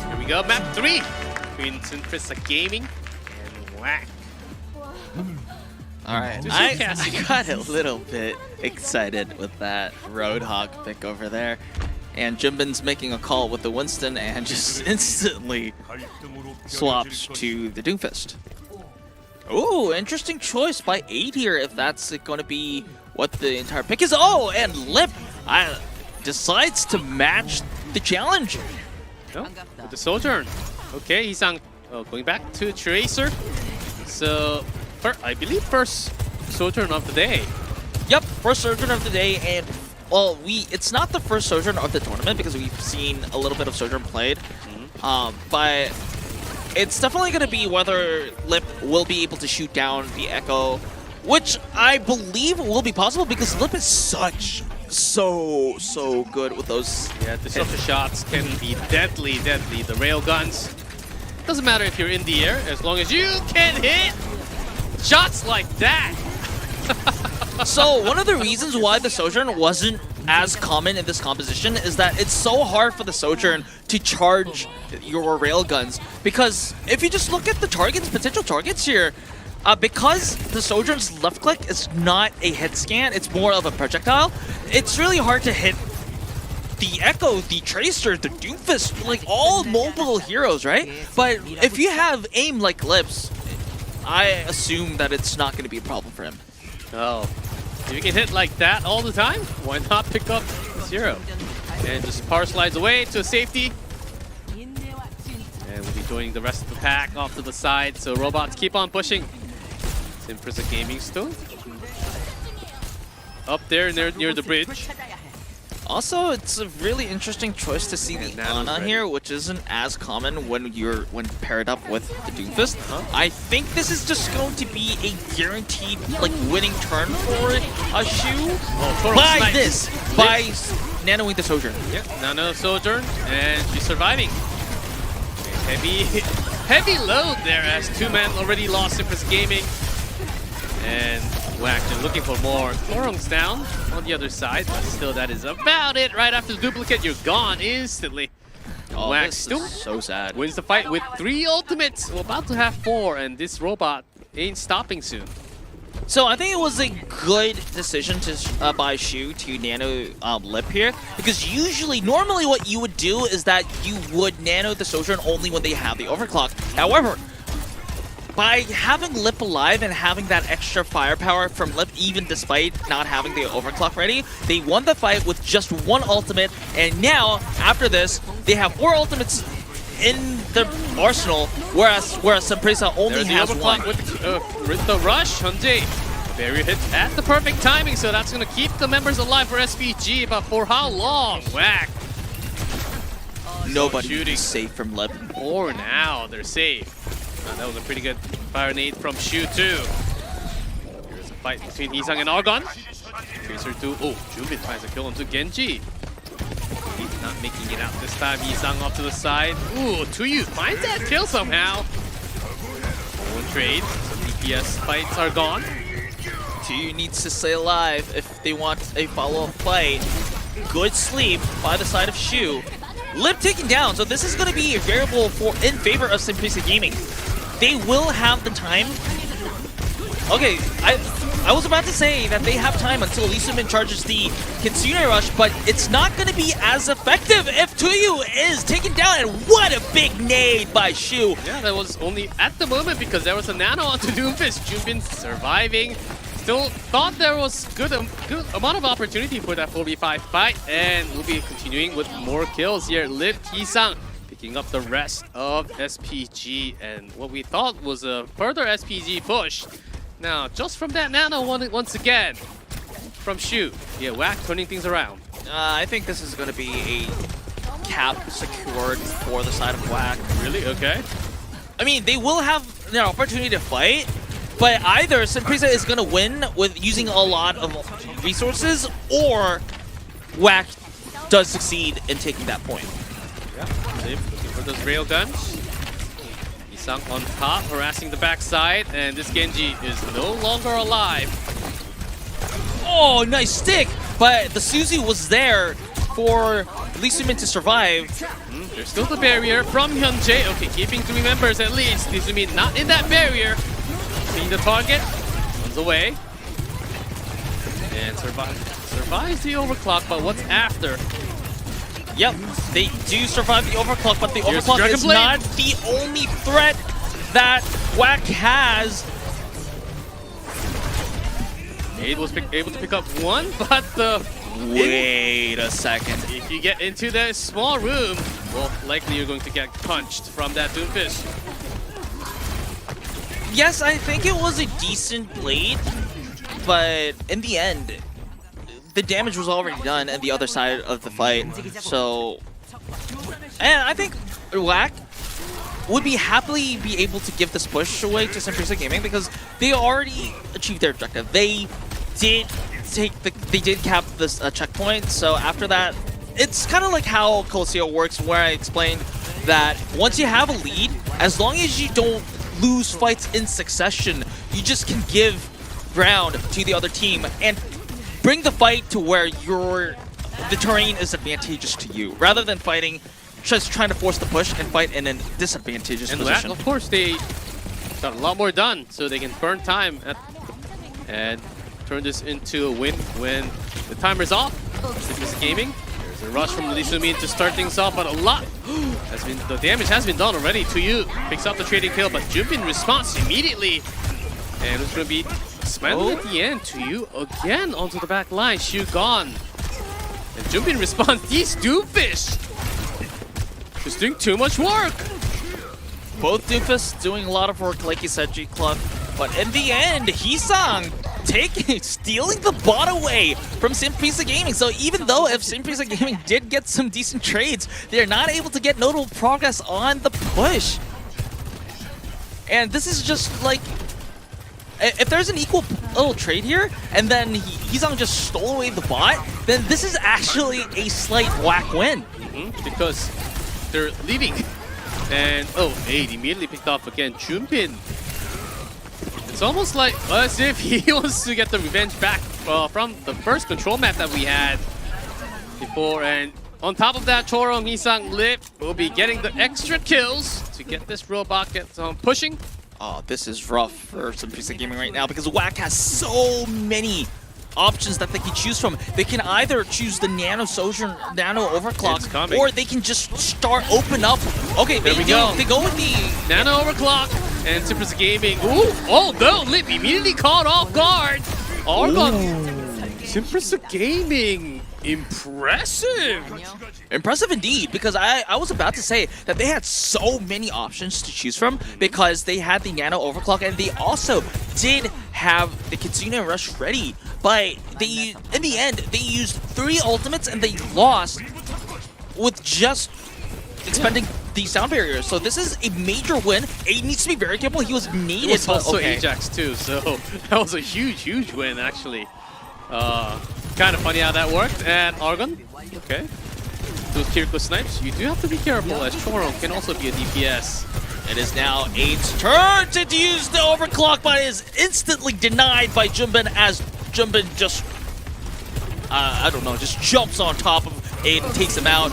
Here we go, map 3 between Prisa Gaming and Whack. Alright, Too I sarcastic. got a little bit excited with that Roadhog pick over there. And Jumbin's making a call with the Winston and just instantly swaps to the Doomfist. Ooh, interesting choice by 8 here if that's going to be what the entire pick is. Oh, and Lip decides to match the challenge. No, with the Sojourn. Okay, he's on going back to Tracer. So, I believe first Sojourn of the day. Yep, first Sojourn of the day, and well, it's not the first Sojourn of the tournament because we've seen a little bit of Sojourn played, but it's definitely going to be whether Lip will be able to shoot down the Echo, which I believe will be possible because Lip is so good with those. Yeah, the Sofa shots can be deadly. The rail guns. Doesn't matter if you're in the air, as long as you can hit shots like that. So one of the reasons why the Sojourn wasn't as common in this composition is that it's so hard for the Sojourn to charge your railguns. Because if you just look at the targets, potential targets here, because the Sojourn's left click is not a hit scan, it's more of a projectile, it's really hard to hit the Echo, the Tracer, the Doomfist, like all mobile heroes, right? But if you have aim like Lips, I assume that it's not going to be a problem for him. Oh, if you can hit like that all the time, why not pick up 0? And just power slides away to safety. And we'll be joining the rest of the pack off to the side, so robots keep on pushing. It's in Prisa Gaming still. up there near the bridge. Also, it's a really interesting choice to see And the Nano's Ana ready. here, which isn't as common when paired up with the Doomfist. I think this is just going to be a guaranteed like winning turn for Shu. By this, by nanoing the Sojourn. Yeah, Nano Sojourn, and she's surviving. Heavy load there as two men already lost Simpress Gaming. And Wack just looking for more. Korong's down on the other side, but still that is about it. Right after the duplicate, you're gone instantly. Oh, Wack this still is so sad. wins the fight with 3 ultimates. We're about to have 4, and this robot ain't stopping soon. So I think it was a good decision to by Shu to nano Lip here, because normally what you would do is that you would nano the Sojourn only when they have the overclock. However, by having Lip alive and having that extra firepower from Lip, even despite not having the overclock ready, they won the fight with just 1 ultimate, and now after this they have 4 ultimates in the arsenal, whereas Prisa only There's the has overclock 1. with the rush. Hyunjae, barrier hit at the perfect timing, so that's gonna keep the members alive for SPG. But for how long? Wack. Nobody shooting. is safe from Lip. For now, they're safe. That was a pretty good fire nade from Shu too. Here's a fight between Isang and Argon. Tracer 2. Oh, Jubin tries to kill him to Genji. He's not making it out this time. Isang off to the side. Ooh, Tuyu finds that kill somehow. One trade. Some DPS fights are gone. Tuyu needs to stay alive if they want a follow-up fight. Good sleep by the side of Shu. Lip taken down, so this is going to be a variable in favor of Simprisa Gaming. They will have the time. Okay, I was about to say that they have time until Lee Soo-min charges the Kitsune Rush, but it's not going to be as effective if Tuyu is taken down, and what a big nade by Shu. Yeah, that was only at the moment because there was a nano onto Doomfist. Jubin surviving. Still thought there was good amount of opportunity for that 4v5 fight, and we'll be continuing with more kills here. Lip Kisang picking up the rest of SPG, and what we thought was a further SPG push. Now, just from that nano once again from Shu. Yeah, Wack turning things around. I think this is going to be a cap secured for the side of Wack. Really? Okay. I mean, they will have an opportunity to fight, but either Simprisa is going to win with using a lot of resources, or Wack does succeed in taking that point. Yeah, looking for those rail guns. Isang on top, harassing the backside, and this Genji is no longer alive. Oh, nice stick! But the Suzy was there for Lee Soo-min to survive. There's still the barrier from Hyunjae. Okay, keeping 3 members at least. Lee Soo-min not in that barrier. Seeing the target, runs away. And survives the overclock, but what's after? Yep, they do survive the overclock, but the Here's overclock Dragon is Blade. not the only threat that Wack has. Aid was able to pick up 1, but Wait a second. if you get into that small room, well, likely you're going to get punched from that Doomfist. Yes, I think it was a decent blade, but in the end, the damage was already done on the other side of the fight. So, and I think Wack would happily be able to give this push away to Simprisa Gaming because they already achieved their objective. They did cap this checkpoint. So after that, it's kind of like how Coloseo works, where I explained that once you have a lead, as long as you don't lose fights in succession, you just can give ground to the other team and bring the fight to where the terrain is advantageous to you, rather than fighting, just trying to force the push and fight in a disadvantageous position. Of course, they got a lot more done, so they can burn time and turn this into a win when the timer's off. Simprisa Gaming. There's a rush from Lee Soo-min to start things off, but the damage has been done already. Tuyu picks up the trading kill, but Jubin responds immediately. And it's going to be Smile at the end. Tuyu again onto the back line. Shu gone. And Jubin responds, these Doomfish! Just doing too much work! Both Doomfists doing a lot of work, like you said, G-Club. But in the end, Hisang stealing the bot away from Prisa Gaming. So even though if Prisa Gaming did get some decent trades, they're not able to get notable progress on the push. And this is just like, if there's an equal little trade here, and then Heesang just stole away the bot, then this is actually a slight whack win. Because they're leaving. And, oh, Aid immediately picked off again Junpin. It's almost like as if he wants to get the revenge back from the first control map that we had before. And on top of that, Chorong, Heesang, Lip will be getting the extra kills to get this robot pushing. Oh, this is rough for some Prisa Gaming right now because WAC has so many options that they can choose from. They can either choose the Nano Sojourn, Nano Overclock, or they can just open up. Okay, there we go. They go with the Nano Overclock and Prisa Gaming. Ooh, oh no, Lip immediately caught off guard. Argon. Prisa Gaming. Impressive. Impressive indeed, because I was about to say that they had so many options to choose from because they had the Nano Overclock and they also did have the Kitsune Rush ready. But they, in the end, they used 3 ultimates and they lost with just expending the sound barrier. So this is a major win. Aid needs to be very careful. He was nated. It was also Ajax too, so that was a huge win actually. Kind of funny how that worked. And Argon, okay. Those Kiriko snipes, you do have to be careful as Chorong can also be a DPS. It is now Aid's turn to use the overclock, but is instantly denied by Junbin as Junbin just, I don't know, just jumps on top of Aid and takes him out.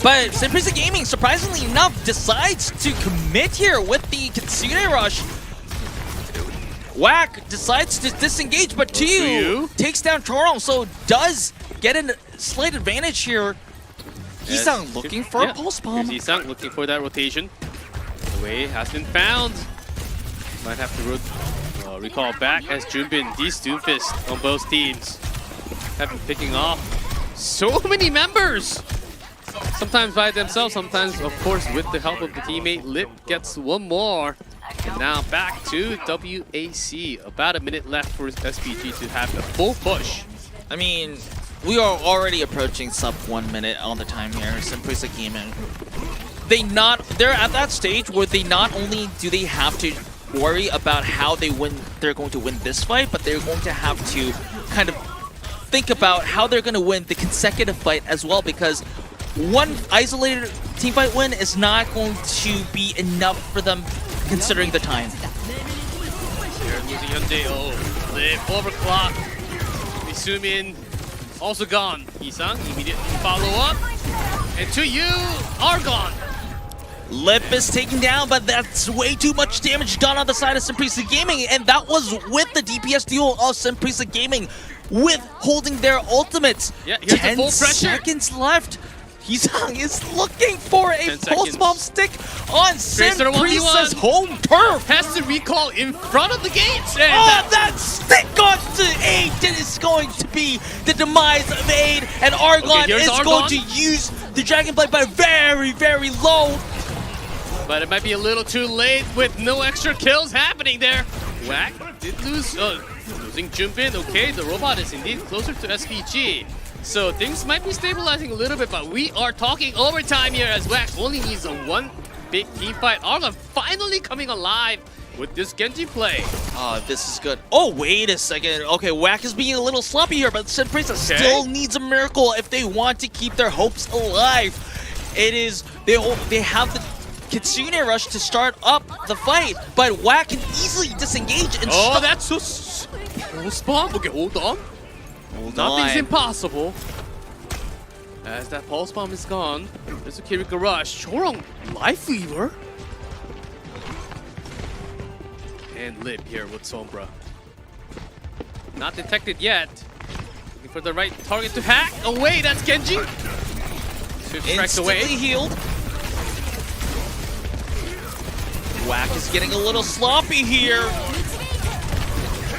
But Prisa Gaming, surprisingly enough, decides to commit here with the Kitsune Rush. Whack decides to disengage, but Tuyu takes down Chorong, so does get a slight advantage here. Heesang looking for a pulse bomb. Here's Heesang looking for that rotation. The way has been found. Might have to recall back as Junbin, these Doomfist on both teams have been picking off so many members. Sometimes by themselves, sometimes of course with the help of the teammate. Lip gets one more. And now back to WAC. About a minute left for SPG to have a full push. I mean, we are already approaching sub 1 minute all the time here. Prisa Gaming. They're at that stage where they not only do they have to worry about how they're going to win this fight, but they're going to have to kind of think about how they're going to win the consecutive fight as well, because one isolated teamfight win is not going to be enough for them considering the time. They're losing Hyundai. Oh, Lip overclock. We zoom in. Also gone. Heesang immediately follow up. And Tuyu are gone. Lip is taken down, but that's way too much damage done on the side of Prisa Gaming, and that was with the DPS duo of Prisa Gaming with holding their ultimates. Yeah, here's 10 the full pressure. seconds left. Heesang is looking for a pulse bomb stick on Prisa's home turf. Has to recall in front of the gates. And that stick onto Aid is going to be the demise of Aid, and Argon is going to use the Dragon Blade, but very, very low. But it might be a little too late with no extra kills happening there. Whack did lose, losing Junbin. Okay, the robot is indeed closer to SVG. So things might be stabilizing a little bit, but we are talking overtime here as Whack only needs a one big team fight. Argon finally coming alive with this Genji play. Oh, this is good. Oh, wait a second. Okay, Whack is being a little sloppy here, but Prisa still needs a miracle if they want to keep their hopes alive. It is, they have the Kitsune Rush to start up the fight, but Whack can easily disengage and that's so pulse bomb. Okay, hold on. Nothing's impossible. As that pulse bomb is gone, there's a Kiriko Rush. Chorong, Life Weaver. And Lip here with Sombra. Not detected yet. Looking for the right target to hack. Away, that's Genji. Swift strikes away. Instantly healed. Whack is getting a little sloppy here.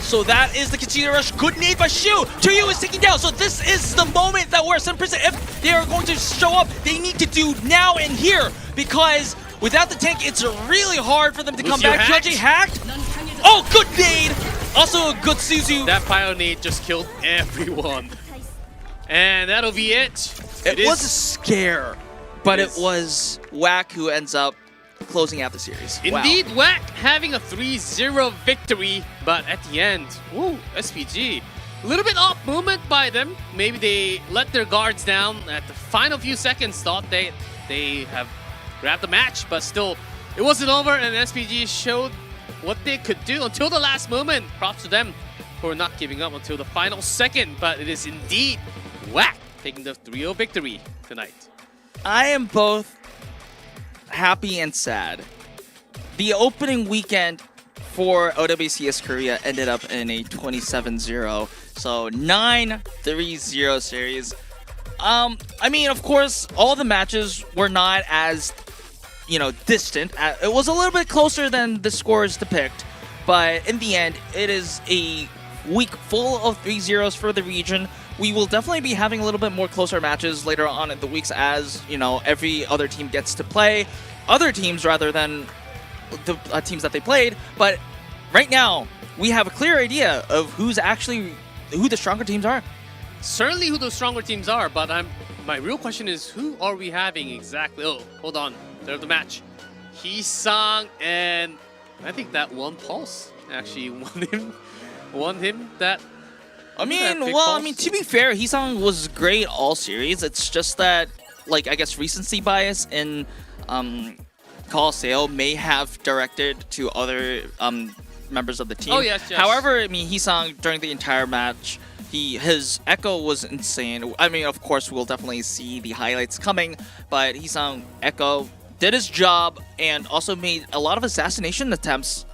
So that is the Kitsune Rush. Good nade by Shu. Tuyu is taking down. So this is the moment that where Prisa, if they are going to show up, they need to do now and here. Because without the tank, it's really hard for them to come back. Judging hacked. Oh, good nade. Also, a good Suzu. That Pioneer just killed everyone. And that'll be it. It was a scare, but It it was Whack who ends up closing out the series. Wow. Indeed, Whack having a 3-0 victory, but at the end, woo, SPG. A little bit off movement by them. Maybe they let their guards down at the final few seconds, thought they have grabbed the match, but still, it wasn't over, and SPG showed what they could do until the last moment. Props to them for not giving up until the final second, but it is indeed Whack taking the 3-0 victory tonight. I am both happy and sad. The opening weekend for OWCS Korea ended up in a 27-0, so 9-3-0 series. I mean, of course, all the matches were not as, distant. It was a little bit closer than the scores depict, but in the end, it is a week full of 3-0s for the region. We will definitely be having a little bit more closer matches later on in the weeks as, every other team gets to play other teams rather than the teams that they played. But right now, we have a clear idea of who the stronger teams are. Certainly who the stronger teams are, but my real question is, who are we having exactly? Oh, hold on. There's the match. Hee-sang and I think that one Pulse actually won him that. To be fair, Hee-sang was great all series. It's just that, I guess recency bias in Colosseo may have directed to other members of the team. Oh, yes. However, Hee-sang during the entire match, his echo was insane. I mean, of course, we'll definitely see the highlights coming, but Hee-sang echo did his job and also made a lot of assassination attempts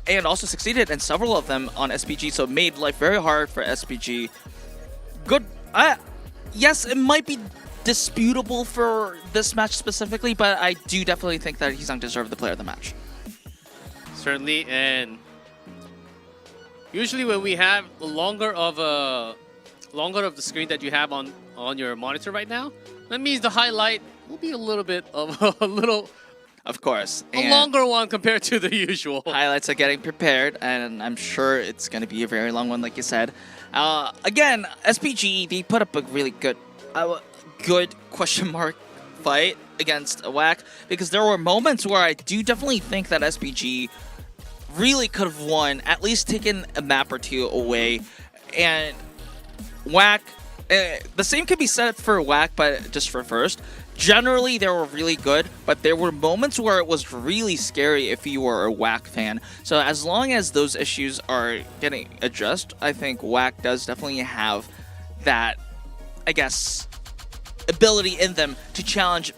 and also succeeded in several of them on SPG, so made life very hard for SPG. Good. Yes, it might be disputable for this match specifically, but I do definitely think that Hee-sang deserved the player of the match. Certainly, and usually when we have longer of the screen that you have on your monitor right now, that means the highlight will be a little bit of Of course. a longer one compared to the usual. Highlights are getting prepared, and I'm sure it's going to be a very long one, like you said. Again, SPG, they put up a really good question mark fight against Whack, because there were moments where I do definitely think that SPG really could have won, at least taken a map or two away. And Whack, the same could be said for Whack, but just for first. Generally, they were really good, but there were moments where it was really scary if you were a Whack fan. So as long as those issues are getting addressed, I think Whack does definitely have that, I guess, ability in them to challenge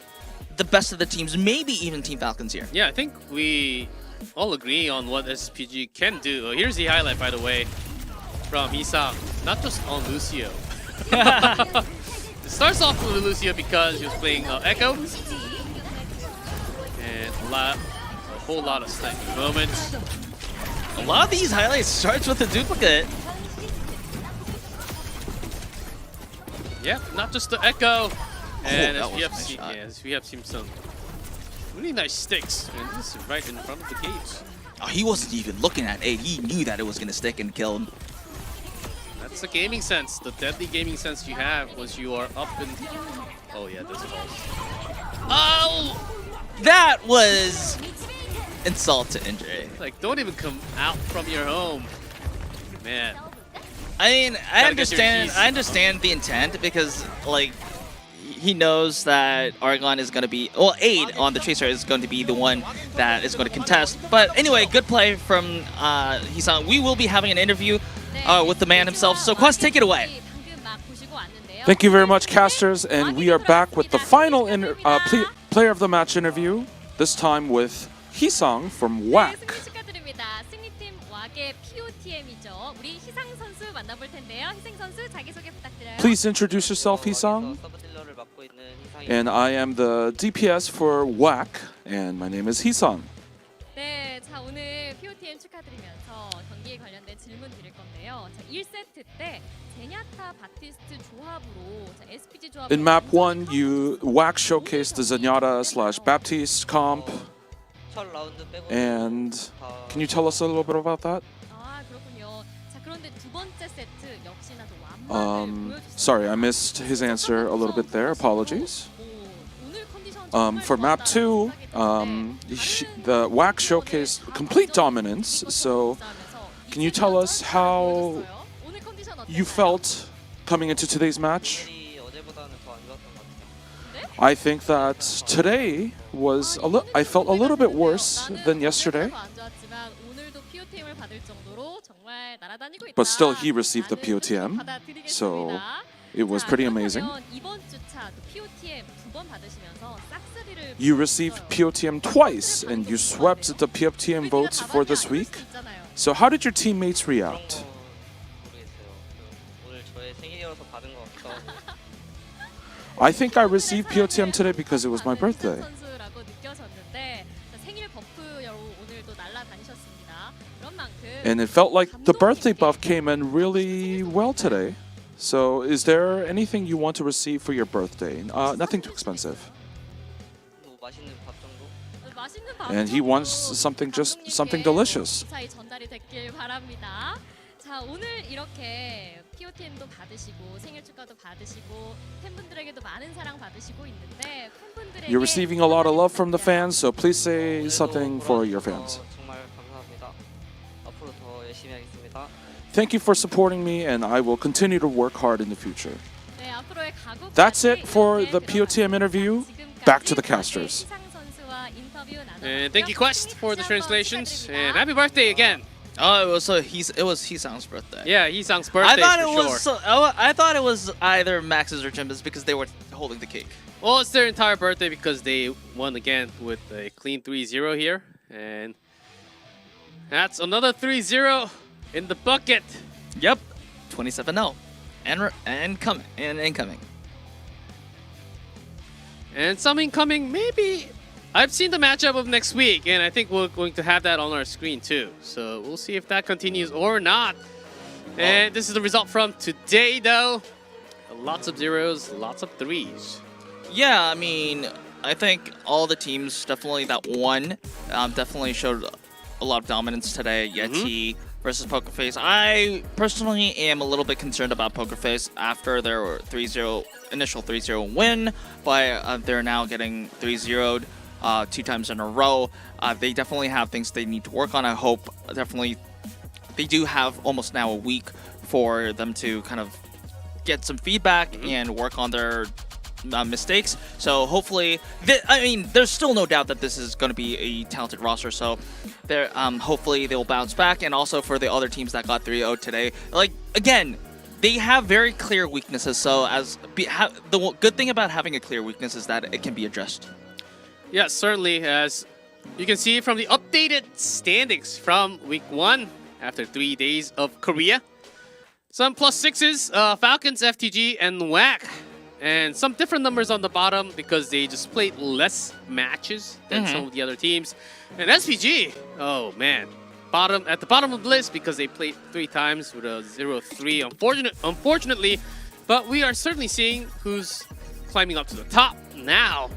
the best of the teams, maybe even Team Falcons here. Yeah, I think we all agree on what SPG can do. Here's the highlight, by the way, from Hee-sang, not just on Lucio. It starts off with Lucio because he was playing Echo, and a whole lot of sniping moments. A lot of these highlights starts with a duplicate. Yeah, not just the Echo. And that as we have was a nice seen some really nice sticks, and this is right in front of the cage. Oh, he wasn't even looking at it. He knew that it was going to stick and kill him. That's the gaming sense, the deadly gaming sense you have once you are up and... Oh yeah, that's false. Oh! That was insult to injury. Like, don't even come out from your home. Man. I mean, I understand the intent, because, he knows that Argon is going to be... Well, Aid on the Tracer is going to be the one that is going to contest. But anyway, good play from Hee-sang. We will be having an interview with the man himself. So, Quest, take it away. Thank you very much, casters, and we are back with the final player of the match interview. This time with Hee-sang from Whack. 축하드립니다. 승리팀 왁의 POTM이죠. 우리 희상 선수 만나볼 텐데요. 희상 선수 자기소개 부탁드려요. Please introduce yourself, Hee-sang. And I am the DPS for Whack, and my name is Hee-sang. 네, 자 오늘 POTM 축하드리면서 경기에 관련된 질문 드릴 건데요. 자 1세트 때 제냐타 바티스트 조합으로 자 SPG 조합. In map 1, Whack showcased the Zenyatta/Baptiste comp. And can you tell us a little bit about that? 아 그렇군요. 그런데 두 번째 세트 역시나 또 완만을 보여줬어요. Sorry, I missed his answer a little bit there. Apologies. 오늘 컨디션 For map 2, the WAC showcased complete dominance. So, can you tell us how you felt coming into today's match? 어제보다는 더 안 좋았던 것 같아요. I think that today was I felt a little bit worse than yesterday. But still, he received the POTM, so it was pretty amazing. You received POTM twice, and you swept the POTM votes for this week. So how did your teammates react? 모르겠어요. 오늘 저의 생일이어서 받은 것 같기도 하고. I think I received POTM today because it was my birthday. 선수라고 느껴졌는데 생일 버프로 오늘도 날아다니셨습니다. 그런 만큼 And it felt like the birthday buff came in really well today. So is there anything you want to receive for your birthday? Nothing too expensive. 뭐 맛있는 밥 정도? 맛있는 밥 And he wants something delicious. 무사히 전달이 됐길 바랍니다. 자, 오늘 이렇게 POTM도 받으시고 생일 축하도 받으시고 팬분들에게도 많은 사랑 받으시고 있는데 팬분들에게 You're receiving a lot of love from the fans, so please say something for your fans. 정말 감사합니다. 앞으로 더 열심히 하겠습니다. Thank you for supporting me, and I will continue to work hard in the future. 네, 앞으로의 각오까지 That's it for the 이렇게 POTM interview. 지금까지 Back to the casters. 희상 선수와 인터뷰 And thank you, Quest, for the 한번 translations. 축하드립니다. And happy birthday again. Oh, it was Hisang's birthday. Yeah, Hisang's I birthday thought for it sure. was I thought it was either Max's or Jimba's because they were holding the cake. Well, it's their entire birthday because they won again with a clean 3-0 here. And that's another 3-0 in the bucket. Yep, 27-0, and incoming. And some incoming, maybe. I've seen the matchup of next week, and I think we're going to have that on our screen too. So we'll see if that continues or not. And this is the result from today, though. Lots of zeros, lots of threes. Yeah, I mean, I think all the teams definitely that won definitely showed a lot of dominance today. Yeti versus Pokerface. I personally am a little bit concerned about Pokerface after their 3-0 initial 3-0 win, but they're now getting 3-0'd 2 times in a row. They definitely have things they need to work on. I hope definitely they do have almost now a week for them to kind of get some feedback and work on their mistakes. So hopefully, I mean, there's still no doubt that this is going to be a talented roster. So they're hopefully they'll bounce back. And also for the other teams that got 3-0 today, like again, they have very clear weaknesses. So the good thing about having a clear weakness is that it can be addressed. Yes, certainly. As you can see from the updated standings from week 1 after 3 days of Korea. Some +6s, Falcons, FTG, and WAC. And some different numbers on the bottom because they just played less matches than some of the other teams. And SPG, oh man, at the bottom of the list because they played 3 times with a 0-3. Unfortunately, but we are certainly seeing who's climbing up to the top now.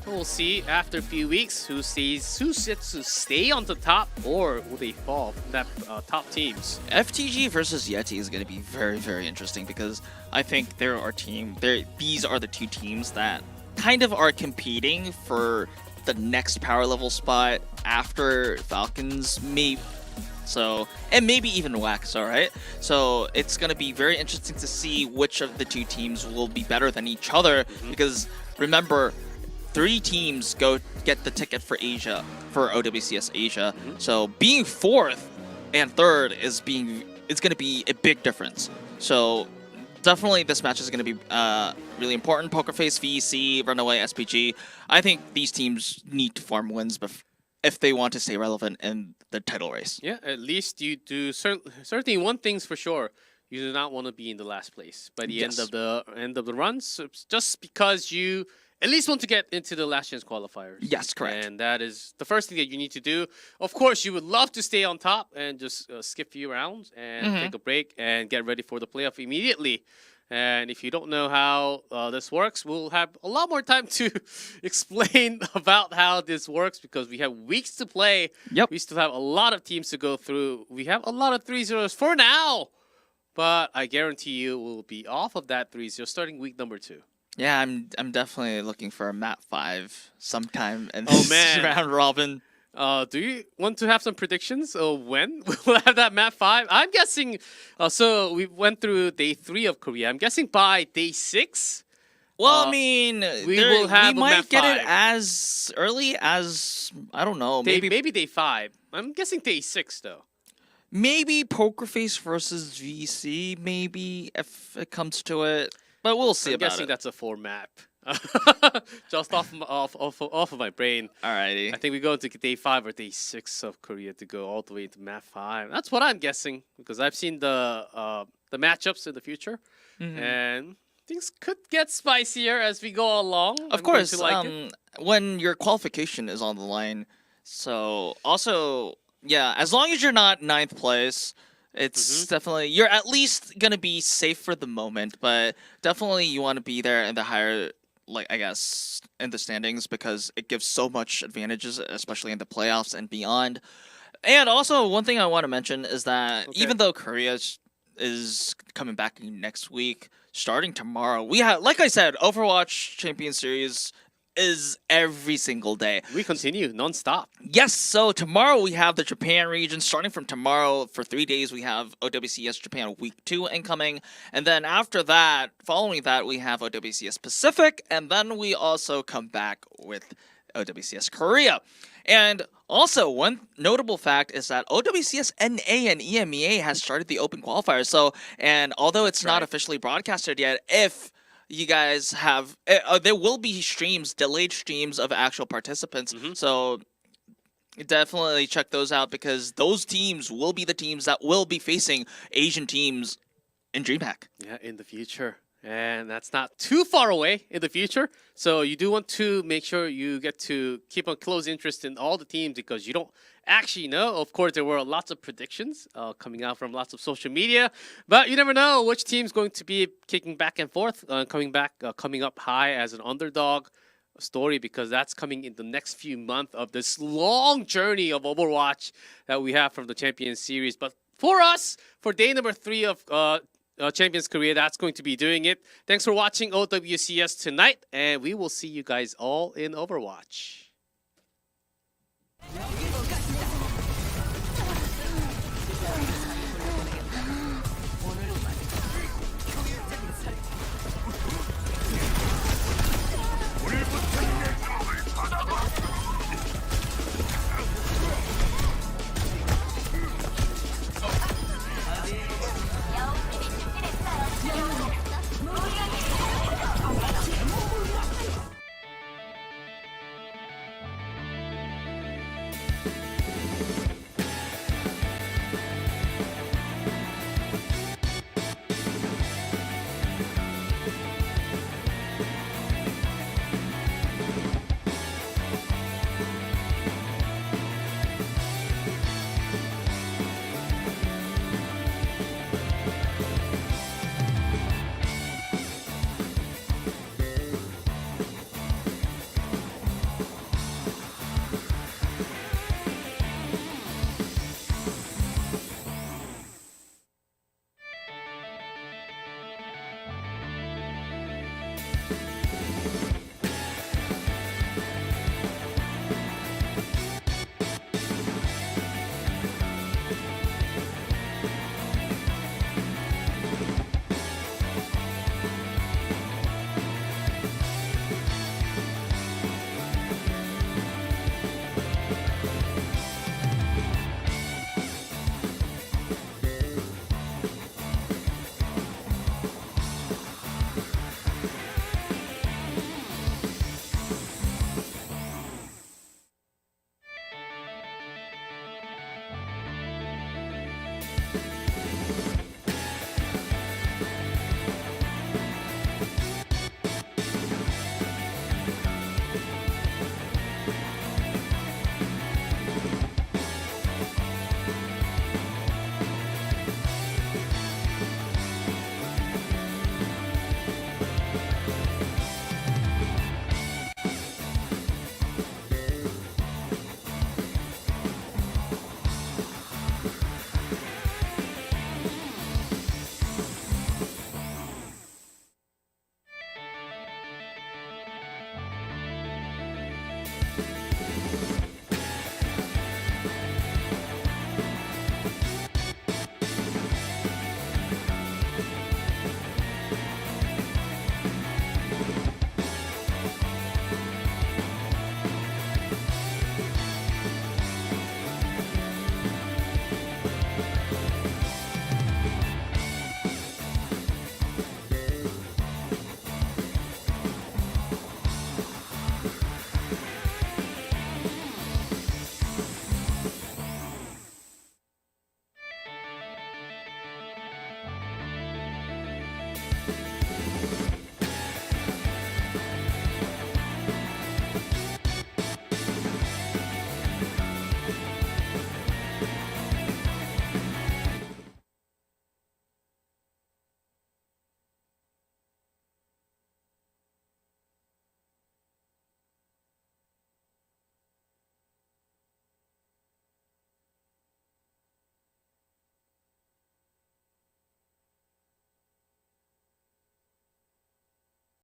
We'll see after a few weeks who gets to stay on the top, or will they fall from that top teams. FTG versus Yeti is going to be very, very interesting because I think these are the 2 teams that kind of are competing for the next power level spot after Falcons, maybe. So, and maybe even WACS, all right? So it's going to be very interesting to see which of the 2 teams will be better than each other because remember, 3 teams get the ticket for Asia, for OWCS Asia. So being 4th and 3rd is going to be a big difference. So definitely this match is going to be really important. Pokerface, VEC, Runaway, SPG. I think these teams need to farm wins if they want to stay relevant in the title race. Yeah, at least you do certainly one thing's for sure. You do not want to be in the last place by the end of the run, so just because you at least want to get into the last chance qualifiers. Yes, correct. And that is the first thing that you need to do. Of course, you would love to stay on top and just skip a few rounds and take a break and get ready for the playoff immediately. And if you don't know how this works, we'll have a lot more time to explain about how this works because we have weeks to play. Yep. We still have a lot of teams to go through. We have a lot of 3-0s for now, but I guarantee you we'll be off of that 3-0 starting week number 2. Yeah, I'm definitely looking for a map 5 sometime in Oh, this man. round robin. Do you want to have some predictions of when we'll have that map 5? I'm guessing, so we went through day 3 of Korea. I'm guessing by day 6. Well, I mean, will have a we might map get it 5. as early as, I don't know, Maybe day 5. I'm guessing day 6 though. maybe Poker Face versus VC, maybe if it comes to it. But we'll see I'm about guessing it. that's a 4 map. Just off of my brain. Alrighty. I think we go into day 5 or day 6 of Korea to go all the way into map 5. That's what I'm guessing because I've seen the matchups in the future, and things could get spicier as we go along. Of I'm going course, to like it. when your qualification is on the line. So also, yeah, as long as you're not 9th place, it's definitely you're at least gonna be safe for the moment. But definitely, you want to be there in the higher, like I guess, in the standings because it gives so much advantages, especially in the playoffs and beyond. And also, one thing I want to mention is that even though Korea is coming back next week, starting tomorrow, we have, like I said, Overwatch Champions Series is every single day. We continue non-stop. Yes, so tomorrow we have the Japan region. Starting from tomorrow, for 3 days, we have OWCS Japan Week 2 incoming. And then after that, following that, we have OWCS Pacific. And then we also come back with OWCS Korea. And also, one notable fact is that OWCS NA and EMEA has started the open qualifiers. So, and although it's not officially broadcasted yet, if you guys have, there will be streams, delayed streams of actual participants. So definitely check those out because those teams will be the teams that will be facing Asian teams in DreamHack. Yeah, in the future. And that's not too far away in the future. So you do want to make sure you get to keep a close interest in all the teams because you don't actually know. Of course, there were lots of predictions coming out from lots of social media, but you never know which team's going to be kicking back and forth, coming up high as an underdog story because that's coming in the next few months of this long journey of Overwatch that we have from the Champions Series. But for us, for day number 3 of Champions Korea, that's going to be doing it. Thanks for watching OWCS tonight, and we will see you guys all in Overwatch.